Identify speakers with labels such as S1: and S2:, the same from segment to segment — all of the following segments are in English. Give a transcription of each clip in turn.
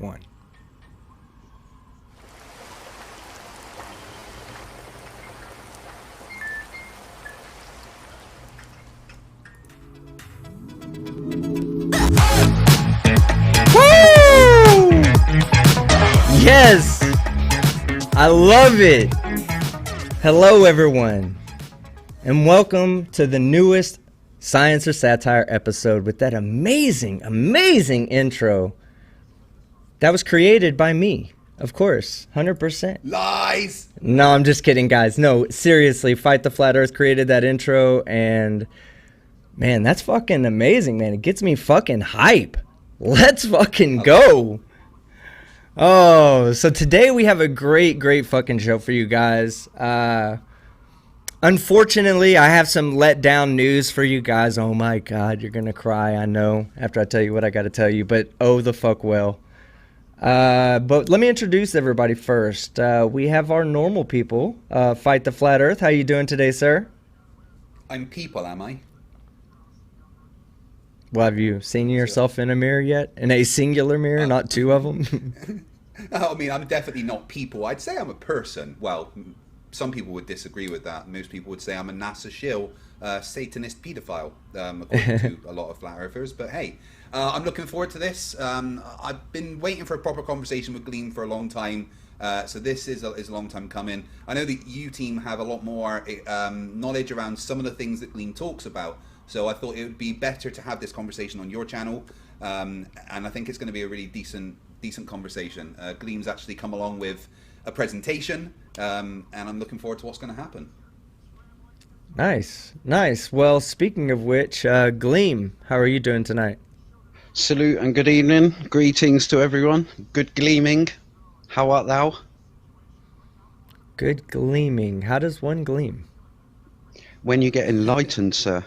S1: 1. Woo! Yes! I love it! Hello everyone, and welcome to the newest Science or Satire episode with that amazing intro that was created by me, of course, 100%.
S2: Lies!
S1: No, I'm just kidding, guys. No, seriously, Fight the Flat Earth created that intro, and man, that's fucking amazing, man. It gets me fucking hype. Let's fucking go. Oh, so today we have a great fucking show for you guys. Unfortunately, I have some letdown news for you guys. Oh my God, you're gonna cry, I know, after I tell you what I gotta tell you, but oh the fuck well. But let me introduce everybody first. We have our normal people, Fight the Flat Earth. How you doing today, sir?
S2: I'm people, am I?
S1: Well, have you seen yourself in a mirror yet? In a singular mirror, not two of them?
S2: I mean, I'm definitely not people. I'd say I'm a person. Well, some people would disagree with that. Most people would say I'm a NASA shill, Satanist pedophile, according to a lot of flat earthers. But hey, I'm looking forward to this. I've been waiting for a proper conversation with Gleem for a long time. So this is a long time coming. I know that you team have a lot more knowledge around some of the things that Gleem talks about. So I thought it would be better to have this conversation on your channel. And I think it's going to be a really decent conversation. Gleem's actually come along with a presentation, and I'm looking forward to what's going to happen.
S1: Nice. Well, speaking of which, Gleem, how are you doing tonight?
S3: Salute and good evening. Greetings to everyone. Good gleaming. How art thou?
S1: Good gleaming. How does one gleam?
S3: When you get enlightened, sir.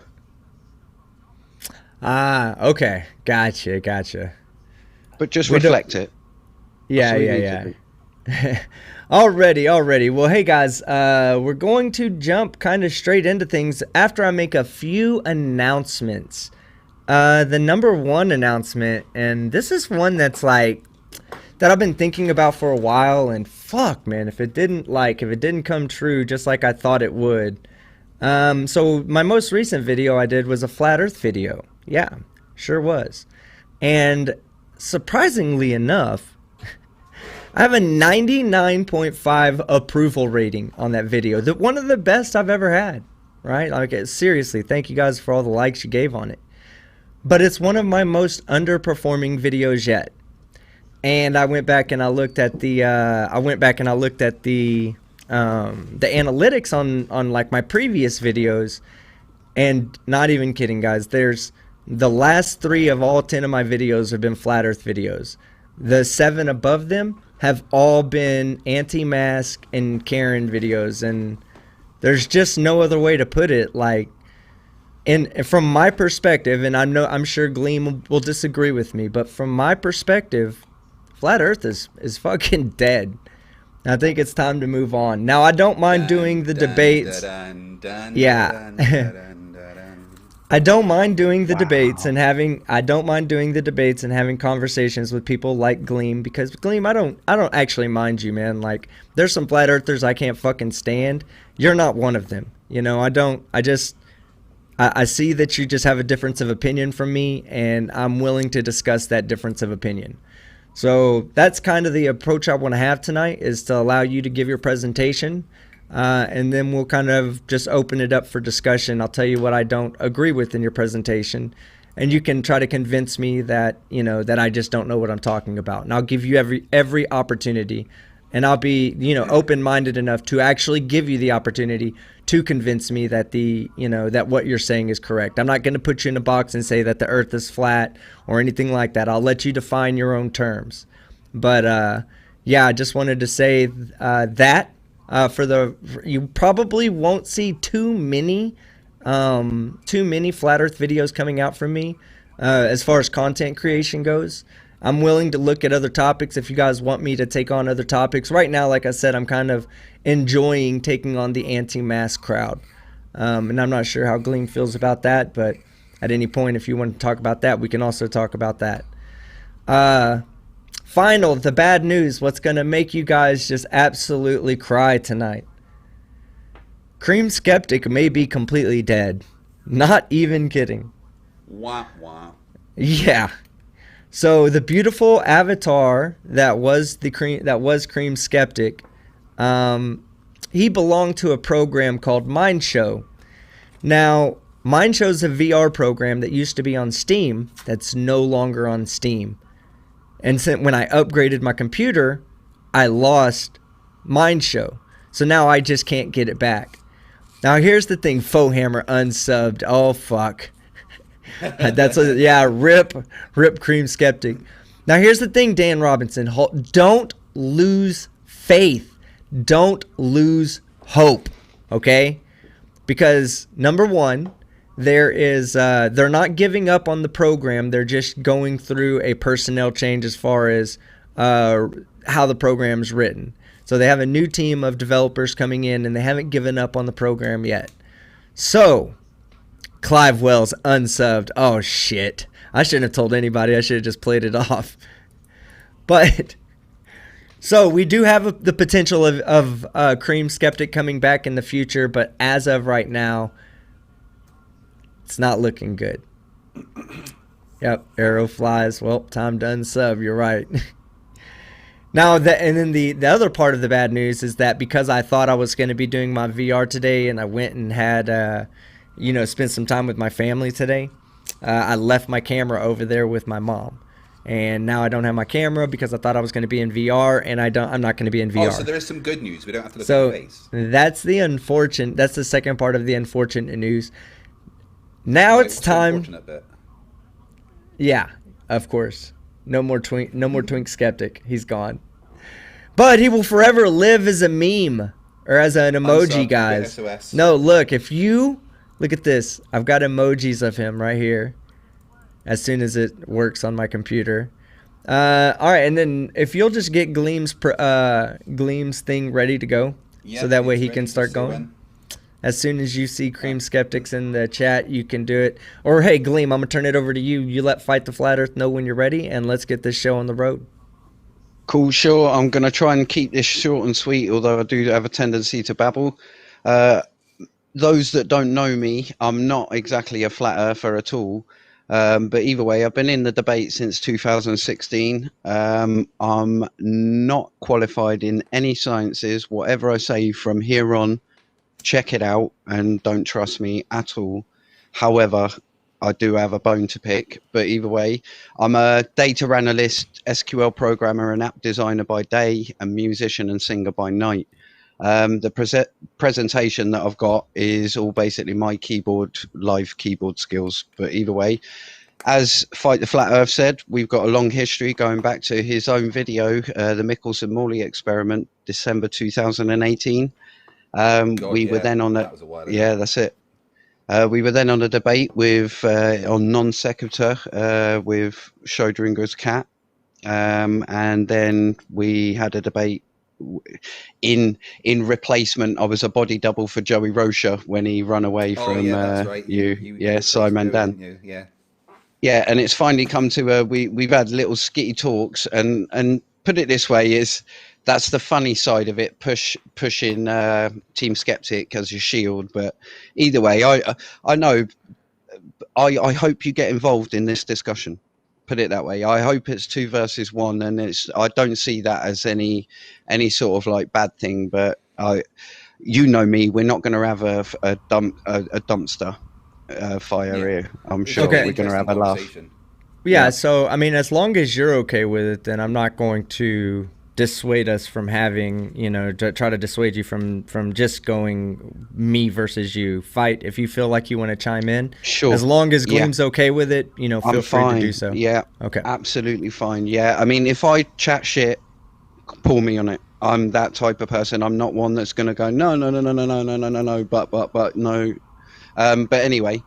S1: Ah, okay. Gotcha.
S3: But just reflect it.
S1: Yeah. Already. Well, hey guys, we're going to jump kind of straight into things after I make a few announcements. The number one announcement, and this is one that's like that I've been thinking about for a while, and fuck, man, if it didn't come true just like I thought it would. So my most recent video I did was a flat Earth video. Yeah, sure was. And surprisingly enough, I have a 99.5 approval rating on that video. One of the best I've ever had, right? Like, seriously, thank you guys for all the likes you gave on it. But it's one of my most underperforming videos yet. And I went back and I looked at the analytics on like my previous videos, and not even kidding, guys, there's the last 3 of all 10 of my videos have been flat earth videos. The 7 above them have all been anti-mask and Karen videos, and there's just no other way to put it. Like, and from my perspective, and I'm sure Gleem will disagree with me, but from my perspective, flat earth is fucking dead. I think it's time to move on. Now, I don't mind doing the debates. Yeah. I don't mind doing the debates and having conversations with people like Gleem, because Gleem, I don't actually mind you, man. Like, there's some flat earthers I can't fucking stand. You're not one of them. You know, I see that you just have a difference of opinion from me, and I'm willing to discuss that difference of opinion. So that's kind of the approach I want to have tonight, is to allow you to give your presentation, and then we'll kind of just open it up for discussion. I'll tell you what I don't agree with in your presentation, and you can try to convince me that, you know, that I just don't know what I'm talking about. And I'll give you every opportunity, and I'll be, you know, open-minded enough to actually give you the opportunity to convince me that that what you're saying is correct. I'm not going to put you in a box and say that the earth is flat or anything like that. I'll let you define your own terms. But yeah, I just wanted to say that you probably won't see too many flat earth videos coming out from me as far as content creation goes. I'm willing to look at other topics if you guys want me to take on other topics. Right now, like I said, I'm kind of enjoying taking on the anti-mask crowd. And I'm not sure how Gleem feels about that, but at any point, if you want to talk about that, we can also talk about that. the bad news, what's going to make you guys just absolutely cry tonight. Cream Skeptic may be completely dead. Not even kidding.
S2: Wah, wah.
S1: Yeah. So the beautiful avatar that was Cream Skeptic, he belonged to a program called Mind Show. Now, Mind Show's a VR program that used to be on Steam that's no longer on Steam. And when I upgraded my computer, I lost Mind Show. So now I just can't get it back. Now here's the thing, Fohammer unsubbed. Oh fuck. Rip Cream Skeptic. Now here's the thing, Dan Robinson. Don't lose faith. Don't lose hope. Okay? Because number one, they're not giving up on the program. They're just going through a personnel change as far as how the program's written. So they have a new team of developers coming in, and they haven't given up on the program yet. So Clive Wells unsubbed. Oh shit! I shouldn't have told anybody. I should have just played it off. But so we do have the potential of Cream Skeptic coming back in the future, but as of right now, it's not looking good. Yep, arrow flies. Well, time to unsub. You're right. Now, and then the other part of the bad news is that because I thought I was going to be doing my VR today, and I went and had, spent some time with my family today, I left my camera over there with my mom. And now I don't have my camera because I thought I was going to be in VR, and I'm not going to be in VR.
S2: Oh, so there is some good news. We don't have to look at the face.
S1: That's the second part of the unfortunate news. Now it's time.
S2: Unfortunate bit?
S1: Yeah, of course. No more Twink Skeptic. He's gone. But he will forever live as a meme or as an emoji, guys.
S2: SOS.
S1: No, look at this. I've got emojis of him right here. As soon as it works on my computer. All right, and then if you'll just get Gleem's thing ready to go, so that way he can start going. As soon as you see Cream Skeptics in the chat, you can do it. Or hey, Gleem, I'm gonna turn it over to you. You let Fight the Flat Earth know when you're ready, and let's get this show on the road.
S3: Cool, sure. I'm going to try and keep this short and sweet, although I do have a tendency to babble. Those that don't know me, I'm not exactly a flat earther at all. But either way, I've been in the debate since 2016. I'm not qualified in any sciences. Whatever I say from here on, check it out and don't trust me at all. However, I do have a bone to pick, but either way, I'm a data analyst, SQL programmer and app designer by day, and musician and singer by night. The presentation that I've got is all basically my live keyboard skills. But either way, as Fight the Flat Earth said, we've got a long history going back to his own video, the Michelson-Morley experiment, December 2018. We were then on that's it. We were then on a debate with on non sequitur with Schrödinger's cat, and then we had a debate in replacement. I was a body double for Joey Rocha when he run away from
S2: right.
S3: you Simon Dan.
S2: Yeah,
S3: and it's finally come to we've had little skitty talks, and put it this way, is that's the funny side of it, pushing Team Skeptic as your shield. But either way, I know, I hope you get involved in this discussion. Put it that way. I hope it's 2 versus 1, and I don't see that as any sort of like bad thing. But you know me, we're not going to have a dumpster fire here. I'm sure we're going to have a laugh.
S1: Yeah. So I mean, as long as you're okay with it, then I'm not going to dissuade us from having, to try to dissuade you from just going me versus you fight. If you feel like you want to chime in,
S3: sure.
S1: As long as Gleem's okay with it, feel free to do so.
S3: Yeah.
S1: Okay.
S3: Absolutely fine. Yeah. I mean, if I chat shit, pull me on it. I'm that type of person. I'm not one that's going to go, no, but no. But anyway,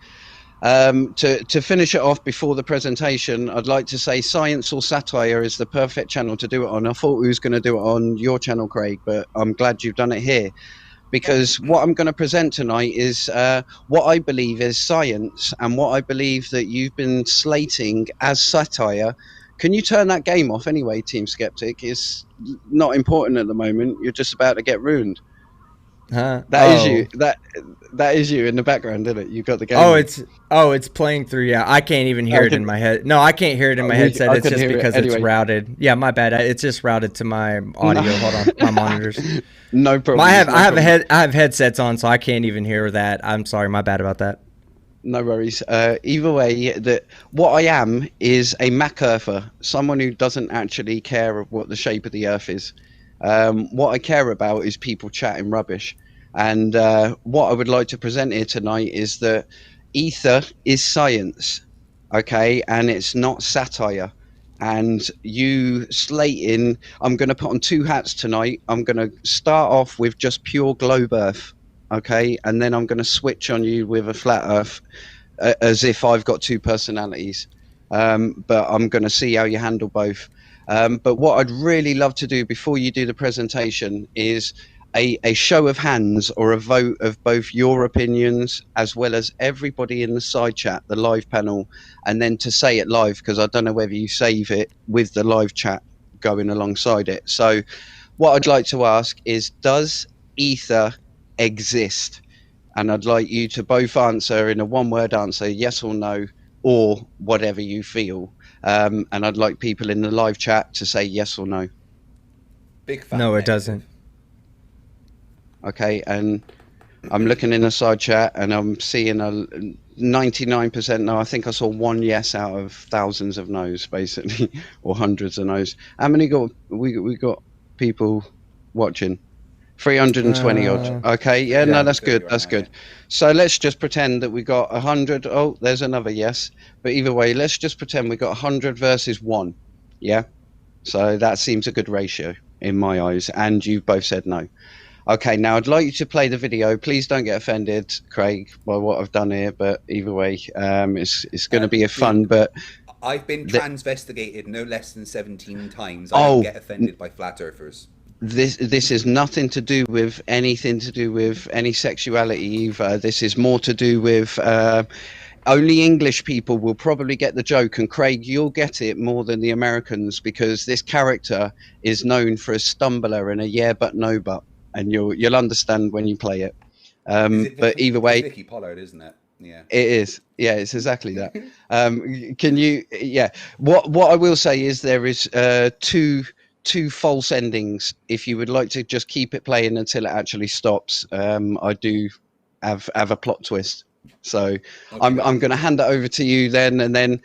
S3: to finish it off before the presentation, I'd like to say Science or Satire is the perfect channel to do it on. I thought we was going to do it on your channel, Craig, but I'm glad you've done it here, because what I'm going to present tonight is what I believe is science, and what I believe that you've been slating as satire Can you turn that game off anyway, Team Skeptic? It's not important at the moment. You're just about to get ruined.
S1: Huh?
S3: That is you. That is you in the background, isn't it? You got the game on.
S1: It's playing through. Yeah, I can't even hear
S3: I
S1: it in my head. No, I can't hear it in my headset.
S3: I
S1: It's
S3: can
S1: just
S3: hear it
S1: because it's
S3: anyway.
S1: routed. Yeah, my bad. It's just routed to my audio. Hold on, my monitors.
S3: No problem.
S1: I have headsets on, so I can't even hear that. I'm sorry, my bad about that.
S3: No worries. Either way, what I am is a Mac Earther, someone who doesn't actually care of what the shape of the Earth is. What I care about is people chatting rubbish. And what I would like to present here tonight is that ether is science, okay, and it's not satire. And you slating, I'm going to put on two hats tonight. I'm going to start off with just pure globe Earth, okay, and then I'm going to switch on you with a flat Earth, as if I've got two personalities. But I'm going to see how you handle both. But what I'd really love to do before you do the presentation is a show of hands or a vote of both your opinions as well as everybody in the side chat, the live panel, and then to say it live, because I don't know whether you save it with the live chat going alongside it. So what I'd like to ask is, does ether exist? And I'd like you to both answer in a one-word answer, yes or no, or whatever you feel. And I'd like people in the live chat to say yes or no.
S2: Big fan.
S1: No, it doesn't.
S3: Okay, and I'm looking in the side chat and I'm seeing a 99% no. I think I saw one yes out of thousands of no's, basically, or hundreds of no's. How many we got people watching? 320 odd. Okay, yeah, no, that's good. That's good. So let's just pretend that we got 100. Oh, there's another yes. But either way, let's just pretend we got 100 versus 1. Yeah. So that seems a good ratio in my eyes. And you both said no. Okay, now I'd like you to play the video. Please don't get offended, Craig, by what I've done here. But either way, it's going to be a fun. But
S2: I've been transvestigated no less than 17 times. I don't get offended by flat earthers.
S3: This is nothing to do with anything to do with any sexuality either. This is more to do with only English people will probably get the joke, and Craig, you'll get it more than the Americans, because this character is known for a stumbler and a yeah but no but, and you'll understand when you play it. But either way,
S2: Vicky Pollard, isn't it? Yeah,
S3: it is. Yeah, it's exactly that. Can you? Yeah. What I will say is there is two false endings. If you would like to just keep it playing until it actually stops, I do have a plot twist. So okay, I'm going to hand it over to you then, and then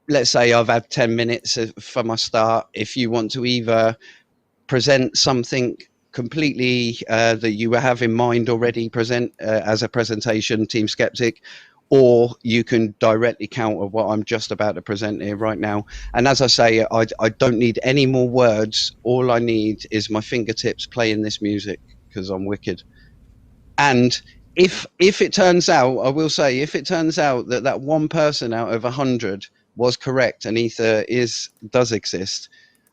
S3: let's say I've had 10 minutes for my start. If you want to either present something completely that you have in mind already, present as a presentation, Team Skeptic, or you can directly counter what I'm just about to present here right now. And as I say, I don't need any more words. All I need is my fingertips playing this music, because I'm wicked. And if it turns out, I will say, if it turns out that one person out of 100 was correct and ether does exist,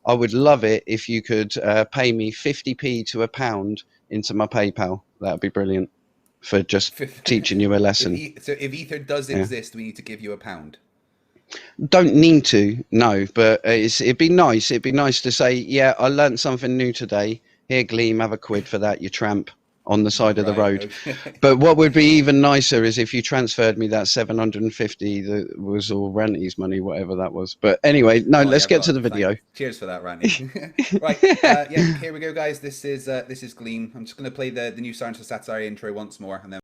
S3: I would love it if you could pay me 50p to £1 into my PayPal. That would be brilliant, for just teaching you a lesson.
S2: So if ether does exist, we need to give you £1.
S3: Don't need to, no, but it'd be nice. It'd be nice to say, yeah, I learned something new today. Here, Gleem, have a quid for that, you tramp, on the side of the road. Okay. But what would be even nicer is if you transferred me that 750 that was all Ranty's money, whatever that was. But anyway, no, let's get to the video.
S2: Cheers for that, Ranty. Right, yeah, here we go, guys. This is Gleem. I'm just going to play the new Science for Satire intro once more, and then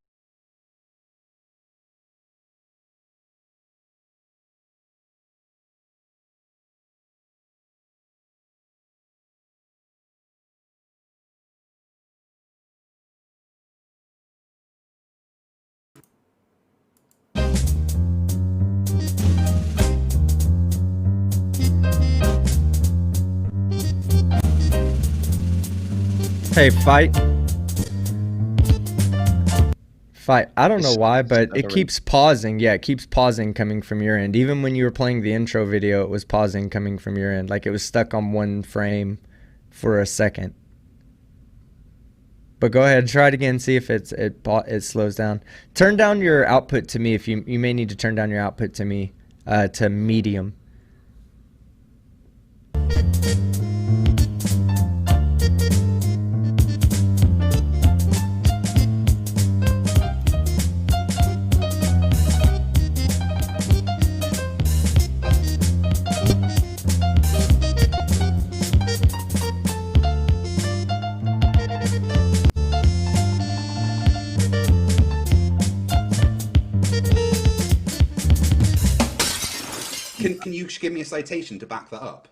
S1: Hey, fight. I don't know why, but it keeps pausing. Yeah, it keeps pausing coming from your end. Even when you were playing the intro video, it was pausing coming from your end. Like it was stuck on one frame for a second. But go ahead, try it again, see if it slows down. Turn down your output to me. If you may need to turn down your output to me to medium.
S2: Can you give me a citation to back that up?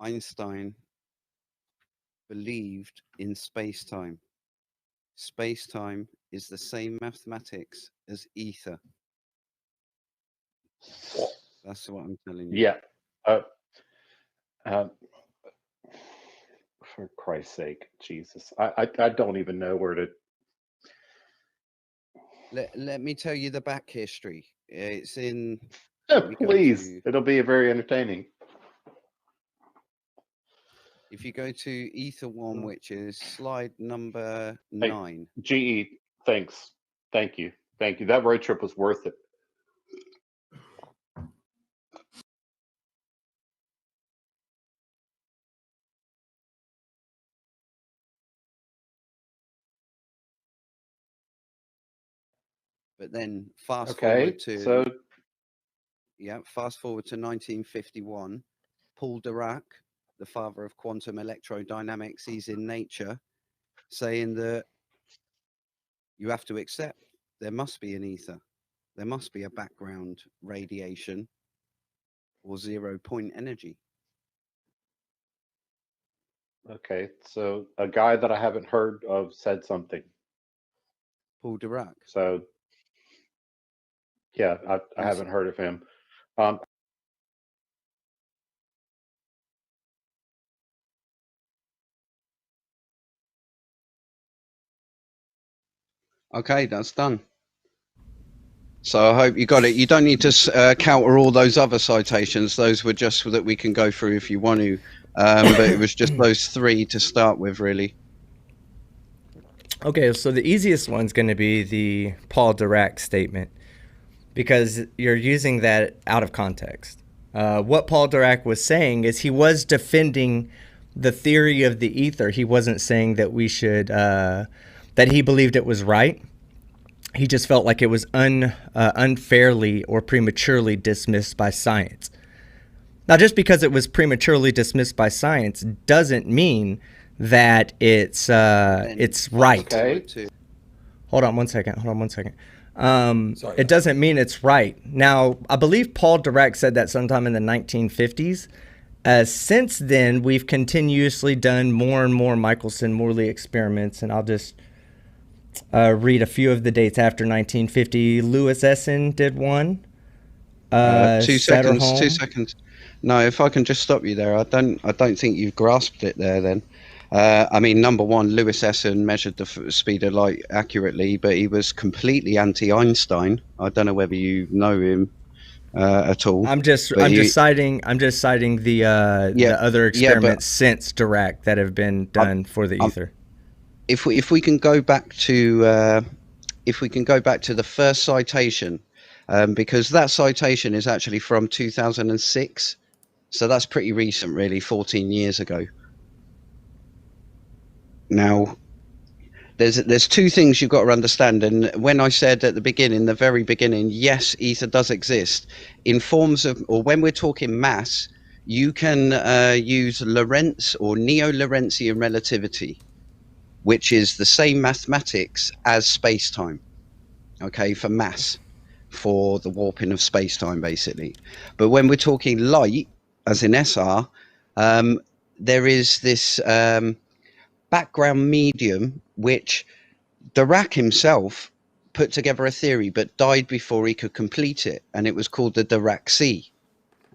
S3: Einstein believed in space-time. Space-time is the same mathematics as ether. That's what I'm telling you.
S4: Yeah. For Christ's sake, Jesus. I don't even know where to.
S3: Let me tell you the back history. It's in.
S4: Please, it'll be very entertaining.
S3: If you go to Ether 1, which is slide number 9.
S4: GE, thanks. Thank you. Thank you. That road trip was worth it.
S3: But then fast forward to fast forward to 1951. Paul Dirac, the father of quantum electrodynamics, he's in Nature, saying that you have to accept there must be an ether, there must be a background radiation or 0 point energy.
S4: Okay, so a guy that I haven't heard of said something.
S3: Paul Dirac.
S4: So yeah, I haven't heard of him.
S3: Okay, that's done. So I hope you got it. You don't need to counter all those other citations. Those were just so that we can go through if you want to. But it was just those 3 to start with, really.
S1: Okay, so the easiest one's going to be the Paul Dirac statement, because you're using that out of context. What Paul Dirac was saying is he was defending the theory of the ether. He wasn't saying that we should, that he believed it was right. He just felt like it was unfairly or prematurely dismissed by science. Now, just because it was prematurely dismissed by science doesn't mean that it's right.
S4: Okay.
S1: Hold on one second.
S2: Sorry.
S1: It doesn't mean it's right. Now, I believe Paul Dirac said that sometime in the 1950s. Since then, we've continuously done more and more Michelson-Morley experiments, and I'll just read a few of the dates after 1950. Louis Essen did one.
S3: 2 seconds.
S1: Satterholm.
S3: 2 seconds. No, if I can just stop you there, I don't think you've grasped it there. Then, I mean, number one, Louis Essen measured the speed of light accurately, but he was completely anti-Einstein. I don't know whether you know him at all.
S1: I'm just citing the other experiments since Dirac that have been done for the ether.
S3: If we can go back to the first citation, because that citation is actually from 2006, so that's pretty recent, really, 14 years ago. Now, there's two things you've got to understand, and when I said at the beginning, the very beginning, yes, ether does exist in forms of, or when we're talking mass, you can use Lorentz or neo-Lorentzian relativity, which is the same mathematics as space-time, okay, for mass, for the warping of space-time, basically. But when we're talking light, as in SR, there is this background medium which Dirac himself put together a theory but died before he could complete it, and it was called the Dirac sea.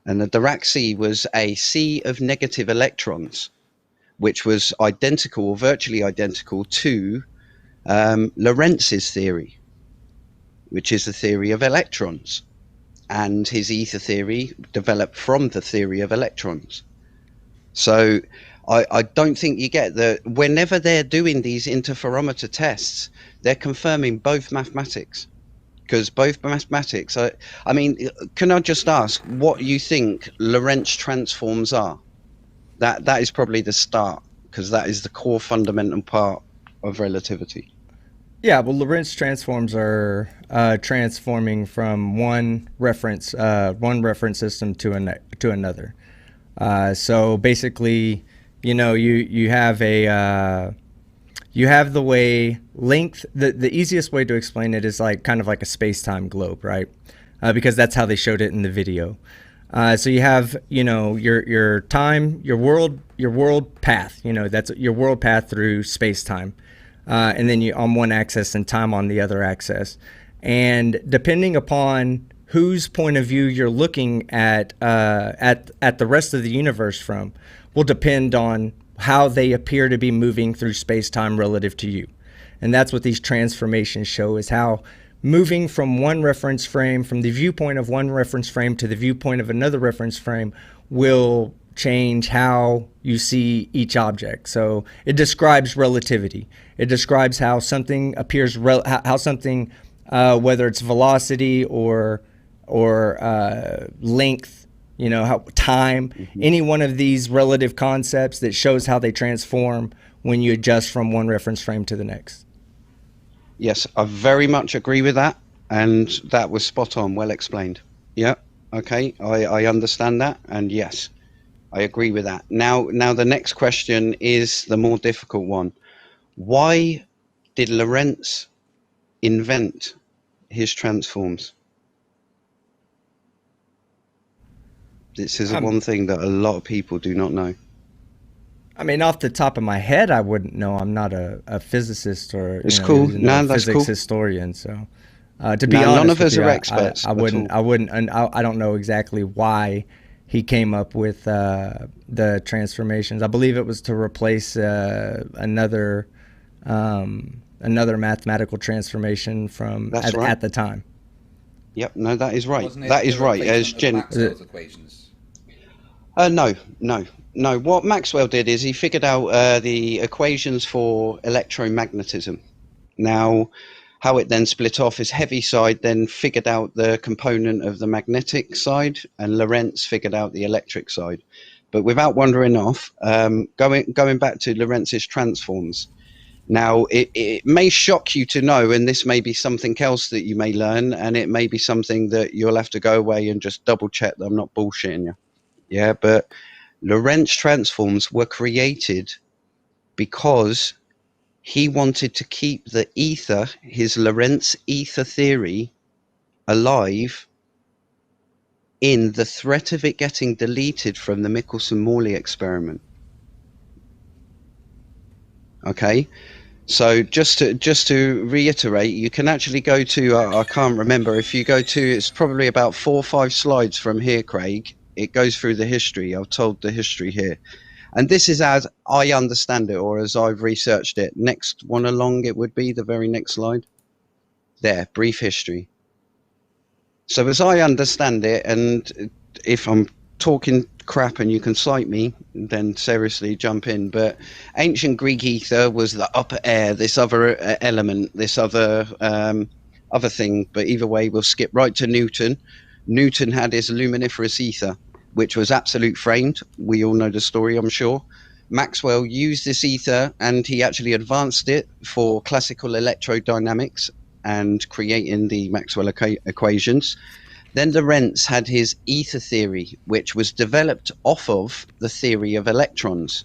S3: And the Dirac sea was a sea of negative electrons, which was identical or virtually identical to Lorentz's theory, which is the theory of electrons. And his ether theory developed from the theory of electrons. So I don't think you get that whenever they're doing these interferometer tests, they're confirming both mathematics. Because both mathematics, I mean, can I just ask what you think Lorentz transforms are? That is probably the start, because that is the core fundamental part of relativity.
S1: Yeah, well, Lorentz transforms are transforming from one reference system to another. So basically, you know, you have the way length. The easiest way to explain it is like kind of like a space-time globe, right? Because that's how they showed it in the video. So you have, you know, your time, your world path. You know, that's your world path through space-time. And then you on one axis and time on the other axis. And depending upon whose point of view you're looking at the rest of the universe from will depend on how they appear to be moving through space-time relative to you. And that's what these transformations show, is how moving from one reference frame, from the viewpoint of one reference frame to the viewpoint of another reference frame, will change how you see each object. So it describes relativity. It describes how something appears, how something, whether it's velocity or length, you know, how time, any one of these relative concepts that shows how they transform when you adjust from one reference frame to the next.
S3: Yes, I very much agree with that, and that was spot on, well explained. Yeah, okay, I understand that, and yes, I agree with that. Now the next question is the more difficult one. Why did Lorentz invent his transforms? This is one thing that a lot of people do not know.
S1: I mean, off the top of my head, I wouldn't know. I'm not a physicist or
S3: it's cool. No, that's
S1: physics
S3: cool.
S1: historian. So, to be honest,
S3: none of us
S1: you,
S3: are experts.
S1: I wouldn't. I don't know exactly why he came up with the transformations. I believe it was to replace another mathematical transformation from at the time.
S3: Yep. No, that is right.
S2: Wasn't it
S3: That is
S2: the
S3: right. As
S2: replacement of Maxwell's equations?
S3: No. What Maxwell did is he figured out the equations for electromagnetism. Now, How it then split off is Heaviside then figured out the component of the magnetic side, and Lorentz figured out the electric side. But without wandering off, going back to Lorentz's transforms. Now, it may shock you to know, and this may be something else that you may learn, and it may be something that you'll have to go away and just double check that I'm not bullshitting you. Yeah, but Lorentz transforms were created because he wanted to keep the ether, his Lorentz ether theory, alive in the threat of it getting deleted from the Michelson-Morley experiment. Okay, so just to reiterate, you can actually go to, I can't remember, if you go to, it's probably about 4 or 5 slides from here, Craig. It goes through the history. I've told the history here. And this is as I understand it, or as I've researched it. Next one along, it would be the very next slide. There, brief history. So as I understand it, and if I'm talking crap and you can cite me, then seriously jump in. But ancient Greek ether was the upper air, this other element, this other thing. But either way, we'll skip right to Newton. Newton had his luminiferous ether, which was absolute framed. We all know the story, I'm sure. Maxwell used this ether and he actually advanced it for classical electrodynamics and creating the Maxwell equations. Then Lorentz had his ether theory, which was developed off of the theory of electrons.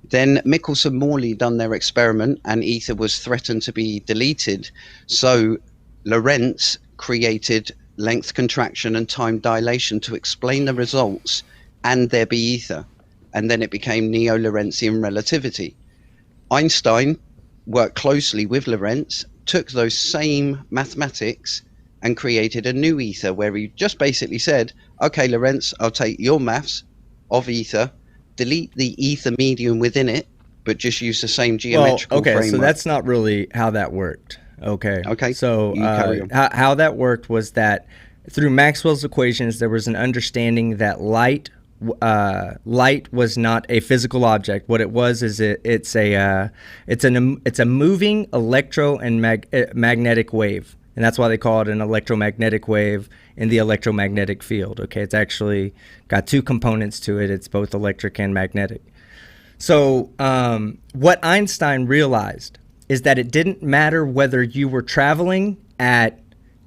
S3: Then Michelson-Morley done their experiment and ether was threatened to be deleted. So Lorentz created length contraction and time dilation to explain the results and there be ether. And then it became neo-Lorentzian relativity. Einstein worked closely with Lorentz, took those same mathematics and created a new ether where he just basically said, okay, Lorentz, I'll take your maths of ether, delete the ether medium within it, but just use the same geometrical framework.
S1: So that's not really how that worked. Okay. So how that worked was that through Maxwell's equations, there was an understanding that light was not a physical object. What it was is it's a moving electro and magnetic wave, and that's why they call it an electromagnetic wave in the electromagnetic field. Okay, it's actually got 2 components to it. It's both electric and magnetic. So what Einstein realized is that it didn't matter whether you were traveling at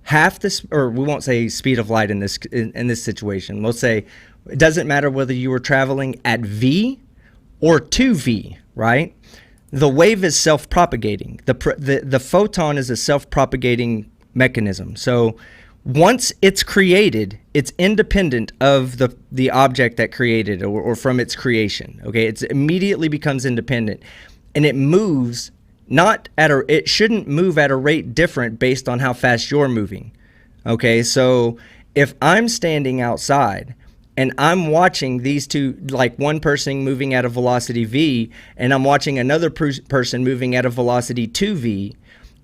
S1: half this, or we won't say speed of light in this situation. We'll say it doesn't matter whether you were traveling at v or 2v, right? The wave is self-propagating. The photon is a self-propagating mechanism. So once it's created, it's independent of the object that created or from its creation. Okay, it immediately becomes independent, and it moves it shouldn't move at a rate different based on how fast you're moving. Okay, so if I'm standing outside and I'm watching these two, like one person moving at a velocity v, and I'm watching another person moving at a velocity 2v,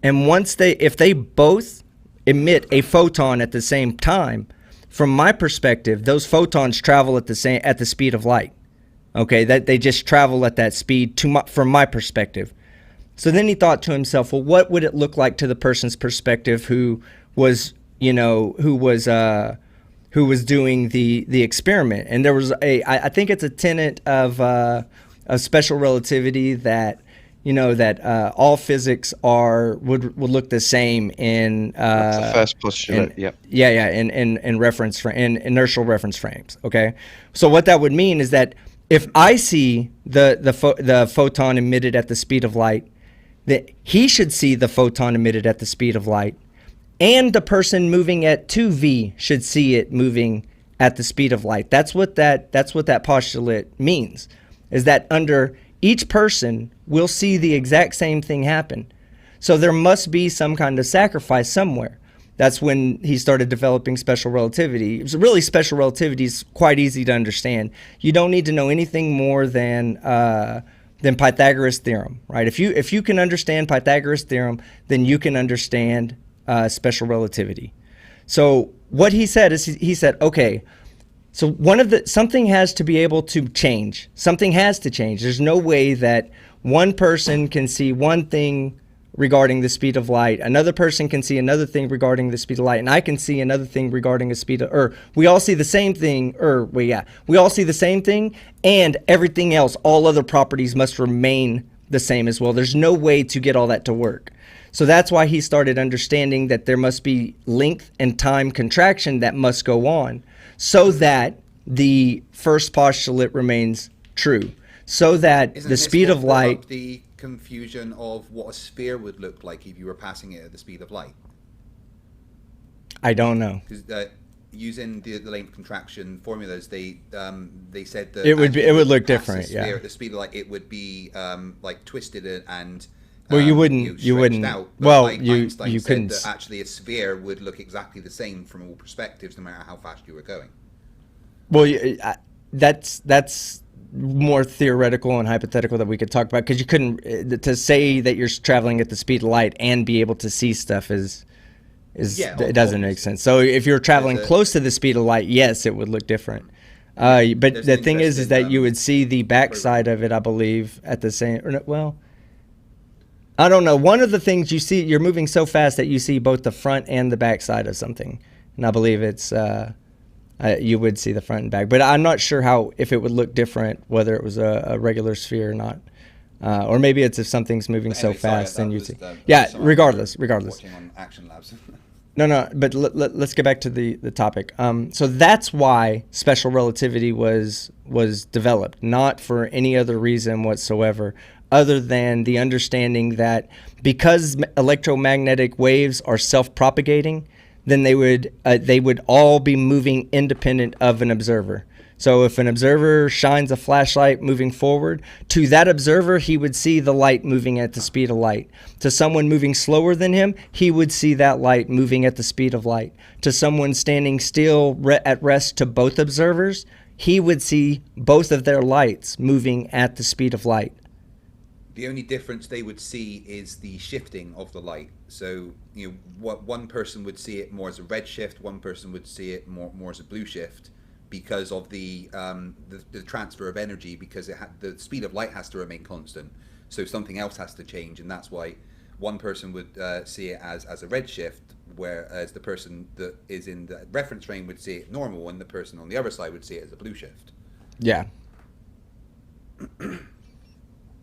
S1: and if they both emit a photon at the same time, from my perspective, those photons travel at the speed of light. Okay, that they just travel at that speed from my perspective. So then he thought to himself, well, what would it look like to the person's perspective who was doing the experiment? And there was I think it's a tenet of special relativity that all physics would look the same in
S3: that's the first postulate.
S1: In reference in inertial reference frames. Okay, so what that would mean is that if I see the photon emitted at the speed of light, that he should see the photon emitted at the speed of light, and the person moving at 2v should see it moving at the speed of light. That's what that postulate means, is that under each person will see the exact same thing happen. So there must be some kind of sacrifice somewhere. That's when he started developing special relativity. It was really, special relativity is quite easy to understand. You don't need to know anything more than Pythagoras' theorem, right? If you can understand Pythagoras' theorem, then you can understand special relativity. So what he said is he said, okay, so something has to be able to change. Something has to change. There's no way that one person can see one thing regarding the speed of light. Another person can see another thing regarding the speed of light, and I can see another thing regarding the speed of, or we all see the same thing, we all see the same thing, and everything else, all other properties must remain the same as well. There's no way to get all that to work. So that's why he started understanding that there must be length and time contraction that must go on so that the first postulate remains true. So that
S2: Isn't
S1: the
S2: this
S1: speed
S2: what
S1: of
S2: brought
S1: light...
S2: up the confusion of what a sphere would look like if you were passing it at the speed of light?
S1: I don't know.
S2: Because using the length contraction formulas, they said that
S1: It would look
S2: pass
S1: different,
S2: a sphere
S1: yeah.
S2: at the speed of light, it would be like twisted and
S1: Well, you
S2: stretched
S1: wouldn't.
S2: out. But
S1: Well,
S2: Einstein
S1: you
S2: said
S1: couldn't.
S2: that actually a sphere would look exactly the same from all perspectives, no matter how fast you were going.
S1: Well, that's more theoretical and hypothetical that we could talk about, because you couldn't to say that you're traveling at the speed of light and be able to see stuff is
S2: Yeah,
S1: it doesn't make
S2: obviously.
S1: sense. So if you're traveling
S2: There's a-
S1: close to the speed of light, yes, it would look different. But
S2: There's
S1: the
S2: an
S1: thing is that
S2: interesting,
S1: you would see the backside of it, I believe, at the same. Or no, well, I don't know. One of the things you see, you're moving so fast that you see both the front and the backside of something, and I believe it's you would see the front and back. But I'm not sure if it would look different, whether it was a regular sphere or not. Or maybe it's if something's moving so
S2: Anyway, sorry,
S1: fast,
S2: that
S1: then you
S2: was
S1: see.
S2: the-
S1: Yeah,
S2: someone
S1: regardless.
S2: Watching on Action Labs.
S1: No, but let's get back to the topic. So that's why special relativity was developed, not for any other reason whatsoever, other than the understanding that because electromagnetic waves are self-propagating, then they would all be moving independent of an observer. So if an observer shines a flashlight moving forward, to that observer, he would see the light moving at the speed of light. To someone moving slower than him, he would see that light moving at the speed of light. To someone standing still at rest to both observers, he would see both of their lights moving at the speed of light.
S2: The only difference they would see is the shifting of the light. So, what one person would see it more as a red shift, one person would see it more as a blue shift, because of the transfer of energy, because the speed of light has to remain constant. So something else has to change, and that's why one person would see it as a red shift, whereas the person that is in the reference frame would see it normal, and the person on the other side would see it as a blue shift.
S1: Yeah.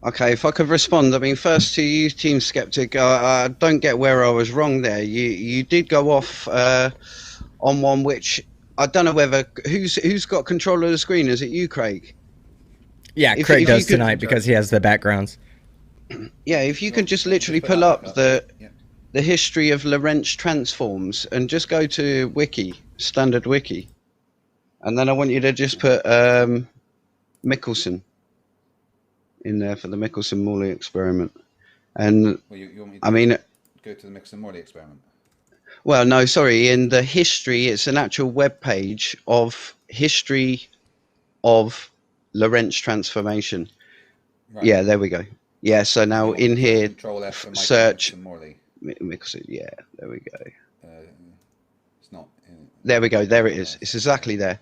S3: Okay, if I could respond, I mean, first to you, Team Skeptic, I don't get where I was wrong there. You did go off on one which I don't know whether who's got control of the screen. Is it you, Craig?
S1: Yeah,
S3: If
S1: Craig
S3: you
S1: does
S3: could-
S1: tonight because he has the backgrounds.
S3: Yeah, if you could just literally
S2: Put
S3: pull
S2: that
S3: up
S2: back
S3: the history of Lorentz transforms and just go to Wiki, standard Wiki, and then I want you to just put Michelson in there for the Michelson-Morley experiment. And
S2: Well, you want me to
S3: I mean,
S2: go to the Michelson-Morley experiment?
S3: well, no, sorry. In the history, it's an actual web page of history of Lorentz transformation.
S2: Right.
S3: Yeah, there we go. Yeah, so
S2: You
S3: now
S2: want me
S3: in
S2: to
S3: here,
S2: Control F for
S3: search
S2: Michelson-Morley.
S3: Michelson. Yeah, there we go.
S2: It's not.
S3: There we go. There it is. It's exactly there.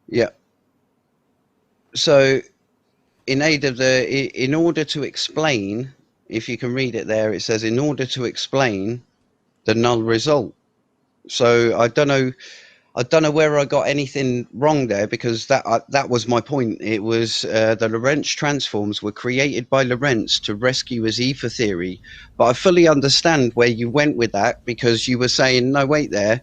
S3: Yeah. So, in order to explain, if you can read it there, it says in order to explain the null result. So I don't know where I got anything wrong there, because that was my point. It was the Lorentz transforms were created by Lorentz to rescue his ether theory. But I fully understand where you went with that, because you were saying, no, wait there.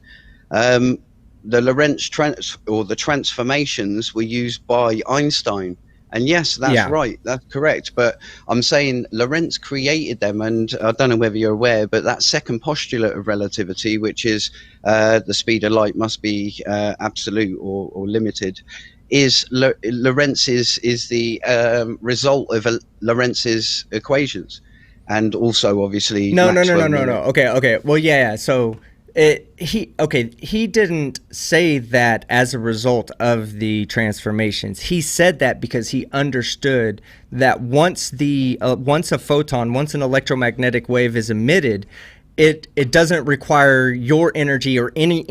S3: The Lorentz the transformations were used by Einstein. And yes, that's right. That's correct. But I'm saying Lorentz created them, and I don't know whether you're aware, but that second postulate of relativity, which is the speed of light must be absolute or limited, is Lorentz's is the result of Lorentz's equations, and also obviously
S1: No.
S3: Maxwell.
S1: Okay. Well, yeah. So he didn't say that as a result of the transformations. He said that because he understood that once a photon, once an electromagnetic wave is emitted, it doesn't require your energy or any.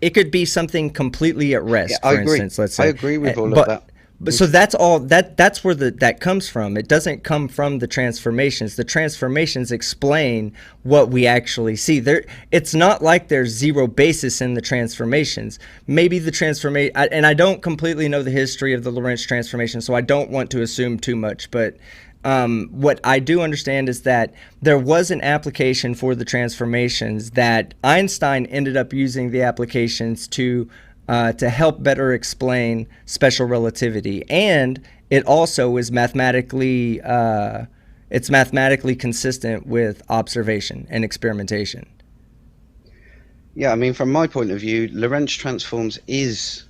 S1: It could be something completely at rest.
S3: Yeah, I
S1: for
S3: agree.
S1: instance, let's say.
S3: I agree with all
S1: but,
S3: of that.
S1: But so that's all that's where that comes from. It doesn't come from the transformations. The transformations explain what we actually see. It's not like there's zero basis in the transformations. Maybe the transformation, and I don't completely know the history of the Lorentz transformation, so I don't want to assume too much, but what I do understand is that there was an application for the transformations that Einstein ended up using the applications to help better explain special relativity, and it also is mathematically consistent with observation and experimentation.
S3: Yeah, I mean, from my point of view, Lorentz transforms is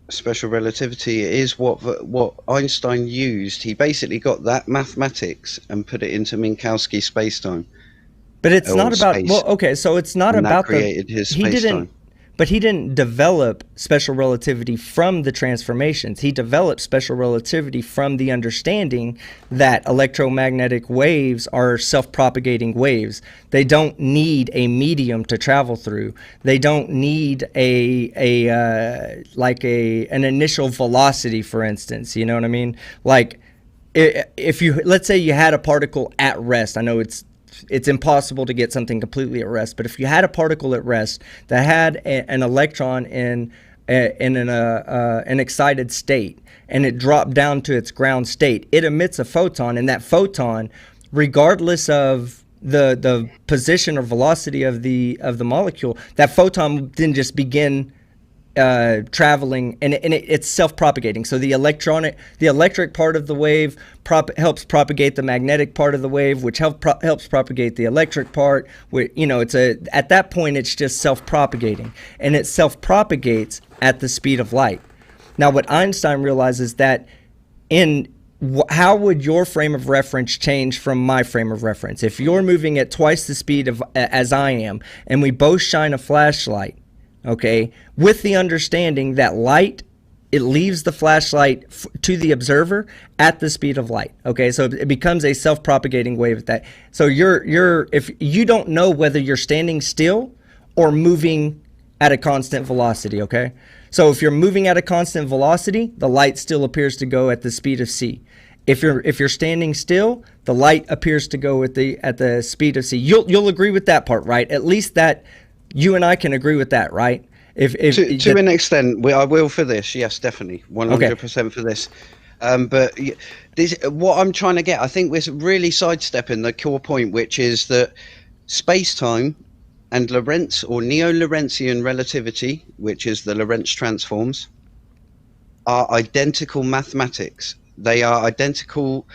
S3: special relativity. It is what Einstein used. He basically got that mathematics and put it into Minkowski spacetime.
S1: But it's not about
S3: space.
S1: well, okay, so it's not
S3: And
S1: about
S3: that created his spacetime.
S1: But he didn't develop special relativity from the transformations. He developed special relativity from the understanding that electromagnetic waves are self-propagating waves. They don't need a medium to travel through. They don't need an initial velocity, for instance. You know what I mean? Like if you, let's say you had a particle at rest. I know it's impossible to get something completely at rest, but if you had a particle at rest that had an electron in an excited state, and it dropped down to its ground state, it emits a photon, and that photon, regardless of the position or velocity of the molecule, that photon then just begin traveling, and it's self-propagating. So the electric part of the wave helps propagate the magnetic part of the wave, which helps propagate the electric part. At that point it's just self-propagating, and it self-propagates at the speed of light. Now, what Einstein realizes that how would your frame of reference change from my frame of reference if you're moving at twice the speed as I am, and we both shine a flashlight? Okay, with the understanding that light, it leaves the flashlight to the observer at the speed of light. Okay, so it becomes a self-propagating wave at that. So if you don't know whether you're standing still or moving at a constant velocity. Okay, so if you're moving at a constant velocity, the light still appears to go at the speed of c. If you're standing still, the light appears to go at the speed of c. You'll agree with that part, right? At least that. You and I can agree with that, right?
S3: To an extent, I will for this. Yes, definitely, 100% for this. But what I'm trying to get, I think we're really sidestepping the core point, which is that space-time and Lorentz or neo-Lorentzian relativity, which is the Lorentz transforms, are identical mathematics. They are identical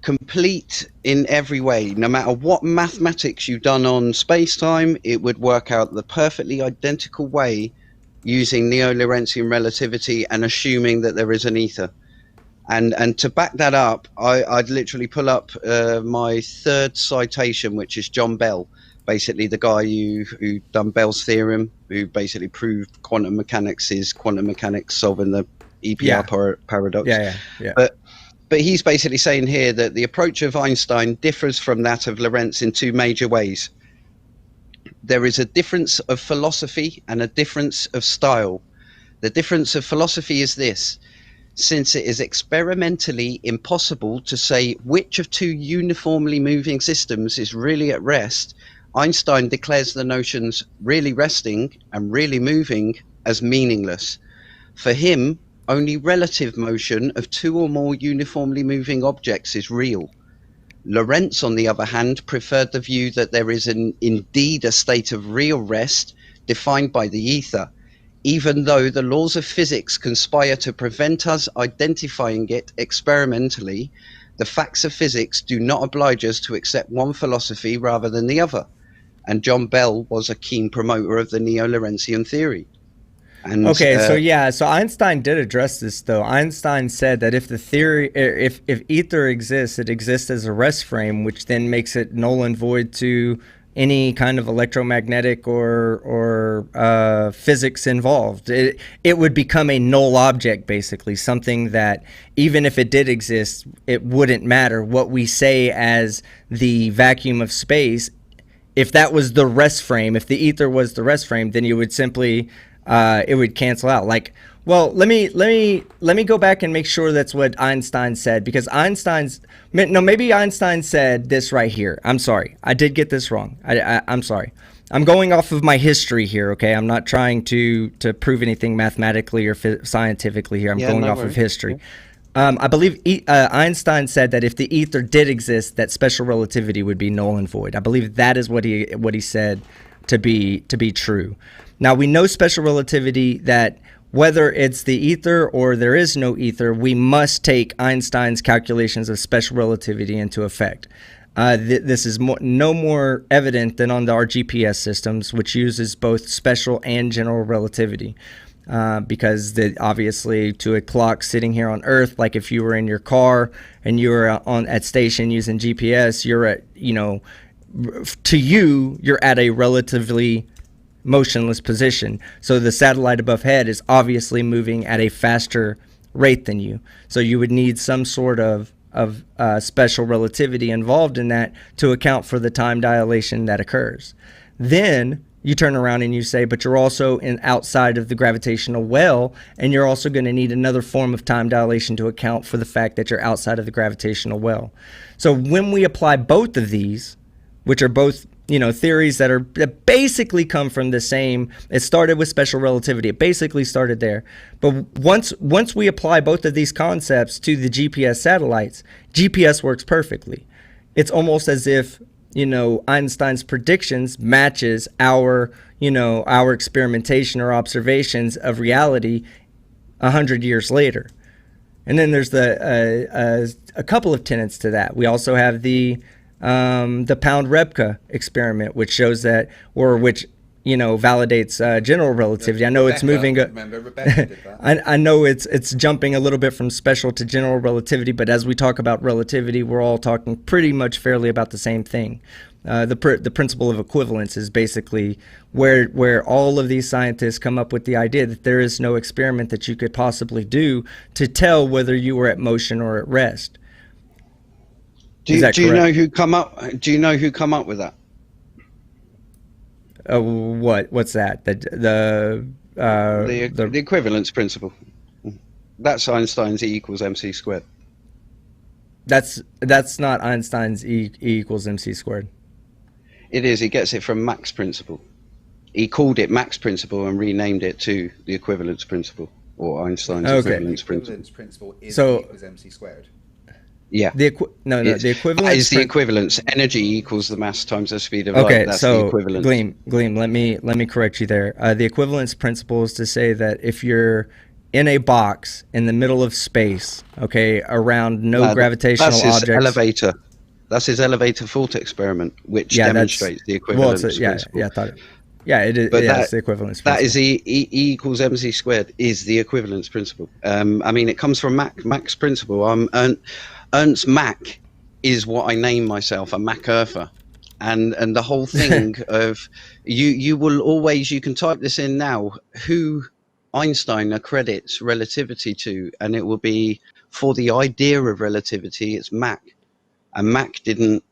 S3: complete in every way. No matter what mathematics you've done on space-time, it would work out the perfectly identical way using neo-Lorentzian relativity and assuming that there is an ether. And to back that up, I'd literally pull up my third citation, which is John Bell, basically the guy who done Bell's theorem, who basically proved quantum mechanics is quantum mechanics solving the EPR paradox.
S1: Yeah.
S3: But he's basically saying here that the approach of Einstein differs from that of Lorentz in two major ways. There is a difference of philosophy and a difference of style. The difference of philosophy is this: since it is experimentally impossible to say which of two uniformly moving systems is really at rest, Einstein declares the notions really resting and really moving as meaningless. For him, only relative motion of two or more uniformly moving objects is real. Lorentz, on the other hand, preferred the view that there is indeed a state of real rest defined by the ether, even though the laws of physics conspire to prevent us identifying it experimentally. The facts of physics do not oblige us to accept one philosophy rather than the other. And John Bell was a keen promoter of the neo-Lorentzian theory. And,
S1: so Einstein did address this, though. Einstein said that if ether exists, it exists as a rest frame, which then makes it null and void to any kind of electromagnetic or physics involved. It would become a null object, basically, something that even if it did exist, it wouldn't matter. What we say as the vacuum of space, if that was the rest frame, if the ether was the rest frame, then you would simply it would cancel out. Like Well, let me go back and make sure that's what Einstein said, because maybe Einstein said this right here. I'm sorry, I did get this wrong. I'm sorry. I'm going off of my history here. Okay, I'm not trying to prove anything mathematically or scientifically here. I'm going off of history. I believe Einstein said that if the ether did exist, that special relativity would be null and void. I believe that is what he said to be true. Now we know special relativity, that whether it's the ether or there is no ether, we must take Einstein's calculations of special relativity into effect. This is no more evident than on our GPS systems, which uses both special and general relativity. Because obviously to a clock sitting here on Earth, like if you were in your car and you were at station using GPS, you're at, to you're at a relatively motionless position. So the satellite above head is obviously moving at a faster rate than you. So you would need some sort of special relativity involved in that to account for the time dilation that occurs. Then you turn around and you say, but you're also outside of the gravitational well, and you're also going to need another form of time dilation to account for the fact that you're outside of the gravitational well. So when we apply both of these, which are both theories that basically come from the same. It started with special relativity. It basically started there. But once we apply both of these concepts to the GPS satellites, GPS works perfectly. It's almost as if Einstein's predictions matches our experimentation or observations of reality 100 years later. And then there's a couple of tenets to that. We also have the Pound-Rebka experiment, which shows that, or which validates general relativity. I know it's moving.
S2: Rebecca did that.
S1: I know it's jumping a little bit from special to general relativity, but as we talk about relativity, we're all talking pretty much fairly about the same thing. The principle of equivalence is basically where all of these scientists come up with the idea that there is no experiment that you could possibly do to tell whether you were at motion or at rest.
S3: Do you know who come up? Do you know who come up with that?
S1: What's that? The
S3: equivalence principle. That's Einstein's E equals mc squared.
S1: That's not Einstein's E equals mc squared.
S3: It is. He gets it from Mach's principle. He called it Mach's principle and renamed it to the equivalence principle, or Einstein's equivalence principle.
S2: The equivalence principle is
S1: So-
S2: E equals mc squared.
S3: Yeah.
S1: The equivalence
S3: is the equivalence. Energy equals the mass times the speed of light.
S1: Okay,
S3: That's
S1: so
S3: the equivalence.
S1: Gleem, let me correct you there. The equivalence principle is to say that if you're in a box in the middle of space, okay, around no gravitational
S3: that's his
S1: objects.
S3: Elevator. That's his elevator thought experiment, which demonstrates the equivalence principle.
S1: I thought it. Yeah, it is.
S3: But
S1: It's the equivalence principle.
S3: That is E equals mc squared is the equivalence principle. It comes from Mach's principle. Ernst Mach is what I name myself, a Mach-Earther. And the whole thing of you will always, you can type this in now, who Einstein accredits relativity to, and it will be for the idea of relativity, it's Mach. And Mach didn't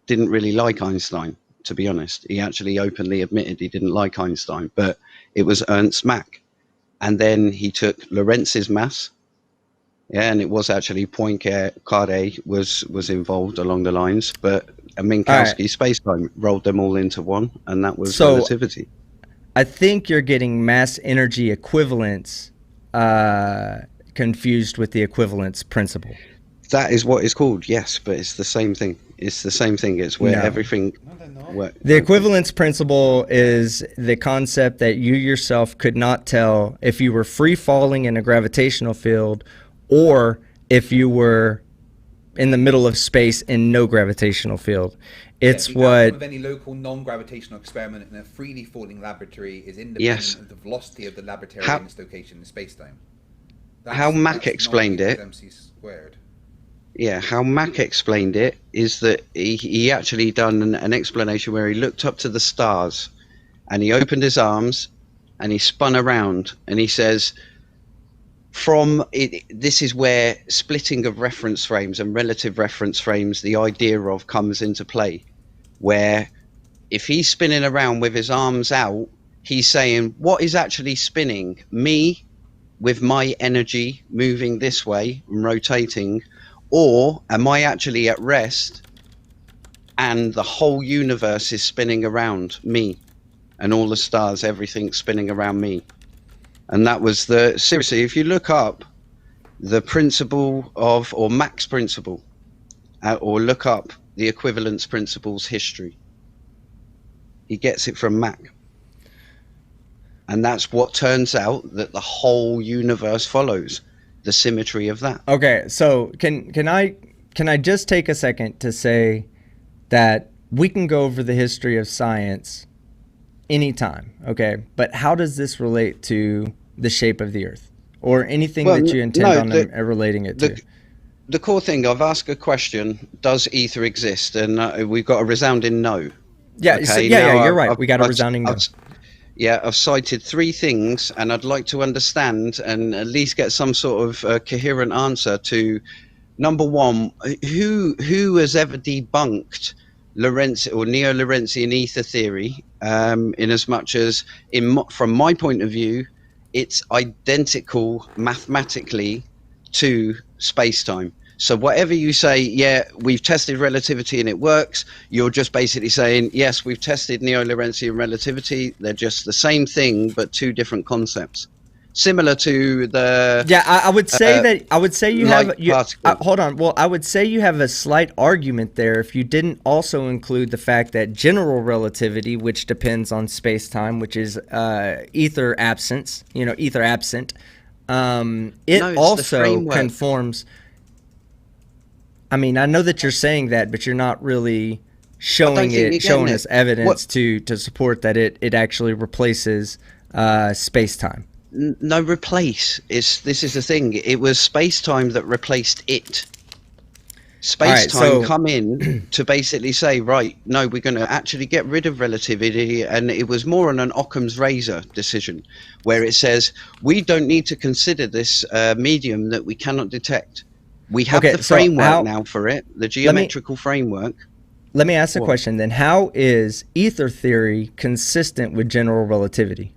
S3: really like Einstein, to be honest. He actually openly admitted he didn't like Einstein, but it was Ernst Mach. And then he took Lorentz's mass. Yeah, and it was actually Poincaré was involved along the lines, but Minkowski spacetime rolled them all into one, and that was relativity.
S1: I think you're getting mass energy equivalence confused with the equivalence principle.
S3: That is what it's called, yes, but it's the same thing. It's the same thing. It's where everything.
S1: The equivalence principle is the concept that you yourself could not tell if you were free falling in a gravitational field or if you were in the middle of space in no gravitational field. It's
S2: the
S1: what
S2: outcome of any local non-gravitational experiment in a freely falling laboratory is independent of the velocity of the Labortarianist location in space-time.
S3: How Mach explained it.
S2: MC squared.
S3: Yeah, how Mach explained it is that he actually done an explanation where he looked up to the stars and he opened his arms and he spun around and he says, this is where splitting of reference frames and relative reference frames, the idea of comes into play, where if he's spinning around with his arms out, he's saying, what is actually spinning, me with my energy moving this way and rotating, or am I actually at rest and the whole universe is spinning around me and all the stars, everything's spinning around me? And that was seriously, if you look up the principle of, or Mach's principle, or look up the equivalence principle's history, he gets it from Mach. And that's what turns out that the whole universe follows, the symmetry of that.
S1: Okay, so can I just take a second to say that we can go over the history of science anytime, okay? But how does this relate to the shape of the Earth, or anything that you intend on relating it to?
S3: The core thing, I've asked a question: does ether exist? And we've got a resounding no.
S1: Yeah, okay, so, you're right. We got a resounding no.
S3: I've cited 3 things, and I'd like to understand and at least get some sort of coherent answer to number 1. Who has ever debunked Lorentz or neo-Lorentzian ether theory? In as much as, from my point of view, it's identical mathematically to space-time. So whatever you say, yeah, we've tested relativity and it works, you're just basically saying, yes, we've tested neo-Lorentzian relativity. They're just the same thing, but 2 different concepts. Similar to the...
S1: Yeah, I would say you have... hold on. Well, I would say you have a slight argument there if you didn't also include the fact that general relativity, which depends on space-time, which is ether absence, ether absent, it also conforms... I mean, I know that you're saying that, but you're not really showing us evidence to support that it actually replaces space-time.
S3: No, replace. This is the thing. It was space-time that replaced it. Space-time come in to basically say, right, no, we're going to actually get rid of relativity, and it was more on an Occam's razor decision, where it says, we don't need to consider this medium that we cannot detect. We have the framework now for it, the geometrical framework.
S1: Let me ask the question then. How is ether theory consistent with general relativity?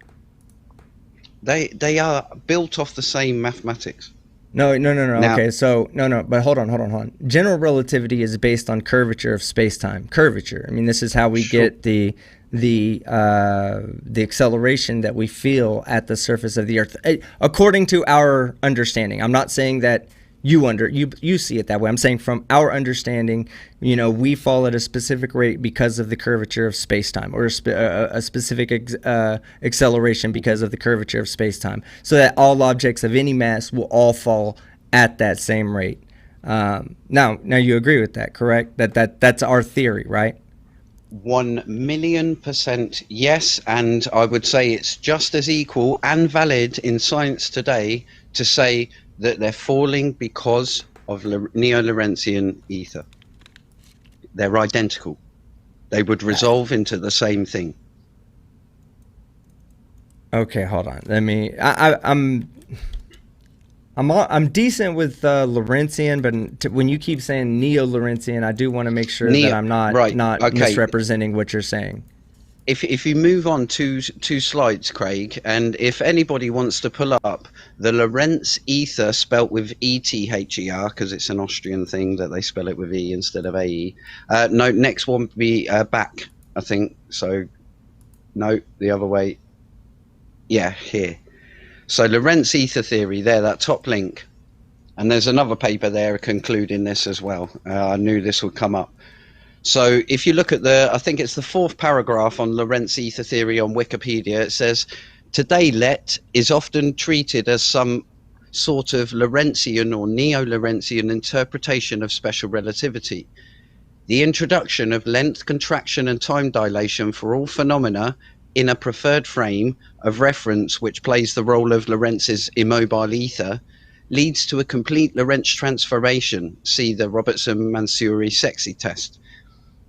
S3: They are built off the same mathematics.
S1: No. Now, okay, so no. But hold on. General relativity is based on curvature of space-time. Curvature. I mean, this is how we get the acceleration that we feel at the surface of the Earth, according to our understanding. I'm not saying that you see it that way. I'm saying from our understanding, we fall at a specific rate because of the curvature of space-time, or a specific acceleration because of the curvature of space-time, so that all objects of any mass will all fall at that same rate. Now you agree with that, correct? That's our theory, right?
S3: 1,000,000% yes, and I would say it's just as equal and valid in science today to say that they're falling because of neo-Lorentzian ether. They're identical. They would resolve into the same thing.
S1: Okay, hold on. Let me. I'm decent with Lorentzian, but when you keep saying neo-Lorentzian, I do want to make sure that I'm not misrepresenting what you're saying.
S3: If you move on two slides, Craig, and if anybody wants to pull up the Lorentz ether spelt with E-T-H-E-R, because it's an Austrian thing that they spell it with E instead of A-E. No, next one would be back, I think. So, no, the other way. Yeah, here. So Lorentz ether theory there, that top link. And there's another paper there concluding this as well. I knew this would come up. So if you look at I think it's the 4th paragraph on Lorentz ether theory on Wikipedia, it says, today let is often treated as some sort of Lorentzian or neo-Lorentzian interpretation of special relativity. The introduction of length, contraction and time dilation for all phenomena in a preferred frame of reference which plays the role of Lorentz's immobile ether leads to a complete Lorentz transformation. See the Robertson-Mansouri sexy test.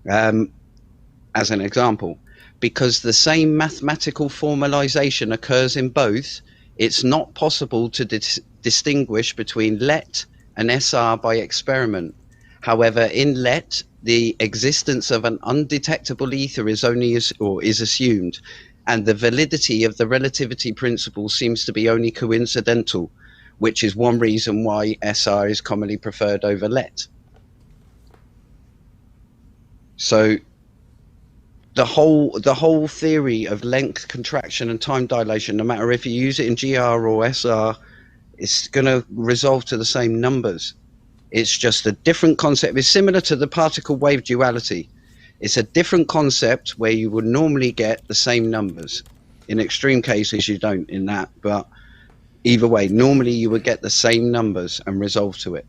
S3: As an example, because the same mathematical formalization occurs in both, it's not possible to distinguish between let and SR by experiment. However, in let, the existence of an undetectable ether is is assumed, and the validity of the relativity principle seems to be only coincidental, which is one reason why SR is commonly preferred over let. So the whole theory of length contraction and time dilation, no matter if you use it in GR or SR, it's going to resolve to the same numbers. It's just a different concept. It's similar to the particle wave duality. It's a different concept where you would normally get the same numbers. In extreme cases, you don't in that, but either way, normally you would get the same numbers and resolve to it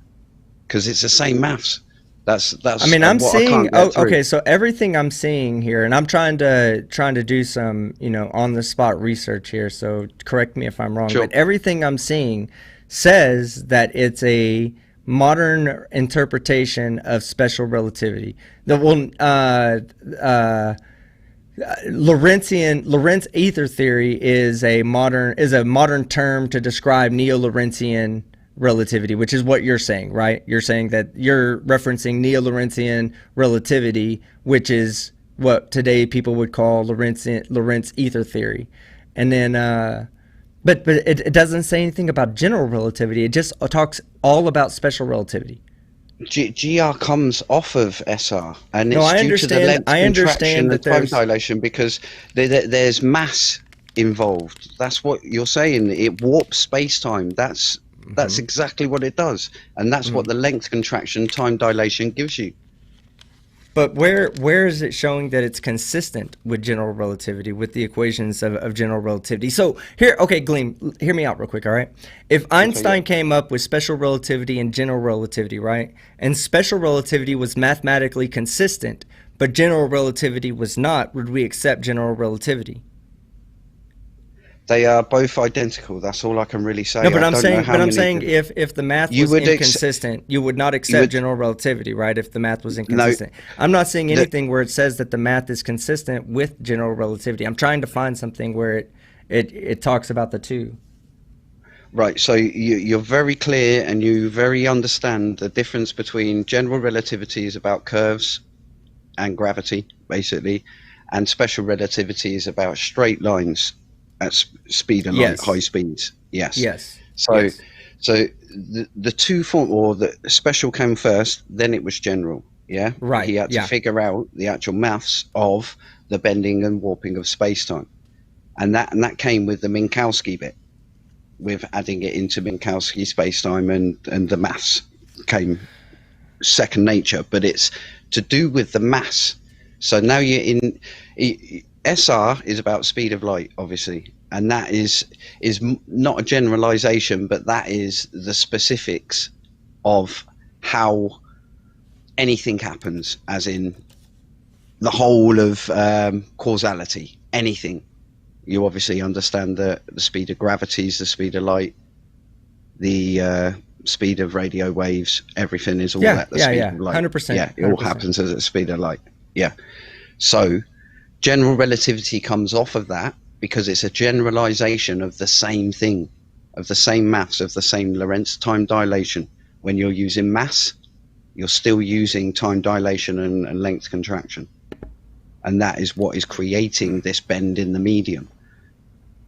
S3: because it's the same maths. That's.
S1: I mean, I'm
S3: what
S1: seeing.
S3: I can't get through.
S1: Okay, so everything I'm seeing here, and I'm trying to do some, on the spot research here. So correct me if I'm wrong,
S3: Sure.
S1: but everything I'm seeing says that it's a modern interpretation of special relativity. Lorentz ether theory is a modern term to describe neo-Lorentzian relativity, which is what you're saying, right? You're saying that you're referencing neo-Lorentzian relativity, which is what today people would call Lorentz ether theory. And then but it doesn't say anything about general relativity. It just talks all about special relativity.
S3: GR comes off of SR, and
S1: No,
S3: it's
S1: I
S3: due to the
S1: understand-
S3: length
S1: I understand
S3: contraction
S1: that
S3: and time
S1: there's-
S3: dilation because there's mass involved. That's what you're saying. It warps space-time. That's exactly what it does, and that's what the length contraction time dilation gives you.
S1: But where is it showing that it's consistent with general relativity, with the equations of general relativity? So here, okay, Gleem, hear me out real quick, all right? If Einstein came up with special relativity and general relativity, right? And special relativity was mathematically consistent, but general relativity was not, would we accept general relativity?
S3: They are both identical. That's all I can really say.
S1: No, but
S3: I
S1: I'm
S3: don't
S1: saying,
S3: know how many
S1: if the math
S3: You
S1: was
S3: would
S1: inconsistent, you would not accept general relativity, right? If the math was inconsistent, I'm not seeing anything where it says that the math is consistent with general relativity. I'm trying to find something where it talks about the two.
S3: Right, so you're very clear and you very understand the difference between general relativity is about curves and gravity, basically, and special relativity is about straight lines at speed of light,
S1: Yes.
S3: high speeds. Yes.
S1: Yes.
S3: So,
S1: Yes.
S3: so the two form, or the special came first, then it was general. Yeah.
S1: Right,
S3: He had to
S1: yeah.
S3: figure out the actual maths of the bending and warping of space-time, and that came with the Minkowski bit, with adding it into Minkowski space-time, and the maths came second nature. But it's to do with the mass. So now you're in. SR is about speed of light, obviously, and that is not a generalization, but that is the specifics of how anything happens, as in the whole of causality. Anything. You obviously understand the speed of gravity is the speed of light, the speed of radio waves, everything is all at the speed of light.
S1: 100%.
S3: Yeah, it all
S1: 100%.
S3: happens at the speed of light. Yeah. So general relativity comes off of that because it's a generalization of the same thing, of the same maths, of the same Lorentz time dilation. When you're using mass, you're still using time dilation and length contraction. And that is what is creating this bend in the medium.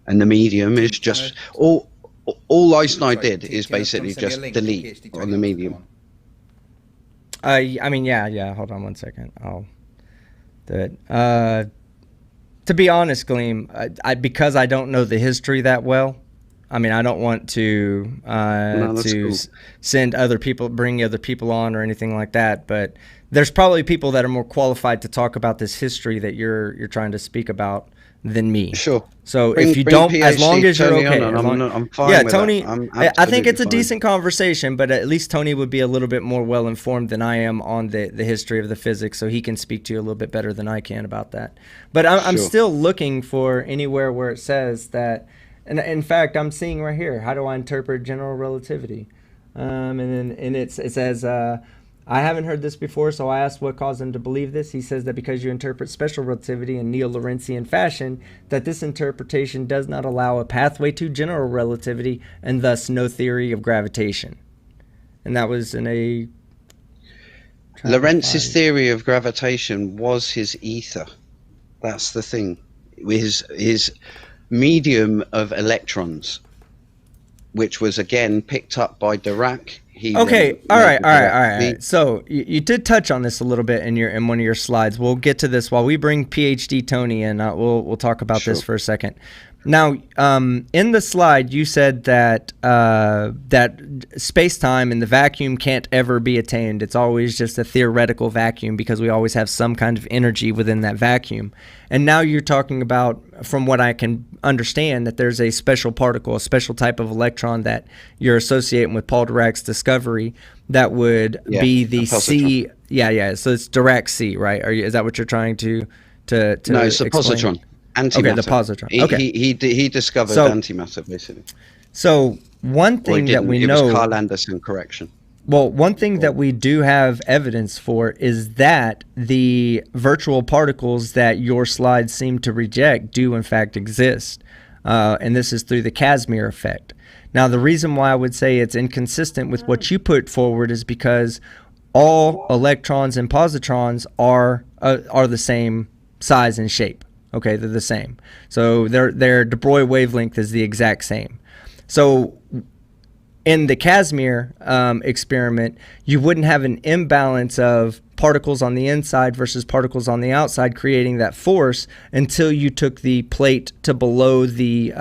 S3: And the medium is just all Einstein did is basically just delete on the medium.
S1: I mean, yeah. Hold on one second. I'll do it. To be honest, Gleem, because I don't know the history that well. I mean, I don't want to
S3: cool.
S1: send other people, bring other people on or anything like that. But there's probably people that are more qualified to talk about this history that you're trying to speak about than me.
S3: Sure.
S1: So if you don't, as long as you're
S3: Tony
S1: okay,
S3: I'm fine
S1: yeah,
S3: with
S1: Tony.
S3: that.
S1: I think it's a
S3: absolutely fine.
S1: decent conversation, but at least Tony would be a little bit more well informed than I am on the history of the physics, so he can speak to you a little bit better than I can about that. But I'm
S3: Sure.
S1: still looking for anywhere where it says that. And in fact, I'm seeing right here. How do I interpret general relativity? And it says. I haven't heard this before, so I asked what caused him to believe this. He says that because you interpret special relativity in neo-Lorentzian fashion, that this interpretation does not allow a pathway to general relativity, and thus no theory of gravitation. And that was in a...
S3: Lorentz's theory of gravitation was his ether. That's the thing. his medium of electrons, which was again picked up by Dirac.
S1: Okay, all right. So you did touch on this a little bit in one of your slides. We'll get to this while we bring PhD Tony in. We'll talk about this for a second. Now, in the slide, you said that that space-time in the vacuum can't ever be attained. It's always just a theoretical vacuum because we always have some kind of energy within that vacuum. And now you're talking about, from what I can understand, that there's a special particle, a special type of electron that you're associating with Paul Dirac's discovery that would be the C. Yeah. So it's Dirac C, right? Is that what you're trying to
S3: No, it's a
S1: explain?
S3: positron. Antimatter.
S1: Okay, the positron. Okay.
S3: He discovered antimatter, basically.
S1: So one thing that we know...
S3: It was Carl Anderson correction.
S1: Well, one thing that we do have evidence for is that the virtual particles that your slides seem to reject do in fact exist. And this is through the Casimir effect. Now, the reason why I would say it's inconsistent with what you put forward is because all electrons and positrons are the same size and shape. Okay, they're the same. So their de Broglie wavelength is the exact same. So in the Casimir experiment, you wouldn't have an imbalance of particles on the inside versus particles on the outside creating that force until you took the plate to below the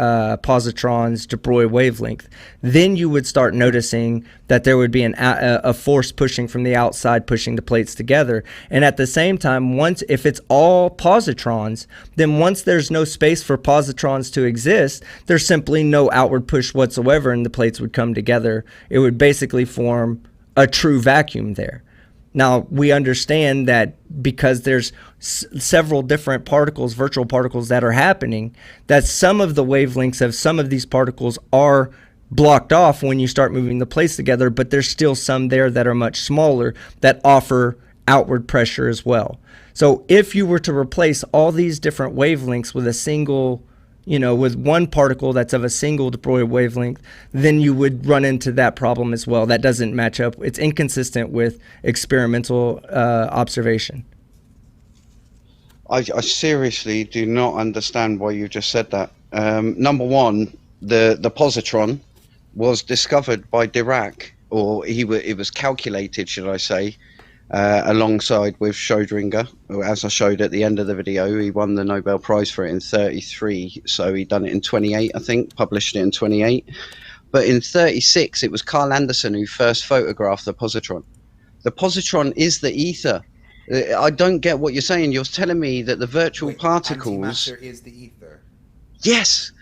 S1: positron's de Broglie wavelength. Then you would start noticing that there would be a force pushing from the outside, pushing the plates together. And at the same time, if it's all positrons, then once there's no space for positrons to exist, there's simply no outward push whatsoever and the plates would come together. It would basically form a true vacuum there. Now, we understand that because there's several different particles, virtual particles that are happening, that some of the wavelengths of some of these particles are blocked off when you start moving the plates together, but there's still some there that are much smaller that offer outward pressure as well. So if you were to replace all these different wavelengths with a single, with one particle that's of a single de Broglie wavelength, then you would run into that problem as well. That doesn't match up. It's inconsistent with experimental observation.
S3: I seriously do not understand why you just said that. Number one, the positron was discovered by Dirac, or it was calculated, should I say, alongside with Schrödinger. As I showed at the end of the video, he won the Nobel Prize for it in 33, so he done it in 28, I think, published it in 28. But in 36, it was Carl Anderson who first photographed the positron. The positron is the ether. I don't get what you're saying. You're telling me that the virtual particles...
S2: Antimatter is the ether.
S3: Yes!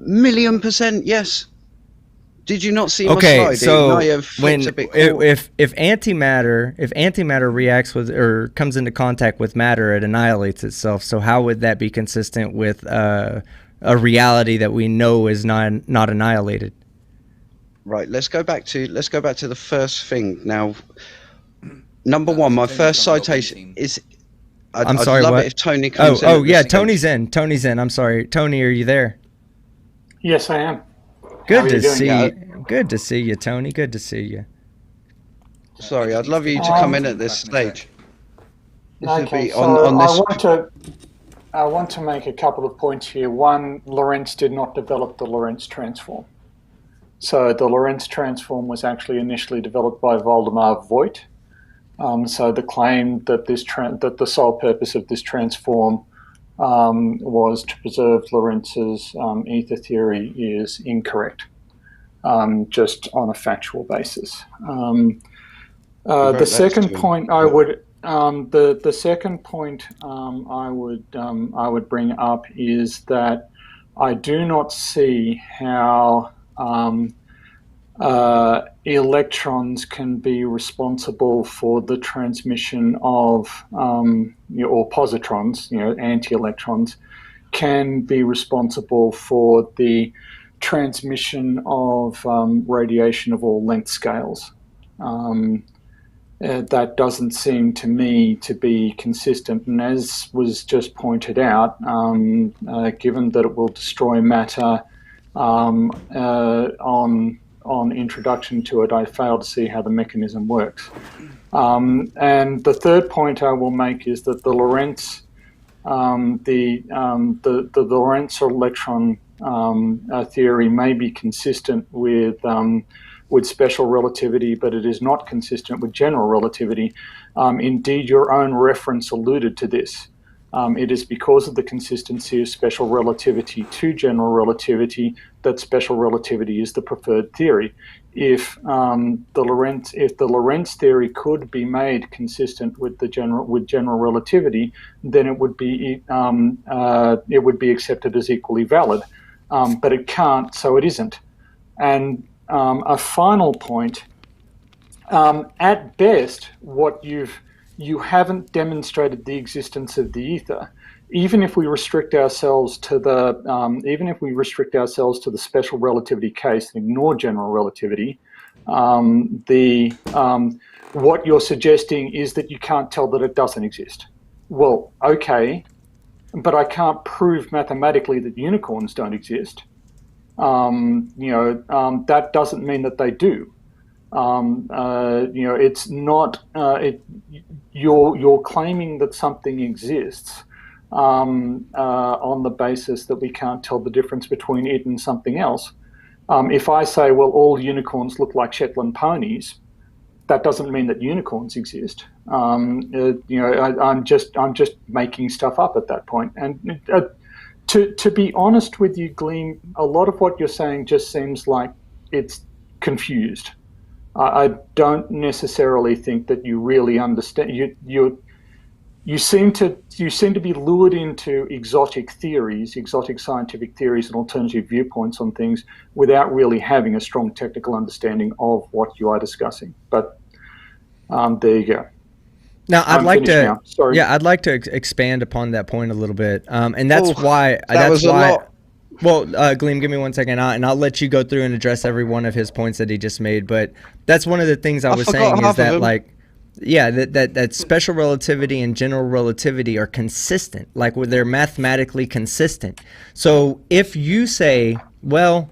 S3: 1,000,000%, yes. Did you not see my slide?
S1: Okay, so if antimatter reacts with or comes into contact with matter, it annihilates itself. So how would that be consistent with a reality that we know is not annihilated?
S3: Right. Let's go back to the first thing. Now, number one, my first citation is.
S1: I'm sorry.
S3: I'd love
S1: what?
S3: it if Tony comes in.
S1: Oh yeah, Tony's in. Tony's in. I'm sorry, Tony. Are you there?
S5: Yes, I am.
S1: Good to see you. Good to see you, Tony. Good to see you.
S3: Sorry, I'd love you to come in at this stage.
S5: Okay, so I want to make a couple of points here. One, Lorentz did not develop the Lorentz transform. So the Lorentz transform was actually initially developed by Waldemar Voigt. So the claim that that the sole purpose of this transform was to preserve Lorentz's ether theory is incorrect, just on a factual basis. The second point I would bring up is that I do not see how electrons can be responsible for the transmission of, or positrons, anti-electrons, can be responsible for the transmission of radiation of all length scales. That doesn't seem to me to be consistent, and as was just pointed out, given that it will destroy matter on introduction to it, I fail to see how the mechanism works. And the third point I will make is that the Lorentz the Lorentz electron theory may be consistent with special relativity, but it is not consistent with general relativity. Indeed, your own reference alluded to this. It is because of the consistency of special relativity to general relativity that special relativity is the preferred theory. If the Lorentz theory could be made consistent with general relativity, then it would be accepted as equally valid. But it can't, so it isn't. And a final point: at best, you haven't demonstrated the existence of the ether. Even if we restrict ourselves to the special relativity case and ignore general relativity, what you're suggesting is that you can't tell that it doesn't exist. Well, okay, but I can't prove mathematically that unicorns don't exist. That doesn't mean that they do. It's not. You're claiming that something exists on the basis that we can't tell the difference between it and something else. If I say, well, all unicorns look like Shetland ponies, that doesn't mean that unicorns exist. I'm just making stuff up at that point. And to be honest with you, Gleem, a lot of what you're saying just seems like it's confused. I don't necessarily think that you really understand. You seem to be lured into exotic scientific theories and alternative viewpoints on things without really having a strong technical understanding of what you are discussing. But there you go.
S1: Now, I'd like to expand upon that point a little bit, and that's why. Well, Gleem, give me 1 second, and I'll let you go through and address every one of his points that he just made. But that's one of the things I was saying is that, that special relativity and general relativity are consistent, like they're mathematically consistent. So if you say, well,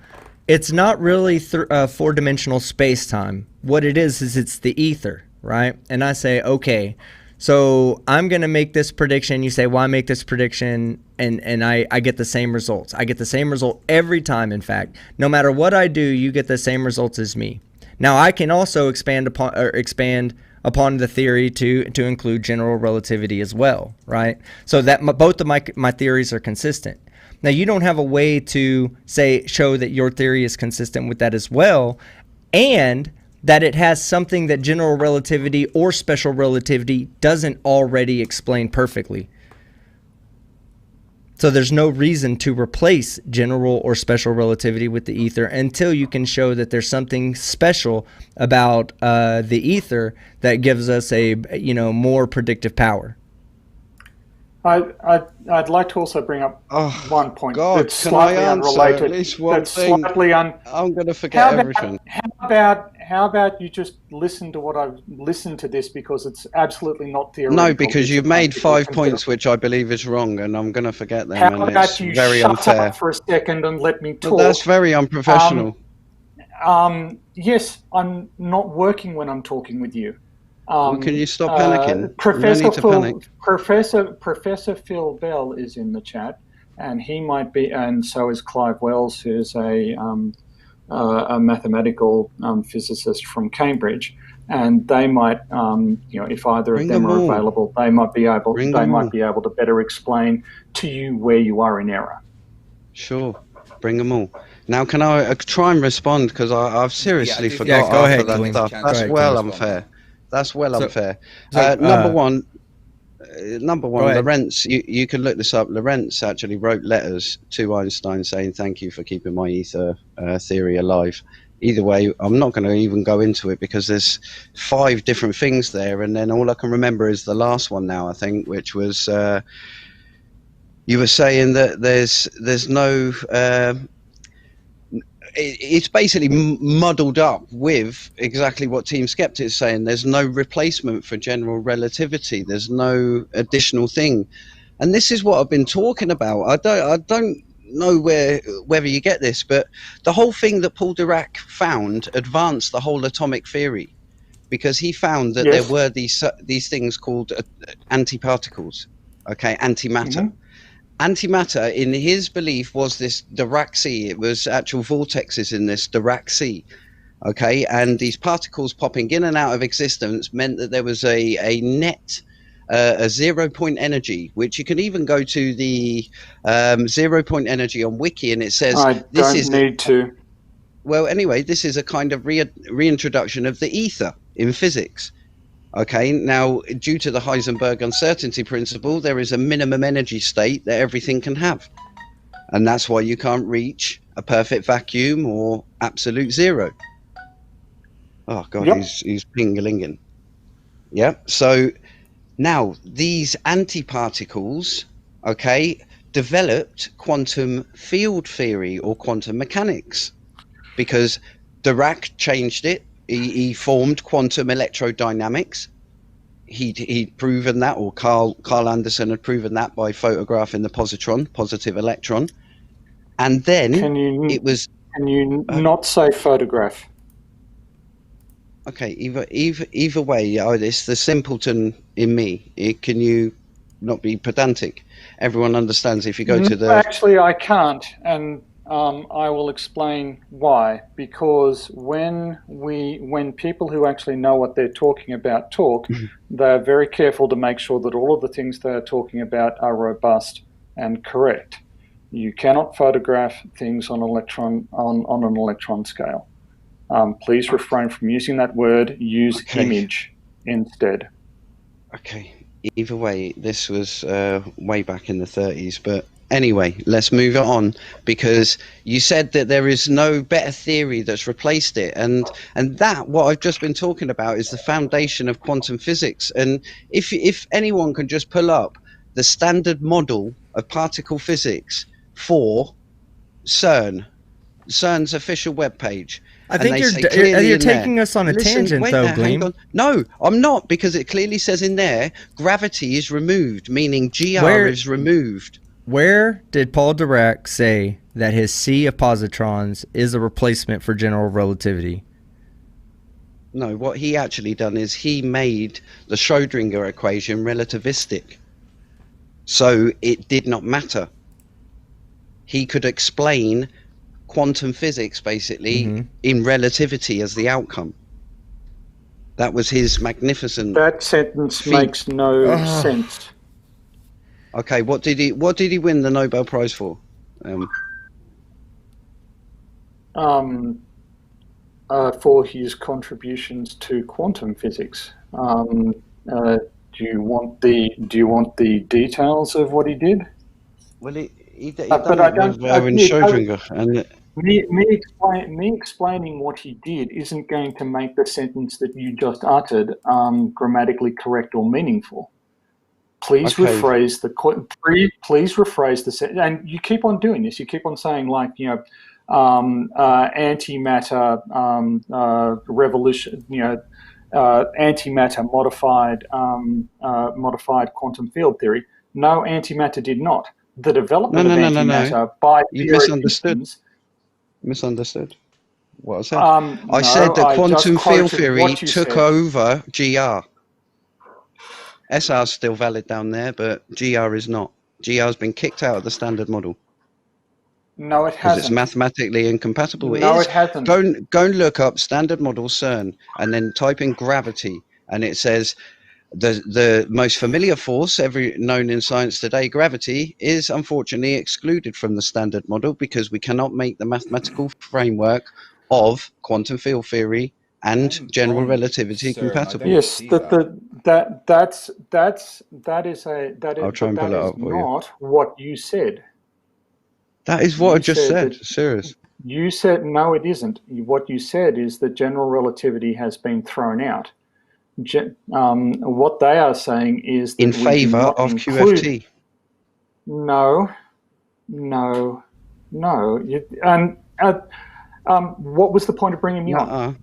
S1: it's not really four-dimensional space-time, what it is it's the ether, right? And I say, okay, so I'm going to make this prediction. You say, well, I make this prediction, and I get the same results. I get the same result every time, in fact. No matter what I do, you get the same results as me. Now, I can also expand upon the theory to include general relativity as well, right? So that both of my theories are consistent. Now, you don't have a way to show that your theory is consistent with that as well, and that it has something that general relativity or special relativity doesn't already explain perfectly. So there's no reason to replace general or special relativity with the ether until you can show that there's something special about the ether that gives us a more predictive power.
S5: I'd like to also bring up one point
S3: that's slightly unrelated. I'm going to forget everything.
S5: How about you just listen to what I've listened to this, because it's absolutely not theoretical.
S3: No, because you've made 5 points which I believe is wrong, and I'm going to forget them.
S5: How about you shut up for a second and let me talk?
S3: Well, that's very unprofessional.
S5: Yes, I'm not working when I'm talking with you.
S3: Well, can you stop panicking?
S5: Professor Phil Bell is in the chat, and he might be, and so is Clive Wells, who's a mathematical physicist from Cambridge, and they might, if either of them are available, they might be able to better explain to you where you are in error.
S3: Sure, bring them all. Now, can I try and respond, because I've seriously forgot
S1: go ahead,
S3: that stuff. That's unfair. That's unfair. Number one, Lorentz, you can look this up. Lorentz actually wrote letters to Einstein saying, thank you for keeping my ether theory alive. Either way, I'm not going to even go into it, because there's 5 different things there, and then all I can remember is the last one now, I think, which was you were saying that there's no... it's basically muddled up with exactly what Team Skeptic is saying. There's no replacement for general relativity. There's no additional thing. And this is what I've been talking about. I don't know whether you get this, but the whole thing that Paul Dirac found advanced the whole atomic theory, because he found that there were these things called antiparticles. Okay, antimatter. Antimatter, in his belief, was this Dirac sea. It was actual vortexes in this Dirac sea. Okay, and these particles popping in and out of existence meant that there was a net, a 0 point energy, which you can even go to the 0 point energy on Wiki, and it says Well, anyway, this is a kind of reintroduction of the ether in physics. Okay, now, due to the Heisenberg uncertainty principle, there is a minimum energy state that everything can have. And that's why you can't reach a perfect vacuum or absolute zero. Oh, God, he's ping-a-linging. Yeah, so now these antiparticles, okay, developed quantum field theory or quantum mechanics because Dirac changed it. He formed quantum electrodynamics. He'd proven that, or Carl Anderson had proven that by photographing the positron, positive electron. And then
S5: Can you not say photograph?
S3: Okay, either way, it's the simpleton in me. Can you not be pedantic? Everyone understands if you go to the...
S5: Actually, I can't, and I will explain why. Because when people who actually know what they're talking about talk, they're very careful to make sure that all of the things they're talking about are robust and correct. You cannot photograph things on an electron scale. Please refrain from using that word. Use image instead.
S3: Okay. Either way, this was way back in the 30s. But anyway, let's move on, because you said that there is no better theory that's replaced it. And that, what I've just been talking about, is the foundation of quantum physics. And if anyone can just pull up the standard model of particle physics for CERN's official webpage.
S1: I think you're taking us on a tangent, though, Gleem.
S3: No, I'm not, because it clearly says in there, gravity is removed, meaning GR is removed.
S1: Where did Paul Dirac say that his sea of positrons is a replacement for general relativity?
S3: No, what he actually done is he made the Schrödinger equation relativistic. So it did not matter. He could explain quantum physics, basically, in relativity as the outcome. That was his magnificent...
S5: That sentence makes no sense.
S3: Okay, what did he win the Nobel Prize for?
S5: For his contributions to quantum physics. Do you want the details of what he did?
S3: Well, he done it with Schrödinger, and
S5: me explaining what he did isn't going to make the sentence that you just uttered grammatically correct or meaningful. Please rephrase the sentence. And you keep on doing this. You keep on saying, like, antimatter revolution. Antimatter modified quantum field theory. No, antimatter did not. The development of antimatter by
S3: you misunderstood what I said. I said that quantum field theory took over GR. SR is still valid down there, but GR is not. GR has been kicked out of the standard model.
S5: No, it hasn't.
S3: It's mathematically incompatible.
S5: No, it hasn't.
S3: Go and look up standard model CERN and then type in gravity, and it says the most familiar force ever known in science today, gravity, is unfortunately excluded from the standard model because we cannot make the mathematical framework of quantum field theory and general relativity compatible.
S5: Yes, that is not what you said.
S3: That is what I just said. Serious.
S5: You said no, it isn't. What you said is that general relativity has been thrown out. What they are saying is that
S3: in favor of QFT.
S5: No. What was the point of bringing me on?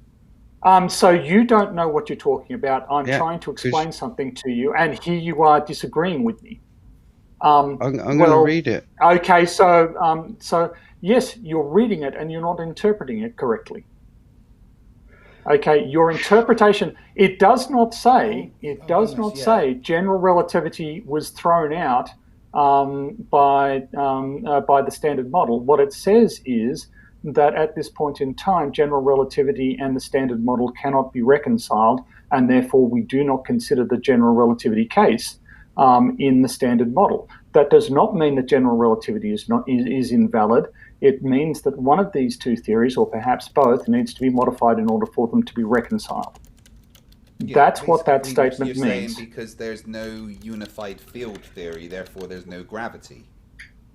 S5: So you don't know what you're talking about. I'm trying to explain something to you, and here you are disagreeing with me.
S3: I'm going to read it.
S5: Okay, so yes, you're reading it and you're not interpreting it correctly. Okay, your interpretation, it does not say general relativity was thrown out by the standard model. What it says is that at this point in time, general relativity and the standard model cannot be reconciled, and therefore we do not consider the general relativity case in the standard model. That does not mean that general relativity is invalid. It means that one of these two theories, or perhaps both, needs to be modified in order for them to be reconciled.
S2: Yeah,
S5: that's what that
S2: you're
S5: statement
S2: saying
S5: means.
S2: Because there's no unified field theory, therefore there's no gravity.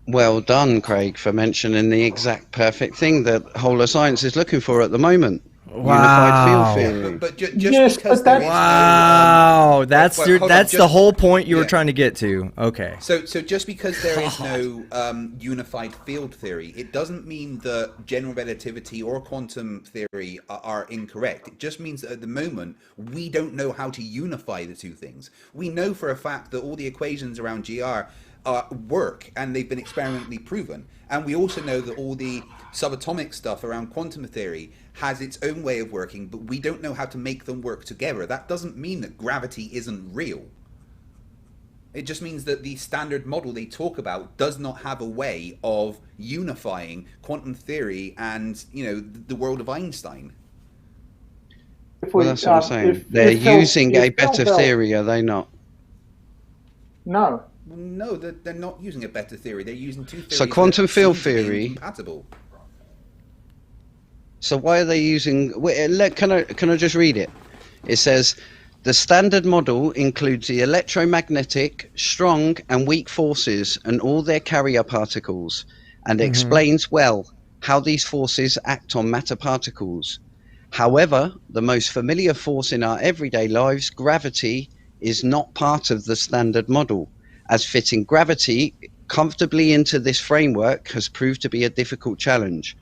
S3: Well done, Craig, for mentioning the exact perfect thing that whole of science is looking for at the moment.
S1: Wow.
S3: Unified field theory.
S2: Yeah, but just
S5: Yes,
S2: because
S5: but
S2: there
S5: that-
S2: is
S1: Wow, that's
S2: hold on,
S1: that's
S2: just-
S1: the whole point you were trying to get to. Okay.
S2: So just because there is no unified field theory, it doesn't mean that general relativity or quantum theory are incorrect. It just means that at the moment, we don't know how to unify the two things. We know for a fact that all the equations around GR work, and they've been experimentally proven. And we also know that all the subatomic stuff around quantum theory has its own way of working, but we don't know how to make them work together. That doesn't mean that gravity isn't real. It just means that the standard model they talk about does not have a way of unifying quantum theory and, the world of Einstein.
S3: Well, that's what I'm saying. They're using a better theory, are they not?
S5: No.
S2: No, they're not using a better theory. They're using two theories.
S3: So quantum field
S2: seem to be
S3: theory.
S2: incompatible.
S3: So why are they using? Can I just read it? It says the standard model includes the electromagnetic, strong, and weak forces and all their carrier particles, and explains well how these forces act on matter particles. However, the most familiar force in our everyday lives, gravity, is not part of the standard model, as fitting gravity comfortably into this framework has proved to be a difficult challenge.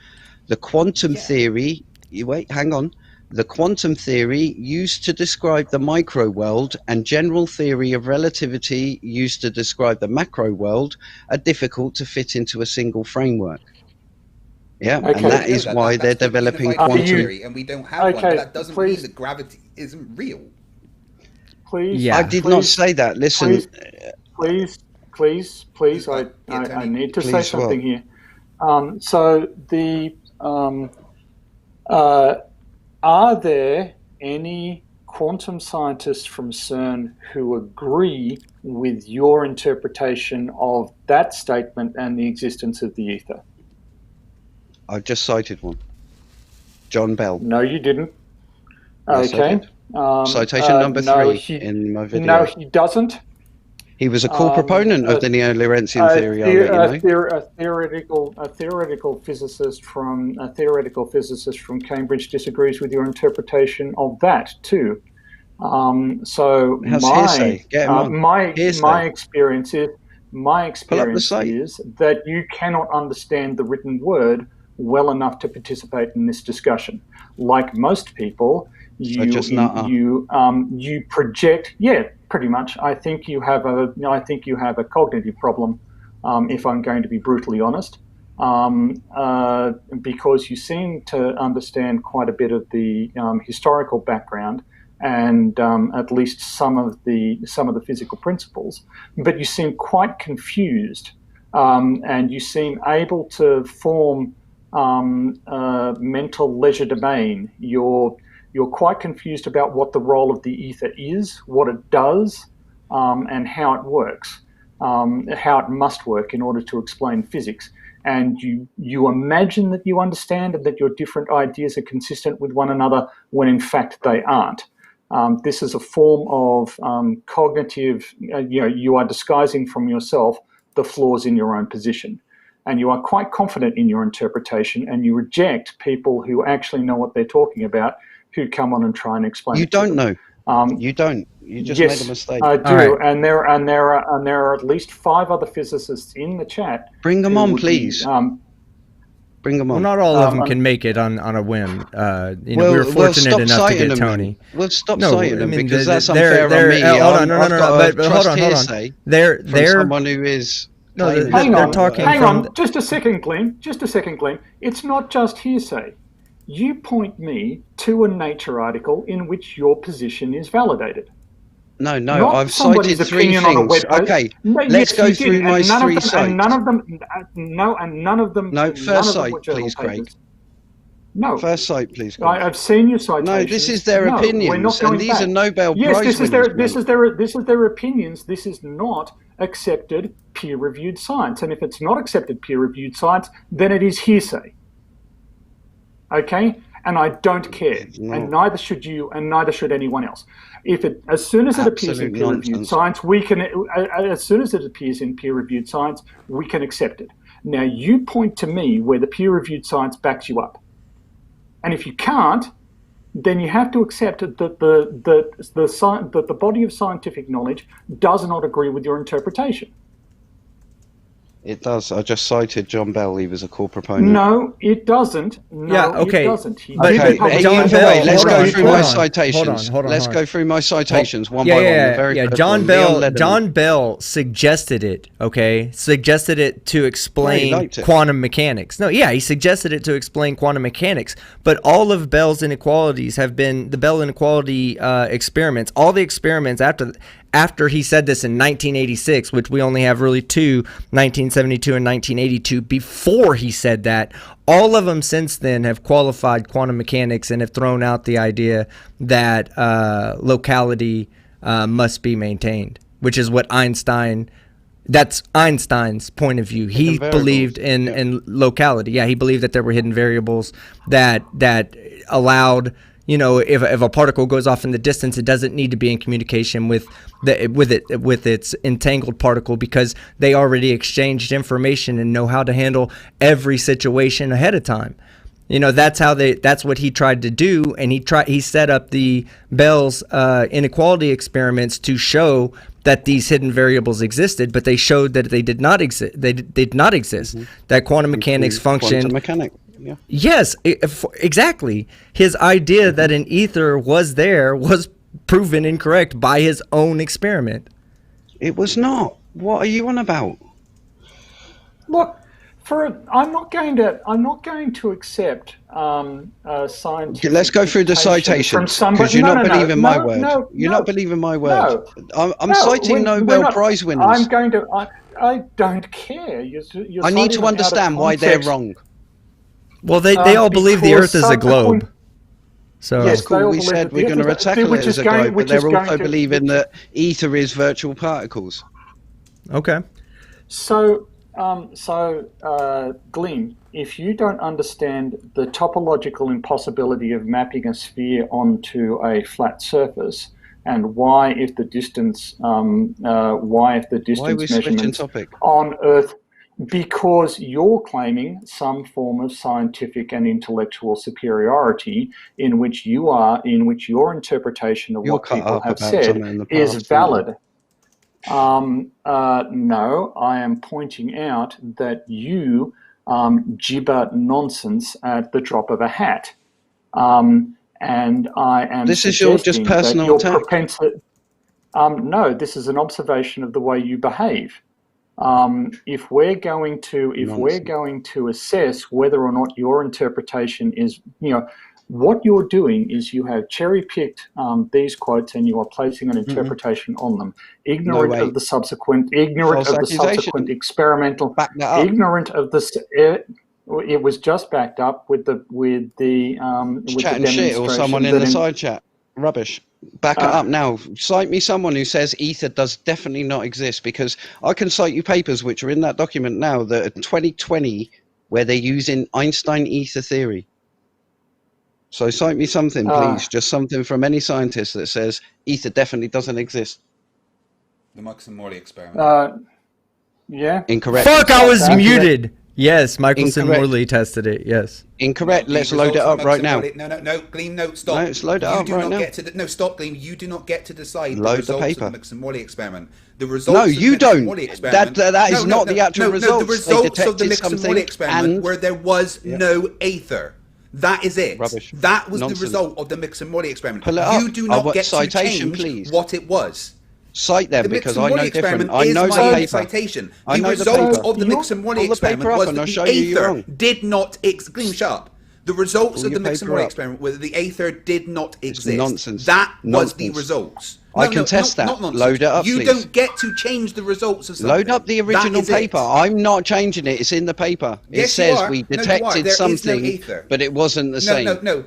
S3: The quantum theory, the quantum theory used to describe the micro world and general theory of relativity used to describe the macro world are difficult to fit into a single framework. Yeah,
S5: Okay.
S3: and that is why they're developing quantum
S2: theory, and we don't have one, but that doesn't mean that gravity isn't real.
S5: Please,
S1: Yeah.
S3: I did not say that. Listen,
S5: Please, I need to say
S3: Please
S5: something
S3: what?
S5: here. So are there any quantum scientists from CERN who agree with your interpretation of that statement and the existence of the ether?
S3: I've just cited one. John Bell.
S5: No, you didn't.
S3: Yes, I
S5: Okay.
S3: did. Citation number 3 in my video.
S5: No, he doesn't.
S3: He was a core proponent of the Neo-Lorentzian theory. I'll let you know.
S5: A theoretical physicist from Cambridge disagrees with your interpretation of that too. So
S3: How's hearsay? Get him on.
S5: my
S3: Hearsay.
S5: experience is that you cannot understand the written word well enough to participate in this discussion. Like most people, you project. Yeah, pretty much. I think you have a cognitive problem. If I'm going to be brutally honest, because you seem to understand quite a bit of the historical background and at least some of the physical principles, but you seem quite confused, and you seem able to form mental legerdemain. You're quite confused about what the role of the ether is, what it does, and how it works, how it must work in order to explain physics. And you imagine that you understand and that your different ideas are consistent with one another when in fact they aren't. This is a form of cognitive, you are disguising from yourself the flaws in your own position. And you are quite confident in your interpretation, and you reject people who actually know what they're talking about, who come on and try and explain.
S3: You don't know. You don't. You just made a mistake.
S5: I do, right. and there are at least 5 other physicists in the chat.
S3: Bring them on, please. Bring them on.
S1: Well, not all of them can make it on a whim. We were fortunate enough to get Tony.
S3: Well, stop citing them because that's unfair on me.
S1: Hold on, but hold on. They're
S3: someone who is.
S5: No, hang on. Just a second, Gleem. It's not just hearsay. you point me to a Nature article in which your position is validated.
S3: No,
S5: Not
S3: I've
S5: somebody's
S3: cited 3
S5: opinion on a
S3: things.
S5: web post.
S3: Okay,
S5: No,
S3: let's
S5: yes,
S3: go
S5: you
S3: through
S5: did,
S3: my
S5: and none
S3: 3
S5: of them,
S3: sites.
S5: and none of them, no, and none of them.
S3: No,
S5: none
S3: first
S5: of them
S3: site,
S5: were journal
S3: please, Craig.
S5: papers. No.
S3: First site, please, Craig.
S5: I've seen your citations.
S3: No, this is their
S5: No,
S3: opinions,
S5: we're not going
S3: and these
S5: back.
S3: are Nobel
S5: yes,
S3: Prize
S5: this is
S3: winners,
S5: their this is their opinions. This is not accepted peer-reviewed science, and if it's not accepted peer-reviewed science, then it is hearsay. Okay, and I don't care, and neither should you, and neither should anyone else. If it, as soon as it appears in peer-reviewed science, we can. As soon as it appears in peer-reviewed science, we can accept it. Now you point to me where the peer-reviewed science backs you up. And if you can't, then you have to accept that the body of scientific knowledge does not agree with your interpretation.
S3: It does. I just cited John Bell. He was a core proponent.
S5: No, it doesn't. No,
S1: Yeah, okay.
S5: it doesn't.
S3: Okay,
S1: John Bell,
S3: anyway, let's go through my
S1: hold on,
S3: citations.
S1: hold on.
S3: Let's go through my citations one
S1: Yeah,
S3: by one.
S1: yeah,
S3: The very
S1: yeah.
S3: first
S1: John
S3: one,
S1: Bell.
S3: Leon Lederman.
S1: John Bell suggested it. Okay, suggested it to explain
S3: liked it.
S1: quantum mechanics. No, yeah, he suggested it to explain quantum mechanics. But all of Bell's inequalities have been the Bell inequality experiments. All the experiments after he said this in 1986, which we only have really 2, 1972 and 1982, before he said that, all of them since then have qualified quantum mechanics and have thrown out the idea that locality must be maintained, which is what that's Einstein's point of view. He believed in locality. Yeah, he believed that there were hidden variables that allowed, you know, if a particle goes off in the distance, it doesn't need to be in communication with its entangled particle because they already exchanged information and know how to handle every situation ahead of time. You know, that's what he tried to do, and he set up the Bell's inequality experiments to show that these hidden variables existed, but they showed that they did not exist. They did not exist. Mm-hmm. That quantum mechanics functioned.
S3: Quantum mechanic. Yeah.
S1: Yes, exactly. His idea that an ether was there was proven incorrect by his own experiment.
S3: It was not. What are you on about?
S5: Look, I'm not going to accept scientific.
S3: Let's go through the citations because you're not believing my word. You're not believing my word. I'm citing Nobel Prize winners.
S5: I'm going to. I don't care. You're
S3: I need to understand why they're wrong.
S1: Well, they all believe the Earth is a globe. So
S3: yes, cool. We said we're going to tackle it as a globe, but they're also believing that ether is virtual particles.
S1: Okay.
S5: So, Gleem, if you don't understand the topological impossibility of mapping a sphere onto a flat surface, and why, if the distance measurements on Earth, because you're claiming some form of scientific and intellectual superiority in which your interpretation of what people have said is valid. No, I am pointing out that you gibber nonsense at the drop of a hat. And I am
S3: This is your just personal attack.
S5: No, this is an observation of the way you behave. If we're going to assess whether or not your interpretation is, what you're doing is you have cherry-picked these quotes and you are placing an interpretation on them, ignorant of the subsequent experimental, ignorant of the. It was just backed up with the
S3: chatting shit or someone in the side chat. Rubbish. Back it up now. Cite me someone who says ether does definitely not exist, because I can cite you papers which are in that document now that are 2020 where they're using Einstein ether theory. So cite me something, please. Just something from any scientist that says ether definitely doesn't exist.
S2: The Michelson-Morley experiment.
S5: Yeah.
S3: Incorrect.
S1: Fuck, I was muted. Yes, Michelson-Morley tested it. Yes.
S3: Incorrect. Let's load it up right now.
S2: No, Gleem, no, stop.
S3: No, let's load it up right now.
S2: No, stop, Gleem. You do not get to decide
S3: load
S2: the results
S3: the paper.
S2: of the Michelson-Morley experiment. The results
S3: no, you
S2: of the Michelson-Morley experiment.
S3: That is not the actual results.
S2: The results of the Michelson-Morley experiment where there was no ether. That is it.
S3: Rubbish.
S2: That was
S3: Nonsense.
S2: the result of the Michelson-Morley experiment.
S3: Pull it up.
S2: You do not get
S3: citation,
S2: to change
S3: please.
S2: what it was.
S3: Cite them, because I know different. I know the paper.
S2: Citation.
S3: I know
S2: the result
S3: paper.
S2: of the Michelson-Morley experiment was that the ether did not Gleem, shut up. The results
S3: Pull
S2: of the
S3: your
S2: Mixon
S3: paper
S2: Morley
S3: up.
S2: experiment were that the aether did not exist.
S3: nonsense.
S2: That was the
S3: Nonsense.
S2: results.
S3: I can test that.
S2: Not nonsense.
S3: Load it up,
S2: You
S3: please.
S2: don't get to change the results of something.
S3: Load up the original
S2: That is
S3: paper.
S2: it.
S3: I'm not changing it. It's in the paper. It
S2: Yes, you
S3: says
S2: are.
S3: we
S2: No, you are.
S3: detected
S2: There is no
S3: something,
S2: aether.
S3: but it wasn't the same.
S2: No.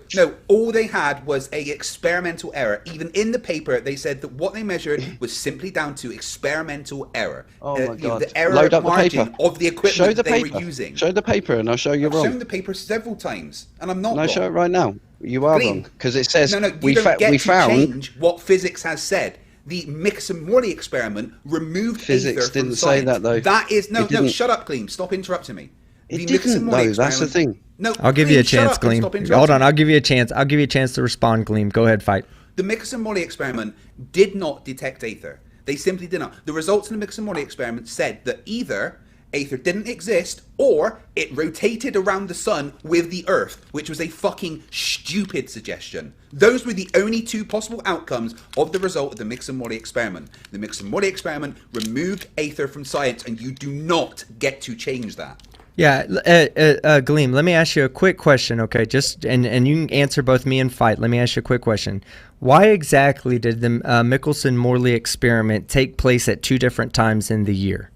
S2: All they had was a experimental error. Even in the paper, they said that what they measured was simply down to experimental error.
S3: Oh my God.
S2: The error
S3: Load up the
S2: margin
S3: paper.
S2: of the equipment
S3: Show the
S2: they
S3: paper.
S2: were using.
S3: Show the paper, and I'll show you
S2: I've
S3: wrong.
S2: shown the paper several times, and I'm not
S3: No,
S2: wrong.
S3: show it right now. You are
S2: Gleem.
S3: wrong because it says
S2: No,
S3: we
S2: you don't get to
S3: found.
S2: change what physics has said. The Mixon-Morley experiment removed
S3: Physics
S2: aether from
S3: didn't say
S2: science.
S3: that, though.
S2: That is
S3: It didn't.
S2: shut up, Gleem. Stop interrupting me.
S3: It
S2: The
S3: didn't,
S2: Mixon-Morley
S3: though. That's the
S2: experiment-
S3: thing.
S2: No,
S1: I'll give you a
S2: Gleem, shut
S1: chance,
S2: up and
S1: Gleem.
S2: stop
S1: Hold
S2: interrupting
S1: on,
S2: me.
S1: I'll give you a chance. I'll give you a chance to respond, Gleem. Go ahead, fight.
S2: The Mixon-Morley experiment did not detect aether. They simply did not. The results in the Mixon-Morley experiment said that either aether didn't exist or it rotated around the sun with the Earth, which was a fucking stupid suggestion. Those were the only two possible outcomes of the result of the Mixon-Morley experiment. The Mixon-Morley experiment removed aether from science, and you do not get to change that.
S1: Yeah, Gleem, let me ask you a quick question, okay? And you can answer both me and fight. Let me ask you a quick question. Why exactly did the Michelson-Morley experiment take place at two different times in the year?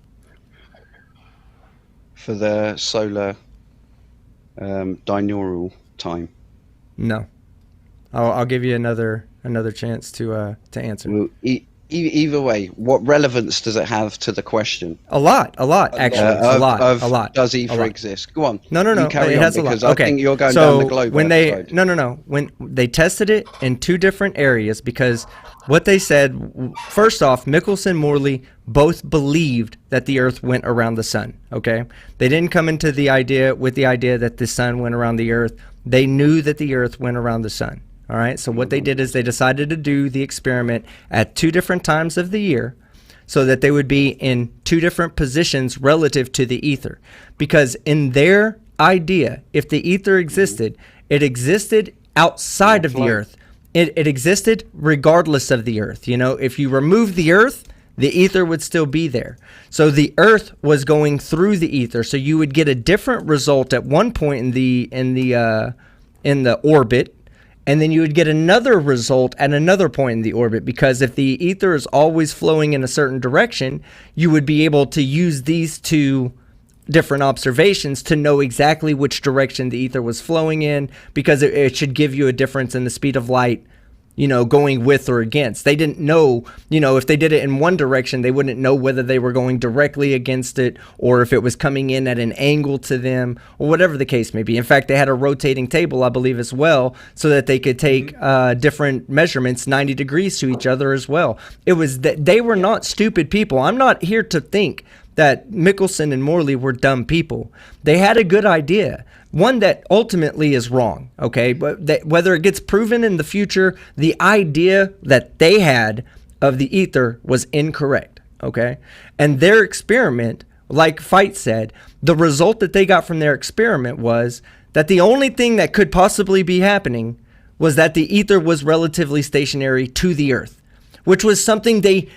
S3: For the solar binaural time.
S1: No, I'll give you another chance to answer.
S3: Well, either way, what relevance does it have to the question?
S1: A lot, actually, a lot.
S3: Does ether
S1: a lot.
S3: exist? Go on.
S1: No.
S3: You carry
S1: It
S3: on,
S1: has a lot.
S3: because
S1: Okay.
S3: I think you're going
S1: so
S3: down the globe.
S1: when they
S3: side.
S1: no, when they tested it in two different areas, because what they said, first off, Michelson-Morley both believed that the Earth went around the sun. Okay, they didn't come into the idea that the sun went around the Earth. They knew that the Earth went around the sun. All right, so what they did is they decided to do the experiment at two different times of the year so that they would be in two different positions relative to the ether. Because in their idea, if the ether existed, it existed outside of the Earth. It existed regardless of the Earth. You know, if you remove the Earth, the ether would still be there. So the Earth was going through the ether, so you would get a different result at one point in the orbit. And then you would get another result at another point in the orbit, because if the ether is always flowing in a certain direction, you would be able to use these two different observations to know exactly which direction the ether was flowing in, because it should give you a difference in the speed of light, you know, going with or against. They didn't know, you know, if they did it in one direction, they wouldn't know whether they were going directly against it or if it was coming in at an angle to them, or whatever the case may be. In fact, they had a rotating table, I believe, as well, so that they could take different measurements 90 degrees to each other as well. It was that they were not stupid people. I'm not here to think that Michelson and Morley were dumb people. They had a good idea, one that ultimately is wrong, okay? But that, whether it gets proven in the future, the idea that they had of the ether was incorrect, okay? And their experiment, like Fight said, the result that they got from their experiment was that the only thing that could possibly be happening was that the ether was relatively stationary to the Earth, which was something they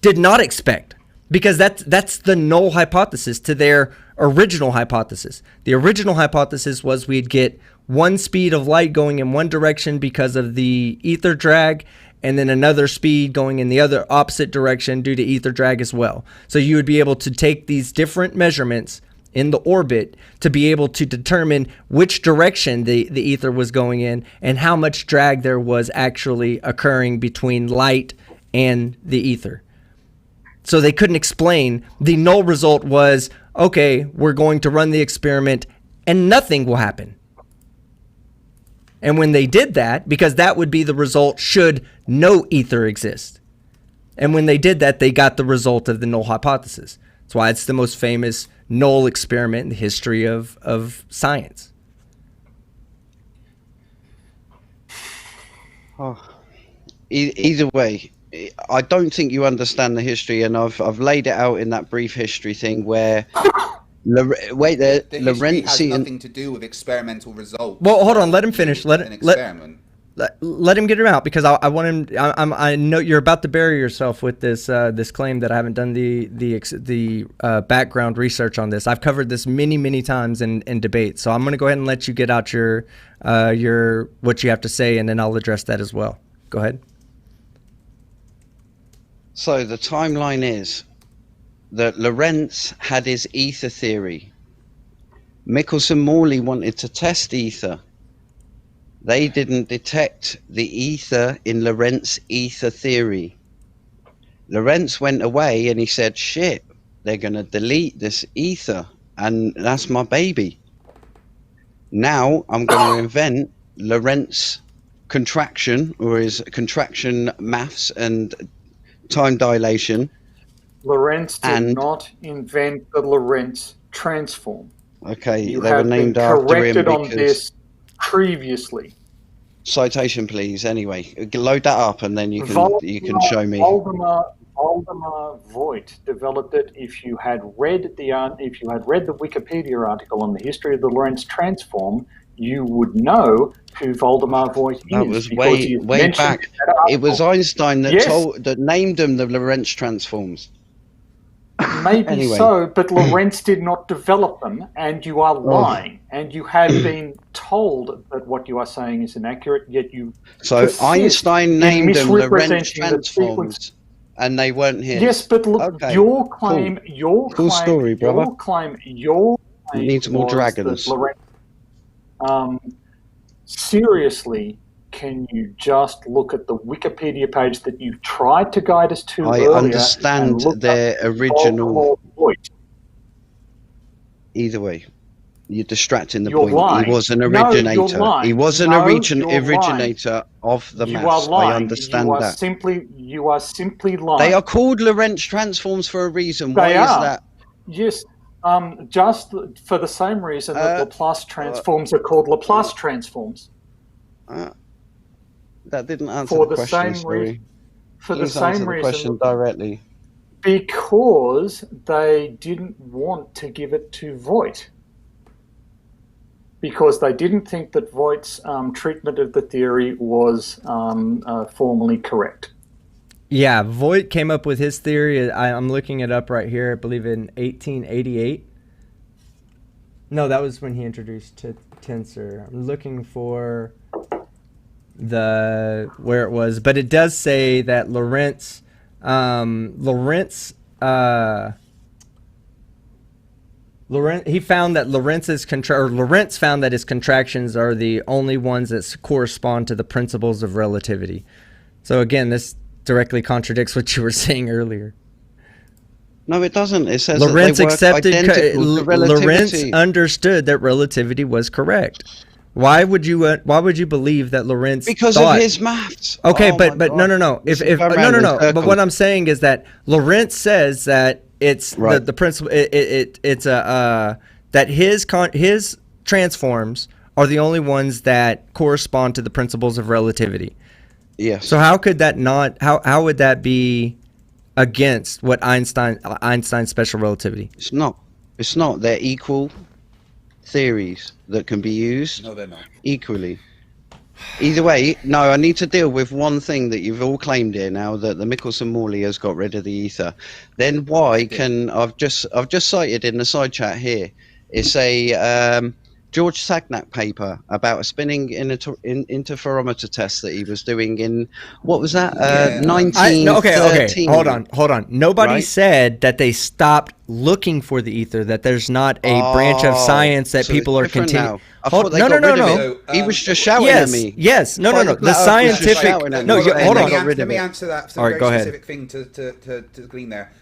S1: did not expect. Because that's the null hypothesis to their original hypothesis. The original hypothesis was we'd get one speed of light going in one direction because of the ether drag, and then another speed going in the other opposite direction due to ether drag as well. So you would be able to take these different measurements in the orbit to be able to determine which direction the ether was going in and how much drag there was actually occurring between light and the ether. So they couldn't explain. The null result was, okay, we're going to run the experiment and nothing will happen. And when they did that, because that would be the result should no ether exist. And when they did that, they got the result of the null hypothesis. That's why it's the most famous null experiment in the history of science.
S3: Oh. Either way, I don't think you understand the history, and I've laid it out in that brief history thing where
S2: The history
S3: Lorentz
S2: has nothing to do with experimental results.
S1: Well, hold on, let him finish.
S2: An experiment.
S1: let him get him out, because I want him. I know you're about to bury yourself with this this claim that I haven't done the background research on this. I've covered this many times in debate, so I'm going to go ahead and let you get out your what you have to say, and then I'll address that as well. Go ahead.
S3: So the timeline is that Lorentz had his ether theory. Michelson-Morley wanted to test ether. They didn't detect the ether in Lorentz's ether theory. Lorentz went away and he said, shit, they're going to delete this ether, and that's my baby. Now I'm going to invent Lorentz contraction, or his contraction maths and time dilation.
S5: Lorentz did not invent the Lorentz transform.
S3: Okay,
S5: you
S3: they
S5: have
S3: were named
S5: been
S3: after him
S5: corrected on
S3: because...
S5: this previously.
S3: Citation, please. Anyway, load that up, and then you can show me.
S5: Waldemar Voigt developed it. If you had read the Wikipedia article on the history of the Lorentz transform, you would know who Waldemar Voigt is.
S3: That was way back. It was Einstein that named them the Lorentz transforms.
S5: Maybe
S3: anyway.
S5: So, but Lorentz did not develop them, and you are lying. And you have been told that what you are saying is inaccurate, yet you
S3: Einstein named them Lorentz transforms, and they weren't his.
S5: Yes, but look,
S3: okay.
S5: your claim
S3: needs more dragons.
S5: Seriously, can you just look at the Wikipedia page that you've tried to guide us to
S3: I
S5: earlier?
S3: Understand their original. Either way, you're distracting the point.
S5: Lying.
S3: He was an originator.
S5: No,
S3: he was an originator of the maths. I understand that.
S5: You are simply lying.
S3: They are called Lorentz transforms for a reason. Why is that?
S5: Yes. Just for the same reason that Laplace transforms are called Laplace transforms.
S3: That didn't answer the question.
S5: For the same reason.
S3: The question directly.
S5: Because they didn't want to give it to Voigt. Because they didn't think that Voigt's treatment of the theory was formally correct.
S1: Yeah, Voigt came up with his theory. I'm looking it up right here. I believe in 1888. No, that was when he introduced tensor. I'm looking for where it was, but it does say that Lorentz he found that Lorentz found that his contractions are the only ones that correspond to the principles of relativity. So again, this directly contradicts what you were saying earlier.
S3: No, it doesn't. It says
S1: Lorentz
S3: accepted
S1: Lorentz understood that relativity was correct. Why would you believe that Lorentz
S3: of his maths?
S1: Okay, but no. But what I'm saying is that Lorentz says that it's the principle. It's that his transforms are the only ones that correspond to the principles of relativity.
S3: Yes.
S1: So how could that not? How would that be against what Einstein's special relativity?
S3: It's not. They're equal theories that can be used.
S2: No, they're not.
S3: Equally. Either way, no, I need to deal with one thing that you've all claimed here now, that the Michelson-Morley has got rid of the ether. Then why can I've just cited in the side chat here, it's a George Sagnac paper about a spinning interferometer test that he was doing in, what was that? 1913.
S1: Okay. Hold on. Nobody said that they stopped looking for the ether, that there's not a branch of science that people are continuing.
S3: No. He was just shouting at me.
S1: Yes. No. The scientific. Hold on.
S2: Let me answer that.
S1: All right, go ahead.
S2: Specific thing to Gleem there.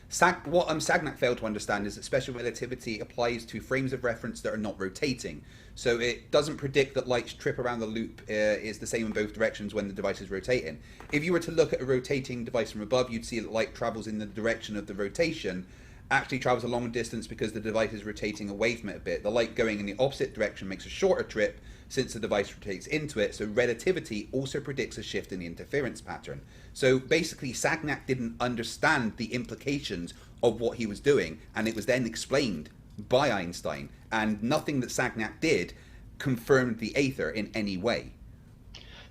S2: What Sagnac failed to understand is that special relativity applies to frames of reference that are not rotating. So it doesn't predict that light's trip around the loop is the same in both directions when the device is rotating. If you were to look at a rotating device from above, you'd see that light travels in the direction of the rotation, actually travels a long distance because the device is rotating away from it a bit. The light going in the opposite direction makes a shorter trip since the device rotates into it. So relativity also predicts a shift in the interference pattern. So basically, Sagnac didn't understand the implications of what he was doing, and it was then explained by Einstein, and nothing that Sagnac did confirmed the ether in any way.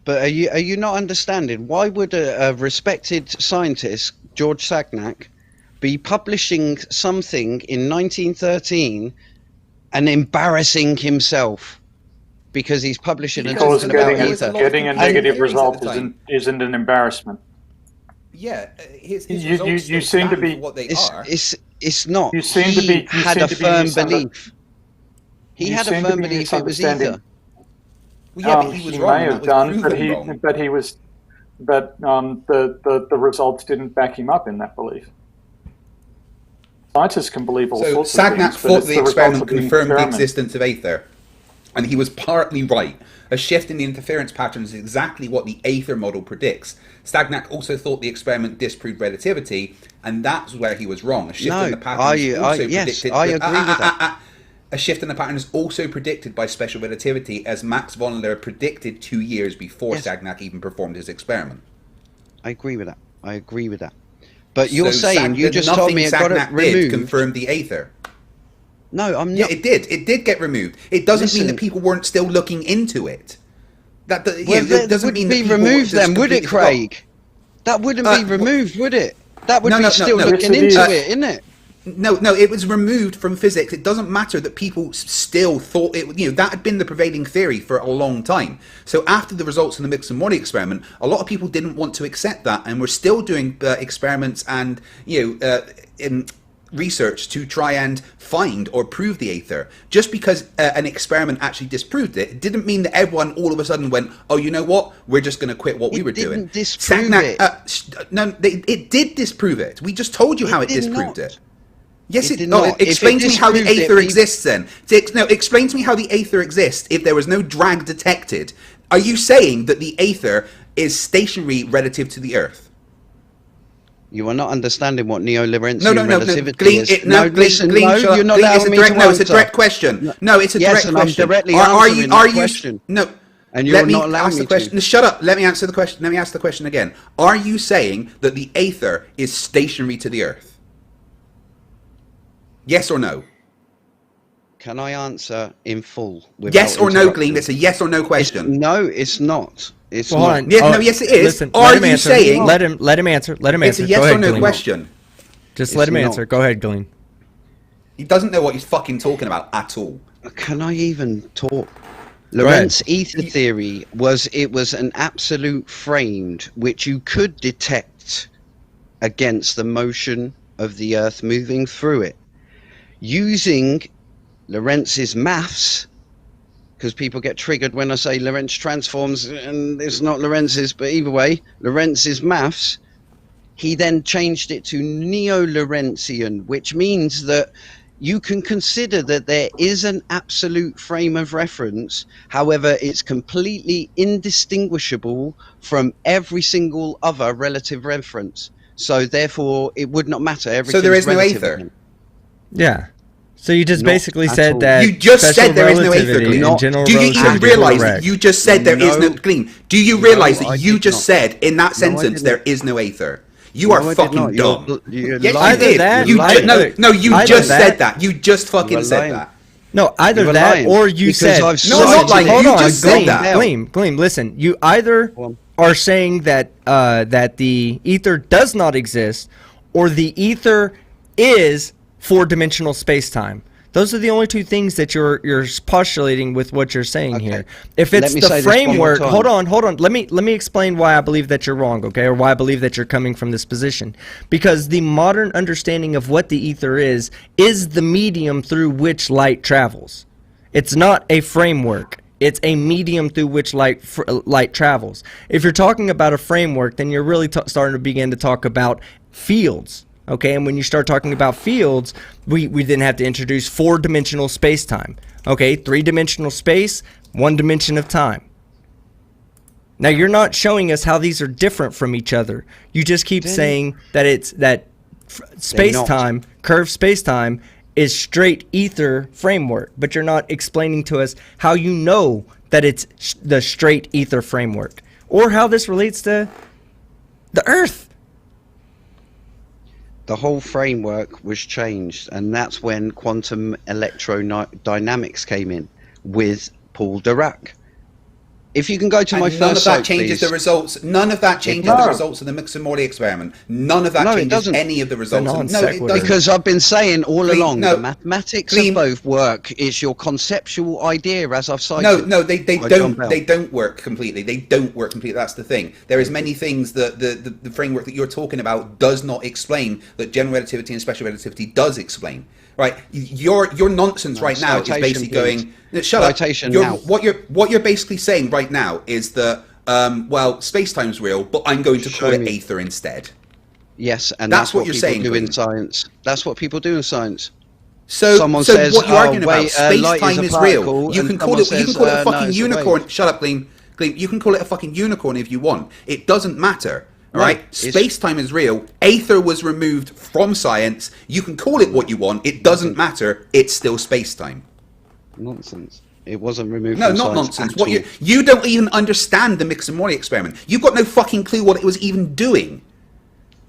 S3: But are you not understanding? Why would a respected scientist, George Sagnac, be publishing something in 1913 and embarrassing himself because he's publishing and
S5: Because
S3: talking about
S5: getting a negative result isn't an embarrassment.
S2: Yeah, his results
S5: you seem to be
S2: what they are.
S3: It's not.
S5: You seem
S3: he
S5: to be
S3: had a firm belief. He had a firm belief it was ether.
S2: Well, yeah, but he was wrong.
S5: May have done, but the results didn't back him up in that belief. Scientists can believe all sorts of things.
S2: Sagnac thought the experiment confirmed the existence of ether, and he was partly right. A shift in the interference patterns is exactly what the ether model predicts. Sagnac also thought the experiment disproved relativity, and that's where he was wrong. A shift in the pattern predicted.
S3: I agree with that.
S2: A shift in the pattern is also predicted by special relativity, as Max von Laue predicted 2 years before Sagnac even performed his experiment.
S3: I agree with that. But you're saying you just told me it got it removed.
S2: Confirmed the ether.
S3: No, I'm not.
S2: Yeah, it did. It did get removed. It doesn't mean that people weren't still looking into it. That doesn't mean that people
S3: removed then, would it, Craig? That wouldn't be removed, would it? That would be still looking into it, isn't it?
S2: No, it was removed from physics. It doesn't matter that people still thought it. That had been the prevailing theory for a long time. So after the results of the Mixon-Morley experiment, a lot of people didn't want to accept that, and were still doing experiments and in research to try and find or prove the ether. Just because an experiment actually disproved it, it didn't mean that everyone all of a sudden went, "Oh, you know what? We're just going to quit what we were doing."
S3: It didn't disprove it.
S2: No, it did disprove it. We just told you how it disproved it. Yes, it explain to me how the ether exists then. Explain to me how the ether exists if there was no drag detected. Are you saying that the ether is stationary relative to the Earth?
S3: You are not understanding what neo-Lorentzian
S2: Gleem,
S3: relativity is.
S2: Gleem,
S3: you're not allowing me to answer.
S2: No, it's a direct question. No, it's a direct question.
S3: Yes, and I'm directly answering the question.
S2: No.
S3: And you're not allowing me to.
S2: No, shut up. Let me answer the question. Let me ask the question again. Are you saying that the ether is stationary to the Earth? Yes or no?
S3: Can I answer in full?
S2: Yes or no, Gleem? It's a yes or no question.
S3: No, it's not. It's
S2: not.
S3: not.
S2: Yes, it is.
S1: Listen,
S2: are you saying?
S1: Let him answer. Let him answer.
S2: It's a yes or no question.
S1: Just let him answer. Go ahead, Gleem.
S2: He doesn't know what he's fucking talking about at all.
S3: Can I even talk? Lorentz ether theory was an absolute framed which you could detect against the motion of the Earth moving through it. Using Lorentz's maths, because people get triggered when I say Lorentz transforms, and it's not Lorentz's, but either way, Lorentz's maths, he then changed it to neo-Lorentzian, which means that you can consider that there is an absolute frame of reference. However, it's completely indistinguishable from every single other relative reference. So therefore, it would not matter.
S2: So there is no ether?
S1: Yeah. So you just basically said that
S2: you just said there is no ether, Gleem. Do you even realize that you just said there is no Gleem? Do you realize that you just said in that sentence there is no ether? You are fucking dumb. Yes, you did. You just said that. You just fucking said that.
S1: No, either that or you said.
S2: No, I'm not lying. You just said that.
S1: Gleem, listen. You either are saying that that the ether does not exist, or the ether is four-dimensional space-time. Those are the only two things that you're postulating with what you're saying here. If it's the framework, hold on. Let me explain why I believe that you're wrong, okay, or why I believe that you're coming from this position. Because the modern understanding of what the ether is the medium through which light travels. It's not a framework. It's a medium through which light travels. If you're talking about a framework, then you're really starting to begin to talk about fields. Okay, and when you start talking about fields, we then have to introduce four-dimensional space-time. Okay, three-dimensional space, one dimension of time. Now, you're not showing us how these are different from each other. You just keep saying that it's that space-time, curved space-time, is straight ether framework, but you're not explaining to us how you know that it's the straight ether framework, or how this relates to the Earth.
S3: The whole framework was changed, and that's when quantum electrodynamics came in with Paul Dirac. If you can go to
S2: And
S3: my
S2: none
S3: first
S2: of that
S3: site,
S2: changes
S3: please.
S2: the results. None of that changes the results of the Mix-and-Morley experiment. None of that
S3: No, it
S2: changes
S3: doesn't.
S2: any of the results. No, it
S1: non-sequitur.
S2: doesn't.
S3: Because I've been saying all
S2: Gleem,
S3: along,
S2: no.
S3: the mathematics
S2: Gleem.
S3: of both work. It's your conceptual idea, as I've cited.
S2: No, they
S3: by John Bell.
S2: don't work completely. They don't work completely. That's the thing. There is many things that the framework that you're talking about does not explain that general relativity and special relativity does explain. Right? Your nonsense right now is basically going. Shut up.
S3: Citation now.
S2: What you're basically saying right now is that well, space-time's real, but I'm going to call it aether instead.
S3: Yes, and
S2: That's what
S3: what
S2: you're
S3: people
S2: saying,
S3: do in
S2: Gleem.
S3: science. That's what people do in science.
S2: So,
S3: Someone
S2: so
S3: says,
S2: what you're
S3: "Oh,
S2: arguing about,
S3: wait, light is a
S2: space-time is
S3: particle,"
S2: real. You
S3: and
S2: can call it.
S3: someone
S2: You can call it a
S3: says, "No,
S2: fucking
S3: it's a wave."
S2: unicorn. Shut up, Gleem. Gleem. You can call it a fucking unicorn if you want. It doesn't matter. All right,
S3: it's-
S2: space-time is real. Aether was removed from science. You can call it what you want. It doesn't matter. It's still space-time.
S3: Nonsense. It wasn't removed.
S2: No,
S3: from
S2: not
S3: science
S2: nonsense.
S3: at
S2: What
S3: all.
S2: you don't even understand the Mix-and-Morley experiment. You've got no fucking clue what it was even doing.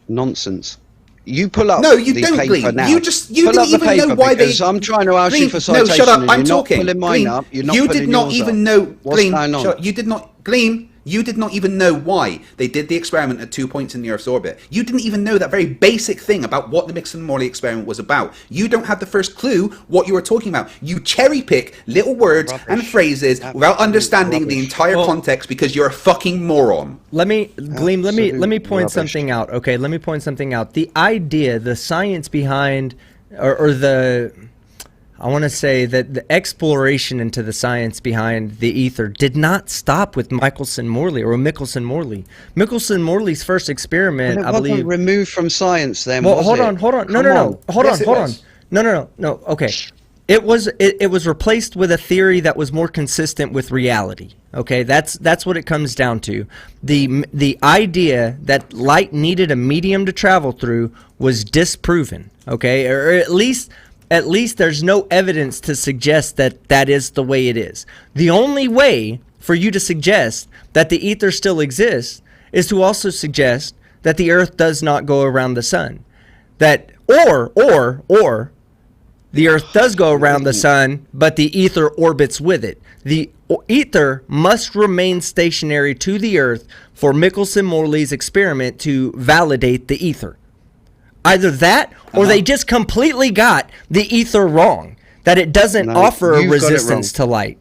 S3: Nonsense. You pull up.
S2: No, you
S3: the
S2: don't,
S3: paper
S2: Gleem.
S3: now.
S2: You
S3: pull
S2: didn't
S3: up the
S2: even
S3: paper
S2: know why they.
S3: because I'm trying to ask you
S2: Gleem,
S3: for citation.
S2: no, shut up.
S3: And
S2: I'm
S3: you're
S2: talking.
S3: not pulling mine
S2: Gleem,
S3: up. You're not
S2: you
S3: pulling
S2: did not
S3: yours
S2: even
S3: up.
S2: know.
S3: What's
S2: Gleem,
S3: going on?
S2: you did not. Gleem. You did not even know why they did the experiment at 2 points in the Earth's orbit. You didn't even know that very basic thing about what the Mix-and-Morley experiment was about. You don't have the first clue what you were talking about. You cherry pick little words and phrases without understanding the entire context because you're a fucking moron.
S1: Gleem, let me point
S3: rubbish.
S1: something out. Okay, let me point something out. The idea, the science behind, or the, I want to say that the exploration into the science behind the ether did not stop with Michelson-Morley or Michelson-Morley. Michelson-Morley's first experiment,
S3: Well, it
S1: I
S3: wasn't
S1: believe.
S3: removed from science then.
S1: Well,
S3: was
S1: hold
S3: it?
S1: on. No,
S3: Come
S1: no, no. Hold
S2: Yes, it
S1: on.
S2: was.
S1: No. Okay. It was replaced with a theory that was more consistent with reality. Okay, that's what it comes down to. The idea that light needed a medium to travel through was disproven. Okay, or at least there's no evidence to suggest that is the way it is. The only way for you to suggest that the ether still exists is to also suggest that the Earth does not go around the sun. That or the Earth does go around the sun, but the ether orbits with it. The ether must remain stationary to the Earth for Michelson-Morley's experiment to validate the ether. Either that, or they just completely got the ether wrong. That it doesn't offer a
S3: you've got it
S1: resistance to light.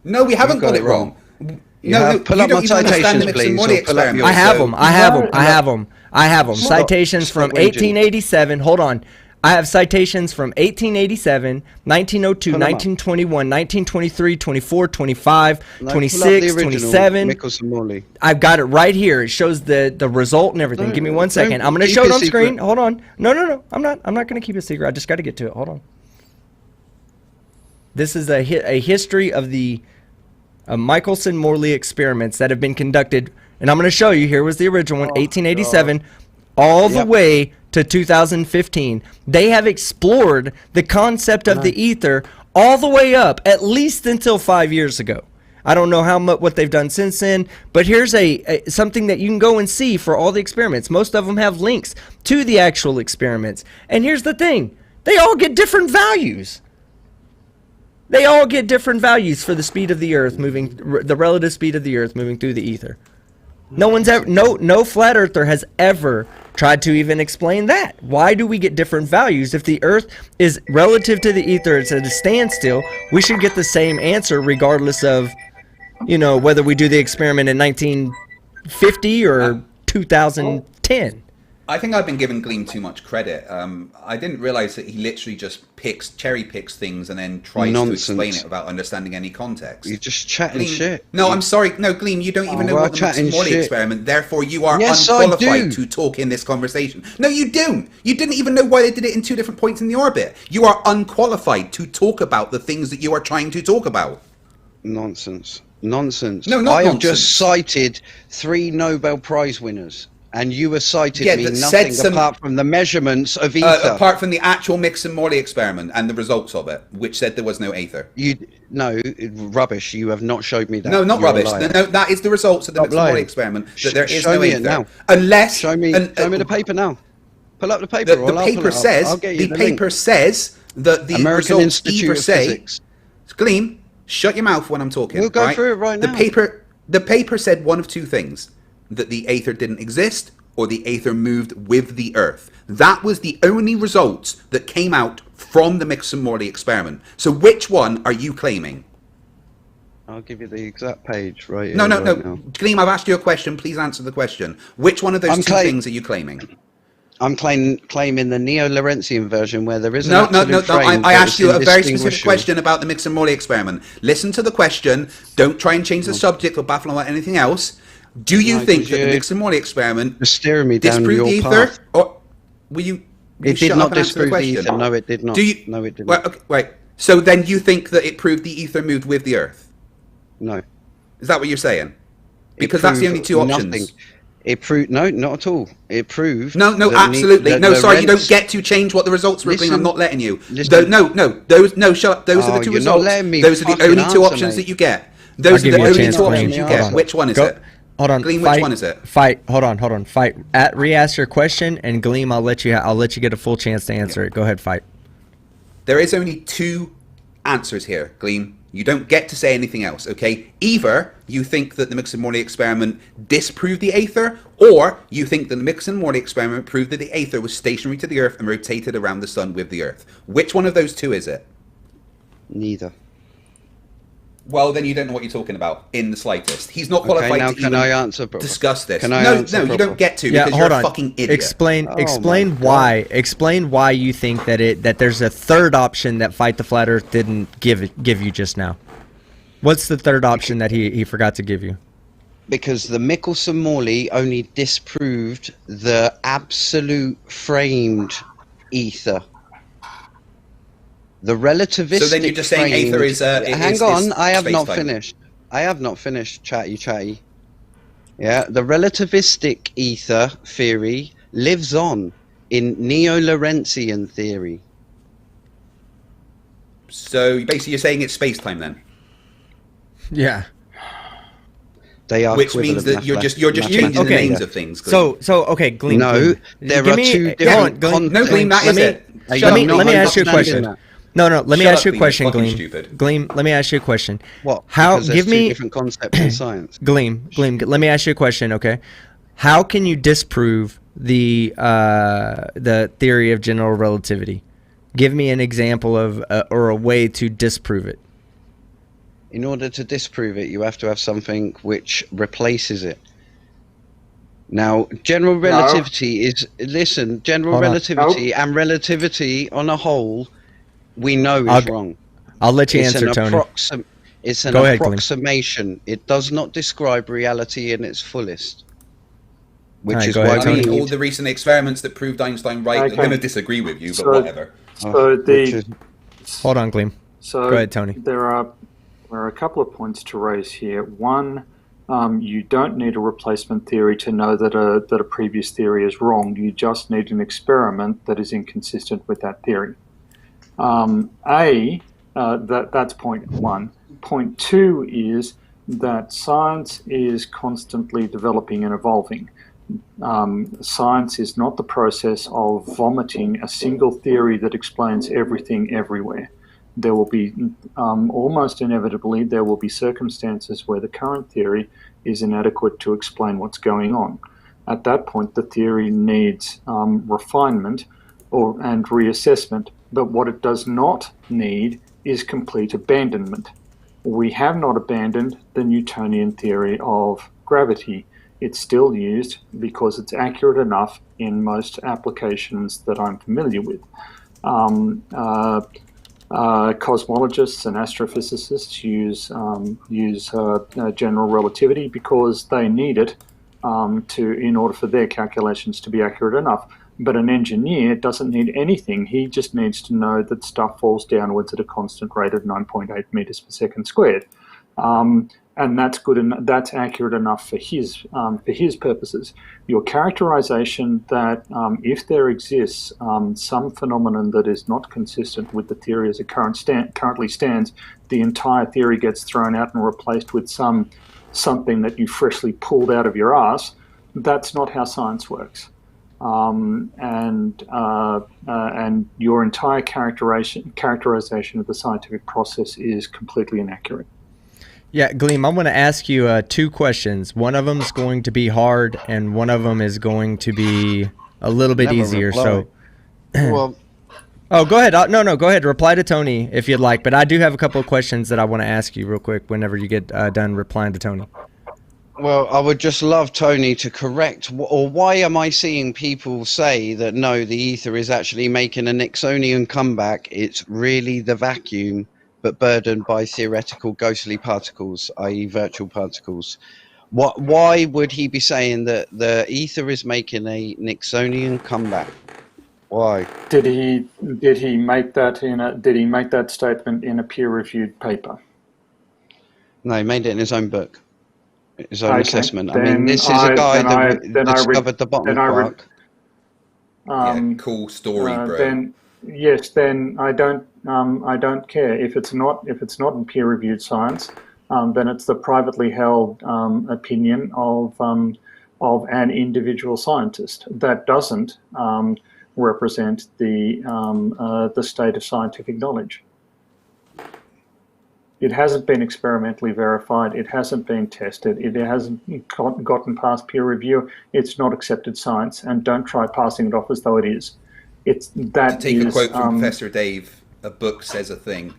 S2: No, we haven't got it wrong.
S3: Pull up my citations, please.
S2: Mix-and-Morley
S3: Or pull up
S2: experiment.
S3: your-
S1: I have them. I have them.
S3: Stop.
S1: Citations from
S3: Stop raging.
S1: 1887. Hold on. I have citations from 1887, 1902,
S3: Pull 'em up.
S1: 1921, 1923, 24, 25,
S3: No,
S1: 26,
S3: pull up the original
S1: 27.
S3: Michelson-Morley.
S1: I've got it right here. It shows the result and everything.
S3: No,
S1: Give me 1 second.
S3: don't
S1: I'm going to
S3: keep
S1: show it
S3: it
S1: on screen.
S3: secret.
S1: Hold on. No. I'm not going to keep it secret. I just got to get to it. Hold on. This is a history of the Michelson-Morley experiments that have been conducted. And I'm going to show you. Here was the original one, 1887, all the way to 2015. They have explored the concept of the ether all the way up, at least until 5 years ago. I don't know what they've done since then, but here's something that you can go and see for all the experiments. Most of them have links to the actual experiments. And here's the thing. They all get different values. They all get different values for the speed of the Earth moving, the relative speed of the Earth moving through the ether. No flat earther has ever tried to even explain that. Why do we get different values? If the Earth is relative to the ether, it's at a standstill, we should get the same answer regardless of, whether we do the experiment in 1950 or 2010.
S2: I think I've been giving Gleem too much credit. I didn't realize that he literally just cherry picks things and then tries to explain it without understanding any context.
S3: You're just chatting
S2: Gleem,
S3: shit.
S2: No, I'm sorry. No, Gleem, you don't even know what the Mix-and-Morley experiment. Therefore, you are unqualified to talk in this conversation. No, you don't. You didn't even know why they did it in 2 different points in the orbit. You are unqualified to talk about the things that you are trying to talk about.
S3: Nonsense.
S2: No, not
S3: I have
S2: nonsense.
S3: just cited 3 Nobel Prize winners. And you were cited me
S2: that
S3: nothing
S2: said
S3: apart from the measurements of ether.
S2: Apart from the actual Mix-and-Morley experiment and the results of it, which said there was no ether.
S3: Rubbish. You have not showed me that.
S2: No, not
S3: You're a
S2: rubbish.
S3: liar.
S2: No, that is the results of the
S3: Stop
S2: Mix-and-Morley
S3: lying.
S2: experiment. That there is
S3: Show
S2: no
S3: me
S2: ether.
S3: it now.
S2: Unless
S3: Show me the paper now. Pull up the paper.
S2: the paper says
S3: I'll get you
S2: the
S3: link.
S2: paper says that the
S3: American
S2: results
S3: Institute
S2: either
S3: of
S2: say.
S3: Physics.
S2: Gleem, shut your mouth when I'm talking.
S3: We'll go through it right now.
S2: The paper. The paper said one of two things: that the aether didn't exist, or the aether moved with the Earth. That was the only results that came out from the Mixon-Morley experiment. So which one are you claiming?
S3: I'll give you the exact page right
S2: No.
S3: now.
S2: Gleem, I've asked you a question. Please answer the question. Which one of those two things are you claiming?
S3: I'm claiming the Neo-Lorentzian version where there is an
S2: No.
S3: frame
S2: I asked you a very specific
S3: indistinguishable.
S2: question about the Mixon-Morley experiment. Listen to the question. Don't try and change the subject or baffle about anything else. Do you think that the Mixon-Morley experiment
S3: You're steering me down
S2: disproved the
S3: your
S2: ether?
S3: path.
S2: Or will you
S3: It
S2: shut
S3: did
S2: up
S3: not
S2: and answer
S3: disprove the
S2: question?
S3: ether. No, it did not.
S2: Do you?
S3: No, it didn't.
S2: Well, okay, right. So then you think that it proved the ether moved with the Earth?
S3: No.
S2: Is that what you're saying?
S3: It
S2: Because that's the only
S3: proved
S2: two options.
S3: nothing. It proved no, not at all. It proved
S2: No,
S3: that
S2: absolutely.
S3: that
S2: No, sorry, you don't
S3: Lorentz-
S2: get to change what the results were.
S3: Listen,
S2: I'm not letting you.
S3: listen.
S2: No, shut up. Those are the two
S3: you're not
S2: results.
S3: letting me
S2: Those are the
S3: fucking
S2: only two
S3: answer,
S2: options
S3: mate.
S2: that you get.
S1: I'll
S2: Those are
S1: give
S2: the
S1: you a
S2: only
S1: chance,
S2: two
S1: Gleem.
S2: options you
S3: Hold
S2: get.
S3: on.
S2: Which one is
S1: Go-
S2: it?
S1: Hold on.
S2: Gleem,
S1: fight,
S2: which one is it?
S1: Fight. Hold on. Fight. Re-ask your question, and Gleem, I'll let you get a full chance to answer it. Go ahead, fight.
S2: There is only two answers here, Gleem. You don't get to say anything else, okay? Either you think that the Mixon-Morley experiment disproved the aether, or you think that the Mixon-Morley experiment proved that the aether was stationary to the Earth and rotated around the Sun with the Earth. Which one of those two is it?
S3: Neither.
S2: Well, then you don't know what you're talking about in the slightest. He's not qualified
S3: now
S2: to
S3: can
S2: even
S3: I answer proper?
S2: discuss this.
S3: Can I
S2: No,
S3: answer
S2: you
S3: proper?
S2: don't get to
S1: Yeah,
S2: because
S1: hold
S2: you're
S1: on.
S2: a fucking idiot.
S1: Explain
S3: Oh my
S1: why. Explain why you think that there's a third option that Fight the Flat Earth didn't give you just now. What's the third option that he forgot to give you?
S3: Because the Michelson-Morley only disproved the absolute framed ether. The relativistic.
S2: So then you're just saying aether is
S3: hang on, I have not
S2: space-time.
S3: finished. I have not finished, chatty. Yeah, the relativistic ether theory lives on in Neo-Lorentzian theory.
S2: So basically you're saying it's space-time then?
S1: Yeah.
S3: They are
S2: Which means that you're just changing the
S1: Okay.
S2: names of things. Gleem.
S1: So okay, Gleem.
S3: No,
S1: Gleem.
S3: there
S1: Give
S3: are
S1: me-
S3: two
S1: hold
S3: different
S1: on, Gleem.
S2: No, Gleem, that
S1: Let
S2: is
S1: me-
S2: it.
S3: Are
S2: Shut
S3: you
S2: up,
S3: not
S1: let me ask you a
S3: understanding
S1: question.
S3: that?
S1: No, let me
S2: Shut
S1: ask
S2: up,
S1: you a
S2: Gleem,
S1: question,
S2: you're fucking
S1: Gleem.
S2: stupid.
S1: Gleem, let me ask you a question.
S3: What?
S1: How?
S3: Because there's
S1: Give
S3: two
S1: me
S3: different concepts in science.
S1: Gleem. Let me ask you a question, okay? How can you disprove the theory of general relativity? Give me an example of or a way to disprove it.
S3: In order to disprove it, you have to have something which replaces it. Now, general relativity is... Listen, general
S1: Hold on.
S3: relativity and relativity on a whole, we know is wrong.
S1: I'll let you
S3: It's
S1: answer,
S3: an
S1: Tony.
S3: It's an
S1: Go ahead, Gleem.
S3: approximation. It does not describe reality in its fullest. Which
S1: Alright,
S3: is
S1: go
S3: why
S1: ahead,
S2: I
S3: we
S2: mean, all
S3: need...
S2: the recent experiments that proved Einstein right,
S5: Okay.
S2: I'm going to disagree with you, but
S5: So-
S2: whatever.
S5: So
S3: which is-
S1: Hold on, Gleem.
S5: So
S1: Go ahead, Tony.
S5: There are a couple of points to raise here. One, you don't need a replacement theory to know that a previous theory is wrong. You just need an experiment that is inconsistent with that theory. That's point one. Point two is that science is constantly developing and evolving. Science is not the process of vomiting a single theory that explains everything everywhere. There will be, almost inevitably, there will be circumstances where the current theory is inadequate to explain what's going on. At that point, the theory needs refinement and reassessment. But what it does not need is complete abandonment. We have not abandoned the Newtonian theory of gravity. It's still used because it's accurate enough in most applications that I'm familiar with. Cosmologists and astrophysicists use general relativity because they need it in order for their calculations to be accurate enough. But an engineer doesn't need anything. He just needs to know that stuff falls downwards at a constant rate of 9.8 meters per second squared. And that's good and that's accurate enough for his purposes. Your characterization that if there exists some phenomenon that is not consistent with the theory as it currently stands, the entire theory gets thrown out and replaced with something that you freshly pulled out of your ass. That's not how science works. And your entire characterization of the scientific process is completely inaccurate.
S1: Yeah, Gleem, I'm going to ask you 2 questions. One of them is going to be hard, and one of them is going to be a little bit easier. So,
S3: well,
S1: oh, go ahead. No, go ahead. Reply to Tony if you'd like. But I do have a couple of questions that I want to ask you real quick whenever you get done replying to Tony.
S3: well, I would just love Tony to correct, or why am I seeing people say that no, the ether is actually making a Nixonian comeback? It's really the vacuum, but burdened by theoretical ghostly particles, i.e. virtual particles. Why would he be saying that the ether is making a Nixonian comeback? Why?
S5: Did he make that statement in a peer-reviewed paper?
S3: No, he made it in his own book, his own assessment. I mean,
S5: Then
S3: this is a guy that discovered the bottom quark.
S2: Cool story, bro.
S5: Then I don't care if it's not in peer-reviewed science. Then it's the privately held opinion of an individual scientist that doesn't represent the state of scientific knowledge. It hasn't been experimentally verified. It hasn't been tested. It hasn't gotten past peer review. It's not accepted science, and don't try passing it off as though it is. It's that.
S2: To take a quote from Professor Dave, a book says a thing.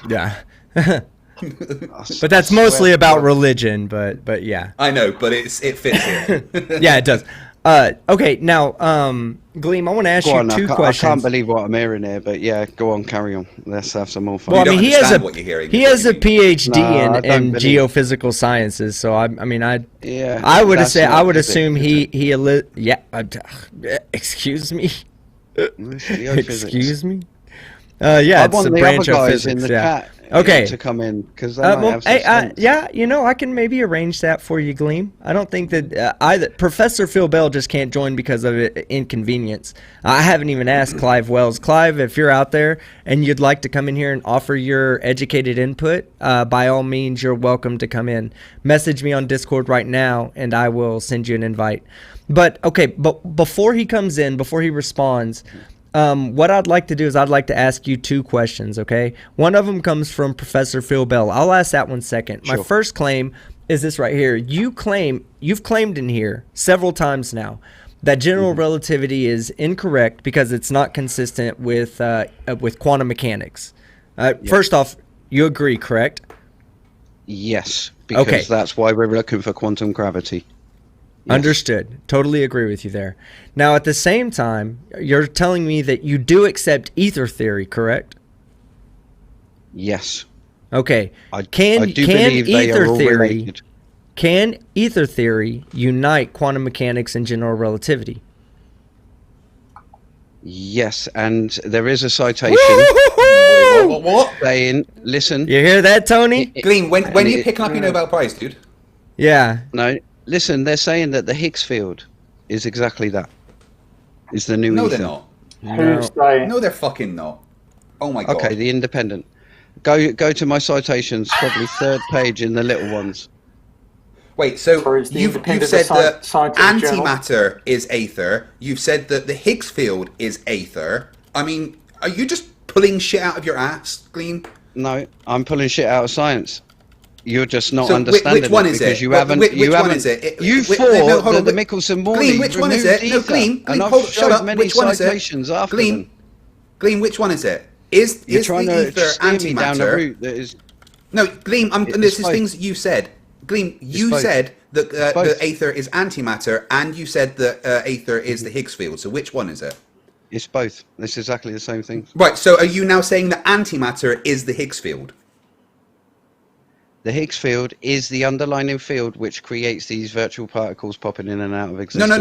S1: Yeah. But that's mostly about religion, but yeah.
S2: I know, but it fits here.
S1: Yeah, it does. Okay, now, Gleem, I want to ask you 2 questions.
S3: I can't believe what I'm hearing here, but yeah, go on, carry on. Let's have some more fun.
S1: Well, I mean, he has a PhD in
S3: believe.
S1: geophysical sciences, so I would assume excuse me. Excuse me. Yeah, it's a branch of physics.
S3: In the chat
S1: okay,
S3: to come in because
S1: I can maybe arrange that for you, Gleem. I don't think that Professor Phil Bell just can't join because of inconvenience. I haven't even asked Clive Wells. Clive, if you're out there and you'd like to come in here and offer your educated input, by all means, you're welcome to come in. Message me on Discord right now, and I will send you an invite. But okay, but before he comes in, before he responds. What I'd like to do is I'd like to ask you 2 questions, okay? One of them comes from Professor Phil Bell. I'll ask that one second. Sure. My first claim is this right here. You've claimed in here several times now that general relativity is incorrect because it's not consistent with quantum mechanics. First off, you agree, correct?
S3: Yes, because that's why we're looking for quantum gravity. Yes.
S1: Understood. Totally agree with you there. Now, at the same time, you're telling me that you do accept ether theory, correct?
S3: Yes.
S1: Okay.
S3: Can
S1: ether theory unite quantum mechanics and general relativity?
S3: Yes, and there is a citation.
S2: What?
S3: Saying, listen.
S1: You hear that, Tony?
S2: Gleem, when are you picking up your Nobel Prize, dude?
S1: Yeah.
S3: No. Listen, they're saying that the Higgs field is exactly that. Is the new ether.
S2: They're not. No, they're fucking not. Oh my god.
S3: Okay, the Independent. Go to my citations, probably 3rd page in the little ones.
S2: Wait, so you've said that antimatter is aether. You've said that the Higgs field is aether. I mean, are you just pulling shit out of your ass, Gleem?
S3: No, I'm pulling shit out of science. You're just not understanding
S2: which one is
S3: because
S2: it?
S3: you haven't.
S2: Which one is it?
S3: You thought the Michelson-Morley.
S2: Gleem, which one is it? No, Gleem, shut up. Which one is it? Gleem, which one is it? Is the ether antimatter? No, Gleem, this is things that you said. Gleem, you said that the aether is antimatter, and you said that aether is the Higgs field. So which one is it?
S3: It's both. It's exactly the same thing.
S2: Right. So are you now saying that antimatter is the Higgs field?
S3: The Higgs field is the underlying field which creates these virtual particles popping in and out of existence.
S2: No.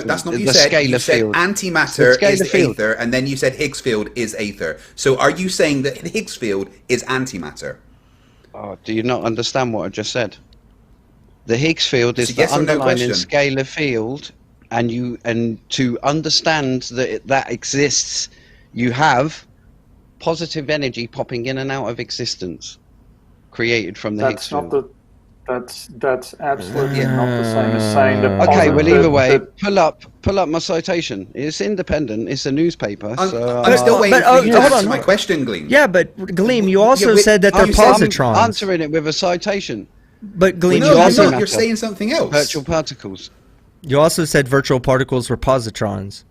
S2: That's not what you said. You said antimatter is aether, and then you said Higgs field is aether. So are you saying that the Higgs field is antimatter?
S3: Oh, do you not understand what I just said? The Higgs field is the underlying scalar field, and to understand that exists, you have positive energy popping in and out of existence. Created from the Higgs field.
S5: That's absolutely not the same as saying that.
S3: Okay, well, either way, pull up my citation. It's independent. It's a newspaper.
S2: I'm still waiting for you to answer my question, Gleem.
S1: Yeah, but Gleem, you also said that they're positrons.
S3: I'm answering it with a citation.
S1: But Gleem,
S2: you're saying something else.
S3: Virtual particles.
S1: You also said virtual particles were positrons.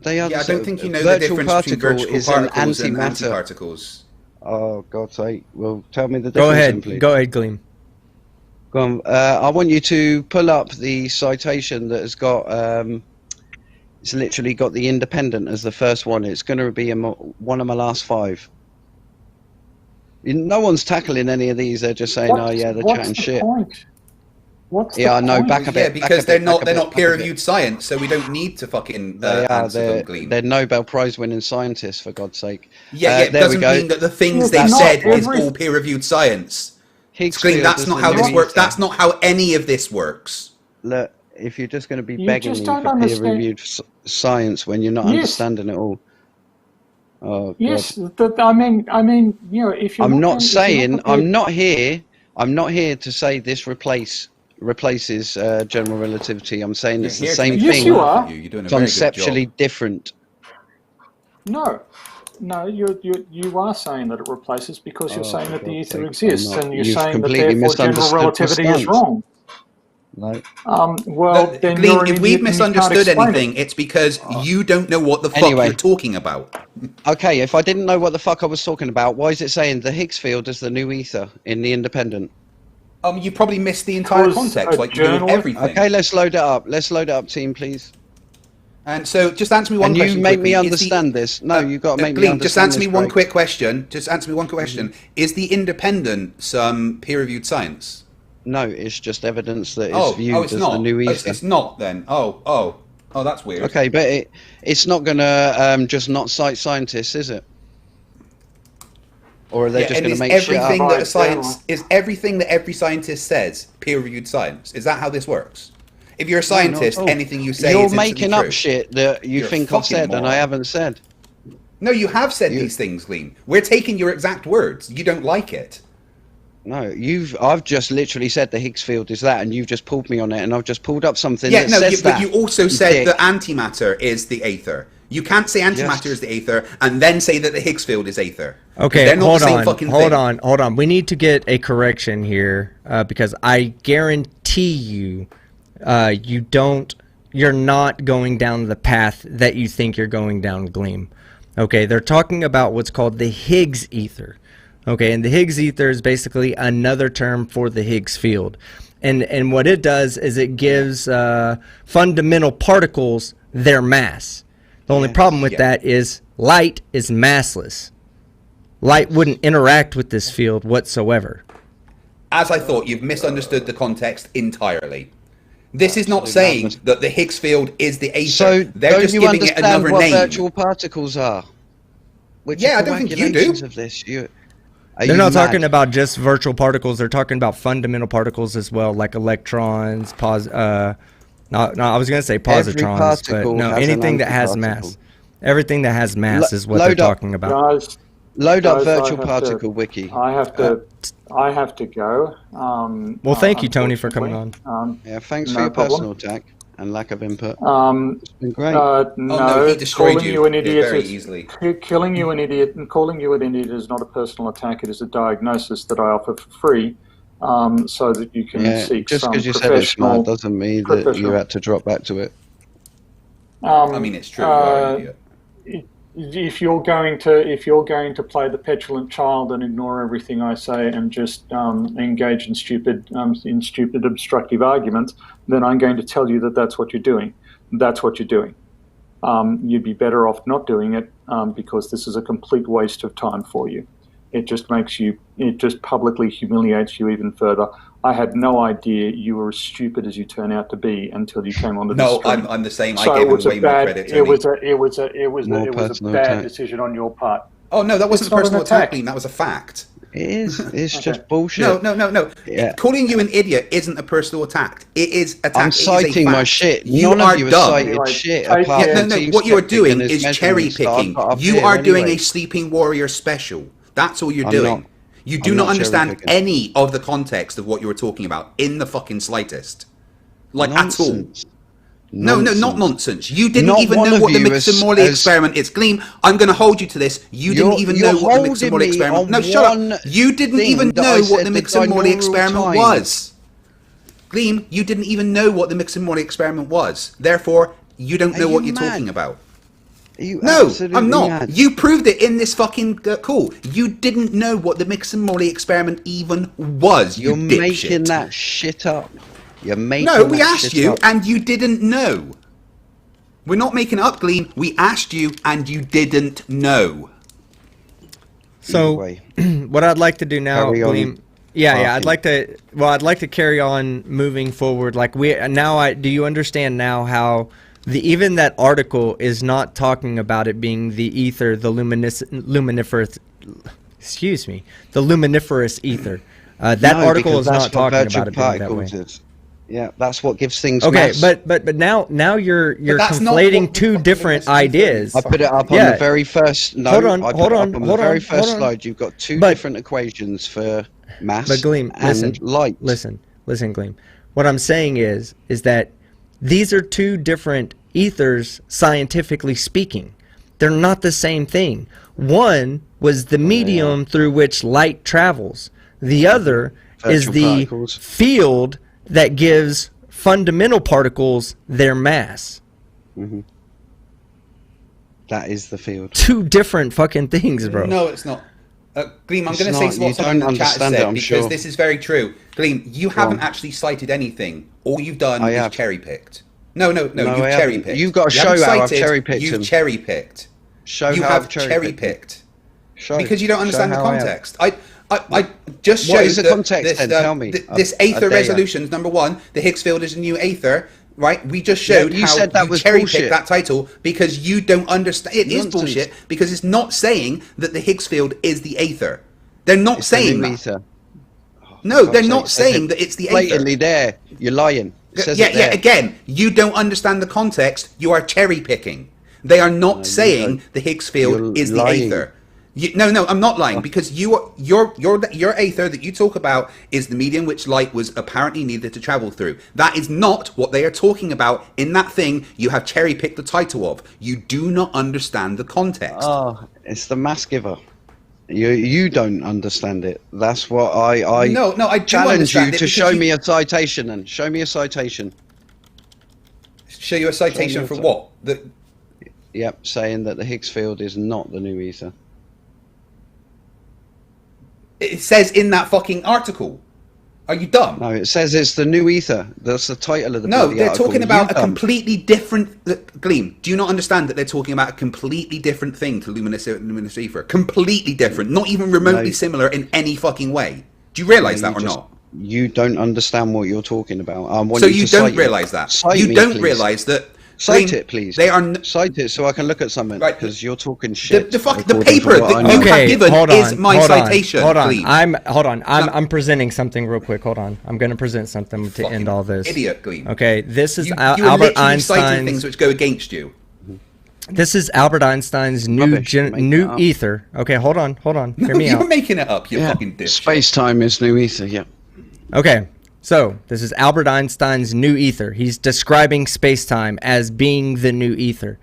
S3: They are.
S2: Yeah, I don't think you know the difference between virtual particles and antiparticles.
S3: Oh, God's sake. Well, tell me the difference.
S1: Go ahead, Gleem.
S3: Go on. I want you to pull up the citation that has got... it's literally got the independent as the first one. It's going to be one of my last 5. No one's tackling any of these. They're just saying, they're chatting shit.
S5: What's the point?
S3: No, back a bit.
S2: Yeah, because they're not peer-reviewed science, so we don't need to fucking answer them, Gleem.
S3: They're Nobel Prize-winning scientists, for God's sake.
S2: Yeah, it doesn't mean that the things they've said is all peer-reviewed science. Gleem, that's not how this works. That's not how any of this works.
S3: Look, if you're just going to be begging me for peer-reviewed science when you're not understanding it all. Oh,
S5: yes, I mean, if you're
S3: I'm not here to say this replaces general relativity. I'm saying it's the same thing.
S5: Yes, you are.
S2: You're doing a
S3: conceptually different.
S5: No, you are saying that it replaces because you're saying that the ether exists, and you're saying that therefore general relativity is wrong.
S3: No.
S5: Then
S2: Gleem, if we've misunderstood anything, it's because you don't know what the fuck you're talking about.
S3: Okay, if I didn't know what the fuck I was talking about, why is it saying the Higgs field is the new ether in the independent?
S2: You probably missed the entire context, like you do with everything.
S3: Okay, let's load it up. Let's load it up, team, please.
S2: And so, just answer me one question.
S3: And you make me understand this. No, you've got to make me understand
S2: just answer me one quick question. Just answer me one quick question. Is the independent some peer-reviewed science?
S3: No, it's just evidence that it's viewed as the new ether.
S2: It's not then. Oh, that's weird.
S3: Okay, but it's not going to just not cite scientists, is it? Or are they just going to make shit up?
S2: Is everything that every scientist says peer-reviewed science? Is that how this works? If you're a scientist, anything you say is
S3: making up shit that you think I've said and I haven't said.
S2: No, you have said these things, Gleem. We're taking your exact words. You don't like it.
S3: No, I've just literally said the Higgs field is that, and you've just pulled me on it, and I've just pulled up something that says that.
S2: But you also said that antimatter is the aether. You can't say antimatter is the aether and then say that the Higgs field is aether.
S1: Okay, they're not the same fucking thing. Hold on. We need to get a correction here because I guarantee you, you're not going down the path that you think you're going down, Gleem. Okay, they're talking about what's called the Higgs ether. Okay, and the Higgs ether is basically another term for the Higgs field. And what it does is it gives fundamental particles their mass. The only problem with that is light is massless. Light wouldn't interact with this field whatsoever.
S2: As I thought, you've misunderstood the context entirely. This is not saying that the Higgs field is the aether.
S3: So
S2: they're just giving it another name.
S3: Virtual particles are?
S2: I don't think you do.
S3: Of this?
S1: They're not talking about just virtual particles. They're talking about fundamental particles as well, like electrons, I was going to say positrons, but no, anything that has mass. Everything that has mass is what they're talking about.
S5: Guys,
S3: load up virtual particle wiki.
S5: I have to go.
S1: Well, thank you, Tony, for coming on.
S3: Thanks for your personal attack and lack of input.
S5: It's
S3: been great.
S2: No, he destroyed you an idiot very easily.
S5: Killing you an idiot and calling you an idiot is not a personal attack. It is a diagnosis that I offer for free. So that you can seek
S3: just
S5: some
S3: because you said it's smart doesn't mean that you had to drop back to it.
S2: I mean, it's true.
S5: If you're going to play the petulant child and ignore everything I say and just engage in stupid obstructive arguments, then I'm going to tell you that that's what you're doing. That's what you're doing. You'd be better off not doing it because this is a complete waste of time for you. It just publicly humiliates you even further. I had no idea you were as stupid as you turn out to be until you came onto the stream.
S2: No, I'm the same. So I gave him way more credit.
S5: It was a bad decision on your part.
S2: Oh no, that wasn't a personal attack. That was a fact.
S3: It is. It's just bullshit.
S2: No. Yeah. Calling you an idiot isn't a personal attack. It is attack.
S3: I'm citing my shit. None of you have cited shit.
S2: What you are doing is cherry picking. You are doing a Sleeping Warrior special. That's all you're doing. You do
S3: I'm
S2: not
S3: not
S2: understand
S3: cherry-picking.
S2: any of the context of what you were talking about in the fucking slightest. Like, at all.
S3: Nonsense.
S2: No, not
S3: Nonsense.
S2: nonsense. You didn't
S3: Not
S2: even
S3: one
S2: know
S3: of
S2: what the
S3: you
S2: Mixer-Morley experiment is. Gleem, I'm going to hold you to this. You didn't even know what the Mixer-Morley experiment... No, shut up. You didn't even know what the Mixer-Morley experiment was. Gleem, you didn't even know what the Mixer-Morley experiment was. Therefore, you don't know what you're talking about. No, I'm not. Mad. You proved it in this fucking call. You didn't know what the Mixer-Morley experiment even was.
S3: You're making that shit up. You're making
S2: No, we asked you and you didn't know. We're not making it up, Gleem. We asked you and you didn't know.
S1: So, what I'd like to do now, Gleem, I'd like to carry on moving forward. Like do you understand now how even that article is not talking about it being the ether, the luminiferous ether. That article is not talking about it being that way.
S3: Yeah, that's what gives things.
S1: Okay,
S3: mass.
S1: but now you're conflating two different ideas.
S3: I put it up on the very first. No,
S1: hold on.
S3: The very first slide, you've got two different equations for mass
S1: Gleem,
S3: and light.
S1: Listen, Gleem. What I'm saying is that these are two different ethers, scientifically speaking. They're not the same thing. One was the medium through which light travels. The other is the field that gives fundamental particles their mass.
S3: Mm-hmm. That is the field.
S1: Two different fucking things, bro.
S2: No, it's not. Gleem, I'm going to say what someone in the chat said, because this is very true. Gleem, you haven't actually cited anything. All you've done is cherry-picked. No, you've cherry-picked.
S3: You've got to show how I've cherry-picked them.
S2: You've cherry-picked.
S3: You
S2: have cherry-picked. Because you don't understand the context. I just showed
S3: what is the context then? Tell me.
S2: This aether resolutions, number one, the Higgs field is a new aether, right? We just showed
S3: you
S2: how
S3: said that
S2: you
S3: was
S2: cherry-picked that title because you don't understand. It is bullshit because it's not saying that the Higgs field is the aether. They're not saying that.
S3: Ether.
S2: No, they're not saying that it's the aether.
S3: Blatantly there. You're lying.
S2: Again, you don't understand the context. You are cherry-picking. They are not saying the Higgs field is the aether. No, I'm not lying, because your aether that you talk about is the medium which light was apparently needed to travel through. That is not what they are talking about in that thing you have cherry-picked the title of. You do not understand the context.
S3: Oh, it's the mass giver. You don't understand it. That's what I
S2: I
S3: challenge you to show me a citation and show me a citation.
S2: Show you a citation for what?
S3: Yep, saying that the Higgs field is not the new ether.
S2: It says in that fucking article. Are you dumb?
S3: No, it says it's the new ether. That's the title of the
S2: No, they're
S3: article.
S2: talking about a completely different... Gleem, do you not understand that they're talking about a completely different thing to luminous ether? Completely different. Not even remotely similar in any fucking way. Do you realise that or not?
S3: You don't understand what you're talking about.
S2: So you don't realise that? You don't realise that...
S3: Cite it, please.
S2: They are
S3: cite it so I can look at something, because you're talking
S2: The
S3: shit.
S2: paper that you have given is my citation.
S1: Hold on. I'm presenting something real quick. Hold on. I'm going to present something to end all this.
S2: Idiot, Gleem.
S1: Okay, this is
S2: Albert
S1: Einstein's.
S2: Citing things which go against you.
S1: This is Albert Einstein's new ether. Okay, hold on. Hear me out.
S2: You're making it up. You fucking dipshit.
S3: Space-time is new ether. Yeah.
S1: Okay. So, this is Albert Einstein's new ether. He's describing space-time as being the new ether.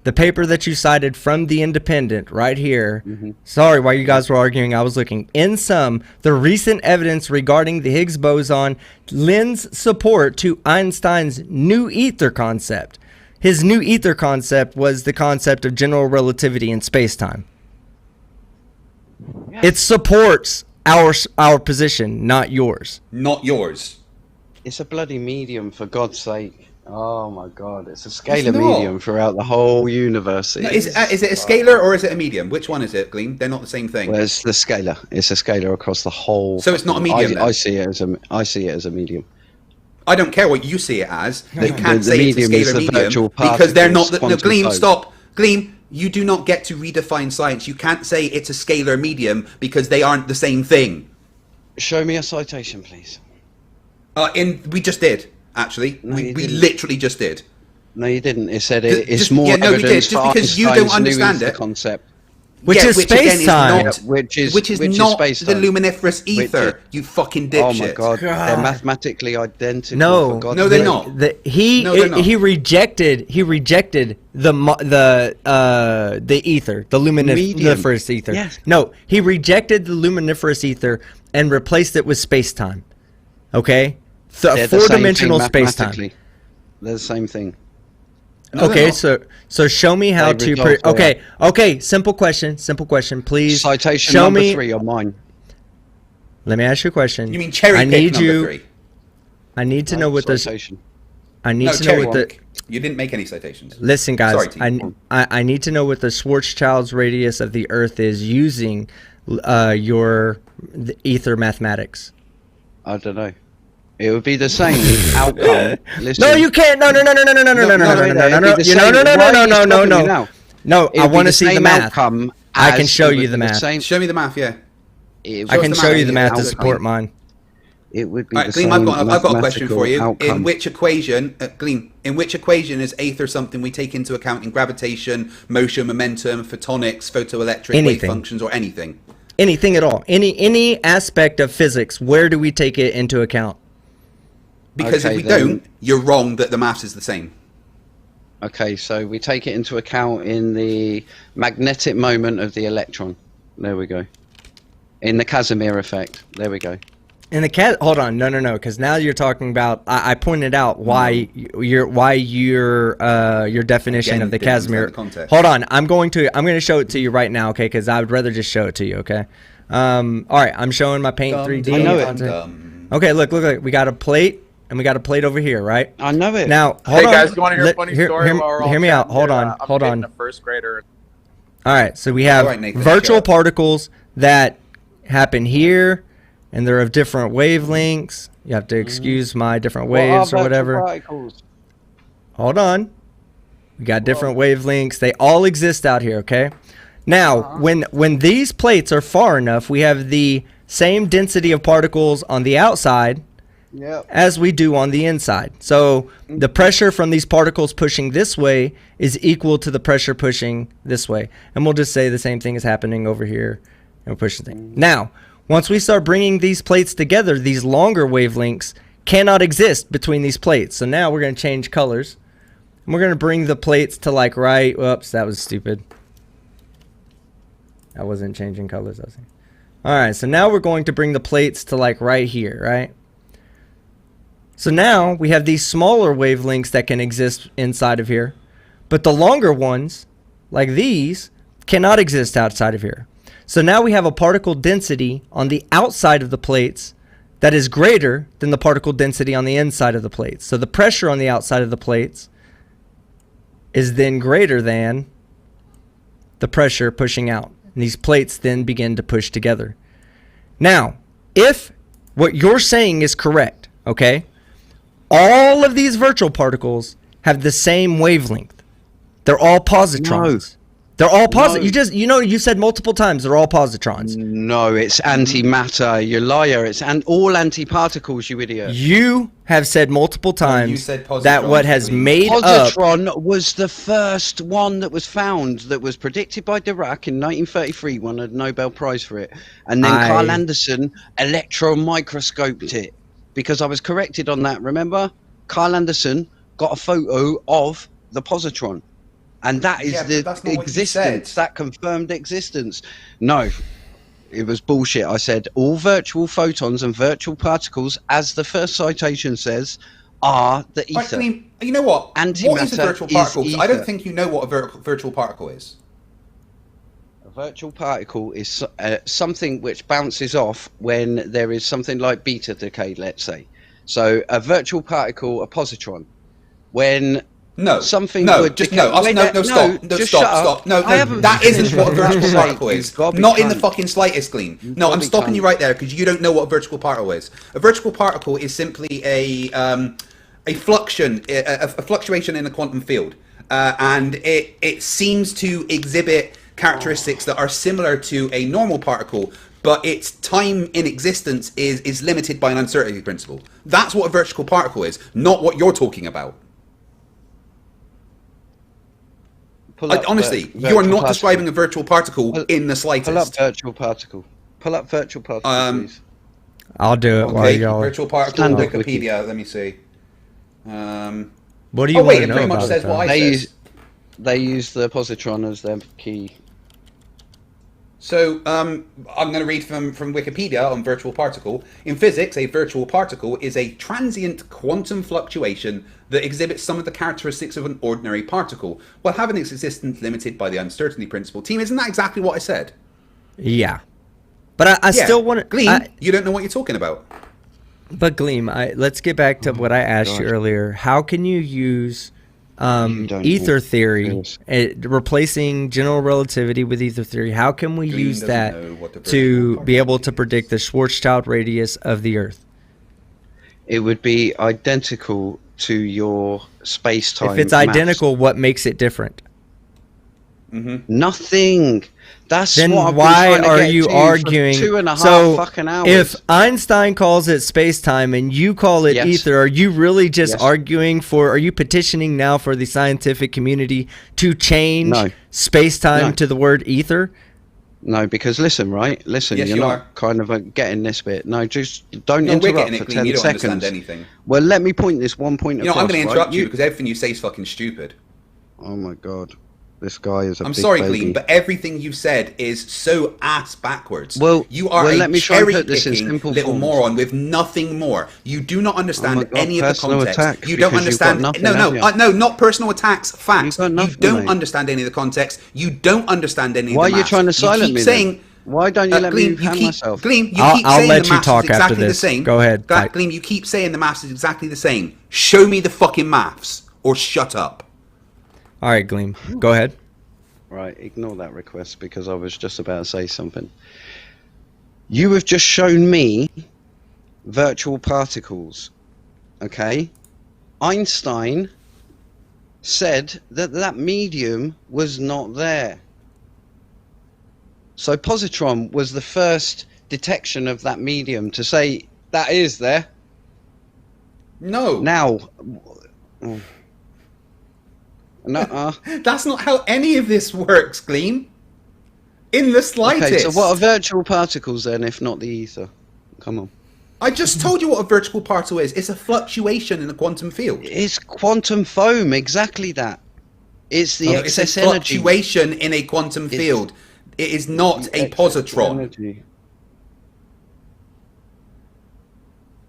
S1: The paper that you cited from The Independent right here, sorry, while you guys were arguing, I was looking. In sum, the recent evidence regarding the Higgs boson lends support to Einstein's new ether concept. His new ether concept was the concept of general relativity in space-time. Yeah. It supports our position, not yours.
S2: Not yours.
S3: It's a bloody medium, for God's sake. Oh my God, it's a scalar medium throughout the whole universe.
S2: No, is it a scalar or is it a medium? Which one is it, Gleem? They're not the same thing.
S3: Well, it's the scalar. It's a scalar across the whole.
S2: So it's not a medium.
S3: I see it as a medium.
S2: I don't care what you see it as. You can't say it's a scalar medium because they're not. No, Gleem, stop. Gleem, you do not get to redefine science. You can't say it's a scalar medium because they aren't the same thing.
S3: Show me a citation, please.
S2: We just did, actually.
S3: No,
S2: we literally just did.
S3: No, you didn't. It said it's more evidence
S2: just because you don't understand it.
S3: Concept.
S1: Which is
S2: again
S1: space-time.
S2: which is not
S3: space-time.
S2: the luminiferous ether. You fucking dipshit.
S3: Oh my god, they're mathematically identical.
S1: No,
S2: no, they're not.
S1: He rejected the ether, the luminiferous ether.
S3: Yes.
S1: No, he rejected the luminiferous ether and replaced it with space-time. Okay, four-dimensional space-time.
S3: They're the same thing.
S2: No,
S1: okay, so show me how
S3: They
S1: to.
S3: resolve
S1: Okay. Simple question, please.
S3: Citation
S1: show
S3: number
S1: me,
S3: 3 on mine.
S1: Let me ask you a question.
S2: You mean cherry pick number 3?
S1: I need to know what this.
S3: Citation.
S1: I need to know what the.
S2: You didn't make any citations.
S1: Listen, guys.
S2: Sorry,
S1: I need to know what the Schwarzschild's radius of the Earth is using the ether mathematics.
S3: I don't know. It would be the same outcome. Listen.
S1: No, you can't. No. No, I want to see the math. I can show you the math.
S2: Show me the math, yeah.
S1: I can show you the math to support mine.
S3: It would be
S2: All right,
S3: the
S2: Gleem,
S3: same
S2: I've got a question for you.
S3: Outcome.
S2: In which equation, Gleem, in which equation is ether something we take into account in gravitation, motion, momentum, photonics, photoelectric wave functions, or anything?
S1: Anything at all. Any aspect of physics, where do we take it into account?
S2: Because if we don't, you're wrong that the maths is the same.
S3: Okay, so we take it into account in the magnetic moment of the electron. There we go. In the Casimir effect. There we go.
S1: In the hold on, no, because now you're talking about. I pointed out why your definition
S2: Again,
S1: of the
S2: didn't
S1: Casimir.
S2: understand the context.
S1: Hold on, I'm going to show it to you right now, okay? Because I would rather just show it to you, okay? All right, I'm showing my Paint 3D.
S3: I know it.
S1: Okay, look, we got a plate. And we got a plate over here, right?
S3: I know it.
S1: Now, hold on.
S6: Hey guys, you want to hear a funny story?
S1: Hear me out. Hold on.
S6: I'm a first grader.
S1: All right, so we have virtual particles that happen here, and they're of different wavelengths. You have to excuse my different waves or whatever.
S3: Particles?
S1: Hold on. We got different wavelengths. They all exist out here, okay? Now, when these plates are far enough, we have the same density of particles on the outside as we do on the inside. So the pressure from these particles pushing this way is equal to the pressure pushing this way. And we'll just say the same thing is happening over here and push the thing. Now, once we start bringing these plates together, these longer wavelengths cannot exist between these plates. So now we're going to change colors. And we're going to bring the plates to like right. Whoops, that was stupid. I wasn't changing colors. All right, so now we're going to bring the plates to like right here, right? So now we have these smaller wavelengths that can exist inside of here, but the longer ones, like these, cannot exist outside of here. So now we have a particle density on the outside of the plates that is greater than the particle density on the inside of the plates. So the pressure on the outside of the plates is then greater than the pressure pushing out. And these plates then begin to push together. Now, if what you're saying is correct, okay, all of these virtual particles have the same wavelength. They're all positrons. They're all positive.
S3: No.
S1: You said multiple times they're all positrons.
S3: No, it's antimatter. You liar. It's all antiparticles, you idiot.
S1: You have said multiple times
S2: you said
S1: that what has made
S3: positron was the first one that was found, that was predicted by Dirac in 1933, won a Nobel Prize for it. And then Carl Anderson electron microscoped it. Because I was corrected on that, remember? Carl Anderson got a photo of the positron. And that is the existence, that confirmed existence. No, it was bullshit. I said all virtual photons and virtual particles, as the first citation says, are the ether.
S2: Right, you know what?
S3: Antimatter
S2: what is a virtual particle?
S3: is
S2: I don't
S3: ether.
S2: think you know what a virtual particle is.
S3: A virtual particle is something which bounces off when there is something like beta decay, let's say. So a virtual particle, a positron, when something would decay.
S2: Stop. No, that isn't what a virtual particle is. Not in the fucking slightest, Gleem. No, I'm stopping you right there because you don't know what a virtual particle is. A virtual particle is simply a fluctuation in a quantum field, and it seems to exhibit characteristics that are similar to a normal particle, but its time in existence is limited by an uncertainty principle. That's what a virtual particle is, not what you're talking about. Honestly, you are not describing a virtual particle in the slightest.
S3: Pull up virtual particle. Pull up virtual particle, please.
S1: I'll do it while y'all...
S2: Virtual particle, Wikipedia, let me see.
S1: What do you want to know
S2: pretty much
S1: about
S2: says
S1: it,
S2: what
S3: They use the positron as their key.
S2: So, I'm going to read from Wikipedia on virtual particle. In physics, a virtual particle is a transient quantum fluctuation that exhibits some of the characteristics of an ordinary particle, while having its existence limited by the uncertainty principle. Team, isn't that exactly what I said?
S1: Yeah. But I still want to...
S2: Gleem, you don't know what you're talking about.
S1: But Gleem, let's get back to what I asked you earlier. How can you use... ether theory, replacing general relativity with ether theory, how can we use that to be able to predict the Schwarzschild radius of the Earth?
S3: It would be identical to your space-time.
S1: If it's identical, what makes it different?
S3: Nothing. That's
S1: then
S3: what I've
S1: why
S3: been trying to
S1: are
S3: get
S1: you
S3: to
S1: arguing?
S3: For 2.5
S1: so
S3: fucking hours.
S1: If Einstein calls it space-time and you call it ether, are you really just arguing for? Are you petitioning now for the scientific community to change space-time to the word ether?
S3: No, because listen, you're not kind of getting this bit. No, just don't interrupt for 10 seconds.
S2: You don't understand anything.
S3: Well, let me point this one point across.
S2: I'm going to interrupt you because everything you say is fucking stupid.
S3: Oh my god. This guy is a
S2: I'm
S3: big
S2: sorry,
S3: baby.
S2: Gleem, but everything you've said is so ass backwards.
S3: Well,
S2: you are
S3: let me try and put this in
S2: cherry-picking
S3: simple
S2: little
S3: forms.
S2: moron with nothing more. You do not understand any of the context.
S3: Attacks
S2: you don't understand. No, not personal attacks. Facts. You don't
S3: mate.
S2: understand any of the context. You don't understand any of the
S3: Why are you
S2: maths.
S3: trying to silence me?
S2: Saying,
S3: why don't you let me hand myself?
S2: Gleem, you keep
S1: I'll
S2: saying
S1: let
S2: the
S1: you
S2: maths
S1: talk
S2: is
S1: after
S2: exactly
S1: this.
S2: the same.
S1: Go ahead.
S2: Gleem, you keep saying the maths is exactly the same. Show me the fucking maths, or shut up.
S1: All right, Gleem, go ahead.
S3: Right, ignore that request because I was just about to say something. You have just shown me virtual particles, okay? Einstein said that medium was not there. So positron was the first detection of that medium to say that is there.
S2: No.
S3: Now...
S2: That's not how any of this works, Gleem. In the slightest.
S3: Okay, so what are virtual particles then, if not the ether? Come on.
S2: I just told you what a virtual particle is. It's a fluctuation in a quantum field.
S3: It's quantum foam, exactly that. It's the excess energy.
S2: It's a fluctuation in a quantum field. It is not a positron.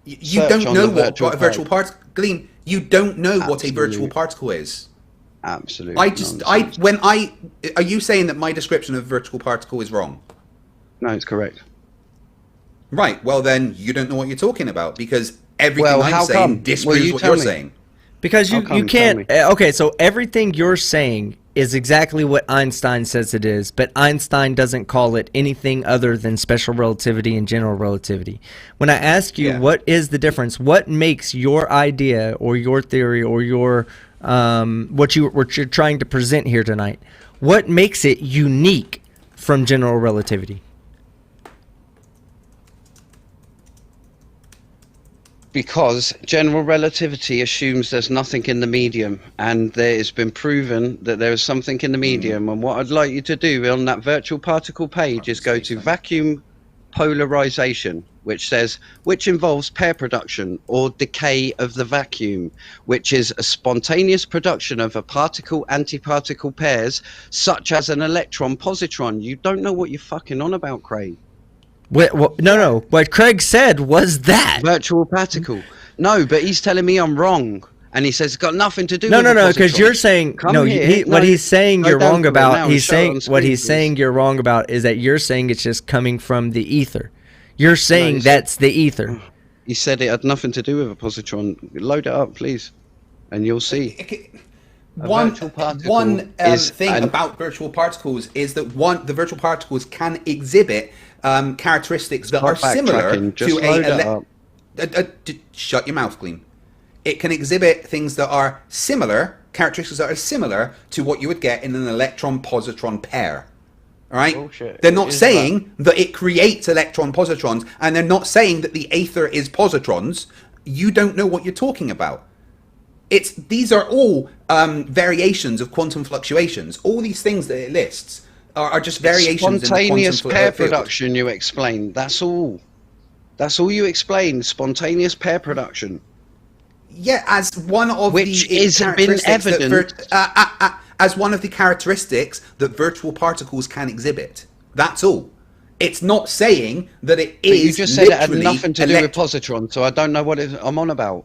S2: You don't know what a virtual particle... Gleem, you don't know what a virtual particle is.
S3: Absolutely.
S2: Are you saying that my description of virtual particle is wrong?
S3: No, it's correct.
S2: Right. Well, then you don't know what you're talking about because everything I'm saying disproves what you're saying.
S1: Because you can't. Okay, so everything you're saying is exactly what Einstein says it is, but Einstein doesn't call it anything other than special relativity and general relativity. When I ask you what is the difference, what makes your idea or your theory or your what you're trying to present here tonight, what makes it unique from general relativity?
S3: Because general relativity assumes there's nothing in the medium, and there has been proven that there is something in the medium. And what I'd like you to do on that virtual particle page is go to vacuum polarization, which involves pair production or decay of the vacuum, which is a spontaneous production of a particle-antiparticle pairs, such as an electron-positron. You don't know what you're fucking on about, Craig.
S1: No. What Craig said was that
S3: virtual particle. No, but he's telling me I'm wrong, and he says it's got nothing to do.
S1: No,
S3: with
S1: because you're saying what he's saying you're wrong about. He's saying what he's saying you're wrong about is that you're saying it's just coming from the ether. You're saying that's the ether.
S3: He said it had nothing to do with a positron. Load it up, please, and you'll see.
S2: One thing about virtual particles is that the virtual particles can exhibit characteristics that are similar to shut your mouth, Gleem. It can exhibit things that are similar, characteristics that are similar to what you would get in an electron-positron pair. All right?
S3: Bullshit.
S2: They're not saying that it creates electron-positrons, and they're not saying that the ether is positrons. You don't know what you're talking about. these are all variations of quantum fluctuations. All these things that it lists are just variations
S3: spontaneous
S2: in the
S3: pair
S2: field.
S3: production. You explained. That's all. That's all you explained. Spontaneous pair production.
S2: Yeah, as one of
S3: which
S2: the
S3: is been evident
S2: as one of the characteristics that virtual particles can exhibit. That's all. It's not saying that it is.
S3: But you just said it had nothing to do with positrons, so I don't know what I'm on about.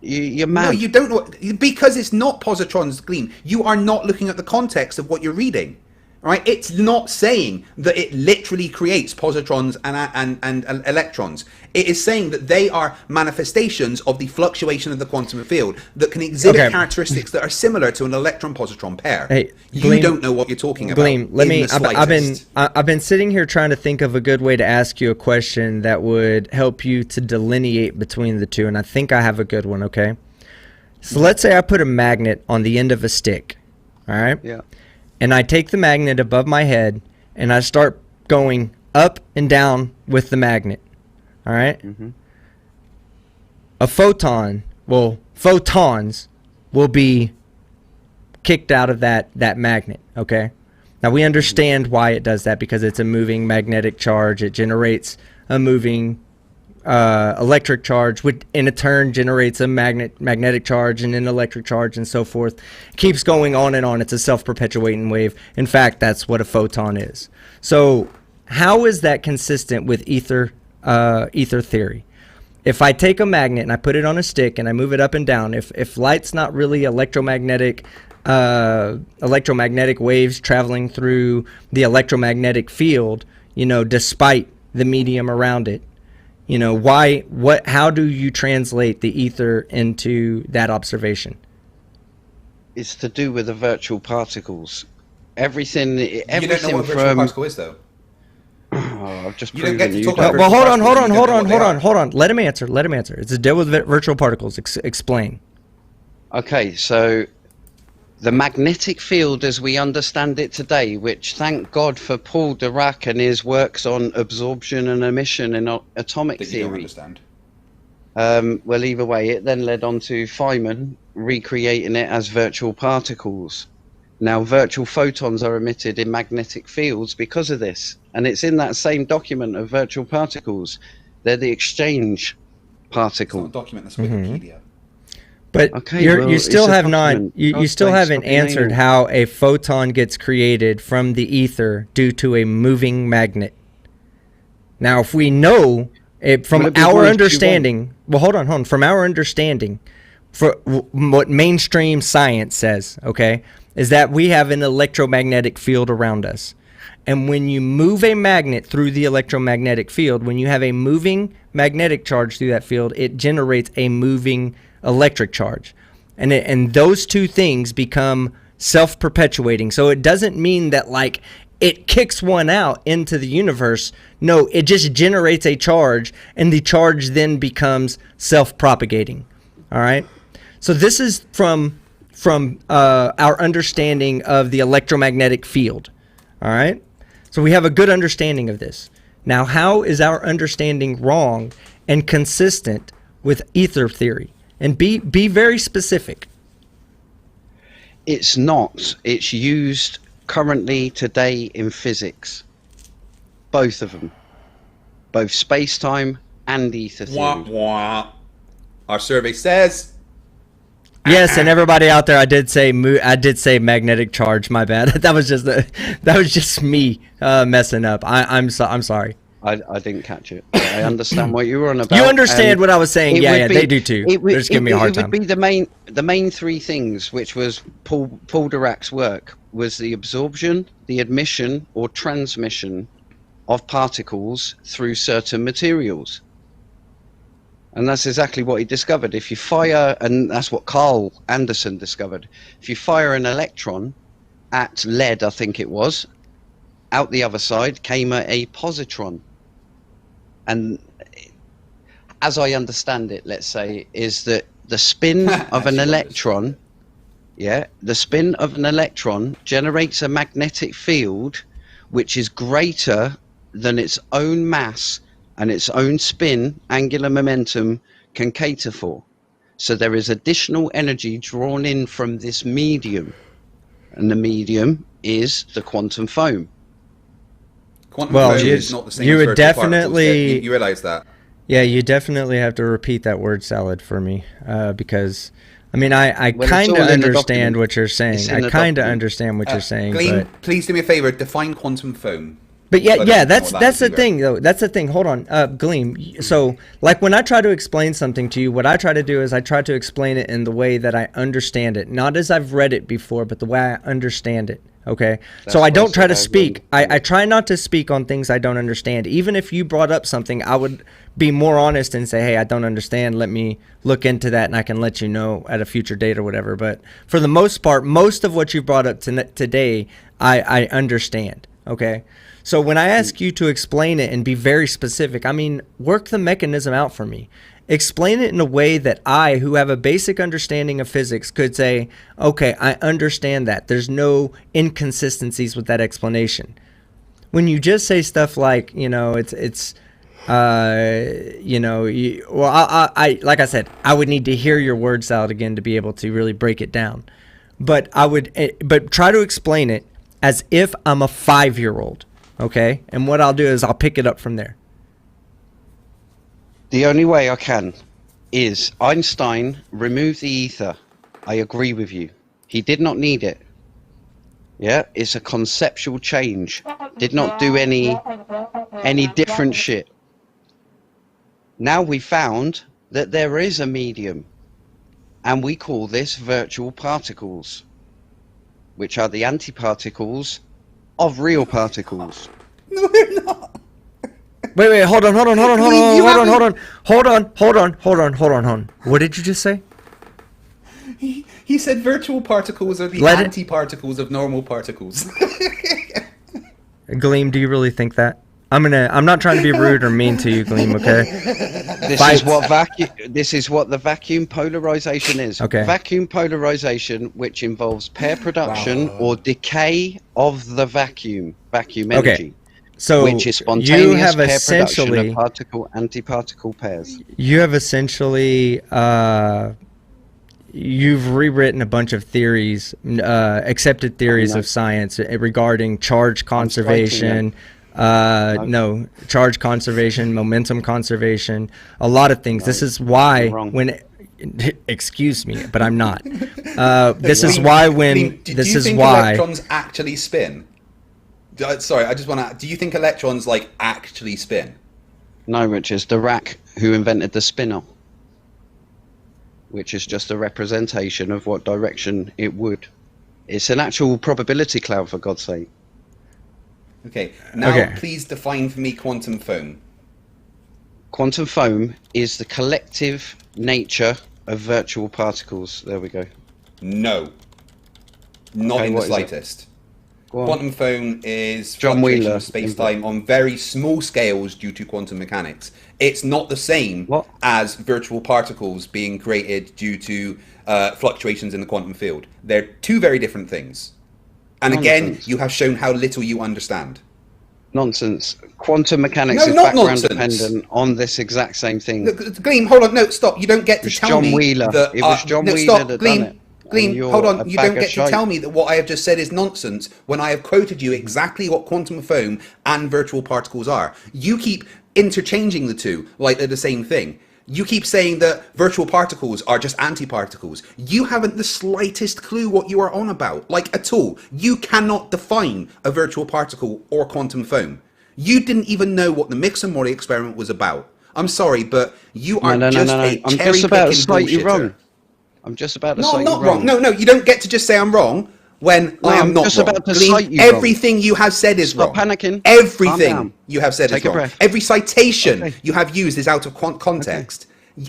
S3: You're mad.
S2: No, you don't know, because it's not positrons, Gleem. You are not looking at the context of what you're reading, right? It's not saying that it literally creates positrons and electrons. It is saying that they are manifestations of the fluctuation of the quantum field that can exhibit characteristics that are similar to an electron-positron pair.
S1: Hey,
S2: Gleem, you don't know what you're talking about.
S1: Gleem, I've been sitting here trying to think of a good way to ask you a question that would help you to delineate between the two, and I think I have a good one. Okay, so let's say I put a magnet on the end of a stick. All right.
S3: Yeah.
S1: And I take the magnet above my head and I start going up and down with the magnet. All right?
S3: Mm-hmm.
S1: Photons will be kicked out of that magnet, okay? Now we understand why it does that, because it's a moving magnetic charge. It generates a moving electric charge, which in a turn generates a magnetic charge and an electric charge and so forth. It keeps going on and on. It's a self-perpetuating wave. In fact, that's what a photon is. So how is that consistent with ether theory? If I take a magnet and I put it on a stick and I move it up and down, if light's not really electromagnetic waves traveling through the electromagnetic field, despite the medium around it, how do you translate the ether into that observation?
S3: It's to do with the virtual particles. Everything
S2: you don't know what a virtual particle is, though.
S3: I've just
S2: proven
S3: you don't.
S1: Well, hold on. Let him answer. It's to deal with virtual particles. Explain.
S3: Okay, so the magnetic field as we understand it today, which thank God for Paul Dirac and his works on absorption and emission in atomic
S2: that
S3: theory.
S2: You don't understand.
S3: Well, either way, it then led on to Feynman recreating it as virtual particles. Now, virtual photons are emitted in magnetic fields because of this. And it's in that same document of virtual particles. They're the exchange particle.
S2: It's not a document, that's Wikipedia.
S1: But
S3: okay,
S1: you still have not. You still haven't answered how a photon gets created from the ether due to a moving magnet. Now, if we know it from our understanding, hold on. From our understanding, for what mainstream science says, okay, is that we have an electromagnetic field around us. And when you move a magnet through the electromagnetic field, when you have a moving magnetic charge through that field, it generates a moving electric charge. And those two things become self-perpetuating. So it doesn't mean that like it kicks one out into the universe. No, it just generates a charge, and the charge then becomes self-propagating. All right? So this is from our understanding of the electromagnetic field. All right? So we have a good understanding of this. Now, how is our understanding wrong and consistent with ether theory? And be very specific.
S3: It's not. It's used currently today in physics. Both of them. Both space-time and ether theory.
S2: Wah, wah. Our survey says...
S1: Yes, and everybody out there, I did say magnetic charge. My bad. That was just me messing up. I'm sorry.
S3: I didn't catch it. I understand what you were on about.
S1: You understand what I was saying? Yeah, they do too. They're just giving me a hard time.
S3: It would be the main three things, which was Paul Dirac's work, was the absorption, the emission or transmission of particles through certain materials. And that's exactly what he discovered. If you fire, and that's what Carl Anderson discovered, if you fire an electron at lead, I think it was, out the other side came a positron. And as I understand it, let's say, is that the spin of an electron, the spin of an electron generates a magnetic field which is greater than its own mass and its own spin, angular momentum, can cater for. So there is additional energy drawn in from this medium, and the medium is the quantum foam.
S2: Quantum foam is not the same as virtual particles. You realize that?
S1: Yeah, you definitely have to repeat that word salad for me, because I mean, I kind of understand what you're saying. I kind of understand what you're saying.
S2: Gleem, please do me a favor. Define quantum foam.
S1: But yeah, that's the thing, though. That's the thing. Hold on, Gleem. So, like, when I try to explain something to you, what I try to do is I try to explain it in the way that I understand it, not as I've read it before, but the way I understand it. Okay, so I don't try to speak. I try not to speak on things I don't understand. Even if you brought up something, I would be more honest and say, hey, I don't understand. Let me look into that, and I can let you know at a future date or whatever. But for the most part, most of what you brought up today, I understand. Okay, so when I ask you to explain it and be very specific, I mean, work the mechanism out for me. Explain it in a way that I, who have a basic understanding of physics, could say, okay, I understand that. There's no inconsistencies with that explanation. When you just say stuff like, you know, I like I said, I would need to hear your word salad again to be able to really break it down. But but try to explain it as if I'm a 5-year-old, okay? And what I'll do is I'll pick it up from there.
S3: The only way I can is Einstein removed the ether. I agree with you. He did not need it. Yeah, it's a conceptual change. Did not do any different shit. Now we found that there is a medium, and we call this virtual particles, which are the antiparticles of real particles.
S2: No, they're not.
S1: Wait, hold on. What did you just say?
S2: He said virtual particles are the antiparticles of normal particles.
S1: Gleem, do you really think that? I'm not trying to be rude or mean to you, Gleem, okay?
S3: This is what the vacuum polarization is.
S1: Okay.
S3: Vacuum polarization, which involves pair production or decay of the vacuum energy.
S1: Okay. So
S3: which is spontaneous
S1: you have
S3: pair
S1: essentially
S3: production of particle-antiparticle pairs.
S1: You have essentially you've rewritten a bunch of theories, accepted theories of science regarding charge conservation. Charge conservation, momentum conservation, a lot of things. This is why excuse me, but I'm not. This is why
S2: Do you think electrons actually spin? Sorry, I just want to. Do you think electrons actually spin?
S3: No, Richard. Dirac, who invented the spinner, which is just a representation of what direction it would. It's an actual probability cloud, for God's sake.
S2: Okay. Now, please define for me quantum foam.
S3: Quantum foam is the collective nature of virtual particles. There we go.
S2: No. Not in the slightest. Quantum foam is fluctuation of space-time on very small scales due to quantum mechanics. It's not the same as virtual particles being created due to fluctuations in the quantum field. They're two very different things. And again, you have shown how little you understand.
S3: Nonsense. Quantum mechanics is background dependent on this exact same thing.
S2: Gleem, hold on. No, stop. You don't get to tell me that...
S3: It was John Wheeler that done it.
S2: Gleem, hold on. You don't get to tell me that what I have just said is nonsense when I have quoted you exactly what quantum foam and virtual particles are. You keep interchanging the two like they're the same thing. You keep saying that virtual particles are just antiparticles. You haven't the slightest clue what you are on about, at all. You cannot define a virtual particle or quantum foam. You didn't even know what the Mixer-Morley experiment was about. I'm sorry, but you are
S3: a
S2: cherry-picking bullshitter.
S3: I'm just about to cite you
S2: wrong. No, you don't get to just say I'm wrong when I am not wrong.
S3: About to cite you
S2: everything you have said is wrong.
S3: Stop panicking.
S2: Everything you have said is wrong. Every citation you have used is out of context.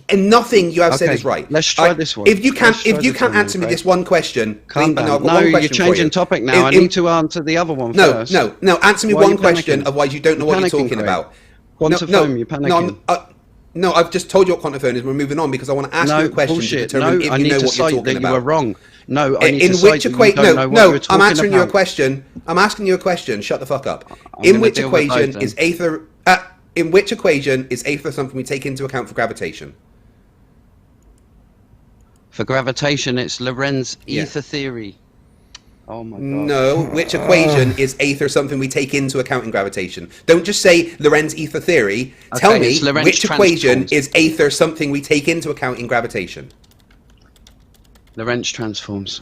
S2: And nothing you have said is right.
S3: Let's try this one.
S2: If you can't answer me this one question,
S3: no, you're changing topic now. I need to answer the other one first.
S2: No. Answer me one question. Otherwise, you don't know what you're talking about.
S3: Quantum foam, you're panicking.
S2: No, I've just told you what quantum foam is. We're moving on because I want to ask you a question to determine if you know what you're talking about.
S3: You were wrong. No, I need to cite that you don't know what you're talking about.
S2: I'm answering you a question. I'm asking you a question. Shut the fuck up. In which equation is aether? In which equation is aether something we take into account for gravitation?
S3: For gravitation, it's Lorentz
S2: Yeah.
S3: ether theory. Oh my god.
S2: No, which equation is ether something we take into account in gravitation? Don't just say Lorentz ether theory. Tell
S3: Okay,
S2: me
S3: it's Lorentz
S2: which equation
S3: transforms.
S2: is ether something we take into account in gravitation?
S3: Lorentz transforms.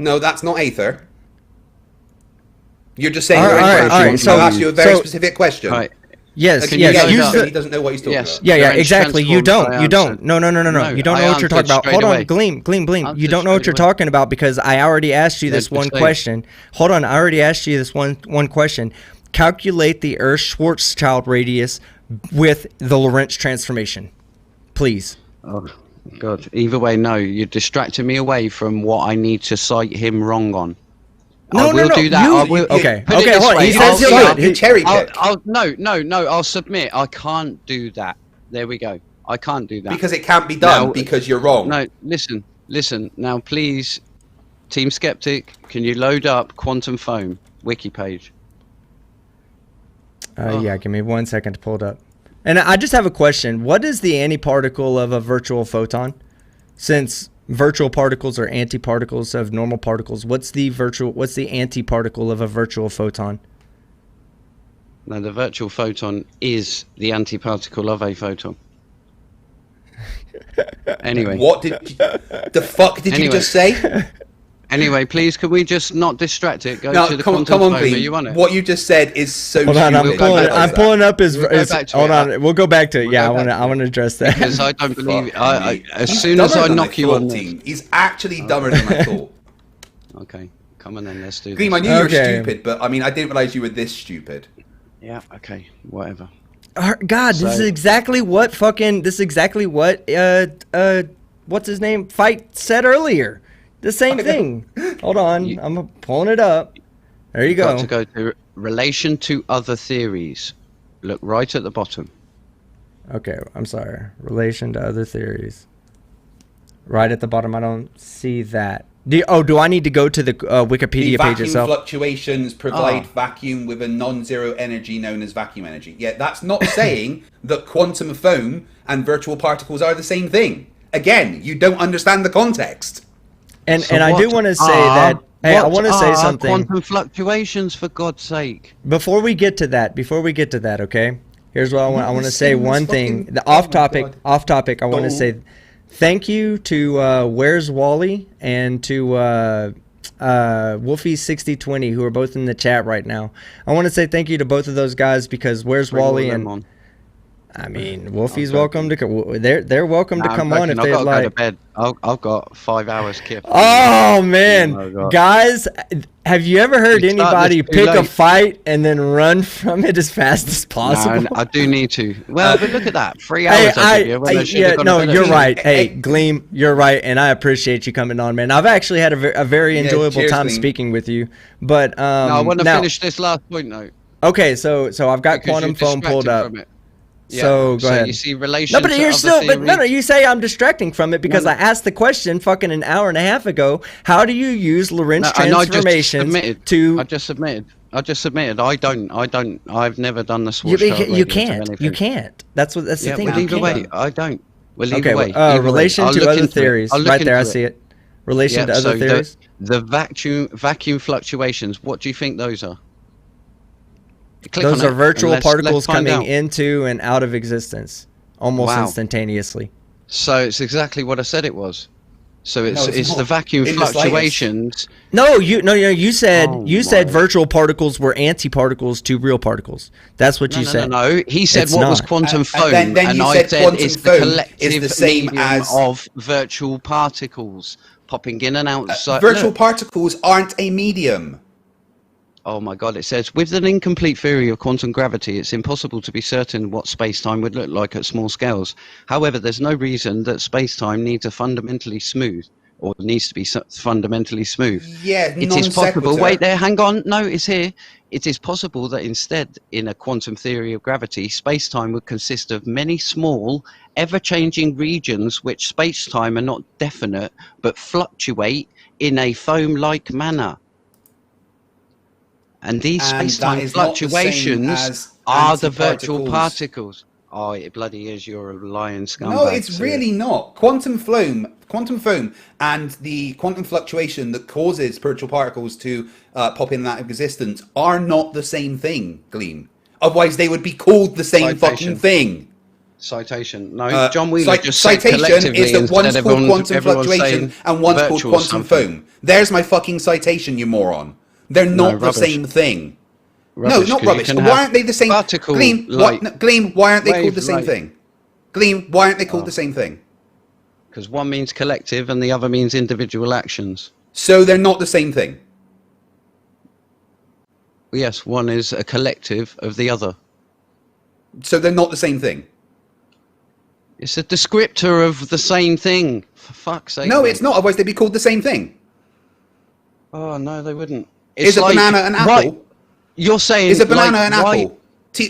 S2: No, that's not ether. You're just saying
S1: All right,
S2: Lorentz
S1: all right,
S2: transforms.
S1: all right,
S2: I'll
S1: so-
S2: ask you a very
S1: so-
S2: specific question.
S3: Right.
S1: Yes,
S3: Can
S1: yes.
S3: you
S1: Use
S3: load
S1: the,
S2: He doesn't know what he's talking
S3: Yes.
S2: about.
S1: Yeah,
S3: Lorentz
S1: exactly. You
S3: transforms,
S1: don't.
S3: I
S1: You don't.
S3: answered.
S1: No.
S3: No,
S1: You don't
S3: I
S1: know what you're talking
S3: answered
S1: about.
S3: straight
S1: Hold on,
S3: away.
S1: Gleem. You
S3: Answered
S1: don't know what
S3: straight
S1: you're
S3: away.
S1: talking about because I already asked you this
S3: Let's
S1: one
S3: just say-
S1: question. Hold on, I already asked you this one question. Calculate the Earth Schwarzschild radius with the Lorentz transformation, please.
S3: Oh god. Either way, no. You're distracting me away from what I need to cite him wrong on.
S1: No,
S3: I will
S1: no.
S3: do that.
S1: You-
S3: I will,
S1: okay,
S3: put it
S1: okay.
S3: this
S1: Hold on.
S3: way,
S1: He says he'll
S3: I'll-
S1: do it.
S2: You cherry pick.
S3: No. I'll submit. I can't do that. There we go. I can't do that.
S2: Because it can't be done
S3: Now-
S2: because you're wrong.
S3: No, listen. Now, please, Team Skeptic, can you load up quantum foam wiki page?
S1: Yeah, give me 1 second to pull it up. And I just have a question. What is the antiparticle of a virtual photon? Since virtual particles are antiparticles of normal particles, what's the antiparticle of a virtual photon?
S3: No, the virtual photon is the antiparticle of a photon. Anyway.
S2: What the fuck did you
S3: Anyway.
S2: just say?
S3: Anyway, please, can we just not distract it? Go
S2: No,
S3: to the
S2: come on,
S3: quantum foam. Are
S2: Gleem.
S3: you on it?
S2: What you just said is so
S1: Hold on,
S2: stupid.
S1: I'm pulling up his.
S3: We'll go back to
S1: Hold
S3: it.
S1: on, we'll go back to it.
S3: We'll
S1: Yeah,
S3: go
S1: I want to address that.
S3: Because I don't believe. As
S2: He's
S3: soon as
S2: dumber
S3: I
S2: than
S3: knock you
S2: thought,
S3: on
S2: team. He's actually dumber than I thought.
S3: Okay, come on then, let's do
S2: Gleem, I
S3: this.
S2: knew you were
S1: Okay.
S2: stupid, but I mean, I didn't realize you were this stupid.
S3: Yeah, okay, whatever.
S1: God, this is exactly what what's his name? Fight said earlier. The same thing. Hold on, I'm pulling it up. There you
S3: Got
S1: go.
S3: to go to relation to other theories. Look right at the bottom.
S1: Okay, I'm sorry. Relation to other theories. Right at the bottom, I don't see that. Do I need to go to the Wikipedia
S2: The
S1: page
S2: vacuum
S1: itself?
S2: fluctuations provide
S3: Oh.
S2: vacuum with a non-zero energy known as vacuum energy. Yeah, that's not saying that quantum foam and virtual particles are the same thing. Again, you don't understand the context.
S1: And
S3: So
S1: I do
S3: what
S1: want to say
S3: are-
S1: that. Hey, I
S3: what
S1: want to say
S3: are
S1: something
S3: Quantum fluctuations, for God's sake.
S1: before we get to that. Okay. Here's what I want. I want to say
S2: Saying this
S1: one thing.
S2: fucking-
S1: The
S2: oh
S1: off
S2: my
S1: topic.
S2: God.
S1: Off topic. I want to
S2: Don't.
S1: say thank you to Where's Wally and to Wolfie6020 who are both in the chat right now. I want to say thank you to both of those guys because Where's
S3: Bring all
S1: Wally
S3: them
S1: and
S3: on.
S1: I mean Wolfie's welcome to come. They're welcome to
S3: Nah,
S1: come
S3: I'm
S1: on if
S3: joking.
S1: they'd
S3: I've got to go to
S1: like.
S3: bed. I've got 5 hours kept.
S1: Oh man,
S3: Oh, my God.
S1: guys, have you ever heard
S3: We start
S1: anybody
S3: this too
S1: pick a
S3: late.
S1: fight and then run from it as fast as
S3: No,
S1: possible?
S3: I do need to. Well, but look at that. 3 hours. I give you when I should have gone to bed.
S1: you're right. Hey,
S2: Hey,
S1: Gleem, you're right, and I appreciate you coming on, man. I've actually had a very
S2: Yeah,
S1: enjoyable
S2: cheers,
S1: time
S2: Gleem.
S1: speaking with you. But
S3: No, I want to
S1: now,
S3: finish this last point though.
S1: okay, so I've got
S3: because
S1: quantum
S3: you're
S1: foam pulled
S3: distracted
S1: up.
S3: from it.
S1: So go ahead.
S3: You see relation.
S1: No, but
S3: to
S1: you're
S3: other
S1: still. But no,
S3: theories.
S1: you say I'm distracting from it because
S3: No,
S1: I asked the question fucking an hour and a half ago. How do you use Lorentz
S3: No, and I just
S1: transformations
S3: submitted.
S1: to?
S3: I just submitted. I don't. I've never done the
S1: You,
S3: Schwarzschild
S1: you
S3: radius of
S1: can't. You
S3: anything.
S1: can't. That's the
S3: Yeah,
S1: thing.
S3: well,
S1: You
S3: either
S1: can't.
S3: way, I don't. Well, either
S1: Okay.
S3: way. either way.
S1: Relation
S3: I'll
S1: to
S3: look
S1: other
S3: into it.
S1: theories.
S3: I'll look
S1: Right there, I
S3: into
S1: see it. Relation
S3: Yeah,
S1: to other
S3: so
S1: theories.
S3: The vacuum fluctuations. What do you think those are? Click
S1: Those
S3: on
S1: are
S3: it and
S1: virtual
S3: let's
S1: particles
S3: find
S1: coming
S3: out.
S1: into and out of existence almost
S3: Wow.
S1: instantaneously.
S3: So it's exactly what I said it was. So
S2: it's
S3: it's the
S2: not.
S3: vacuum
S2: In the slightest.
S3: fluctuations.
S1: No, you said
S3: Oh
S1: you said
S3: my.
S1: virtual particles were antiparticles to real particles. That's what you said.
S3: No. He said
S1: It's
S3: what was
S1: not.
S3: quantum
S2: And
S3: foam,
S2: then you
S3: I
S2: said
S3: said
S2: quantum
S3: it's the
S2: foam is
S3: collective
S2: the same
S3: medium
S2: as-
S3: of virtual particles popping in and out.
S2: Virtual
S3: Look.
S2: particles aren't a medium.
S3: Oh my God, it says, with an incomplete theory of quantum gravity, it's impossible to be certain what space-time would look like at small scales. However, there's no reason that space-time needs to be fundamentally smooth.
S2: Yeah,
S3: It
S2: non
S3: is possible.
S2: sequitur.
S3: Wait there, hang on. No, it's here. It is possible that instead, in a quantum theory of gravity, space-time would consist of many small, ever-changing regions which space-time are not definite, but fluctuate in a foam-like manner. And these
S2: And that
S3: space-time
S2: is not the same
S3: fluctuations
S2: as
S3: are the virtual
S2: antiparticles.
S3: particles. Oh, it bloody is. You're a lying scumbag.
S2: No, it's really not. Quantum foam, and the quantum fluctuation that causes virtual particles to pop in and out of existence are not the same thing, Gleem. Otherwise, they would be called the same fucking thing.
S3: Citation. No, John Wheeler just said
S2: citation is that one's called quantum fluctuation and one's called quantum
S3: something.
S2: foam. There's my fucking citation, you moron. They're not the same thing.
S3: Rubbish,
S2: no, not rubbish. Why aren't they the same? Gleem, Gleem, why aren't they called the same thing? Gleem, why aren't they called the same thing?
S3: Because one means collective and the other means individual actions.
S2: So they're not the same thing.
S3: Yes, one is a collective of the other.
S2: So they're not the same thing.
S3: It's a descriptor of the same thing. For fuck's sake.
S2: No, it's not. Otherwise, they'd be called the same thing.
S3: Oh no, they wouldn't.
S2: Is a banana an apple?
S3: Right, you're saying
S2: is a banana an apple?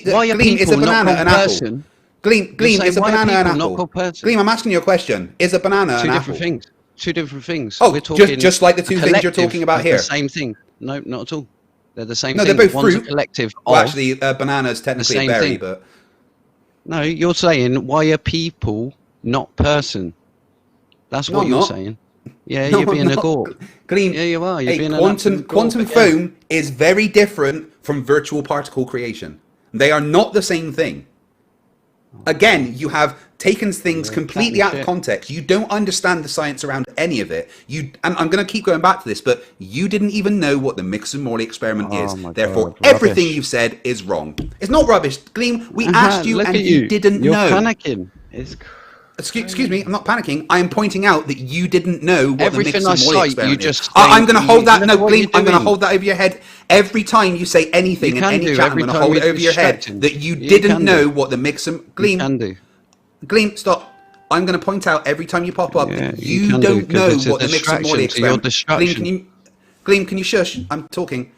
S3: Why are
S2: Gleem, is a banana an apple?
S3: Person?
S2: Gleem, is a banana an apple? Gleem, I'm asking you a question. Is a banana an apple?
S3: Two different things. Two different things.
S2: Oh, we're talking just like the two things you're talking about here.
S3: The same thing. No, not at all. They're the same
S2: thing.
S3: No,
S2: they're both
S3: One's
S2: fruit.
S3: A collective.
S2: Well, actually, banana's technically a berry, but
S3: no, you're saying why are people not person? That's what you're saying. Yeah, you're being a gorp.
S2: Gleem,
S3: yeah, you are. You're being
S2: quantum foam is very different from virtual particle creation. They are not the same thing. Again, you have taken things completely out of context. You don't understand the science around any of it. And I'm going to keep going back to this, but you didn't even know what the Mixon-Morley experiment is. Therefore, everything you've said is wrong. It's not rubbish. Gleem, we asked you and you didn't know.
S3: You're panicking.
S2: Excuse me, I'm not panicking. I am pointing out that you didn't know what
S3: everything
S2: the Mixon-Morley experiment
S3: is.
S2: I'm going to hold that. No, Gleem, I'm going to hold that over your head. Every time you say anything in any chat, I'm going to hold it over your head that you didn't know what the Mixon... Gleem, Gleem, stop. I'm going to point out every time you pop up that you don't know what the Mixon-Morley experiment is. Gleem, can you shush? I'm talking.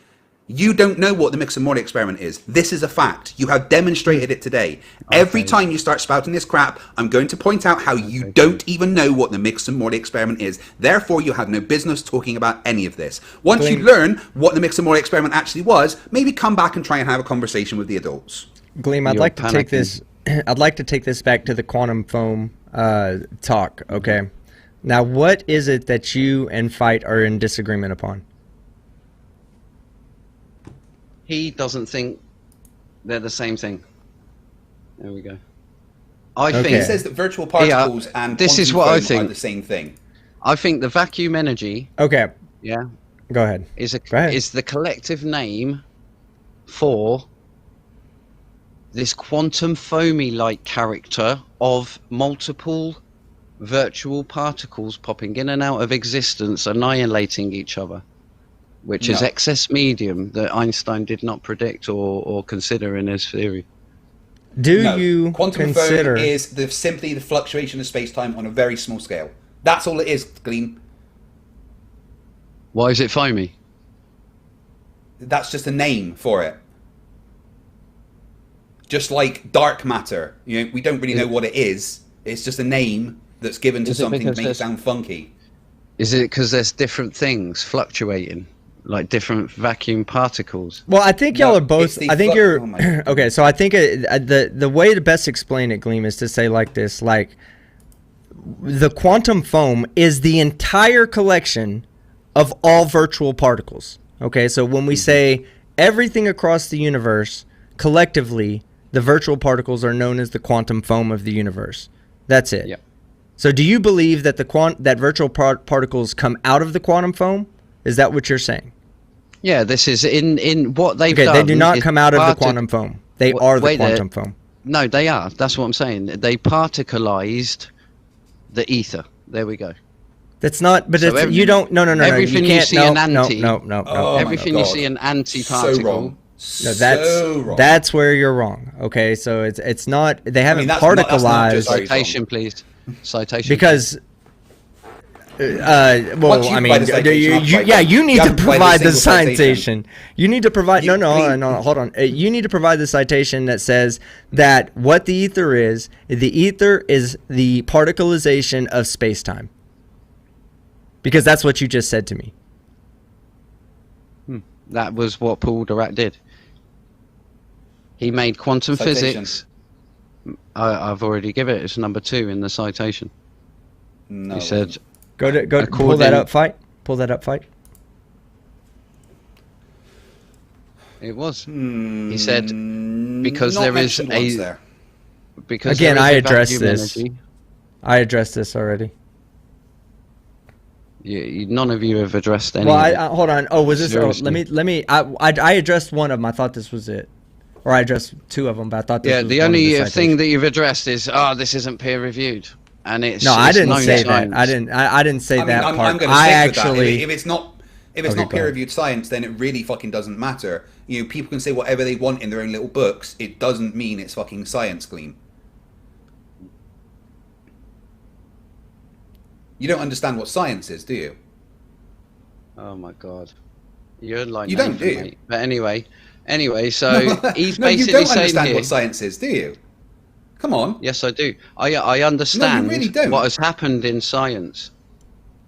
S2: You don't know what the Mixon-Morley experiment is. This is a fact. You have demonstrated it today. Every time you start spouting this crap, I'm going to point out how you don't even know what the Mixon-Morley experiment is. Therefore, you have no business talking about any of this. Once you learn what the Mixon-Morley experiment actually was, maybe come back and try and have a conversation with the adults.
S1: Gleem, I'd like to take this. I'd like to take this back to the quantum foam talk. Okay. Now, what is it that you and Fight are in disagreement upon?
S3: He doesn't think they're the same thing. There we go. I think
S2: he says that virtual particles and
S3: this is what I think
S2: are the same thing.
S3: I think the vacuum energy.
S1: Okay.
S3: Yeah.
S1: Go ahead.
S3: Is the collective name for this quantum foamy-like character of multiple virtual particles popping in and out of existence, annihilating each other. Which is excess medium that Einstein did not predict or consider in his theory.
S2: Quantum foam is simply the fluctuation of space-time on a very small scale. That's all it is, Gleem.
S3: Why is it foamy?
S2: That's just a name for it. Just like dark matter. You know, we don't really know what it is. It's just a name that's given to something to make it sound funky.
S3: Is it because there's different things fluctuating? Like different vacuum particles.
S1: Well, I think y'all are both. I think you're okay. So I think the way to best explain it, Gleem, is to say like this: like the quantum foam is the entire collection of all virtual particles. Okay, so when we say everything across the universe collectively, the virtual particles are known as the quantum foam of the universe. That's it.
S3: Yep.
S1: So do you believe that that virtual particles come out of the quantum foam? Is that what you're saying?
S3: Yeah, this is in what they've done.
S1: Okay, they do not come out of the quantum foam. They are the quantum foam.
S3: No, they are. That's what I'm saying. They particleized the ether. There we go.
S1: That's not, but it's, you don't, no.
S3: Everything you see an anti.
S1: No.
S3: Everything you see an anti-particle.
S2: So wrong.
S1: No, that's where you're wrong. Okay, so it's not, they haven't particleized.
S3: Citation, please. Citation.
S1: Because... well, I mean, you need to provide the citation. You need to provide, no, hold on. You need to provide the citation that says that what the ether is the particleization of space-time. Because that's what you just said to me.
S3: That was what Paul Dirac did. He made quantum physics. I've already given it. It's number 2 in the citation.
S2: No.
S3: He said,
S1: Go to pull that up, fight. Pull that up, fight.
S3: it was. He said, because
S2: not
S3: there is
S2: mentioned once
S3: a
S2: there.
S3: because
S1: Again,
S3: there is
S1: I
S3: a
S1: addressed
S3: vacuum
S1: this.
S3: energy.
S1: I addressed this already.
S3: None of you have addressed any.
S1: Well,
S3: of it.
S1: hold on. Oh, was this? Oh,
S3: Seriously.
S1: let me. I addressed one of them. I thought this was it, or I addressed 2 of them, but I thought this
S3: Yeah,
S1: was
S3: the
S1: one of
S3: only
S1: the
S3: thing
S1: citations.
S3: that you've addressed is, this isn't peer reviewed, and it's
S1: No, I didn't
S3: known
S1: say that.
S3: science.
S1: I didn't say that
S2: I'm
S1: part.
S2: going to
S1: I
S2: stick
S1: actually.
S2: with that. If it's not
S1: Okay, go
S2: peer
S1: ahead.
S2: reviewed science, then it really fucking doesn't matter. You know, people can say whatever they want in their own little books. It doesn't mean it's fucking science, Gleem. You don't understand what science is, do you?
S3: Oh my god, you're like
S2: You don't,
S3: Nathan,
S2: do you?
S3: mate. But anyway, so he's
S2: No, you
S3: basically
S2: don't
S3: saying
S2: understand
S3: here.
S2: what science is, do you? Come on.
S3: Yes, I do. I understand
S2: really don't.
S3: what has happened in science.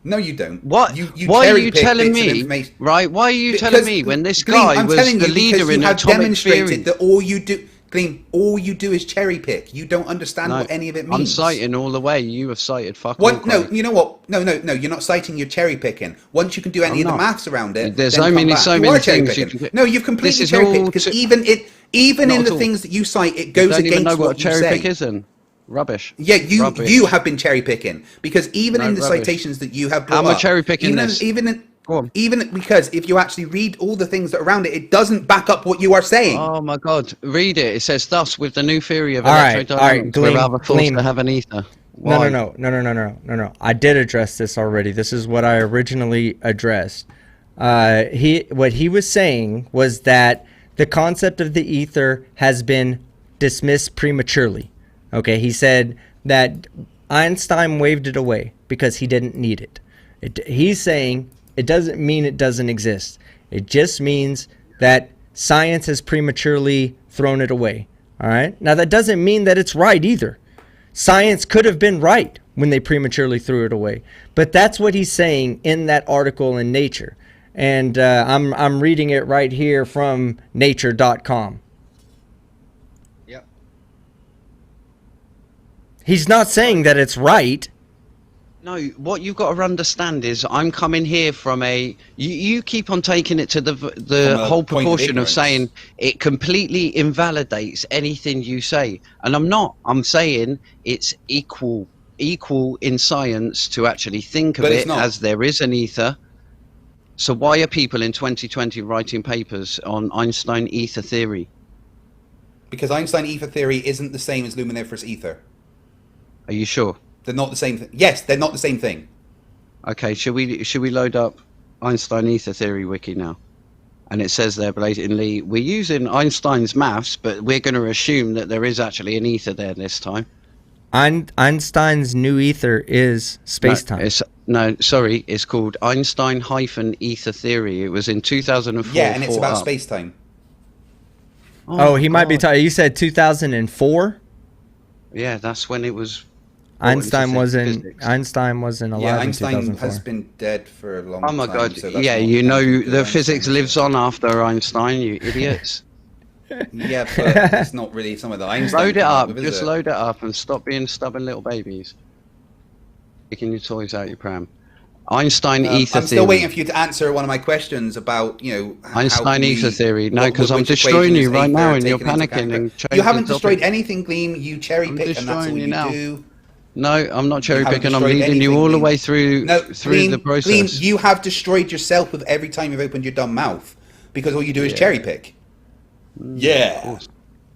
S2: No, you don't.
S3: What?
S2: You
S3: Why are
S2: cherry
S3: you
S2: pick
S3: telling
S2: bits of
S3: me?
S2: information.
S3: Right? Why are you
S2: Because,
S3: telling me when this
S2: Gleem,
S3: guy
S2: I'm
S3: was
S2: telling
S3: the
S2: you
S3: leader
S2: because
S3: in
S2: you have
S3: atomic
S2: demonstrated
S3: theory?
S2: that all you do, Gleem, all you do is cherry pick. You don't understand
S3: No,
S2: what any of it means.
S3: I'm citing all the way. You have cited fuck all.
S2: What? No,
S3: Craig.
S2: you know what? No. You're not citing. You're cherry picking. Once you can do any
S3: I'm
S2: of the
S3: not.
S2: maths around it,
S3: There's
S2: then
S3: so
S2: come
S3: many-
S2: back.
S3: so
S2: You
S3: many
S2: are cherry
S3: things you
S2: picking.
S3: can do.
S2: No, you've
S3: This
S2: completely
S3: is
S2: cherry picked
S3: all
S2: because
S3: to-
S2: even
S3: Not
S2: in
S3: at
S2: the
S3: all.
S2: things that you cite, it
S3: You
S2: goes
S3: don't even know
S2: against
S3: what
S2: what you
S3: cherry
S2: say.
S3: pick is, then. Rubbish.
S2: Yeah,
S3: Rubbish.
S2: you have been cherry picking because even
S3: No,
S2: in the
S3: rubbish.
S2: citations that you have
S3: How
S2: brought
S3: am I
S2: up,
S3: cherry picking
S2: even
S3: this? Go on.
S2: even because if you actually read all the things that are around it, it doesn't back up what you are saying.
S3: Oh my god, read it. It says, thus, with the new theory of
S1: All right,
S3: electrodynamics,
S1: Gleem,
S3: we're rather forced
S1: Gleem.
S3: to have an ether.
S1: No.
S3: Why?
S1: I did address this already. This is what I originally addressed. What he was saying was that the concept of the ether has been dismissed prematurely. Okay, he said that Einstein waved it away because he didn't need it. He's saying it doesn't mean it doesn't exist. It just means that science has prematurely thrown it away. All right. Now that doesn't mean that it's right either. Science could have been right when they prematurely threw it away, but that's what he's saying in that article in Nature, and I'm reading it right here from Nature.com.
S3: Yep.
S1: He's not saying that it's right.
S3: No, what you've got to understand is I'm coming here from a... You keep on taking it to the
S2: From a
S3: whole
S2: point of
S3: proportion of
S2: ignorance.
S3: saying it completely invalidates anything you say. And I'm not. I'm saying it's equal in science to actually think of
S2: But it's
S3: it
S2: not.
S3: as there is an ether. So why are people in 2020 writing papers on Einstein ether theory?
S2: Because Einstein ether theory isn't the same as luminiferous ether.
S3: Are you sure?
S2: They're not the same thing. Yes, they're not the same thing.
S3: Okay, should we load up Einstein ether theory wiki now? And it says there blatantly, we're using Einstein's maths, but we're going to assume that there is actually an ether there this time.
S1: Einstein's new ether is space-time.
S3: It's called Einstein-ether theory. It was in 2004.
S2: Yeah, and it's about
S3: up.
S2: space-time.
S1: Oh, he might be
S3: God.
S1: talking. You said 2004.
S3: Yeah, that's when it was.
S1: Einstein wasn't.
S3: physics.
S1: Einstein wasn't alive
S2: Yeah,
S1: in
S2: Einstein
S1: 2004.
S2: has been dead for a long
S3: Oh
S2: time.
S3: my God!
S2: so that's
S3: Yeah,
S2: not
S3: you know
S2: anything to
S3: the
S2: Einstein.
S3: physics lives on after Einstein. You idiots!
S2: Yeah, but it's not really some of the Einstein.
S3: Load it
S2: came
S3: up.
S2: with, is
S3: Just
S2: it?
S3: load it up and stop being stubborn little babies. Taking your toys out your pram. Einstein ether
S2: I'm
S3: theory.
S2: still waiting for you to answer one of my questions about, how
S3: Einstein
S2: can we-
S3: ether theory. No,
S2: what-
S3: because I'm
S2: which
S3: destroying
S2: equation
S3: you
S2: is
S3: right
S2: ether
S3: now and you're
S2: taken into
S3: panicking
S2: account?
S3: and
S2: You
S3: changing
S2: haven't
S3: the
S2: destroyed
S3: topic.
S2: anything, Gleem. You cherry
S3: I'm
S2: pick, and that's all
S3: destroying
S2: you
S3: you now.
S2: do.
S3: No, I'm not cherry
S2: haven't
S3: picking. I'm
S2: destroyed
S3: leading you
S2: anything,
S3: all the
S2: Gleem.
S3: way through
S2: No,
S3: the process.
S2: Gleem, you have destroyed yourself with every time you've opened your dumb mouth because all you do is cherry pick. Yeah.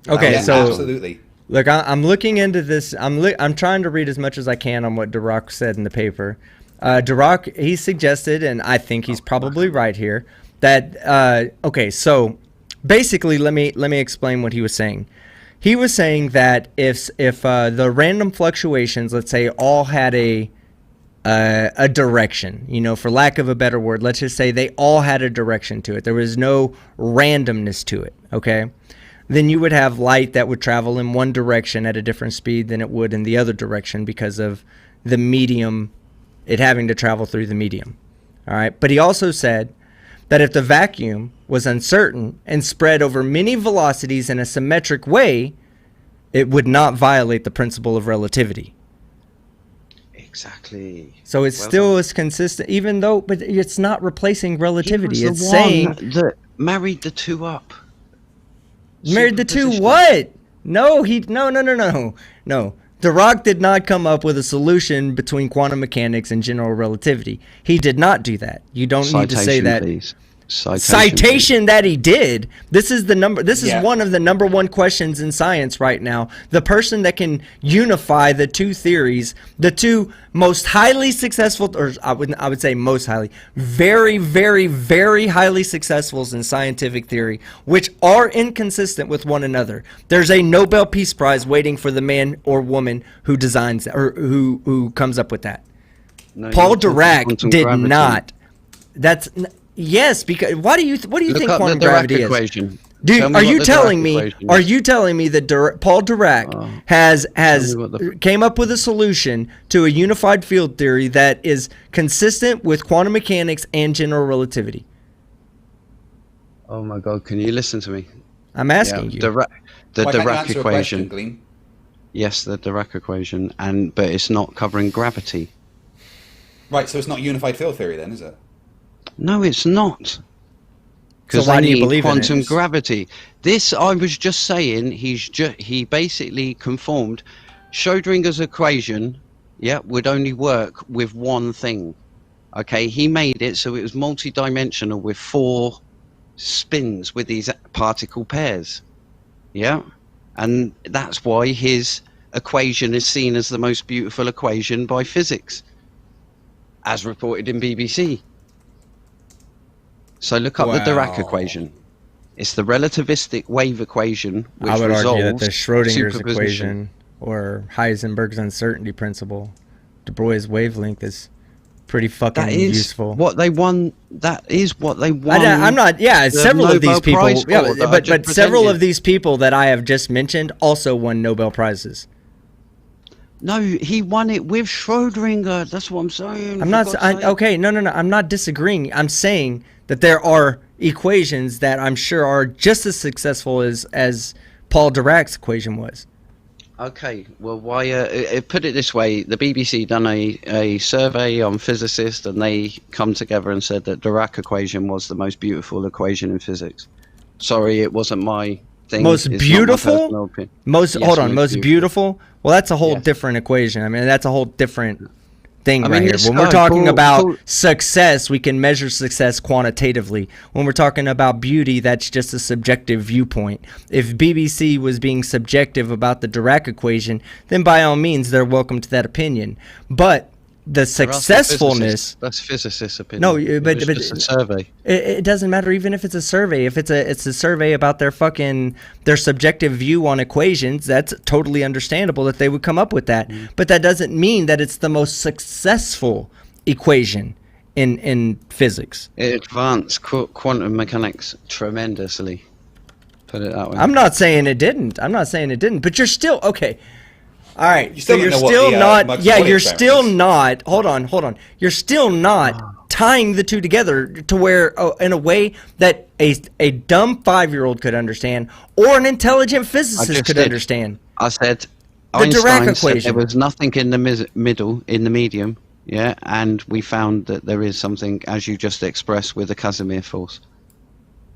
S1: Okay,
S2: Yeah,
S1: so
S2: absolutely.
S1: look, I'm looking into this. I'm trying to read as much as I can on what Dirac said in the paper. Dirac, he suggested, and I think he's probably right here, that okay, so basically, let me explain what he was saying. He was saying that if the random fluctuations, let's say, all had a direction, for lack of a better word, let's just say they all had a direction to it. There was no randomness to it, okay? Then you would have light that would travel in one direction at a different speed than it would in the other direction because of the medium, it having to travel through the medium. All right. But he also said that if the vacuum was uncertain and spread over many velocities in a symmetric way, it would not violate the principle of relativity.
S3: Exactly.
S1: So it still is consistent, even though, but it's not replacing relativity. It's saying
S3: that married the two up.
S1: Married the two what? No. Dirac did not come up with a solution between quantum mechanics and general relativity. He did not do that. You don't need to say that.
S3: Please.
S1: Citation that he did. This is the number. This is one of the number one questions in science right now. The person that can unify the two theories, the two most highly successful, or I would say most highly, very, very, very highly successful in scientific theory, which are inconsistent with one another. There's a Nobel Peace Prize waiting for the man or woman who designs that, or who comes up with that. No, Paul Dirac did not. That's. Yes, because what do you think quantum gravity is?
S3: Equation.
S1: Are you telling me that Paul Dirac has came up with a solution to a unified field theory that is consistent with quantum mechanics and general relativity?
S3: Oh my God! Can you listen to me?
S1: I'm asking you.
S3: The Dirac equation.
S2: Gleem?
S3: Yes, the Dirac equation, but it's not covering gravity.
S2: Right, so it's not unified field theory then, is it?
S3: No, it's not. Because
S1: so why do you
S3: need
S1: believe
S3: quantum
S1: in it?
S3: gravity. This, I was just saying, he basically conformed Schrödinger's equation. Yeah, would only work with one thing. Okay, he made it so it was multi-dimensional with 4 spins with these particle pairs. Yeah, and that's why his equation is seen as the most beautiful equation by physics, as reported in BBC. So look up the Dirac equation. It's the relativistic wave equation, which
S1: I would
S3: resolves
S1: argue that the Schrödinger's
S3: superposition.
S1: equation or Heisenberg's uncertainty principle, de Broglie's wavelength is pretty fucking useful.
S3: What they won. That is what they won.
S1: I'm not. Yeah, several of these people. Yeah, but several of these people that I have just mentioned also won Nobel prizes.
S3: No, he won it with Schrödinger. That's what I'm saying.
S1: I'm not. Okay, no. I'm not disagreeing. I'm saying that there are equations that I'm sure are just as successful as Paul Dirac's equation was.
S3: Okay, well, why? Put it this way: the BBC done a survey on physicists, and they come together and said that Dirac equation was the most beautiful equation in physics. Sorry, it wasn't my thing.
S1: Most beautiful? Most beautiful? Well, that's a whole
S3: Yes.
S1: different equation. I mean, that's a whole different thing
S3: I
S1: right
S3: mean,
S1: here.
S3: this
S1: When we're
S3: guy,
S1: talking about
S3: Paul-
S1: success, we can measure success quantitatively. When we're talking about beauty, that's just a subjective viewpoint. If BBC was being subjective about the Dirac equation, then by all means, they're welcome to that opinion. But the successfulness...
S3: That's physicists' opinion.
S1: No, but
S3: it's just a survey.
S1: It doesn't matter even if it's a survey. If it's a survey about their subjective view on equations, that's totally understandable that they would come up with that. But that doesn't mean that it's the most successful equation in physics.
S3: It advanced quantum mechanics tremendously. Put it that way.
S1: I'm not saying it didn't. But you're still okay. All right,
S2: still
S1: so
S2: don't know what the, Max Planck
S1: you're
S2: experiment
S1: still
S2: is.
S1: not. Hold on. You're still not tying the two together to where, in a way that a dumb 5-year-old could understand, or an intelligent physicist could understand.
S3: I said
S1: The
S3: Einstein
S1: Dirac
S3: said
S1: equation.
S3: there was nothing in the middle, in the medium. Yeah, and we found that there is something, as you just expressed, with the Casimir force.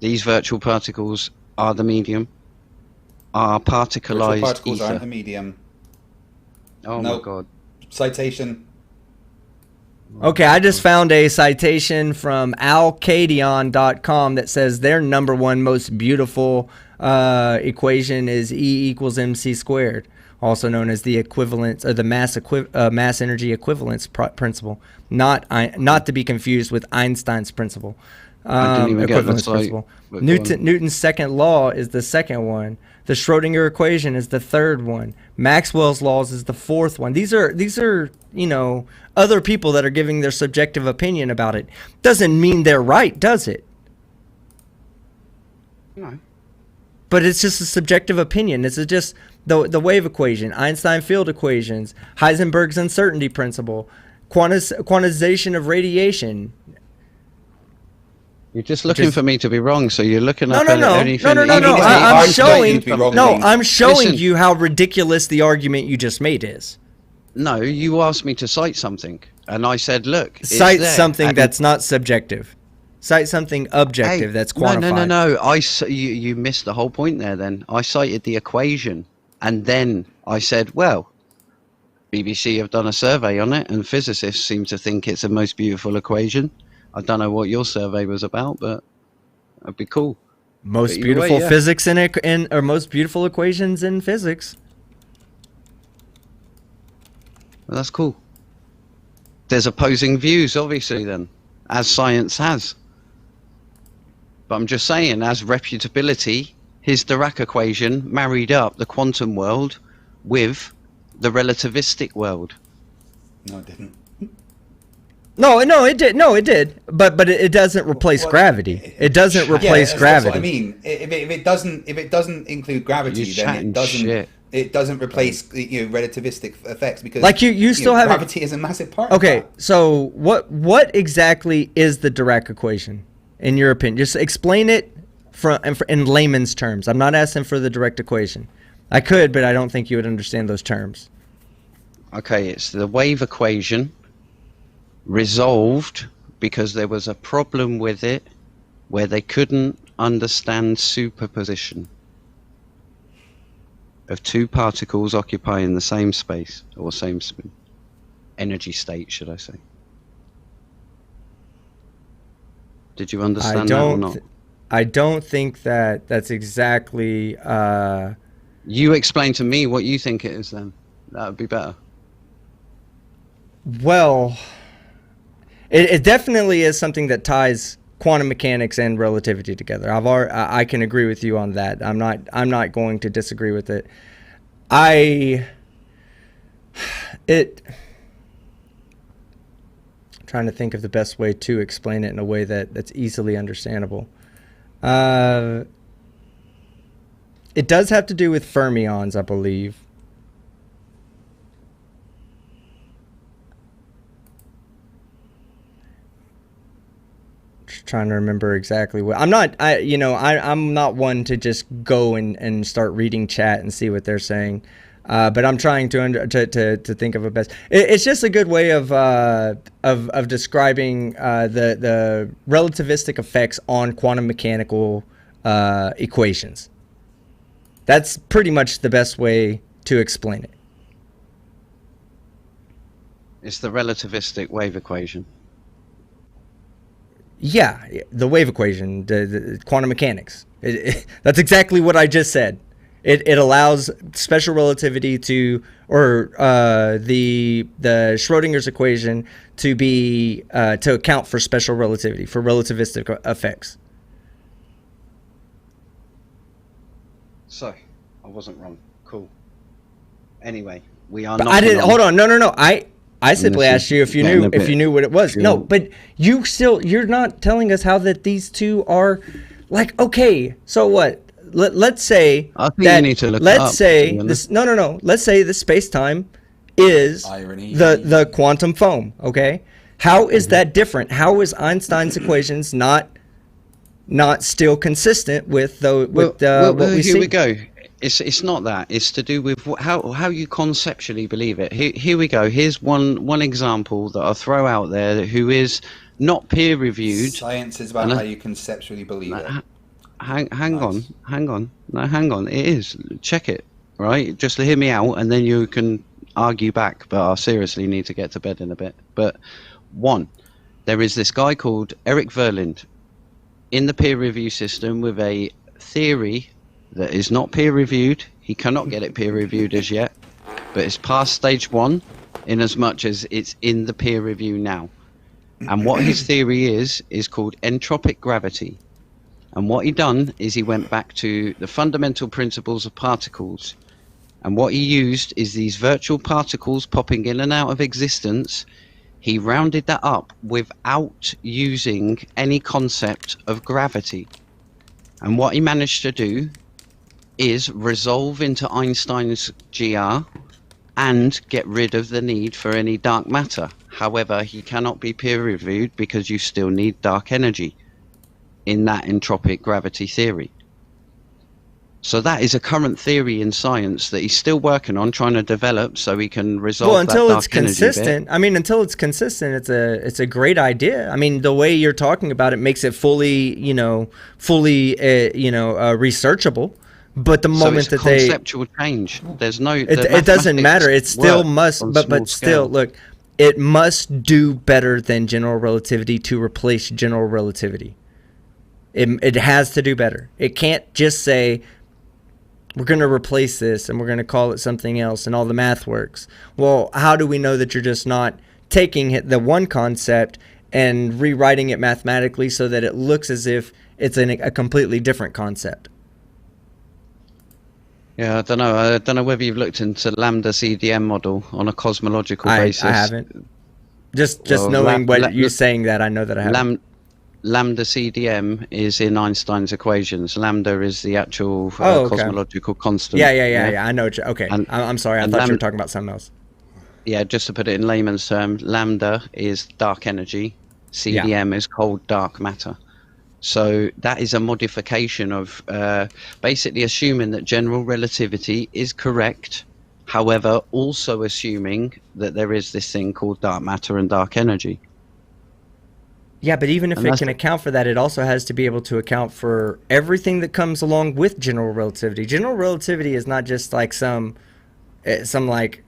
S3: These virtual particles are the medium, are particleized
S2: Virtual particles
S3: ether.
S2: aren't the medium.
S3: Oh
S2: Nope.
S3: my God.
S2: Citation.
S1: Okay, I just found a citation from alcadion.com that says their number one most beautiful equation is E equals mc squared, also known as the equivalence or the mass energy equivalence principle, not to be confused with Einstein's principle.
S3: I didn't even get
S1: Equivalence
S3: the
S1: principle.
S3: but go on.
S1: Newton's second law is the second one. The Schrödinger equation is the third one. Maxwell's laws is the fourth one. These are other people that are giving their subjective opinion about it. Doesn't mean they're right, does it?
S3: No.
S1: But it's just a subjective opinion. This is just the wave equation, Einstein field equations, Heisenberg's uncertainty principle, quantization of radiation.
S3: You're just looking for me to be wrong, so you're looking up anything.
S1: No. I'm showing. No, I'm showing you how ridiculous the argument you just made is.
S3: No, you asked me to cite something, and I said, "Look,
S1: cite something that's not subjective. Cite something objective that's quantified."
S3: No. You missed the whole point there. Then I cited the equation, and then I said, "Well, BBC have done a survey on it, and physicists seem to think it's the most beautiful equation." I don't know what your survey was about, but that'd be cool.
S1: Most beautiful physics or most beautiful equations in physics.
S3: Well, that's cool. There's opposing views, obviously, then, as science has. But I'm just saying, as reputability, his Dirac equation married up the quantum world with the relativistic world.
S2: No, it didn't.
S1: No, it did. No, it did. But it doesn't replace gravity. It doesn't replace gravity.
S2: That's what I mean. If it doesn't include gravity, then it doesn't replace relativistic effects, because
S1: like you still have
S2: gravity is a massive part. Okay,
S1: so what exactly is the Dirac equation in your opinion? Just explain it in layman's terms. I'm not asking for the direct equation. I could, but I don't think you would understand those terms.
S3: Okay, it's the wave equation resolved because there was a problem with it where they couldn't understand superposition of two particles occupying the same space, or same energy state, should I say. Did you understand that or not?
S1: I don't think that's exactly...
S3: You explain to me what you think it is then. That would be better.
S1: Well... It definitely is something that ties quantum mechanics and relativity together. I can agree with you on that. I'm not going to disagree with it. I'm trying to think of the best way to explain it in a way that's easily understandable. It does have to do with fermions, I believe. Trying to remember exactly what I'm not one to just go and start reading chat and see what they're saying, but I'm trying to think of a best. It's just a good way of describing the relativistic effects on quantum mechanical equations. That's pretty much the best way to explain it.
S3: It's the relativistic wave equation.
S1: Yeah, the wave equation, the quantum mechanics. That's exactly what I just said. It allows special relativity to, or the Schrodinger's equation to be to account for special relativity, for relativistic effects.
S3: So, I wasn't wrong. Cool. Anyway, we are.
S1: But I didn't. Hold on. No. I simply asked you if you knew what it was. No, but you're not telling us how that these two are like. Okay, so what? Let's say
S3: I think you need to look
S1: let's say this. No. Let's say the space-time is the quantum foam. Okay, how is that different? How is Einstein's equations not still consistent with what we see?
S3: Here we go. It's not that. It's to do with how you conceptually believe it. Here we go. Here's one example that I'll throw out there who is not peer reviewed.
S2: Science is about how you conceptually believe it.
S3: Hang on. No, hang on. It is. Check it. Right? Just hear me out, and then you can argue back. But I seriously need to get to bed in a bit. But there is this guy called Eric Verlinde in the peer review system with a theory that is not peer reviewed. He cannot get it peer reviewed as yet, but it's past stage 1 in as much as it's in the peer review now. And what his theory is called entropic gravity. And what he done is he went back to the fundamental principles of particles, and what he used is these virtual particles popping in and out of existence. He rounded that up without using any concept of gravity. And what he managed to do is resolve into Einstein's GR and get rid of the need for any dark matter. However, he cannot be peer reviewed because you still need dark energy. in that entropic gravity theory. So that is a current theory in science that he's still working on, trying to develop so he can resolve that dark energy bit.
S1: Well, until it's consistent. I mean, until it's consistent, it's a great idea. I mean, the way you're talking about it makes it fully researchable. But the moment that they
S3: conceptual change, there's no.
S1: It doesn't matter. It still must, but still, look, it must do better than general relativity to replace general relativity. It has to do better. It can't just say, we're going to replace this and we're going to call it something else and all the math works. Well, how do we know that you're just not taking the one concept and rewriting it mathematically so that it looks as if it's a completely different concept?
S3: Yeah, I don't know. I don't know whether you've looked into lambda CDM model on a cosmological basis.
S1: I haven't. Just knowing what you're saying that, I know that I haven't.
S3: Lambda CDM is in Einstein's equations. Lambda is the actual cosmological constant.
S1: Yeah. I know. Okay, I'm sorry. I thought you were talking about something else.
S3: Yeah, just to put it in layman's terms, lambda is dark energy. CDM is cold dark matter. So that is a modification of basically assuming that general relativity is correct. However, also assuming that there is this thing called dark matter and dark energy.
S1: Yeah, but even if it can account for that, it also has to be able to account for everything that comes along with general relativity. General relativity is not just like some like,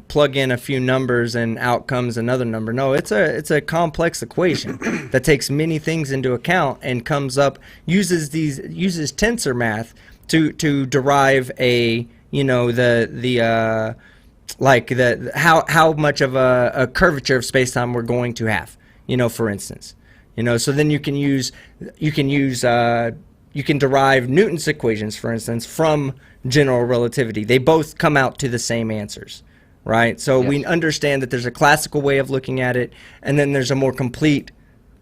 S1: plug in a few numbers and out comes another number. No, it's a complex equation that takes many things into account and comes up, uses tensor math to derive how much of a curvature of space-time we're going to have. For instance, so then you can derive Newton's equations, for instance, from general relativity. They both come out to the same answers, right? So we understand that there's a classical way of looking at it, and then there's a more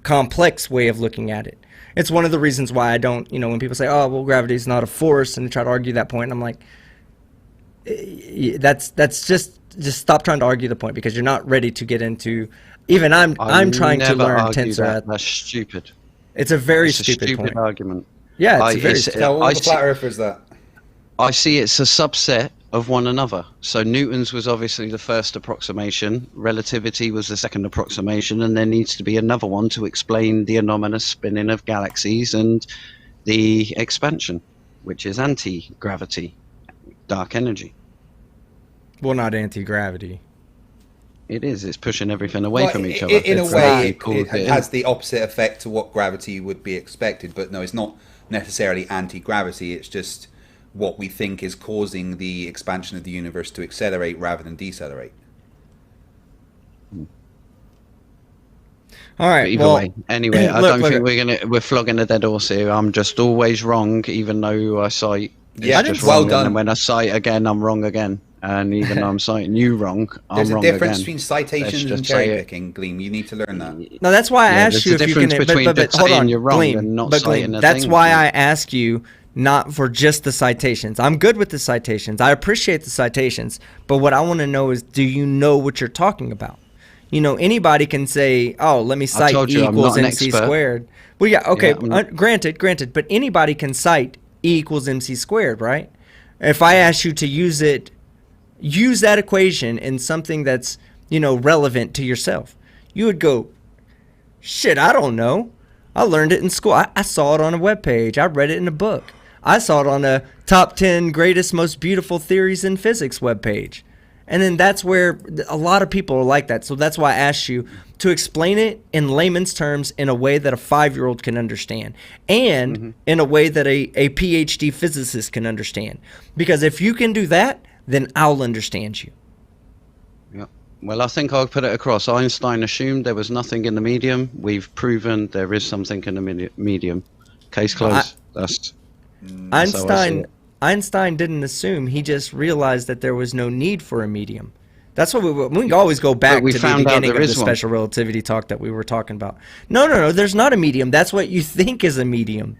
S1: complex way of looking at it. It's one of the reasons why I don't, when people say, oh, well, gravity is not a force, and they try to argue that point, and I'm like, that's just stop trying to argue the point, because you're not ready to get into. Even I'm trying to learn tensor.
S3: That's stupid.
S1: It's a very stupid point.
S3: Argument.
S1: Yeah, it's very stupid.
S2: Tell all the flat earthers that.
S3: I see it's a subset of one another. So Newton's was obviously the first approximation, relativity was the second approximation, and there needs to be another one to explain the anomalous spinning of galaxies and the expansion, which is anti-gravity, dark energy.
S1: Well, not anti-gravity.
S3: It is. It's pushing everything away from each other.
S2: In a way, it has the opposite effect to what gravity would be expected. But no, it's not necessarily anti-gravity. It's just what we think is causing the expansion of the universe to accelerate rather than decelerate.
S1: All right.
S3: Either way. Anyway, I don't think we're flogging a dead horse here. I'm just always wrong, even though I cite.
S2: Yeah,
S3: just
S2: well
S3: wrong,
S2: done.
S3: And when I cite again, I'm wrong again. And even though I'm citing you wrong, I'm wrong again.
S2: There's a difference between citations and cherry picking, Gleem. You need to learn that.
S1: No, that's why I asked you if you can.
S3: But hold on, you're wrong and not citing a
S1: that's
S3: thing.
S1: why I ask you not for just the citations. I'm good with the citations. I appreciate the citations. But what I want to know is, do you know what you're talking about? Anybody can say, "Oh, let me cite E equals MC squared." Well, yeah, okay, granted. But anybody can cite E equals MC squared, right? If I ask you to use that equation in something that's, relevant to yourself, you would go, shit, I don't know. I learned it in school. I saw it on a webpage. I read it in a book. I saw it on a top 10 greatest, most beautiful theories in physics webpage. And then that's where a lot of people are like that. So that's why I asked you to explain it in layman's terms in a way that a 5-year-old can understand, and in a way that a PhD physicist can understand. Because if you can do that, then I'll understand you.
S3: Yeah. Well, I think I'll put it across. Einstein assumed there was nothing in the medium. We've proven there is something in the medium. Case closed.
S1: Einstein didn't assume. He just realized that there was no need for a medium. That's what we can always go back to the beginning of the special relativity talk that we were talking about. No, there's not a medium. That's what you think is a medium.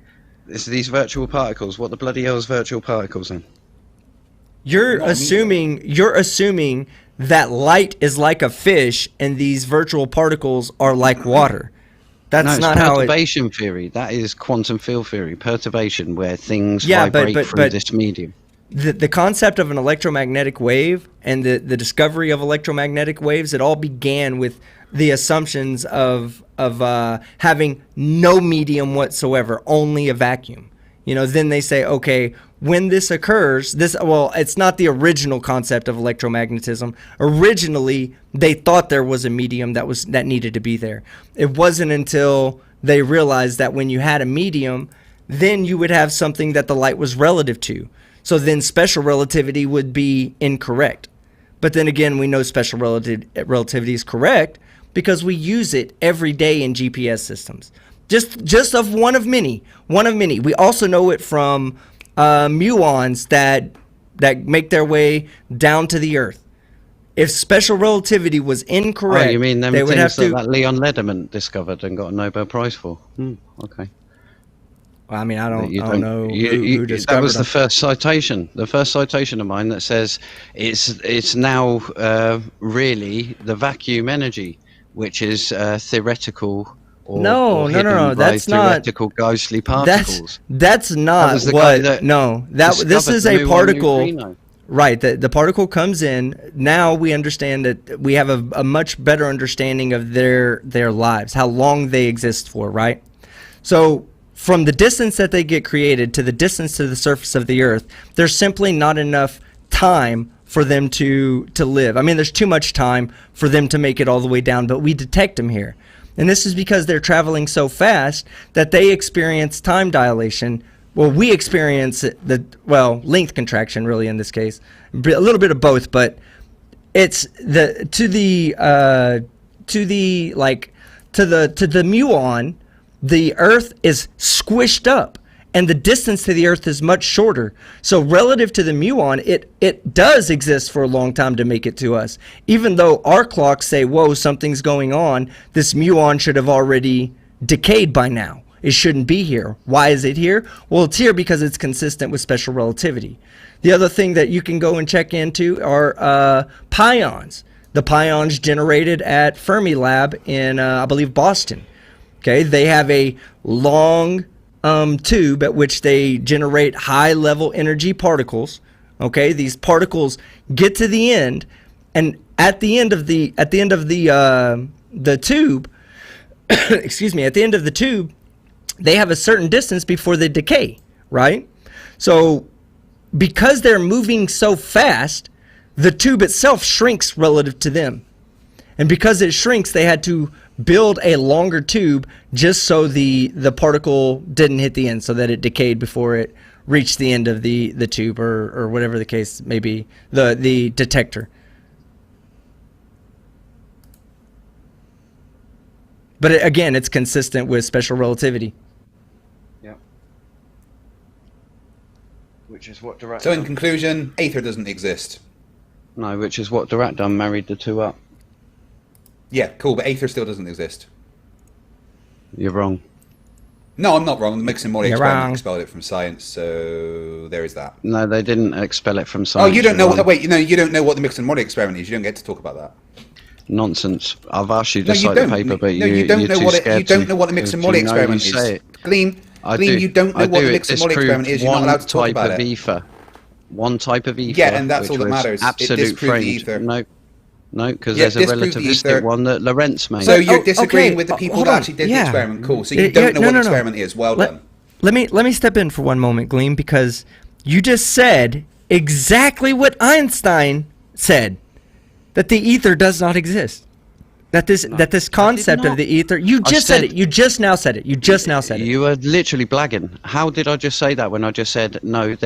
S3: It's these virtual particles. What the bloody hell is virtual particles then?
S1: You're assuming that light is like a fish and these virtual particles are like water. That's
S3: no, it's
S1: not how it.
S3: perturbation theory. That is quantum field theory. Perturbation, where things vibrate through this medium.
S1: The concept of an electromagnetic wave and the discovery of electromagnetic waves, it all began with the assumptions of having no medium whatsoever, only a vacuum. You know, then they say, okay, when this occurs, it's not the original concept of electromagnetism. Originally, they thought there was a medium that needed to be there. It wasn't until they realized that when you had a medium, then you would have something that the light was relative to. So then special relativity would be incorrect. But then again, we know special relativity is correct because we use it every day in GPS systems. Just of one of many. We also know it from muons that make their way down to the Earth. If special relativity was incorrect,
S3: you mean them
S1: they would have
S3: things that Leon Lederman discovered and got a Nobel Prize for? Okay.
S1: Well, I mean, I don't know who discovered
S3: that was
S1: them.
S3: the first citation of mine that says it's now really the vacuum energy, which is theoretical.
S1: No. That's not
S3: theoretical ghostly particles.
S1: That's not what. No, this is a particle. Right, the particle comes in. Now we understand that we have a much better understanding of their lives, how long they exist for. Right, so. From the distance that they get created to the distance to the surface of the Earth, there's simply not enough time for them to live. I mean, there's too much time for them to make it all the way down, but we detect them here. And this is because they're traveling so fast that they experience time dilation. Well, we experience length contraction really in this case. A little bit of both, but it's to the muon. The Earth is squished up, and the distance to the Earth is much shorter. So relative to the muon, it does exist for a long time to make it to us. Even though our clocks say, whoa, something's going on, this muon should have already decayed by now. It shouldn't be here. Why is it here? Well, it's here because it's consistent with special relativity. The other thing that you can go and check into are pions. The pions generated at Fermilab in, I believe, Boston. Okay, they have a long tube at which they generate high-level energy particles. Okay, these particles get to the end, and at the end of the tube, excuse me, at the end of the tube, they have a certain distance before they decay. Right, so because they're moving so fast, the tube itself shrinks relative to them, and because it shrinks, they had to build a longer tube just so the particle didn't hit the end, so that it decayed before it reached the end of the tube or whatever the case may be, the detector. But again, it's consistent with special relativity.
S3: Yeah. Which is what Dirac.
S2: So in conclusion, aether doesn't exist.
S3: No, which is what Dirac done, married the two up.
S2: Yeah, cool, but aether still doesn't exist.
S3: You're wrong.
S2: No, I'm not wrong. The Mixon-Morley
S1: You're
S2: experiment
S1: wrong.
S2: expelled it from science, so there is that.
S3: No, they didn't expel it from science.
S2: Oh, you don't know
S3: You're wrong.
S2: you don't know what the Mixon-Morley experiment is. You don't get to talk about that.
S3: Nonsense. I've asked you to
S2: No, you
S3: cite the
S2: don't.
S3: paper, but
S2: No, you don't
S3: you're
S2: know
S3: too
S2: what it,
S3: scared
S2: you don't
S3: to.
S2: know what the Mixon-Morley
S3: You know,
S2: experiment
S3: you
S2: is.
S3: say it.
S2: Gleem,
S3: I
S2: you don't know
S3: I
S2: what
S3: do.
S2: the
S3: It
S2: Mixon-Morley
S3: disproved
S2: experiment is. You're not allowed to talk
S3: one
S2: about
S3: type of
S2: it.
S3: ether. One type of ether.
S2: Yeah, and that's
S3: which
S2: all that
S3: was
S2: matters. It
S3: Absolute
S2: disproved the
S3: fringe.
S2: ether.
S3: No, because
S2: Yeah,
S3: there's a
S2: disproved the
S3: relativistic
S2: ether.
S3: one that Lorentz made.
S2: So you're disagreeing
S1: okay,
S2: with the people
S1: hold
S2: that
S1: on.
S2: actually did the
S1: Yeah.
S2: experiment. Cool. So you don't know what the experiment is. Well done.
S1: Let me step in for one moment, Gleem, because you just said exactly what Einstein said, that the ether does not exist. That this concept of the ether, you just said it. You just now said it.
S3: You are literally blagging. How did I just say that when I just said no?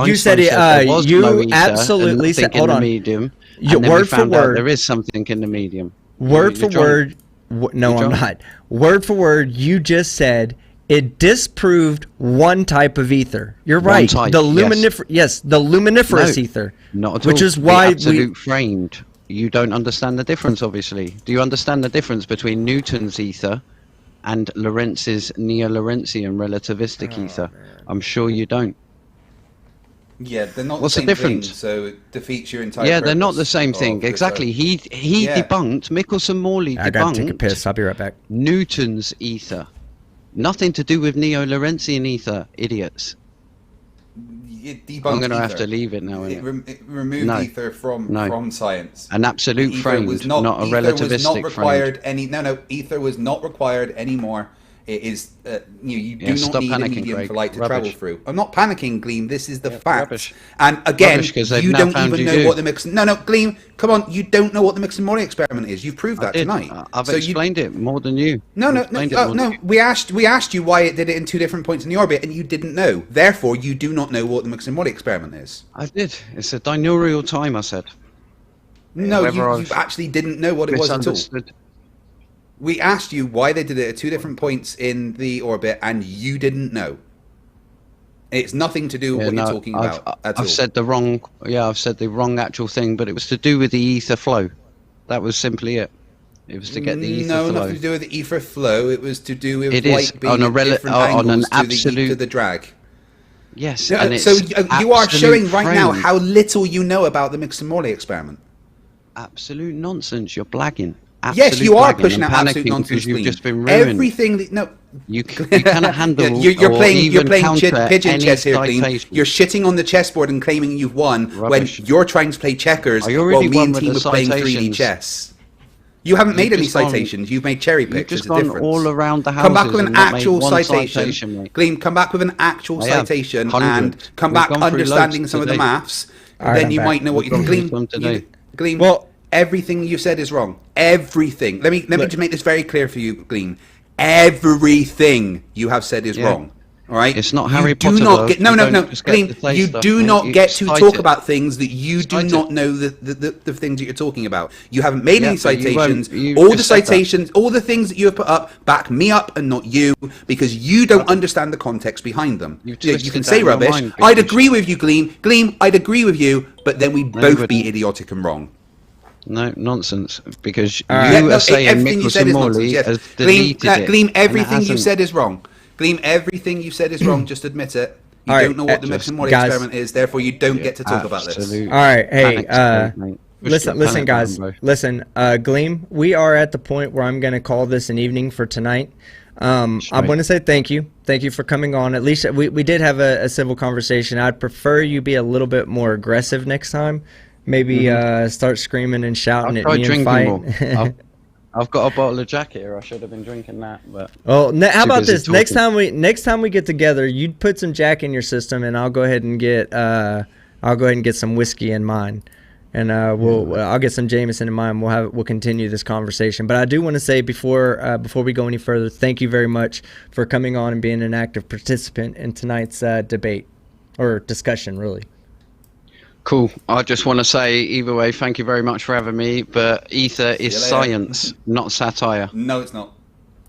S1: You said it.
S3: There was
S1: You
S3: no ether
S1: absolutely
S3: and
S1: said.
S3: nothing
S1: Hold
S3: in
S1: on.
S3: the medium.
S1: You,
S3: And then
S1: word
S3: we found
S1: for
S3: out
S1: word.
S3: there is something in the medium.
S1: Word
S3: You're
S1: for word. No,
S3: You're
S1: I'm
S3: drunk.
S1: not. Word for word. You just said it disproved one type of ether. You're
S3: One
S1: right.
S3: type,
S1: The
S3: yes.
S1: Yes, the luminiferous
S3: No,
S1: ether.
S3: Not at all.
S1: Which is
S3: The
S1: why
S3: absolute framed. You don't understand the difference, obviously. Do you understand the difference between Newton's ether and Lorentz's neo-Lorentzian relativistic ether? I'm sure you don't.
S2: Yeah, they're not
S3: What's
S2: the
S3: the
S2: same thing,
S3: difference?
S2: so it defeats your entire
S3: Yeah, they're not the
S2: purpose
S3: same
S2: of
S3: thing.
S2: this
S3: Exactly.
S2: argument.
S3: He
S2: Yeah.
S3: debunked, Michelson-Morley
S1: I gotta take a piss.
S3: debunked
S1: I'll be right back.
S3: Newton's ether. Nothing to do with Neo-Lorentzian ether, idiots.
S2: It debunked
S3: I'm going to have
S2: ether.
S3: to leave it now.
S2: It
S3: innit?
S2: removed
S3: No.
S2: ether from
S3: An
S2: science.
S3: absolute
S2: Ether
S3: framed,
S2: was
S3: not a
S2: ether was
S3: relativistic
S2: not
S3: framed.
S2: required ether was not required anymore. It is you do not
S3: stop
S2: need a
S3: panicking,
S2: medium
S3: Craig.
S2: for light to
S3: Rubbish.
S2: travel through. I'm not panicking, Gleem. This is the
S3: Yeah,
S2: fact.
S3: rubbish.
S2: And again,
S3: Rubbish, 'cause they've
S2: you
S3: now
S2: don't
S3: found
S2: even
S3: you
S2: know
S3: do.
S2: what the Gleem. Come on, you don't know what the Michelson-Morley experiment is. You've proved
S3: I
S2: that
S3: did.
S2: tonight.
S3: I've
S2: So you-
S3: explained it more than you.
S2: No,
S3: I've explained it more than
S2: no.
S3: you.
S2: We asked you why it did it in 2 different points in the orbit, and you didn't know. Therefore, you do not know what the Michelson-Morley experiment is.
S3: I did. It's a binaural time, I said.
S2: No,
S3: Whether
S2: you
S3: I've
S2: actually didn't know what it was at all.
S3: Misunderstood.
S2: We asked you why they did it at 2 different points in the orbit, and you didn't know. It's nothing to do with what you're talking about at all.
S3: I've said the wrong. Yeah, I've said the wrong actual thing, but it was to do with the ether flow. That was simply it. It was to get the ether
S2: No,
S3: flow.
S2: nothing to do with the ether flow. It was to do with
S3: It is
S2: light being
S3: on a
S2: at
S3: rel-
S2: different
S3: on an
S2: angles to
S3: absolute-
S2: the drag.
S3: Yes,
S2: No,
S3: and it's
S2: so you are
S3: absolute
S2: showing right now
S3: framed.
S2: how little you know about the Michelson-Morley experiment.
S3: Absolute nonsense. You're blagging.
S2: Yes,
S3: Absolute
S2: you are
S3: blagging
S2: pushing
S3: and
S2: out absolute
S3: panicking
S2: nonsense.
S3: because you've
S2: Gleem.
S3: just been ruined.
S2: Everything that no.
S3: You cannot handle.
S2: You're
S3: or
S2: playing
S3: even counter
S2: pigeon
S3: any
S2: chess here, Gleem.
S3: citation.
S2: You're shitting on the chessboard and claiming you've won
S3: Rubbish.
S2: when you're trying to play checkers
S3: I
S2: while
S3: already
S2: me
S3: won
S2: and
S3: with
S2: team
S3: the
S2: are playing 3D
S3: citations.
S2: chess. You haven't made
S3: You've
S2: any
S3: just gone-
S2: citations. You've made cherry
S3: You've
S2: picks.
S3: just
S2: There's a
S3: gone
S2: difference.
S3: all around the
S2: Come back
S3: houses
S2: with an
S3: and not made
S2: actual
S3: one
S2: citation.
S3: mate.
S2: Gleem, come back with an actual
S3: I have.
S2: citation and
S3: Hundreds.
S2: come
S3: We've
S2: back
S3: gone through
S2: understanding
S3: loads
S2: some of the
S3: today.
S2: maths.
S1: All right,
S2: Then
S1: I'm
S2: you
S1: back.
S2: might know what you
S3: We've gone
S2: Gleem.
S3: through some today.
S2: Gleem,
S1: Well-
S2: everything you said is wrong. Everything. Let me
S1: Look.
S2: just make this very clear for you, Gleem. Everything you have said is
S3: Yeah.
S2: wrong. All right.
S3: It's not
S2: You
S3: Harry
S2: do
S3: Potter,
S2: not
S3: though.
S2: get no
S3: You
S2: no no.
S3: don't just get
S2: Gleem,
S3: to say
S2: you
S3: stuff,
S2: do
S3: mate.
S2: not
S3: You
S2: get to
S3: cite
S2: talk
S3: it.
S2: about things that you do
S3: Cite
S2: not
S3: it.
S2: know the things that you're talking about. You haven't made
S3: Yeah,
S2: any
S3: but you won't.
S2: citations.
S3: You
S2: All the
S3: just said that.
S2: citations, all the things that you have put up, back me up and not you, because you don't understand the context behind them.
S3: You've
S2: You
S3: twisted
S2: can
S3: that
S2: say
S3: in your
S2: rubbish.
S3: mind
S2: I'd
S3: because-
S2: agree with you, Gleem. Gleem, I'd agree with you, but then we'd
S3: No,
S2: both
S3: you
S2: be
S3: wouldn't.
S2: idiotic and wrong.
S3: No, nonsense. Because
S1: All right.
S3: you
S2: Yeah, no,
S3: are saying
S2: everything you said is nonsense.
S3: Michelson-Morley
S2: Yes.
S3: has
S2: Gleem,
S3: deleted it.
S2: Gleem,
S3: and it
S2: everything you
S3: hasn't.
S2: said is wrong. Gleem, everything you said is wrong. Just admit it. You
S1: All right,
S2: don't know what the
S1: just-
S2: Michelson-Morley
S1: guys-
S2: experiment is, therefore you don't get to talk about this.
S3: Absolute
S1: All right, hey,
S3: panic state, mate. Push
S1: listen,
S3: the
S1: listen,
S3: panic
S1: guys,
S3: button, bro.
S1: listen. Gleem, we are at the point where I'm going to call this an evening for tonight. I want to say thank you for coming on. At least we did have a civil conversation. I'd prefer you be a little bit more aggressive next time. Maybe start screaming and shouting
S3: I'll
S1: at
S3: try
S1: me and
S3: drinking
S1: fight.
S3: more. I've got a bottle of Jack here. I should have been drinking that, but
S1: Well, how
S3: Too
S1: about
S3: busy
S1: this? Next time we get together, you put some Jack in your system, and I'll go ahead and get some whiskey in mine, and I'll get some Jameson in mine. We'll continue this conversation. But I do want to say before we go any further, thank you very much for coming on and being an active participant in tonight's debate or discussion, really.
S3: cool. I just want to say, either way, thank you very much for having me. But ether is
S2: you later.
S3: science, not satire.
S2: No, it's not.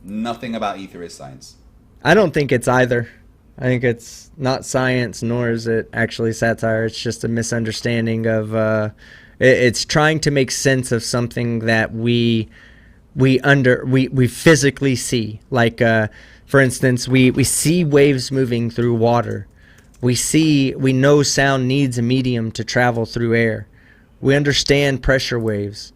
S2: Nothing about ether is science.
S1: I don't think it's either. I think it's not science, nor is it actually satire. It's just a misunderstanding of. It's trying to make sense of something that we physically see. Like, for instance, we see waves moving through water. We know sound needs a medium to travel through air. We understand pressure waves.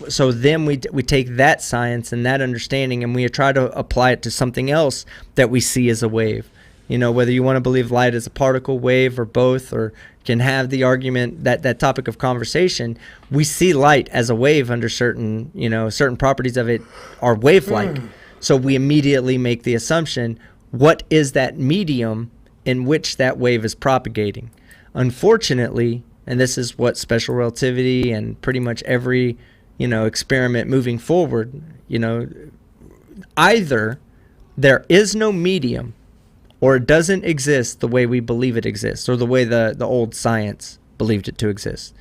S1: So then we take that science and that understanding and we try to apply it to something else that we see as a wave. Whether you want to believe light is a particle, wave, or both, or can have the argument that topic of conversation, we see light as a wave under certain properties of it are wave-like. So we immediately make the assumption, what is that medium in which that wave is propagating? Unfortunately, and this is what special relativity and pretty much every, experiment moving forward, either there is no medium or it doesn't exist the way we believe it exists or the way the old science believed it to exist.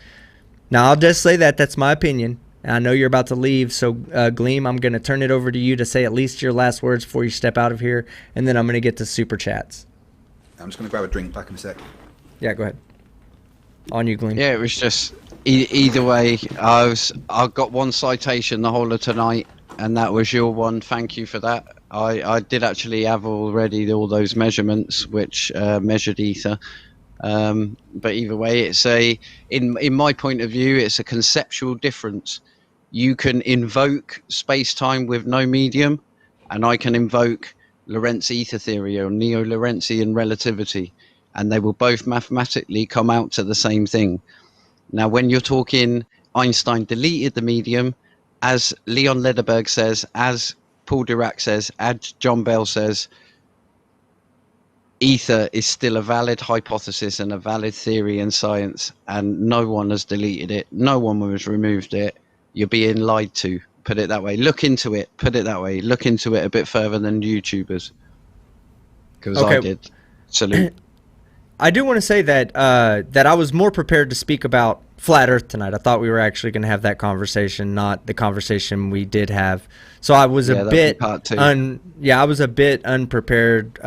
S1: Now, I'll just say that's my opinion. And I know you're about to leave, so Gleem, I'm going to turn it over to you to say at least your last words before you step out of here, and then I'm going to get to super chats.
S2: I'm just going to grab a drink back in a sec.
S1: Yeah, go ahead. On you, Gleem.
S3: Yeah, it was just either way. I got one citation the whole of tonight, and that was your one. Thank you for that. I did actually have already all those measurements which measured ether, But either way, it's in my point of view, it's a conceptual difference. You can invoke space-time with no medium, and I can invoke Lorentz ether theory or neo-Lorentzian relativity, and they will both mathematically come out to the same thing. Now, when you're talking Einstein deleted the medium, as Leon Lederberg says, as Paul Dirac says, as John Bell says, ether is still a valid hypothesis and a valid theory in science, and no one has deleted it. No one has removed it. You're being lied to, put it that way. Look into it, put it that way. Look into it a bit further than YouTubers. Because I did. Salute.
S1: I do want to say that that I was more prepared to speak about flat Earth tonight. I thought we were actually going to have that conversation, not the conversation we did have. So I was a bit I was a bit unprepared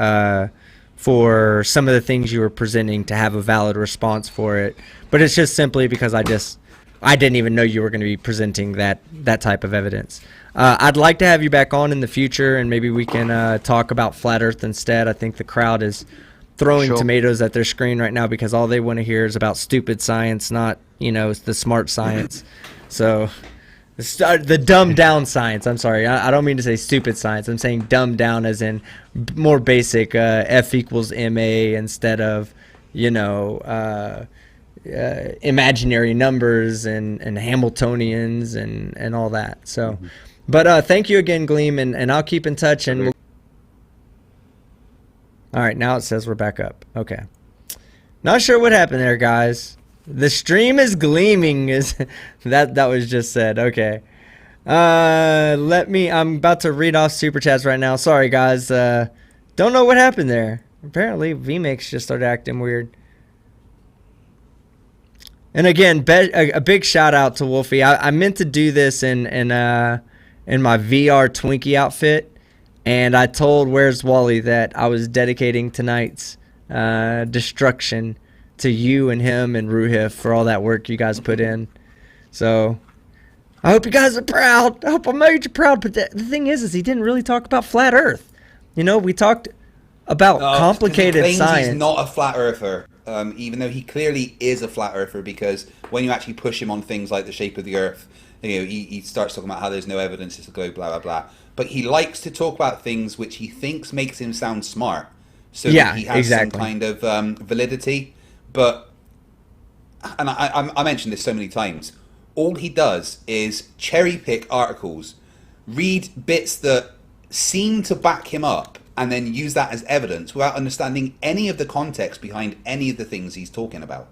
S1: for some of the things you were presenting to have a valid response for it. But it's just simply because I didn't even know you were going to be presenting that type of evidence. I'd like to have you back on in the future, and maybe we can talk about flat Earth instead. I think the crowd is throwing tomatoes at their screen right now because all they want to hear is about stupid science, not, the smart science. So the dumbed down science. I'm sorry. I don't mean to say stupid science. I'm saying dumbed down as in more basic, F equals ma instead of, imaginary numbers and Hamiltonians and all that. So, but thank you again, Gleem, and I'll keep in touch. And all right, now it says we're back up. Okay. Not sure what happened there, guys. The stream is gleaming. Is that was just said. Okay. I'm about to read off super chats right now. Sorry, guys. Don't know what happened there. Apparently, VMix just started acting weird. And again, a big shout out to Wolfie. I meant to do this in my VR Twinkie outfit. And I told Where's Wally that I was dedicating tonight's destruction to you and him and Ruhif for all that work you guys put in. So I hope you guys are proud. I hope I made you proud. But the thing is he didn't really talk about flat Earth. We talked about complicated science.
S2: He's not a flat earther, even though he clearly is a flat earther, because when you actually push him on things like the shape of the Earth, he starts talking about how there's no evidence it's a globe, blah, blah, blah. But he likes to talk about things which he thinks makes him sound smart, so that he has some kind of validity. But, and I mentioned this so many times, all he does is cherry pick articles, read bits that seem to back him up, and then use that as evidence without understanding any of the context behind any of the things he's talking about.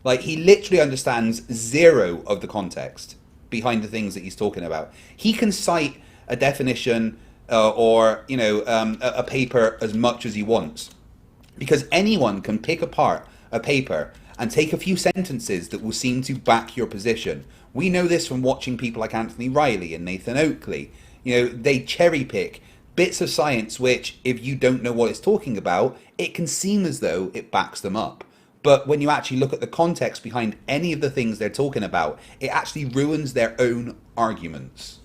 S2: Like, he literally understands zero of the context behind the things that he's talking about. He can cite a definition or a paper as much as he wants, because anyone can pick apart a paper and take a few sentences that will seem to back your position. We know this from watching people like Anthony Riley and Nathan Oakley. They cherry pick bits of science which, if you don't know what it's talking about, it can seem as though it backs them up. But when you actually look at the context behind any of the things they're talking about, it actually ruins their own arguments.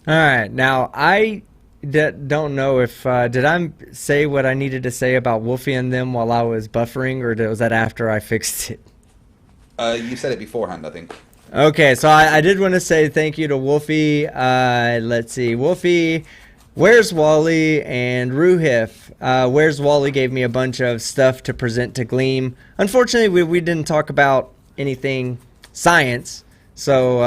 S1: All right. Now, I don't know if... did I say what I needed to say about Wolfie and them while I was buffering, or was that after I fixed it?
S2: You said it beforehand, I think.
S1: Okay, so I did want to say thank you to Wolfie. Let's see. Wolfie, Where's Wally, and Ruhif. Where's Wally gave me a bunch of stuff to present to Gleem. Unfortunately, we didn't talk about anything science. So,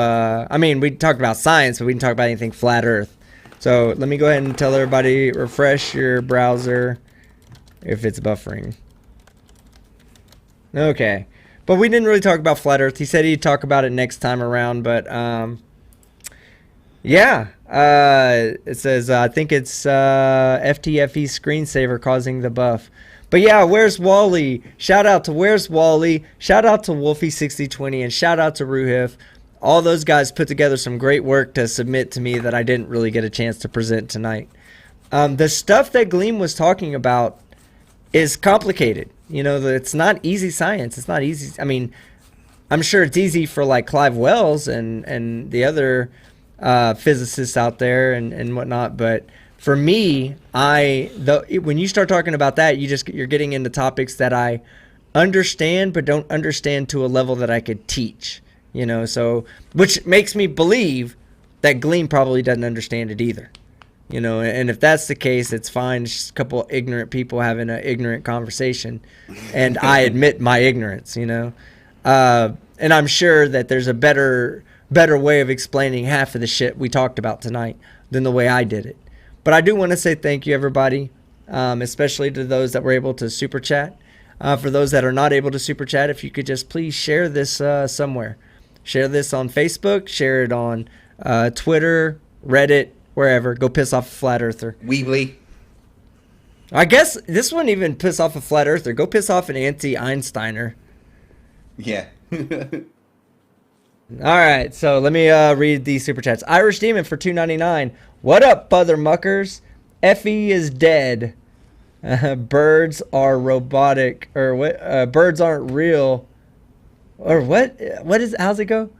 S1: we talked about science, but we didn't talk about anything flat Earth. So, let me go ahead and tell everybody, refresh your browser if it's buffering. Okay. But we didn't really talk about flat Earth. He said he'd talk about it next time around, but, yeah. It says, I think it's FTFE screensaver causing the buff. But yeah, Where's Wally? Shout out to Where's Wally. Shout out to Wolfie6020, and shout out to Ruhif. All those guys put together some great work to submit to me that I didn't really get a chance to present tonight. The stuff that Gleem was talking about is complicated. It's not easy science. It's not easy. I'm sure it's easy for like Clive Wells and the other physicists out there and whatnot, but for me, when you start talking about that, you're getting into topics that I understand, but don't understand to a level that I could teach. You know, so which makes me believe that Gleem probably doesn't understand it either. You know, and if that's the case, it's fine. It's just a couple ignorant people having an ignorant conversation, and I admit my ignorance. You know, and I'm sure that there's a better way of explaining half of the shit we talked about tonight than the way I did it. But I do want to say thank you, everybody, especially to those that were able to super chat. For those that are not able to super chat, if you could just please share this somewhere. Share this on Facebook. Share it on Twitter, Reddit, wherever. Go piss off a flat earther.
S2: Weebly.
S1: I guess this wouldn't even piss off a flat earther. Go piss off an anti-Einsteiner.
S2: Yeah.
S1: All right, so let me read these super chats. Irish Demon for $2.99. What up, brother muckers? Effie is dead. Birds are robotic, or what? Birds aren't real, or what? What is? How's it go?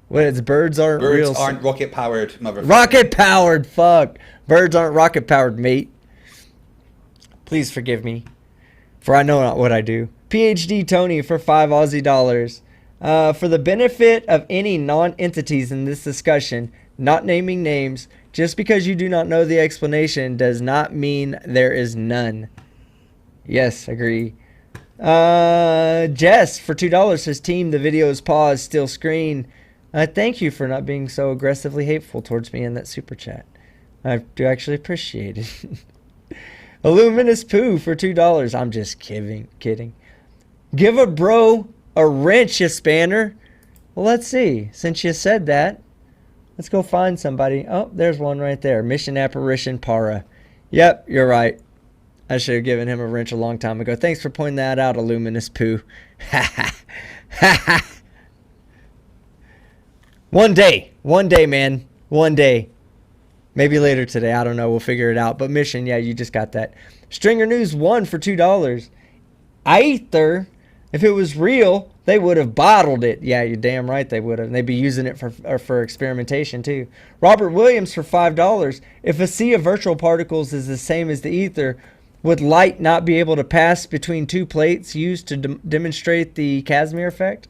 S1: What is birds aren't real?
S2: Birds aren't rocket powered, motherfucker.
S1: Rocket powered. Fuck. Birds aren't rocket powered, mate. Please forgive me, for I know not what I do. PhD Tony for $5 Aussie. For the benefit of any non-entities in this discussion, not naming names, just because you do not know the explanation does not mean there is none. Yes, agree. Jess for $2 says, team, the video is paused, still screen. Thank you for not being so aggressively hateful towards me in that super chat. I do actually appreciate it. Illuminous Poo for $2. I'm just kidding. Give a bro a wrench, you spanner. Well, let's see. Since you said that, let's go find somebody. Oh, there's one right there. Mission Apparition Para. Yep, you're right. I should have given him a wrench a long time ago. Thanks for pointing that out, Illuminous Poo. One day, man. One day. Maybe later today. I don't know. We'll figure it out. But Mission, yeah, you just got that. Stringer News 1 for $2. Aether, if it was real, they would have bottled it. Yeah, you're damn right they would have. They'd be using it for experimentation too. Robert Williams for $5. If a sea of virtual particles is the same as the ether, would light not be able to pass between two plates used to demonstrate the Casimir effect?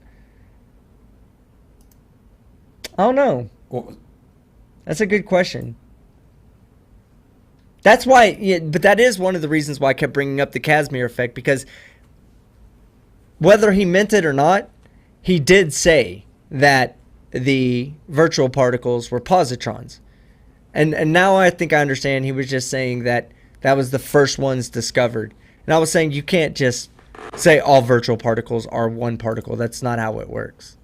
S1: I don't know. That's a good question. That's why, yeah, but that is one of the reasons why I kept bringing up the Casimir effect, because whether he meant it or not, he did say that the virtual particles were positrons. And now I think I understand he was just saying that that was the first ones discovered. And I was saying you can't just say all virtual particles are one particle. That's not how it works.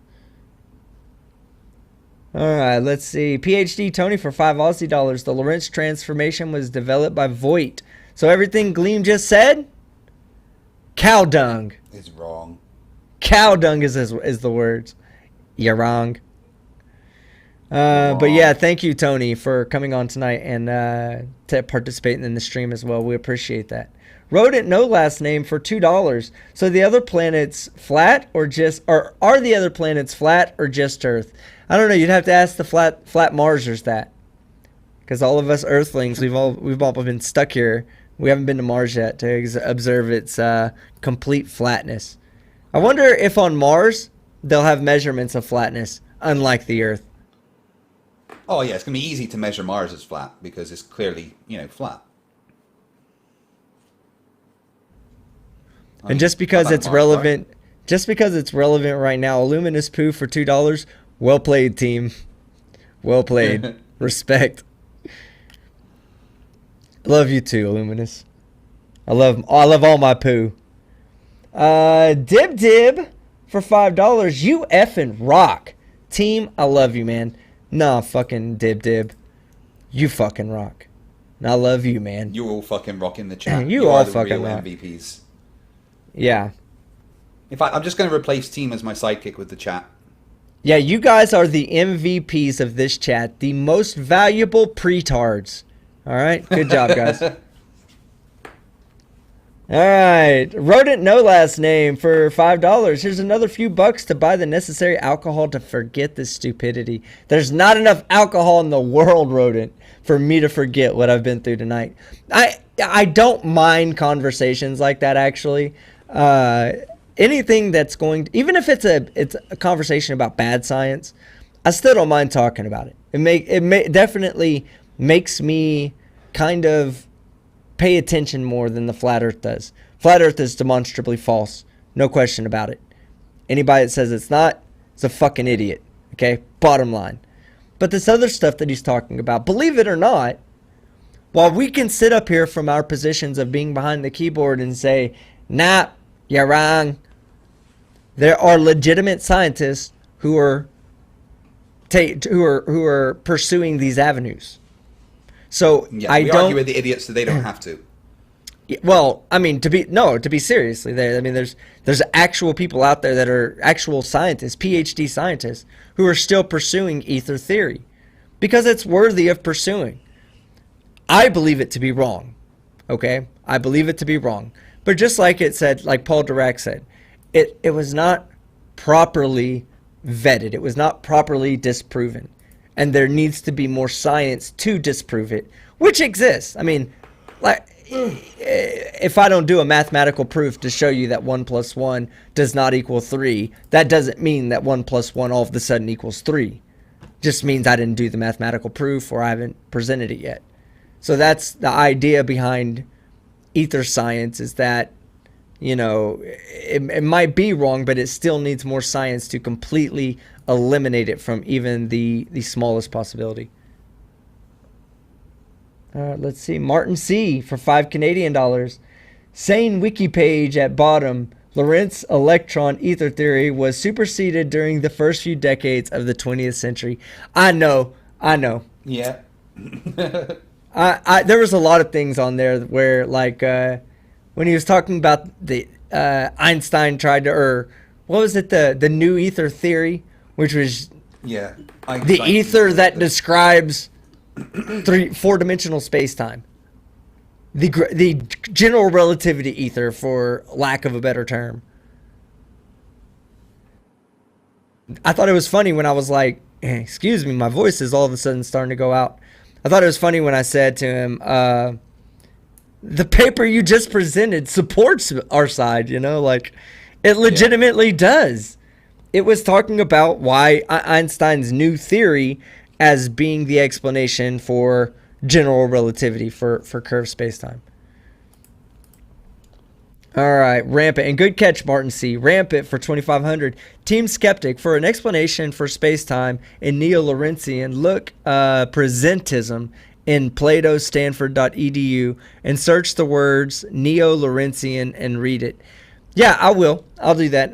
S1: All right, let's see. PhD Tony for $5 Aussie. The Lorentz transformation was developed by Voigt. So everything Gleem just said? Cow dung.
S2: Is wrong.
S1: Cow dung is the words. You're wrong. But yeah, thank you, Tony, for coming on tonight and participating in the stream as well. We appreciate that. Rodent no last name for $2. So the other planets flat or are the other planets flat or just Earth? I don't know. You'd have to ask the flat Marsers that, because all of us Earthlings, we've all been stuck here. We haven't been to Mars yet to observe its complete flatness. I wonder if on Mars they'll have measurements of flatness, unlike the Earth.
S2: Oh yeah, it's gonna be easy to measure Mars as flat because it's clearly, flat.
S1: And just because it's relevant, right now, Illuminous Poo for $2. Well played, team. Well played. Respect. Love you too, Illuminous. I love all my poo. Dib for $5. You effing rock. Team, I love you, man. Nah, fucking Dib. You fucking rock. And I love you, man.
S2: You all fucking rock in the chat.
S1: You all
S2: are the
S1: fucking
S2: real
S1: rock.
S2: MVPs.
S1: Yeah.
S2: In fact, I'm just going to replace Team as my sidekick with the chat.
S1: Yeah, you guys are the MVPs of this chat. The most valuable pretards. All right? Good job, guys. All right. Rodent no last name for $5. Here's another few bucks to buy the necessary alcohol to forget this stupidity. There's not enough alcohol in the world, Rodent, for me to forget what I've been through tonight. I don't mind conversations like that, actually. Anything that's even if it's a conversation about bad science, I still don't mind talking about it. It definitely makes me kind of pay attention more than the flat earth does. Flat earth is demonstrably false. No question about it. Anybody that says it's not is a fucking idiot. Okay? Bottom line. But this other stuff that he's talking about, believe it or not, while we can sit up here from our positions of being behind the keyboard and say, nah, you're wrong, there are legitimate scientists who are pursuing these avenues. So
S2: yeah, we argue with the idiots so they don't have to.
S1: Well, I mean, to be seriously, there's actual people out there that are actual scientists, PhD scientists, who are still pursuing ether theory because it's worthy of pursuing. I believe it to be wrong. Okay? I believe it to be wrong. But just like it said, like Paul Dirac said, it was not properly vetted. It was not properly disproven. And there needs to be more science to disprove it, which exists. I mean, like, if I don't do a mathematical proof to show you that 1 + 1 does not equal 3, that doesn't mean that 1 + 1 all of a sudden equals 3. Just means I didn't do the mathematical proof or I haven't presented it yet. So that's the idea behind ether science, is that, you know, it might be wrong, but it still needs more science to completely eliminate it from even the smallest possibility. Let's see. Martin C. for $5 Canadian. Sane wiki page at bottom. Lorentz electron ether theory was superseded during the first few decades of the 20th century. I know.
S2: Yeah.
S1: There was a lot of things on there where, like, when he was talking about the Einstein tried to, or what was it, the new ether theory, which was the ether that describes 4-dimensional space-time. The general relativity ether, for lack of a better term. I thought it was funny when I was like, excuse me, my voice is all of a sudden starting to go out. I thought it was funny when I said to him, the paper you just presented supports our side, you know, like, it legitimately does. It was talking about why Einstein's new theory as being the explanation for general relativity for curved spacetime. All right, Rampant. And good catch, Martin C. Rampant for 2,500. Team Skeptic for an explanation for spacetime in Neo-Lorentzian. Look, presentism in platostanford.edu and search the words Neo-Lorentzian and read it. Yeah, I will. I'll do that.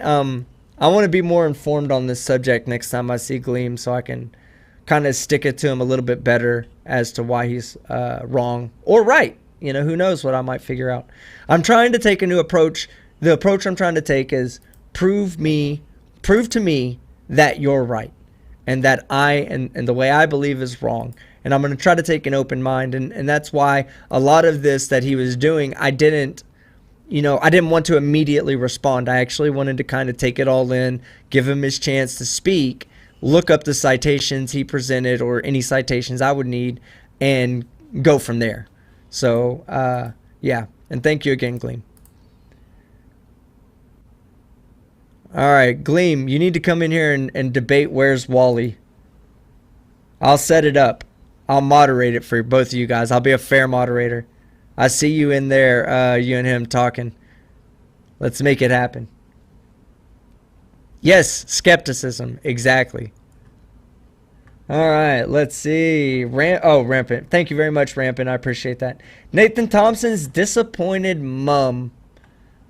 S1: I want to be more informed on this subject next time I see Gleem, so I can kind of stick it to him a little bit better as to why he's wrong or right. You know, who knows what I might figure out. I'm trying to take a new approach. The approach I'm trying to take is prove to me that you're right and that and the way I believe is wrong. And I'm going to try to take an open mind. And that's why a lot of this that he was doing, I didn't want to immediately respond. I actually wanted to kind of take it all in, give him his chance to speak, look up the citations he presented or any citations I would need, and go from there. So, yeah. And thank you again, Gleem. All right, Gleem, you need to come in here and debate Where's Wally. I'll set it up. I'll moderate it for both of you guys. I'll be a fair moderator. I see you in there, you and him talking. Let's make it happen. Yes, skepticism. Exactly. All right, let's see. Rampant. Thank you very much, Rampant. I appreciate that. Nathan Thompson's disappointed mom.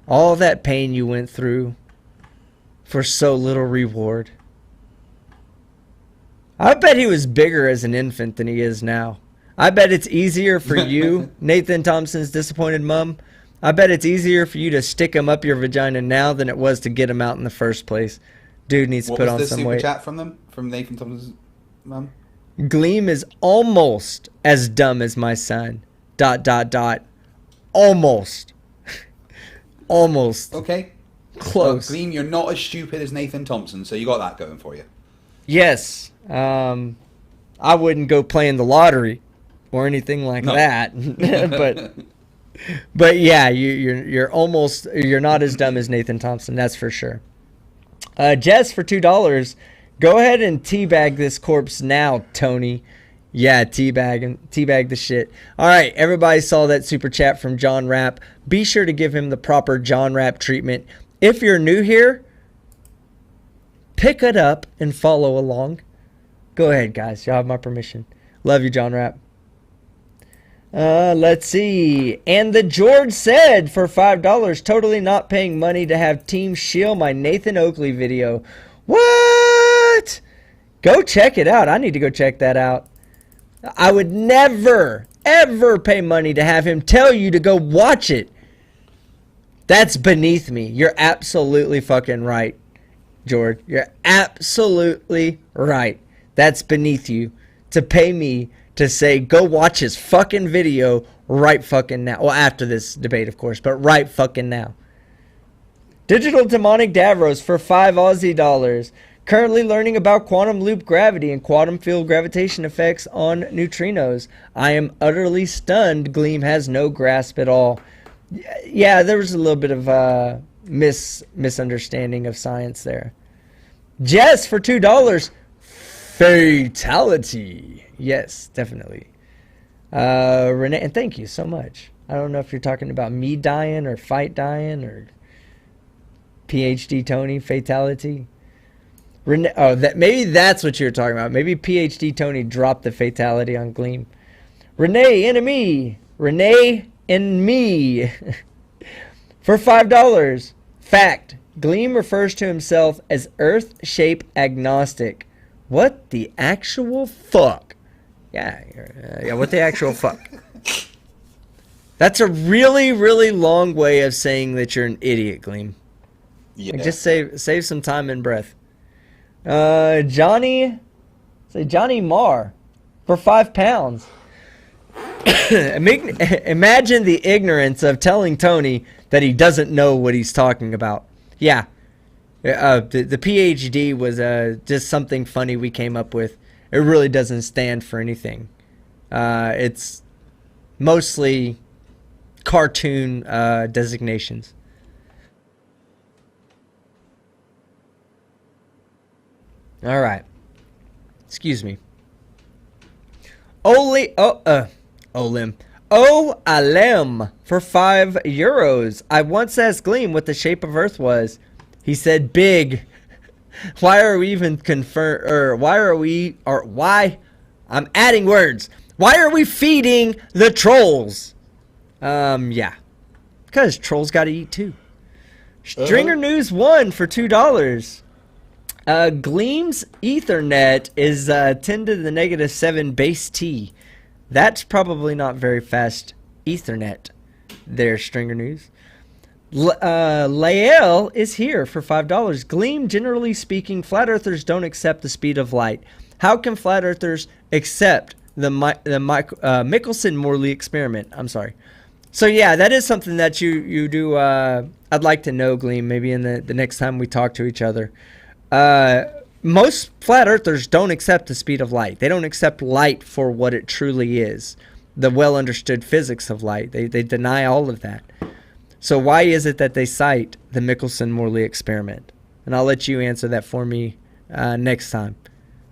S1: All that pain you went through for so little reward. I bet he was bigger as an infant than he is now. I bet it's easier for you, Nathan Thompson's disappointed mom. I bet it's easier for you to stick him up your vagina now than it was to get him out in the first place. Dude needs to put on some weight.
S2: What was the super chat from them? From Nathan Thompson's mom?
S1: Gleem is almost as dumb as my son. ... Almost. Almost.
S2: Okay.
S1: Close.
S2: Well, Gleem, you're not as stupid as Nathan Thompson, so you got that going for you.
S1: Yes. I wouldn't go playing the lottery or anything like that. But But yeah, you're not as dumb as Nathan Thompson, that's for sure. Jess for $2. Go ahead and teabag this corpse now, Tony. Yeah, teabag the shit. All right, everybody saw that super chat from John Rapp. Be sure to give him the proper John Rapp treatment. If you're new here, pick it up and follow along. Go ahead, guys. Y'all have my permission. Love you, John Rapp. Let's see. And the George said for $5, totally not paying money to have Team Shield my Nathan Oakley video. What? Go check it out. I need to go check that out. I would never, ever pay money to have him tell you to go watch it. That's beneath me. You're absolutely fucking right, George. You're absolutely right. That's beneath you to pay me to say, go watch his fucking video right fucking now. Well, after this debate, of course, but right fucking now. Digital Demonic Davros for $5 Aussie. Currently learning about quantum loop gravity and quantum field gravitation effects on neutrinos. I am utterly stunned. Gleem has no grasp at all. Yeah, there was a little bit of misunderstanding of science there. Jess for $2. Fatality. Yes, definitely. Renee, and thank you so much. I don't know if you're talking about me dying or fight dying or PhD Tony fatality. Renee, maybe that's what you're talking about. Maybe PhD Tony dropped the fatality on Gleem. Renee enemy. Renee and me. For $5. Fact. Gleem refers to himself as Earth shape agnostic. What the actual fuck? Yeah, what the actual fuck? That's a really, really long way of saying that you're an idiot, Gleem.
S2: Yeah.
S1: Like, just save some time and breath. Johnny Marr for £5. Imagine the ignorance of telling Tony that he doesn't know what he's talking about. Yeah. The PhD was just something funny we came up with. It really doesn't stand for anything. It's mostly cartoon designations. All right. Excuse me. Olim for €5. I once asked Gleem what the shape of Earth was. He said big. Why are we even I'm adding words. Why are we feeding the trolls? Yeah. Because trolls got to eat too. Stringer News 1 for $2. Gleam's Ethernet is 10 to the negative 7 base T. That's probably not very fast Ethernet. There, Stringer News. Lael is here for $5. Gleam, generally speaking, flat earthers don't accept the speed of light. How can flat earthers accept the Michelson-Morley experiment? I'm sorry. So yeah, that is something that you do. I'd like to know, Gleam, maybe in the next time we talk to each other. Most flat earthers don't accept the speed of light. They don't accept light for what it truly is. The well understood physics of light. They deny all of that. So why is it that they cite the Michelson-Morley experiment? And I'll let you answer that for me next time.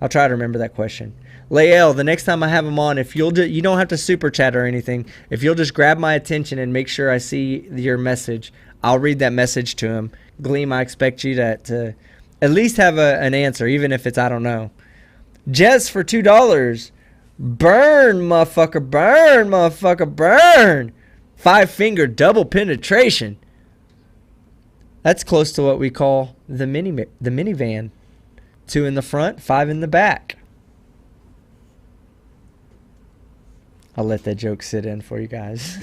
S1: I'll try to remember that question. Lael, the next time I have him on, if you don't have to super chat or anything. If you'll just grab my attention and make sure I see your message, I'll read that message to him. Gleem, I expect you to at least have an answer, even if it's I don't know. Jez for $2. Burn, motherfucker, burn, motherfucker, burn. 5-finger double penetration. That's close to what we call the minivan. 2 in the front, 5 in the back. I'll let that joke sit in for you guys.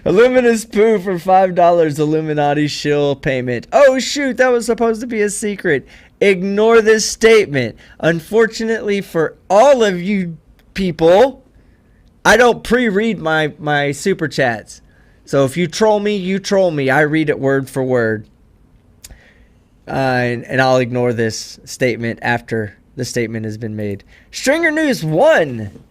S1: Illuminous Poo for $5. Illuminati shill payment. Oh shoot, that was supposed to be a secret. Ignore this statement. Unfortunately for all of you people, I don't pre-read my super chats. So if you troll me, you troll me. I read it word for word. And I'll ignore this statement after the statement has been made. Stringer News 1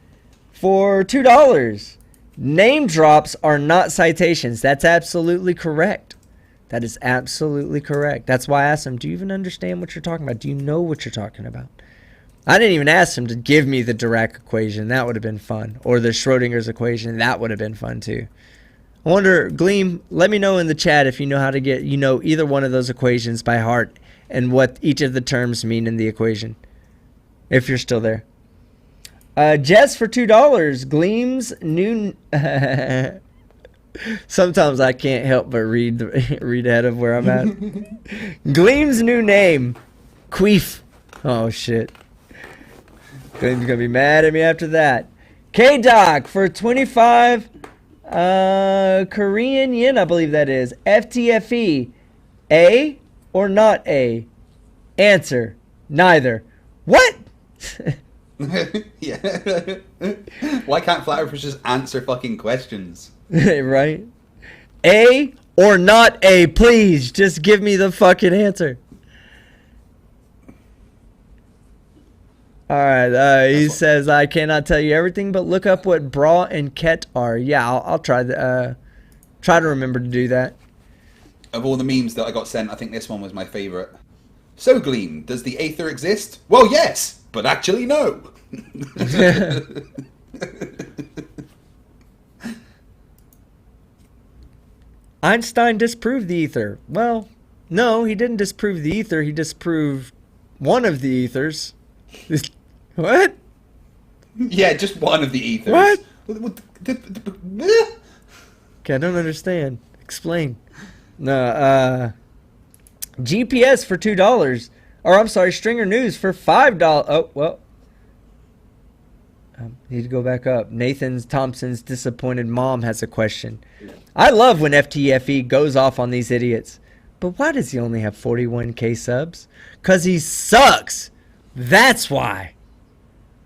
S1: for $2. Name drops are not citations. That's absolutely correct. That is absolutely correct. That's why I asked him, do you even understand what you're talking about? Do you know what you're talking about? I didn't even ask him to give me the Dirac equation. That would have been fun. Or the Schrodinger's equation. That would have been fun too. I wonder, Gleem, let me know in the chat if you know how to get, either one of those equations by heart and what each of the terms mean in the equation. If you're still there. Jess for $2. Gleem's new... Sometimes I can't help but read ahead of where I'm at. Gleem's new name. Queef. Oh, shit. Gleem's going to be mad at me after that. K-Doc for 25 Korean yen, I believe that is. FTFE. A or not A? Answer. Neither. What?
S2: Yeah. Why can't flat earthers just answer fucking questions?
S1: Right? A or not A? Please, just give me the fucking answer. Alright, he says, I cannot tell you everything, but look up what bra and ket are. Yeah, I'll try to remember to do that.
S2: Of all the memes that I got sent, I think this one was my favorite. So, Gleem, does the aether exist? Well, yes, but actually no.
S1: Einstein disproved the ether. Well, no, he didn't disprove the ether. He disproved one of the ethers. What?
S2: Yeah, just one of the ethers.
S1: What?
S2: Okay,
S1: Okay, I don't understand. Explain. No, GPS for $2. Or, I'm sorry, Stringer News for $5. Oh, well. Need to go back up. Nathan Thompson's disappointed mom has a question. I love when FTFE goes off on these idiots. But why does he only have 41k subs? Because he sucks. That's why.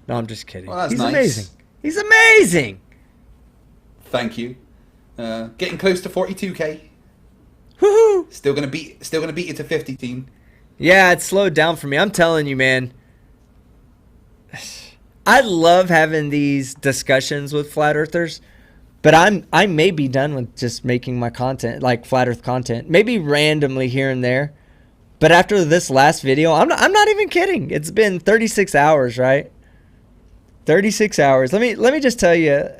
S1: No, I'm just kidding.
S2: Well, that's
S1: He's
S2: nice.
S1: amazing. He's amazing.
S2: Thank you. Getting close to 42k.
S1: Woohoo!
S2: Still gonna beat you to 50, team.
S1: Yeah, it slowed down for me. I'm telling you, man. I love having these discussions with flat earthers, but I may be done with just making my content, like flat earth content, maybe randomly here and there. But after this last video, I'm not even kidding. It's been 36 hours, right? 36 hours. Let me just tell you,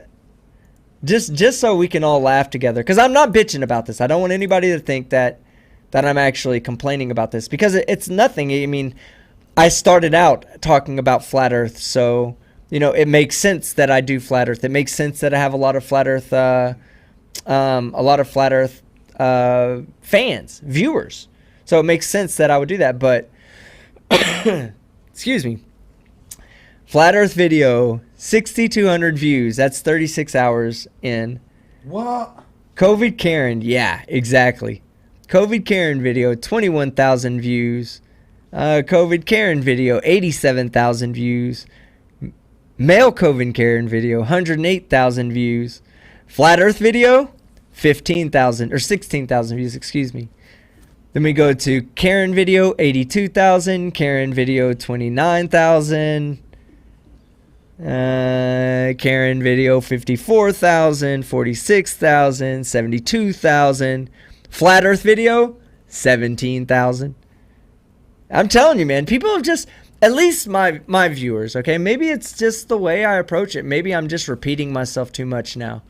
S1: just so we can all laugh together, because I'm not bitching about this. I don't want anybody to think that I'm actually complaining about this, because it's nothing. I mean, I started out talking about flat earth, so it makes sense that I do flat earth. It makes sense that I have a lot of flat earth fans, viewers. So it makes sense that I would do that, but excuse me. Flat earth video, 6,200 views. That's 36 hours in.
S2: What?
S1: COVID Karen, yeah, exactly. COVID Karen video, 21,000 views. COVID Karen video, 87,000 views. Male COVID Karen video, 108,000 views. Flat Earth video, 15,000 or 16,000 views, excuse me. Then we go to Karen video, 82,000. Karen video, 29,000. Karen video, 54,000, 46,000, 72,000. Flat Earth video, 17,000. I'm telling you, man, people have just, at least my viewers, okay? Maybe it's just the way I approach it. Maybe I'm just repeating myself too much now.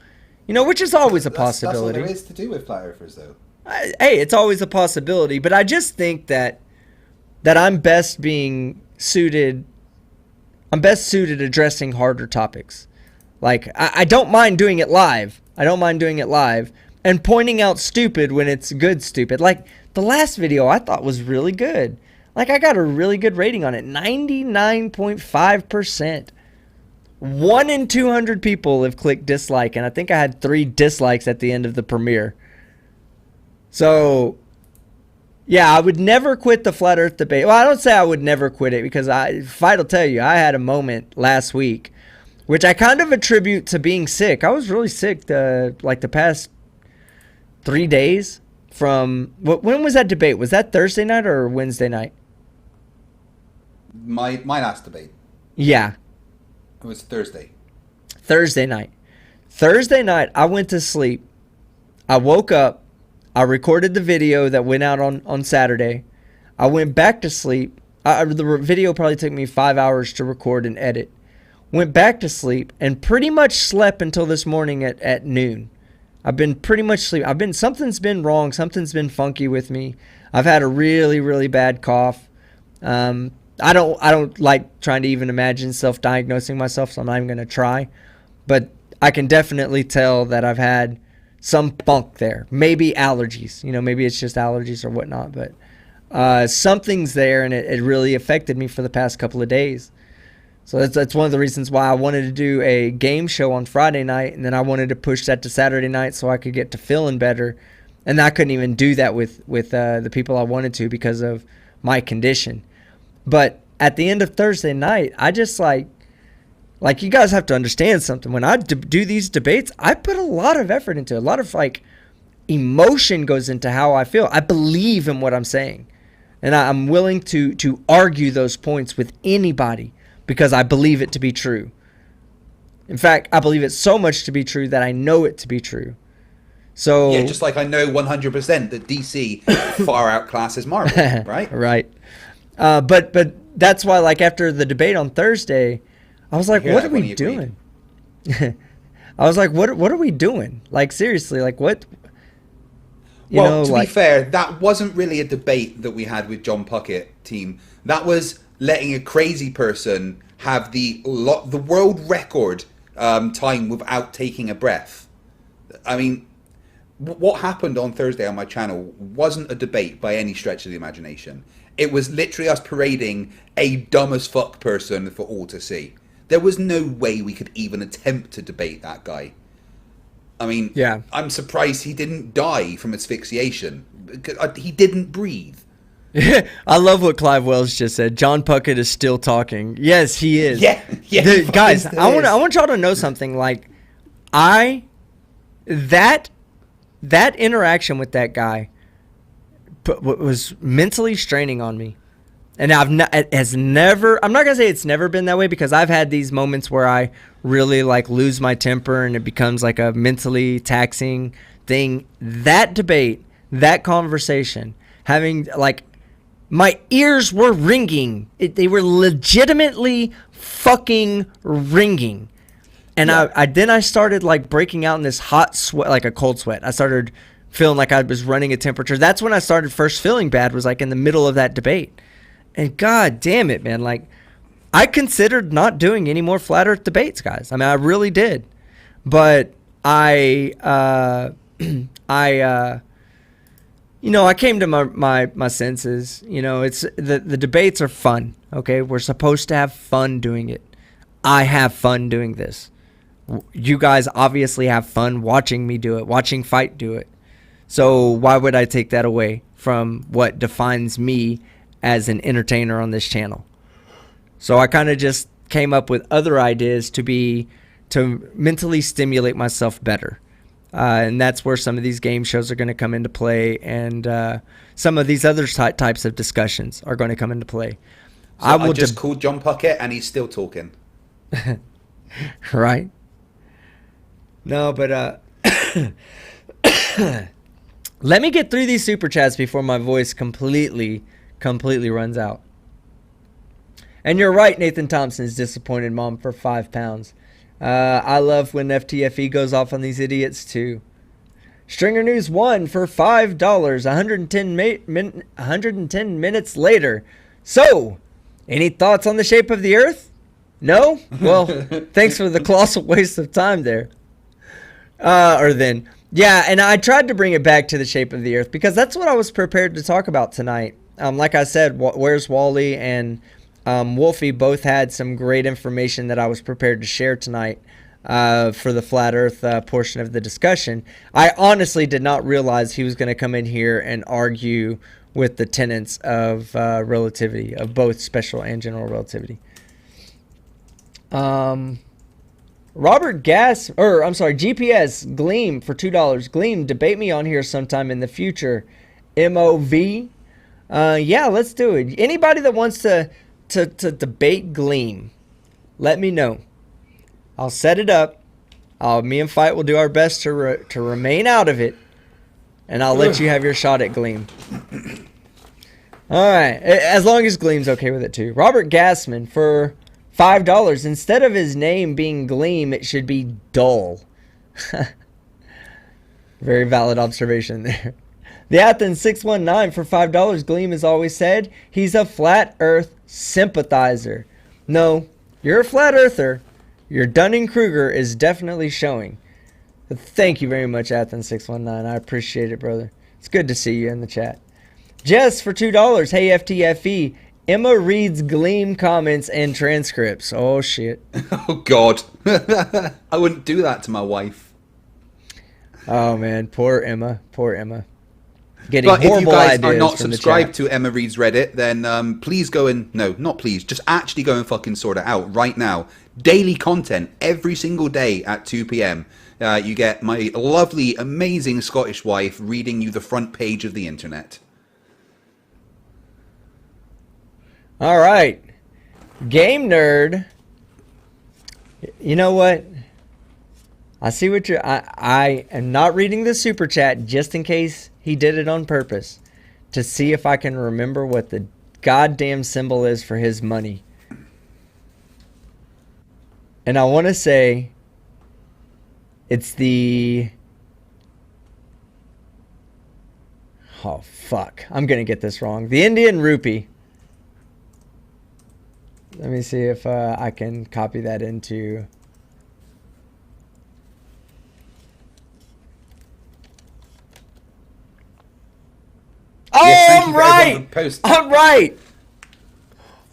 S1: Which is always a possibility.
S2: That's all there is to do with flat earthers, though.
S1: Hey, it's always a possibility, but I just think that I'm best suited addressing harder topics. Like, I don't mind doing it live. And pointing out stupid when it's good stupid. Like, the last video I thought was really good. Like, I got a really good rating on it. 99.5%. 1 in 200 people have clicked dislike, and I think I had 3 dislikes at the end of the premiere. So, yeah, I would never quit the flat earth debate. Well, I don't say I would never quit it, because Fight will tell you, I had a moment last week, which I kind of attribute to being sick. I was really sick like the past 3 days from, when was that debate? Was that Thursday night or Wednesday night?
S2: My last debate.
S1: Yeah.
S2: It was Thursday.
S1: Thursday night. Thursday night, I went to sleep. I woke up. I recorded the video that went out on Saturday. I went back to sleep. The video probably took me 5 hours to record and edit. Went back to sleep and pretty much slept until this morning at noon. I've been pretty much sleep. Something's been wrong. Something's been funky with me. I've had a really, really bad cough. I don't like trying to even imagine self-diagnosing myself, so I'm not even going to try. But I can definitely tell that I've had some funk there. Maybe allergies. Maybe it's just allergies or whatnot. But something's there, and it really affected me for the past couple of days. So that's one of the reasons why I wanted to do a game show on Friday night, and then I wanted to push that to Saturday night so I could get to feeling better. And I couldn't even do that with the people I wanted to because of my condition. But at the end of Thursday night, I just like you guys have to understand something. When I do these debates, I put a lot of effort into it. A lot of emotion goes into how I feel. I believe in what I'm saying. And I'm willing to argue those points with anybody because I believe it to be true. In fact, I believe it so much to be true that I know it to be true. So
S2: yeah, just like I know 100% that DC far outclasses Marvel, right?
S1: Right. But that's why, after the debate on Thursday, I was like, what are we doing? I was like, what are we doing? Seriously, what?
S2: To be fair, that wasn't really a debate that we had with John Puckett, team. That was letting a crazy person have the world record time without taking a breath. I mean, what happened on Thursday on my channel wasn't a debate by any stretch of the imagination. It was literally us parading a dumb as fuck person for all to see. There was no way we could even attempt to debate that guy. I mean, yeah. I'm surprised he didn't die from asphyxiation. He didn't breathe.
S1: I love what Clive Wells just said. John Puckett is still talking. Yes, he is.
S2: Yeah.
S1: Guys, I want y'all to know something. That interaction with that guy was mentally straining on me. And I'm not going to say it's never been that way because I've had these moments where I really lose my temper and it becomes a mentally taxing thing. That debate, that conversation, having my ears were ringing. They were legitimately fucking ringing. And yeah. I started breaking out in this hot sweat, a cold sweat. I started feeling like I was running a temperature. That's when I started first feeling bad, was in the middle of that debate. And god damn it, man, I considered not doing any more flat earth debates, guys. I mean, I really did. But I came to my senses. It's the debates are fun, okay? We're supposed to have fun doing it. I have fun doing this. You guys obviously have fun watching me do it, watching Fight do it. So why would I take that away from what defines me as an entertainer on this channel? So I kind of just came up with other ideas to mentally stimulate myself better. And that's where some of these game shows are going to come into play, and some of these other types of discussions are going to come into play.
S2: So I just called John Puckett and he's still talking.
S1: Right? No, but let me get through these super chats before my voice completely runs out. And you're right, Nathan Thompson is disappointed mom for £5. I love when FTFE goes off on these idiots too. Stringer News 1 for $5, 110 minutes later. So, any thoughts on the shape of the earth? No? Well, thanks for the colossal waste of time there. Yeah, and I tried to bring it back to the shape of the earth because that's what I was prepared to talk about tonight. Like I said, Where's Wally and Wolfie both had some great information that I was prepared to share tonight for the flat earth portion of the discussion. I honestly did not realize he was going to come in here and argue with the tenets of relativity, of both special and general relativity. GPS Gleem for $2. Gleem, debate me on here sometime in the future. MOV. Yeah, let's do it. Anybody that wants to debate Gleem, let me know. I'll set it up. Me and Fight will do our best to remain out of it, and I'll let you have your shot at Gleem. All right, as long as Gleem's okay with it too. Robert Gassman for $5. Instead of his name being Gleem, it should be Dull. Very valid observation there. The Athens 619 for $5. Gleem has always said he's a flat Earth sympathizer. No, you're a flat earther. Your Dunning-Kruger is definitely showing. Thank you very much, Athens 619. I appreciate it, brother. It's good to see you in the chat. Jess for $2. Hey, FTFE. Emma reads Gleem comments and transcripts. Oh, shit.
S2: Oh, God. I wouldn't do that to my wife.
S1: Oh, man. Poor Emma. Poor Emma. Getting
S2: but if you guys
S1: ideas
S2: are not
S1: from
S2: subscribed to Emma Reads Reddit, then please go and... No, not please. Just actually go and fucking sort it out right now. Daily content every single day at 2 p.m. You get my lovely, amazing Scottish wife reading you the front page of the internet.
S1: All right. Game Nerd. You know what? I see what you're... I am not reading the super chat just in case he did it on purpose. To see if I can remember what the goddamn symbol is for his money. And I want to say... It's the... Oh, fuck. I'm going to get this wrong. The Indian rupee. Let me see if I can copy that into... Oh,
S2: yes,
S1: I'm right! I'm right!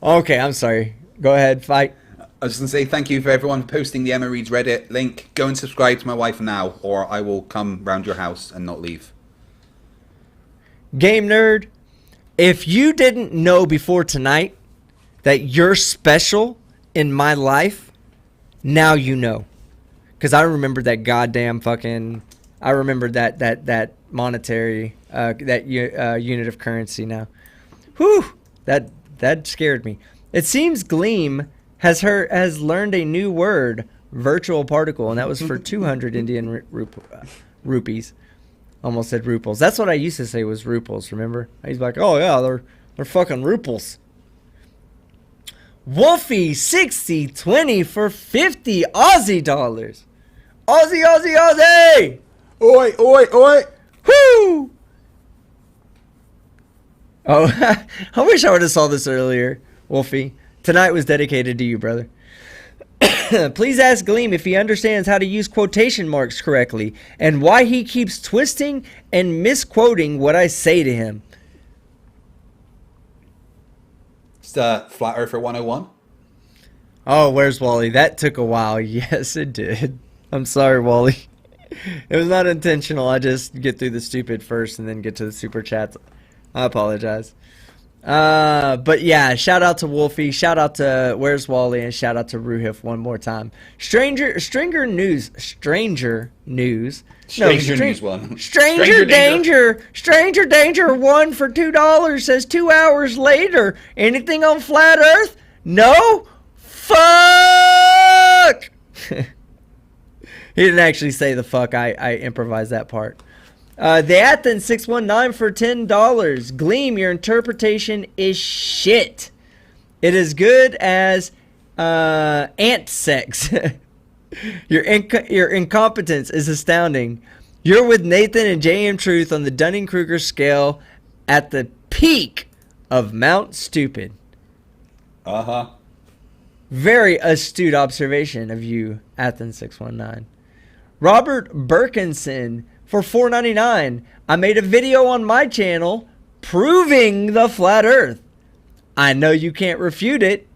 S1: Okay, I'm sorry. Go ahead, Fight.
S2: I was going to say thank you for everyone posting the Emma Reads Reddit link. Go and subscribe to my wife now, or I will come round your house and not leave.
S1: Game Nerd, if you didn't know before tonight that you're special in my life, now you know. Because I remember that goddamn fucking... I remember that monetary... unit of currency now. Whew! That scared me. It seems Gleem has learned a new word, virtual particle, and that was for 200 Indian rupees. Almost said ruples. That's what I used to say was ruples, remember? I used to be like, oh yeah, they're fucking ruples. Wolfie 6020 for 50 Aussie dollars. Aussie, Aussie, Aussie!
S2: Oi, oi, oi!
S1: Whoo! Oh, I wish I would have saw this earlier, Wolfie. Tonight was dedicated to you, brother. Please ask Gleem if he understands how to use quotation marks correctly and why he keeps twisting and misquoting what I say to him.
S2: It's Flat Earther 101.
S1: Oh, where's Wally? That took a while. Yes, it did. I'm sorry, Wally. It was not intentional. I just get through the stupid first and then get to the super chats. I apologize. But yeah, shout out to Wolfie, shout out to Where's Wally, and shout out to Ruhif one more time. Stranger News one for $2 says 2 hours later. Anything on Flat Earth? No? Fuck! He didn't actually say the fuck. I improvised that part. The Athens 619 for $10. Gleem, your interpretation is shit. It is good as ant sex. Your incompetence is astounding. You're with Nathan and JM Truth on the Dunning-Kruger scale at the peak of Mount Stupid.
S2: Uh-huh.
S1: Very astute observation of you, Athens 619. Robert Birkinson for $4.99. I made a video on my channel proving the flat earth. I know you can't refute it,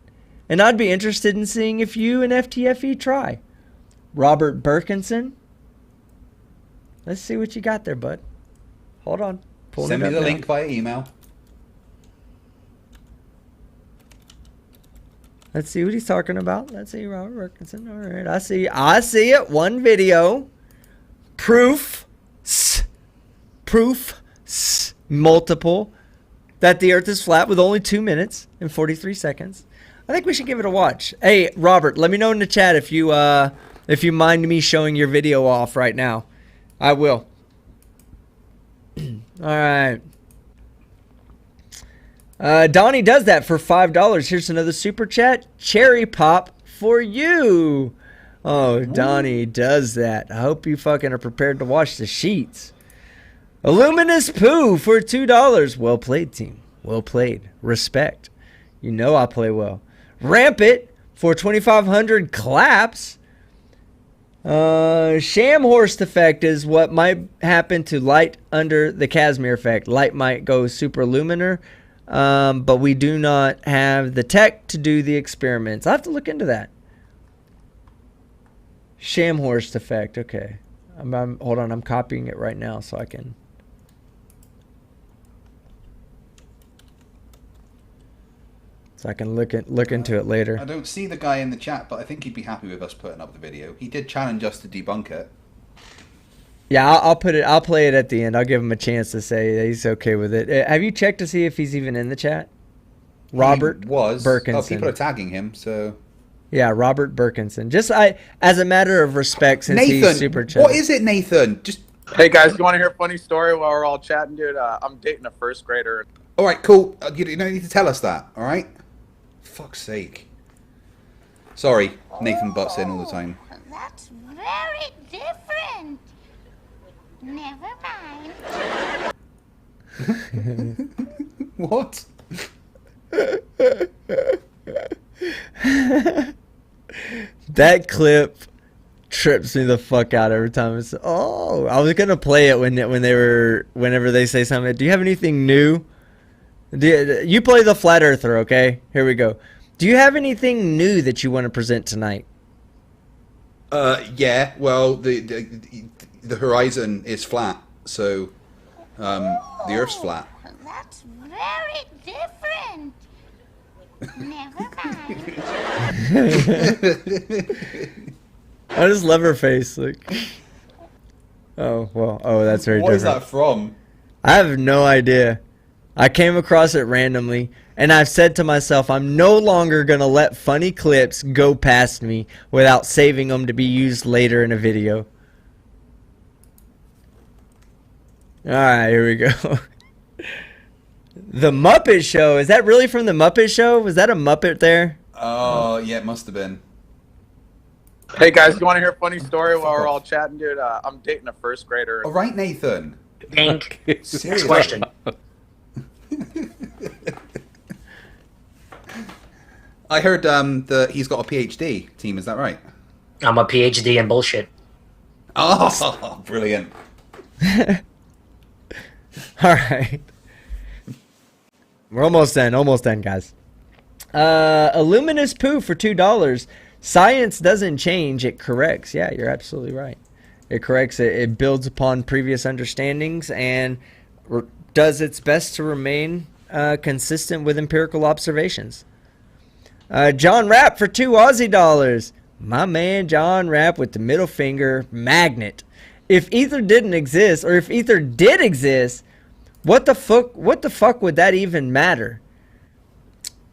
S1: and I'd be interested in seeing if you and FTFE try. Robert Birkinson. Let's see what you got there, bud. Hold on.
S2: Send me the link via email.
S1: Let's see what he's talking about. Let's see, Robert Birkinson. All right, I see it. One video. Proof. Multiple. That the earth is flat with only 2 minutes and 43 seconds. I think we should give it a watch. Hey, Robert, let me know in the chat if you If you mind me showing your video off right now, I will. All right. Donnie does that for $5. Here's another super chat. Cherry pop for you. Oh, Donnie does that. I hope you fucking are prepared to wash the sheets. Illuminous Poo for $2. Well played, team. Well played. Respect. You know I play well. Rampant for 2,500 claps. Shamhorst effect is what might happen to light under the Casimir effect. Light might go superluminar, but we do not have the tech to do the experiments. I have to look into that. Shamhorst effect. Okay. Hold on. I'm copying it right now so I can. So I can look into it later.
S2: I don't see the guy in the chat, but I think he'd be happy with us putting up the video. He did challenge us to debunk it.
S1: Yeah, I'll put it. I'll play it at the end. I'll give him a chance to say that he's okay with it. Have you checked to see if he's even in the chat? Robert Birkinson.
S2: Oh, people are tagging him, so.
S1: Yeah, Robert Birkinson. Just as a matter of respect, since
S2: Nathan,
S1: he's super chatty.
S2: What is it, Nathan? Just.
S6: Hey guys, you want to hear a funny story while we're all chatting, dude? I'm dating a first grader.
S2: All right, cool. You don't need to tell us that. All right. Fuck's sake. Sorry, Nathan butts in all the time.
S7: That's very different. Never mind.
S2: What?
S1: That clip trips me the fuck out every time. It's I was gonna play it whenever they say something. Do you have anything new? You play the flat earther, okay? Here we go. Do you have anything new that you want to present tonight?
S2: Yeah. Well, the horizon is flat, so the Earth's flat.
S7: That's very different. Never mind.
S1: I just love her face. Like, oh well. Oh, that's very different.
S2: What is that from?
S1: I have no idea. I came across it randomly, and I've said to myself, I'm no longer going to let funny clips go past me without saving them to be used later in a video. Alright, here we go. The Muppet Show. Is that really from The Muppet Show? Was that a Muppet there?
S2: Oh, yeah, it must have been.
S6: Hey guys, you want to hear a funny story while we're all chatting, dude? I'm dating a first grader.
S2: All right, Nathan.
S8: Pink.
S2: Seriously.
S8: Question.
S2: I heard that he's got a PhD. Team, is that right?
S8: I'm a PhD in bullshit.
S2: Oh, brilliant.
S1: All right. We're almost done, guys. Illuminous Poo for $2. Science doesn't change, it corrects. Yeah, you're absolutely right. It corrects it. It builds upon previous understandings and does its best to remain consistent with empirical observations. John Rapp for $2 Aussie. My man John Rapp with the middle finger magnet. If ether didn't exist, or if ether did exist, what the fuck would that even matter?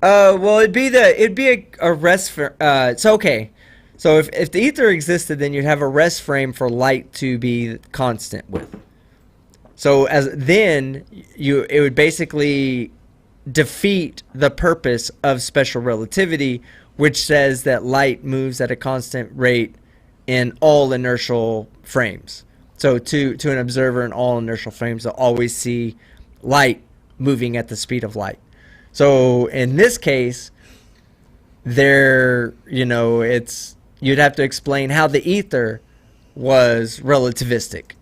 S1: Well, it'd be a rest for so okay. So if the ether existed, then you'd have a rest frame for light to be constant with. So it would basically defeat the purpose of special relativity, which says that light moves at a constant rate in all inertial frames. So to an observer in all inertial frames, they'll always see light moving at the speed of light. So in this case, you'd have to explain how the ether was relativistic.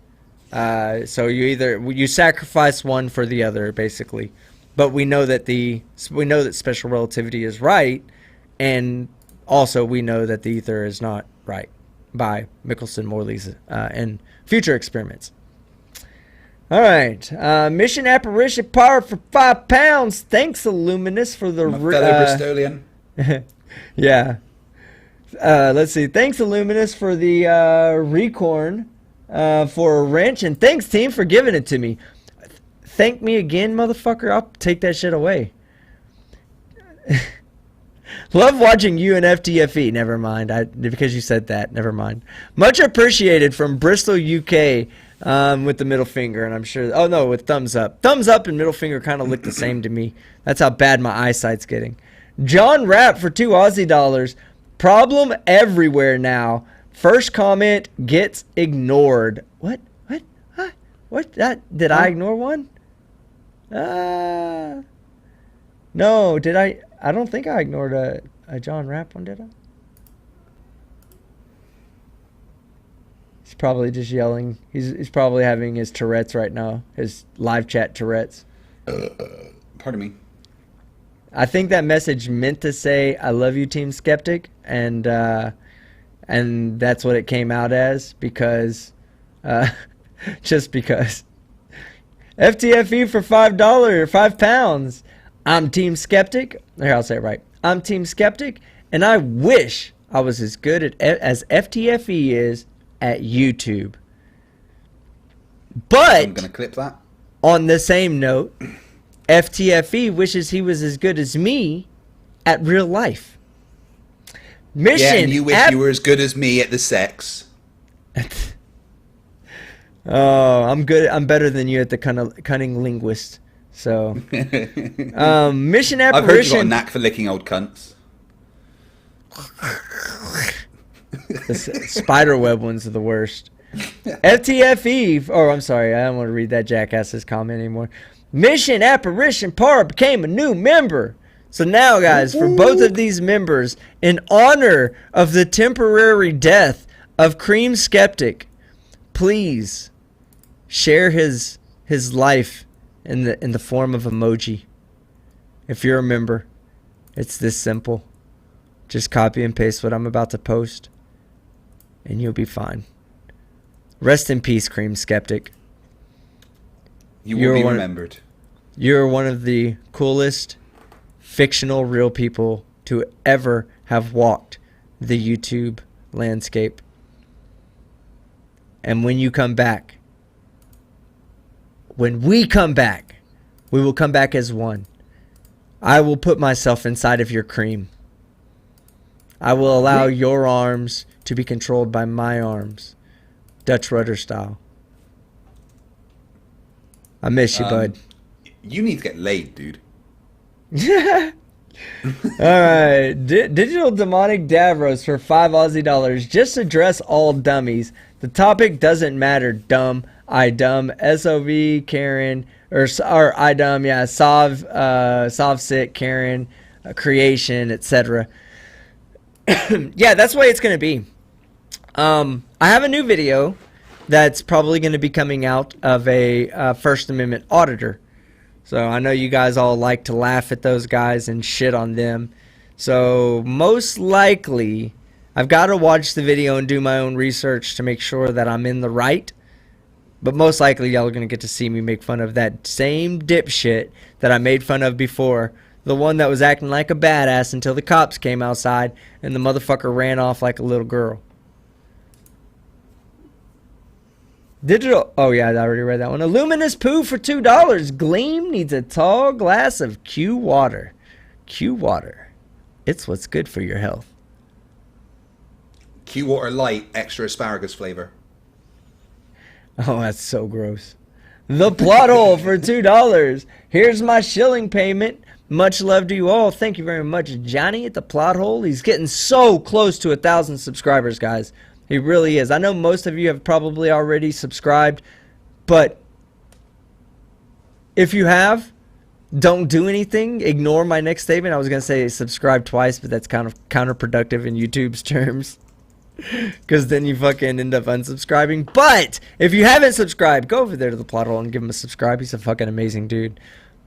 S1: So you sacrifice one for the other, basically. But we know that special relativity is right, and also we know that the ether is not right by Michelson-Morley's and future experiments. All right, mission apparition power for £5. Thanks, Illuminous, for the
S2: fellow Bristolian.
S1: Yeah. Let's see. Thanks, Illuminous, for the Recorn for a wrench, and thanks, team, for giving it to me. Thank me again, motherfucker. I'll take that shit away. Love watching you and FTFE. Never mind. Because you said that. Never mind. Much appreciated from Bristol, UK, with the middle finger, and I'm sure. Oh no, with thumbs up. Thumbs up and middle finger kind of look the same to me. That's how bad my eyesight's getting. John Rapp for $2 Aussie. Problem everywhere now. First comment gets ignored. What? What? Huh? What? Did I ignore one? No. Did I? I don't think I ignored a John Rapp one, did I? He's probably just yelling. He's probably having his Tourette's right now. His live chat Tourette's.
S2: Pardon me.
S1: I think that message meant to say "I love you, Team Skeptic," and that's what it came out as because, just because. FTFE for $5 or £5. I'm Team Skeptic. Here, I'll say it right. I'm Team Skeptic, and I wish I was as good as FTFE is at YouTube. But
S2: I'm gonna clip that.
S1: On the same note, FTFE wishes he was as good as me at real life. Mission.
S2: Yeah, and you wish you were as good as me at the sex.
S1: Oh, I'm good. I'm better than you at the cunning linguist. So, mission apparition.
S2: I've heard you got a knack for licking old cunts.
S1: The spiderweb ones are the worst. FTFE. Oh, I'm sorry. I don't want to read that jackass's comment anymore. Mission apparition par became a new member. So now, guys, for both of these members, in honor of the temporary death of Cream Skeptic, please share his life in the form of emoji. If you're a member, it's this simple. Just copy and paste what I'm about to post, and you'll be fine. Rest in peace, Cream Skeptic.
S2: You will be remembered.
S1: You're one of the coolest fictional real people to ever have walked the YouTube landscape. And when you come back, when we come back, we will come back as one. I will put myself inside of your cream. I will allow your arms to be controlled by my arms. Dutch rudder style. I miss you, bud.
S2: You need to get laid, dude.
S1: Alright. Digital Demonic Davros for $5 Aussie. Just address all dummies. The topic doesn't matter, dumb. I dumb. SOV, Karen. Or I dumb, yeah. Sov sit, Karen. Creation, etc. Yeah, that's the way it's going to be. I have a new video that's probably going to be coming out of a First Amendment auditor. So I know you guys all like to laugh at those guys and shit on them. So most likely, I've got to watch the video and do my own research to make sure that I'm in the right. But most likely, y'all are going to get to see me make fun of that same dipshit that I made fun of before. The one that was acting like a badass until the cops came outside and the motherfucker ran off like a little girl. Digital. Oh, yeah, I already read that one. A luminous poo for $2. Gleem needs a tall glass of Q water. Q water. It's what's good for your health.
S2: Q Water Light, extra asparagus flavor.
S1: Oh, that's so gross. The plot hole for $2. Here's my shilling payment. Much love to you all. Thank you very much, Johnny, at the plot hole. He's getting so close to 1,000 subscribers, guys. He really is. I know most of you have probably already subscribed, but if you have, don't do anything. Ignore my next statement. I was going to say subscribe twice, but that's kind of counterproductive in YouTube's terms. Because then you fucking end up unsubscribing. But if you haven't subscribed, go over there to the plot hole and give him a subscribe. He's a fucking amazing dude.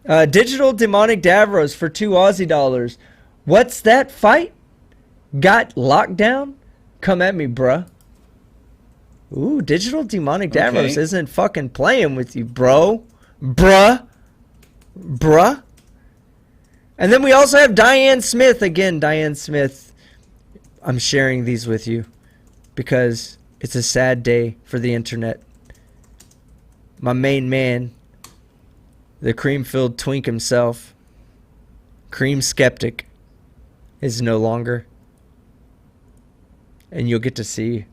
S1: Digital Demonic Davros for $2 Aussie. What's that fight? Got locked down? Come at me, bruh. Ooh, Digital Demonic Davros isn't fucking playing with you, bro. Bruh. And then we also have Diane Smith. Again, Diane Smith. I'm sharing these with you because it's a sad day for the internet. My main man, the cream-filled twink himself, Cream Skeptic, is no longer. And you'll get to see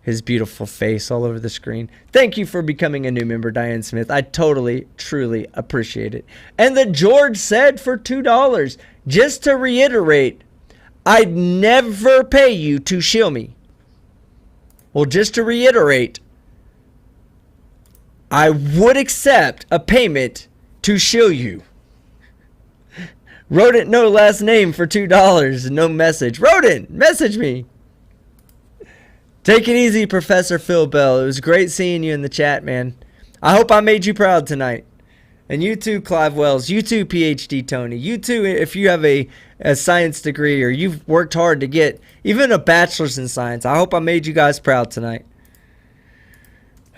S1: his beautiful face all over the screen. Thank you for becoming a new member, Diane Smith. I totally, truly appreciate it. And the George said for $2, just to reiterate, I'd never pay you to shill me. Well, just to reiterate, I would accept a payment to shill you. Rodent, no last name for $2, no message. Rodent, message me. Take it easy, Professor Phil Bell. It was great seeing you in the chat, man. I hope I made you proud tonight. And you too, Clive Wells. You too, PhD Tony. You too, if you have a science degree or you've worked hard to get even a bachelor's in science. I hope I made you guys proud tonight.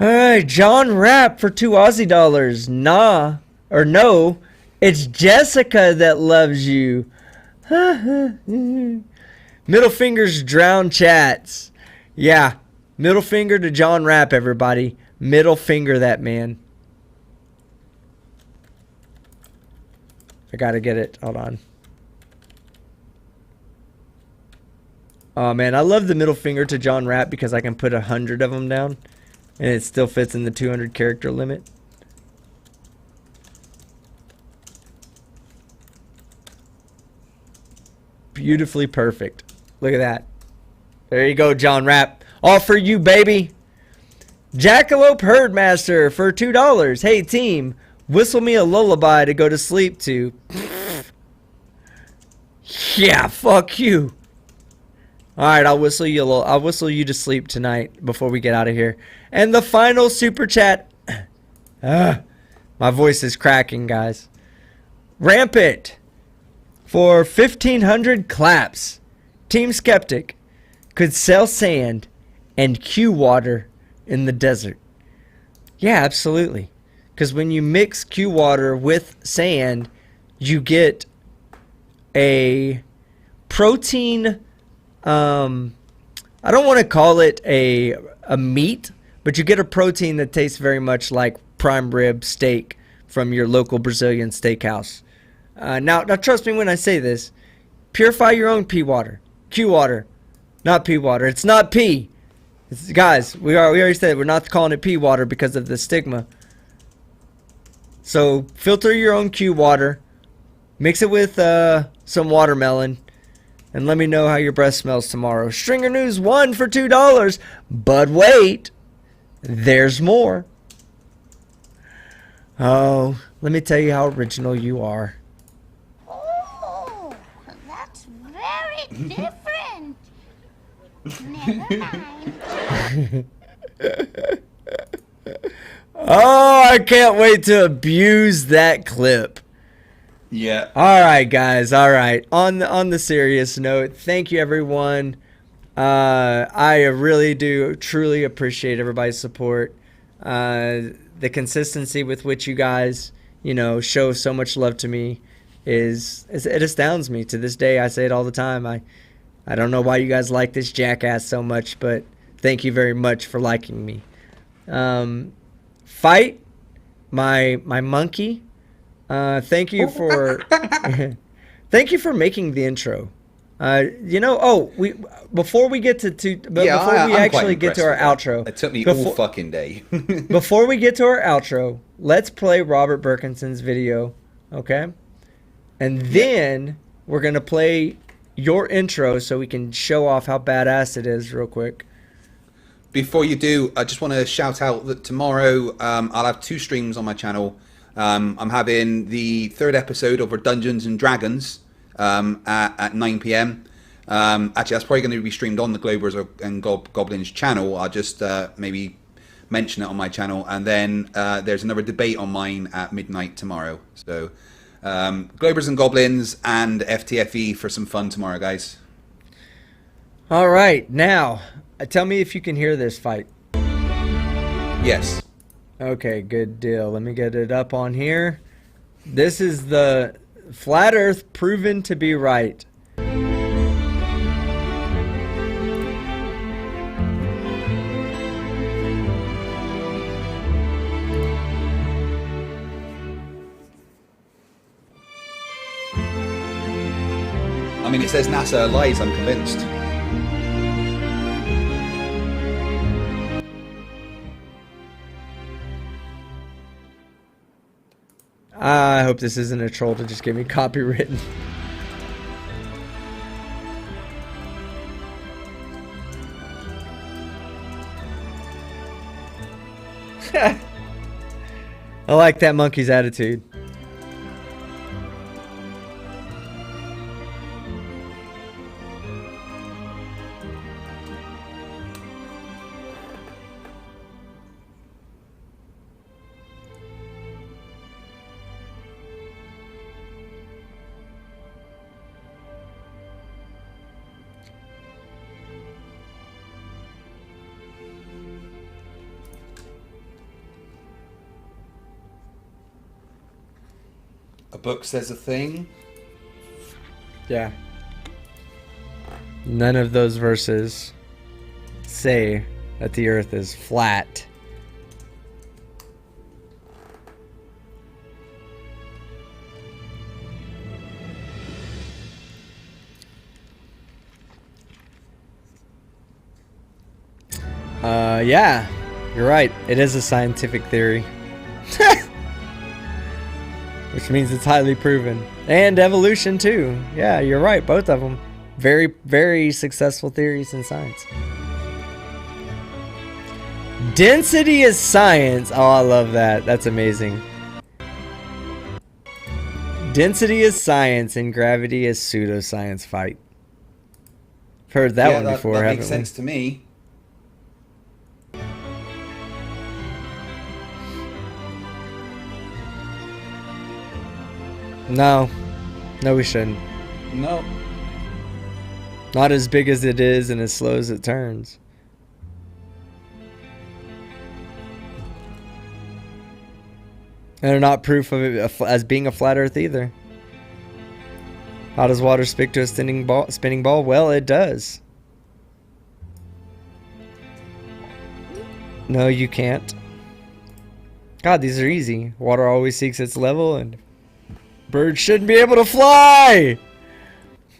S1: All right, John Rapp for $2 Aussie. Nah, or no, it's Jessica that loves you. Middle fingers drown chats. Yeah, middle finger to John Rapp, everybody. Middle finger that man. I gotta get it. Hold on. Oh, man, I love the middle finger to John Rapp because I can put 100 of them down. And it still fits in the 200 character limit. Beautifully perfect. Look at that. There you go, John Rapp. All for you, baby. Jackalope Herdmaster for $2. Hey, team. Whistle me a lullaby to go to sleep to. Yeah, fuck you. All right, I'll whistle you to sleep tonight before we get out of here. And the final super chat. My voice is cracking, guys. Rampant for 1,500 claps. Team Skeptic could sell sand and Q water in the desert. Yeah, absolutely. Because when you mix Q water with sand, you get a protein. I don't want to call it a meat, but you get a protein that tastes very much like prime rib steak from your local Brazilian steakhouse. Now trust me when I say this. Purify your own pea water. Q water, not pea water. It's not pea. Guys, we already said we're not calling it pea water because of the stigma. So filter your own Q water, mix it with some watermelon, and let me know how your breath smells tomorrow. Stringer News 1 for $2. But wait, there's more. Oh, let me tell you how original you are.
S7: Oh, that's very different. Never mind.
S1: Oh, I can't wait to abuse that clip.
S2: Yeah.
S1: All right, guys. All right. On the serious note, thank you, everyone. I really do truly appreciate everybody's support. The consistency with which you guys, show so much love to me it astounds me. To this day, I say it all the time. I don't know why you guys like this jackass so much, but thank you very much for liking me. Fight, my monkey. Thank you for thank you for making the intro. Before we get to our outro.
S2: It took me all fucking day.
S1: Before we get to our outro, let's play Robert Burkinson's video, okay? And then we're going to play your intro so we can show off how badass it is real quick.
S2: Before you do, I just want to shout out that tomorrow I'll have 2 streams on my channel. I'm having the 3rd episode over Dungeons and Dragons at 9 p.m. Actually, that's probably going to be streamed on the Globers and Goblins channel. I'll just maybe mention it on my channel. And then there's another debate on mine at midnight tomorrow. So Globers and Goblins and FTFE for some fun tomorrow, guys.
S1: All right. Now, tell me if you can hear this fight.
S2: Yes.
S1: Okay, good deal. Let me get it up on here. This is the Flat Earth proven to be right.
S2: I'm mean, it says NASA lies, I'm convinced.
S1: I hope this isn't a troll to just get me copywritten. I like that monkey's attitude.
S2: A book says a thing.
S1: Yeah. None of those verses say that the earth is flat. Yeah, you're right. It is a scientific theory. Which means it's highly proven. And evolution too. Yeah, you're right. Both of them. Very, very successful theories in science. Density is science. Oh, I love that. That's amazing. Density is science and gravity is pseudoscience fight. Heard that one before,
S2: that
S1: haven't
S2: makes
S1: we?
S2: sense to me.
S1: No. No, we shouldn't.
S2: No.
S1: Not as big as it is and as slow as it turns. And they're not proof of it as being a flat earth either. How does water stick to a spinning ball? Well, it does. No, you can't. God, these are easy. Water always seeks its level and birds shouldn't be able to fly!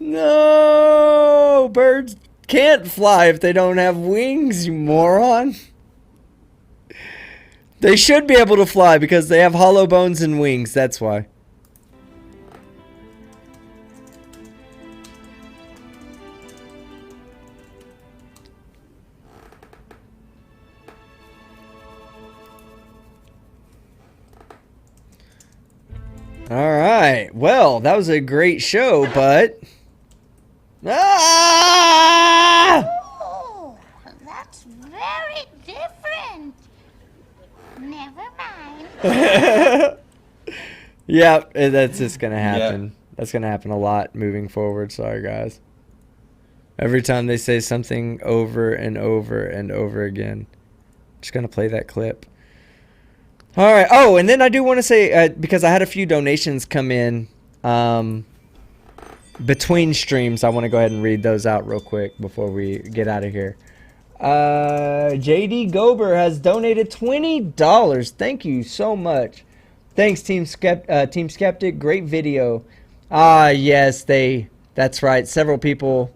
S1: No! Birds can't fly if they don't have wings, you moron! They should be able to fly because they have hollow bones and wings, that's why. Alright, well, that was a great show, but... Ah!
S7: Oh, that's very different. Never mind.
S1: Yeah, that's just gonna happen. Yeah. That's gonna happen a lot moving forward. Sorry, guys. Every time they say something over and over and over again, I'm just gonna play that clip. All right. Oh, and then I do want to say, because I had a few donations come in between streams, I want to go ahead and read those out real quick before we get out of here. JD Gober has donated $20. Thank you so much. Thanks, Team Skeptic. Great video. Yes, that's right. Several people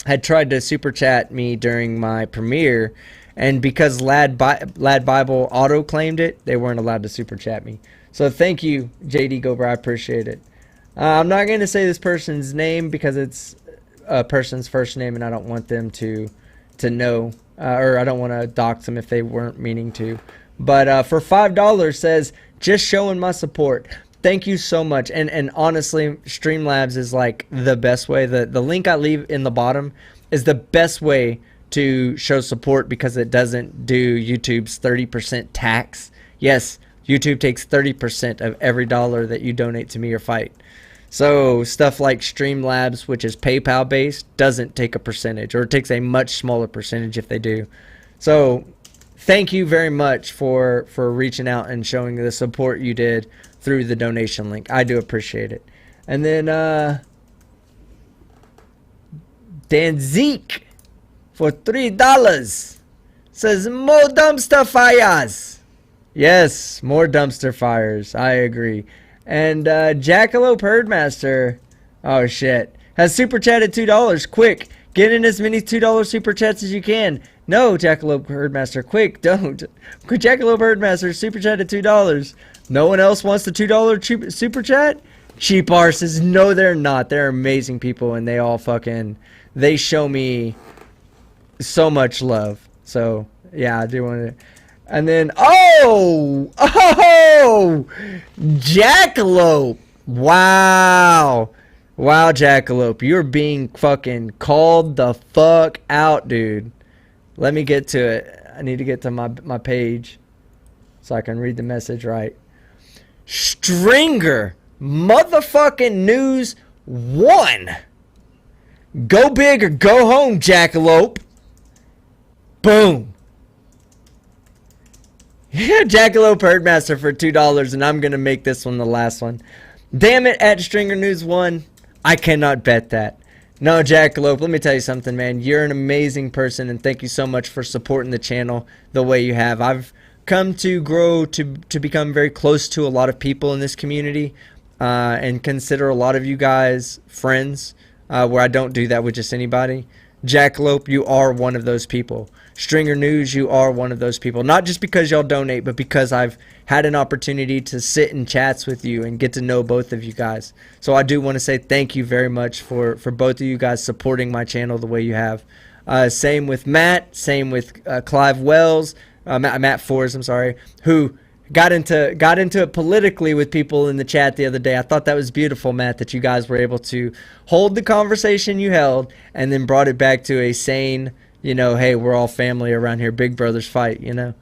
S1: had tried to super chat me during my premiere. And because Lad Bible auto-claimed it, they weren't allowed to super chat me. So thank you, JD Gober. I appreciate it. I'm not going to say this person's name because it's a person's first name and I don't want them to know. Or I don't want to dox them if they weren't meaning to. But for $5 says, just showing my support. Thank you so much. And honestly, Streamlabs is like the best way. The link I leave in the bottom is the best way to show support because it doesn't do YouTube's 30% tax. Yes, YouTube takes 30% of every dollar that you donate to me or Fight. So stuff like Streamlabs, which is PayPal based, doesn't take a percentage, or it takes a much smaller percentage if they do. So thank you very much for reaching out and showing the support you did through the donation link. I do appreciate it. And then Dan Zeke for $3 says, more dumpster fires. Yes, more dumpster fires. I agree. And Jackalope Herdmaster, oh shit, has super chatted $2. Quick, get in as many $2 super chats as you can. No, Jackalope Herdmaster, quick, don't. Jackalope Herdmaster super chatted $2. No one else wants the $2 super chat? Cheap arses. No, they're not. They're amazing people, and they all fucking, they show me so much love. So, yeah, I do want to. And then, oh, Jackalope. Wow. Wow, Jackalope. You're being fucking called the fuck out, dude. Let me get to it. I need to get to my page so I can read the message right. Stringer motherfucking News 1. Go big or go home, Jackalope. Boom. Jackalope Herdmaster for $2, and I'm going to make this one the last one. Damn it, at Stringer News 1. I cannot bet that. No, Jackalope, let me tell you something, man. You're an amazing person, and thank you so much for supporting the channel the way you have. I've come to grow to become very close to a lot of people in this community, and consider a lot of you guys friends, where I don't do that with just anybody. Jackalope, you are one of those people. Stringer News, you are one of those people. Not just because y'all donate, but because I've had an opportunity to sit in chats with you and get to know both of you guys. So I do want to say thank you very much for both of you guys supporting my channel the way you have. Same with Matt, same with Clive Wells, Matt Forbes, I'm sorry, who got into it politically with people in the chat the other day. I thought that was beautiful, Matt, that you guys were able to hold the conversation you held and then brought it back to a sane, you know, hey, we're all family around here, big brothers fight, you know.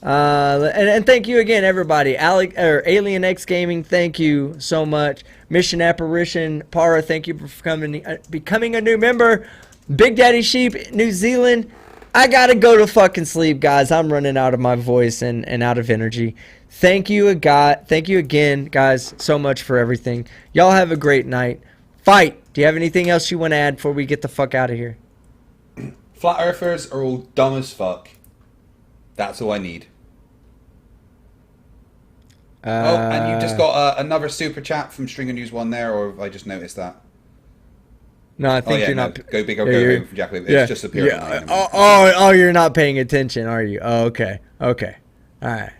S1: And thank you again, everybody. Alien X Gaming, thank you so much. Mission Apparition, Para, thank you for becoming a new member. Big Daddy Sheep, New Zealand. I gotta go to fucking sleep, guys. I'm running out of my voice and out of energy. Thank you again, guys, so much for everything. Y'all have a great night. Fight. Do you have anything else you want to add before we get the fuck out of here?
S2: Flat Earthers are all dumb as fuck. That's all I need. Oh, and you just got another super chat from Stringer News 1 there, or have I just noticed that?
S1: No, I think you're not.
S2: Go big or go home from Jackalope. It's just appeared.
S1: Yeah. Oh, you're not paying attention, are you? Oh, okay. Okay. All right.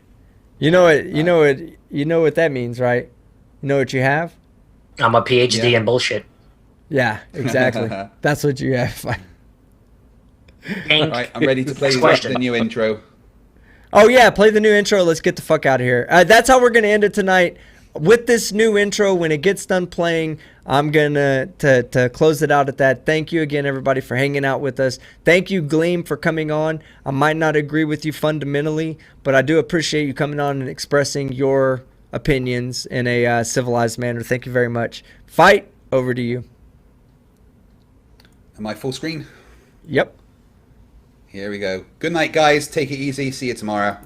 S1: You know what that means, right? You know what you have?
S8: I'm a PhD in bullshit.
S1: Yeah, exactly. That's what you have.
S2: All right, I'm ready to play the new intro.
S1: Oh yeah, play the new intro. Let's get the fuck out of here. That's how we're gonna end it tonight. With this new intro, when it gets done playing, I'm gonna to close it out at that. Thank you again, everybody, for hanging out with us. Thank you, Gleem, for coming on. I might not agree with you fundamentally, but I do appreciate you coming on and expressing your opinions in a civilized manner. Thank you very much. Fight, over to you.
S2: Am I full screen?
S1: Yep.
S2: Here we go. Good night, guys. Take it easy. See you tomorrow.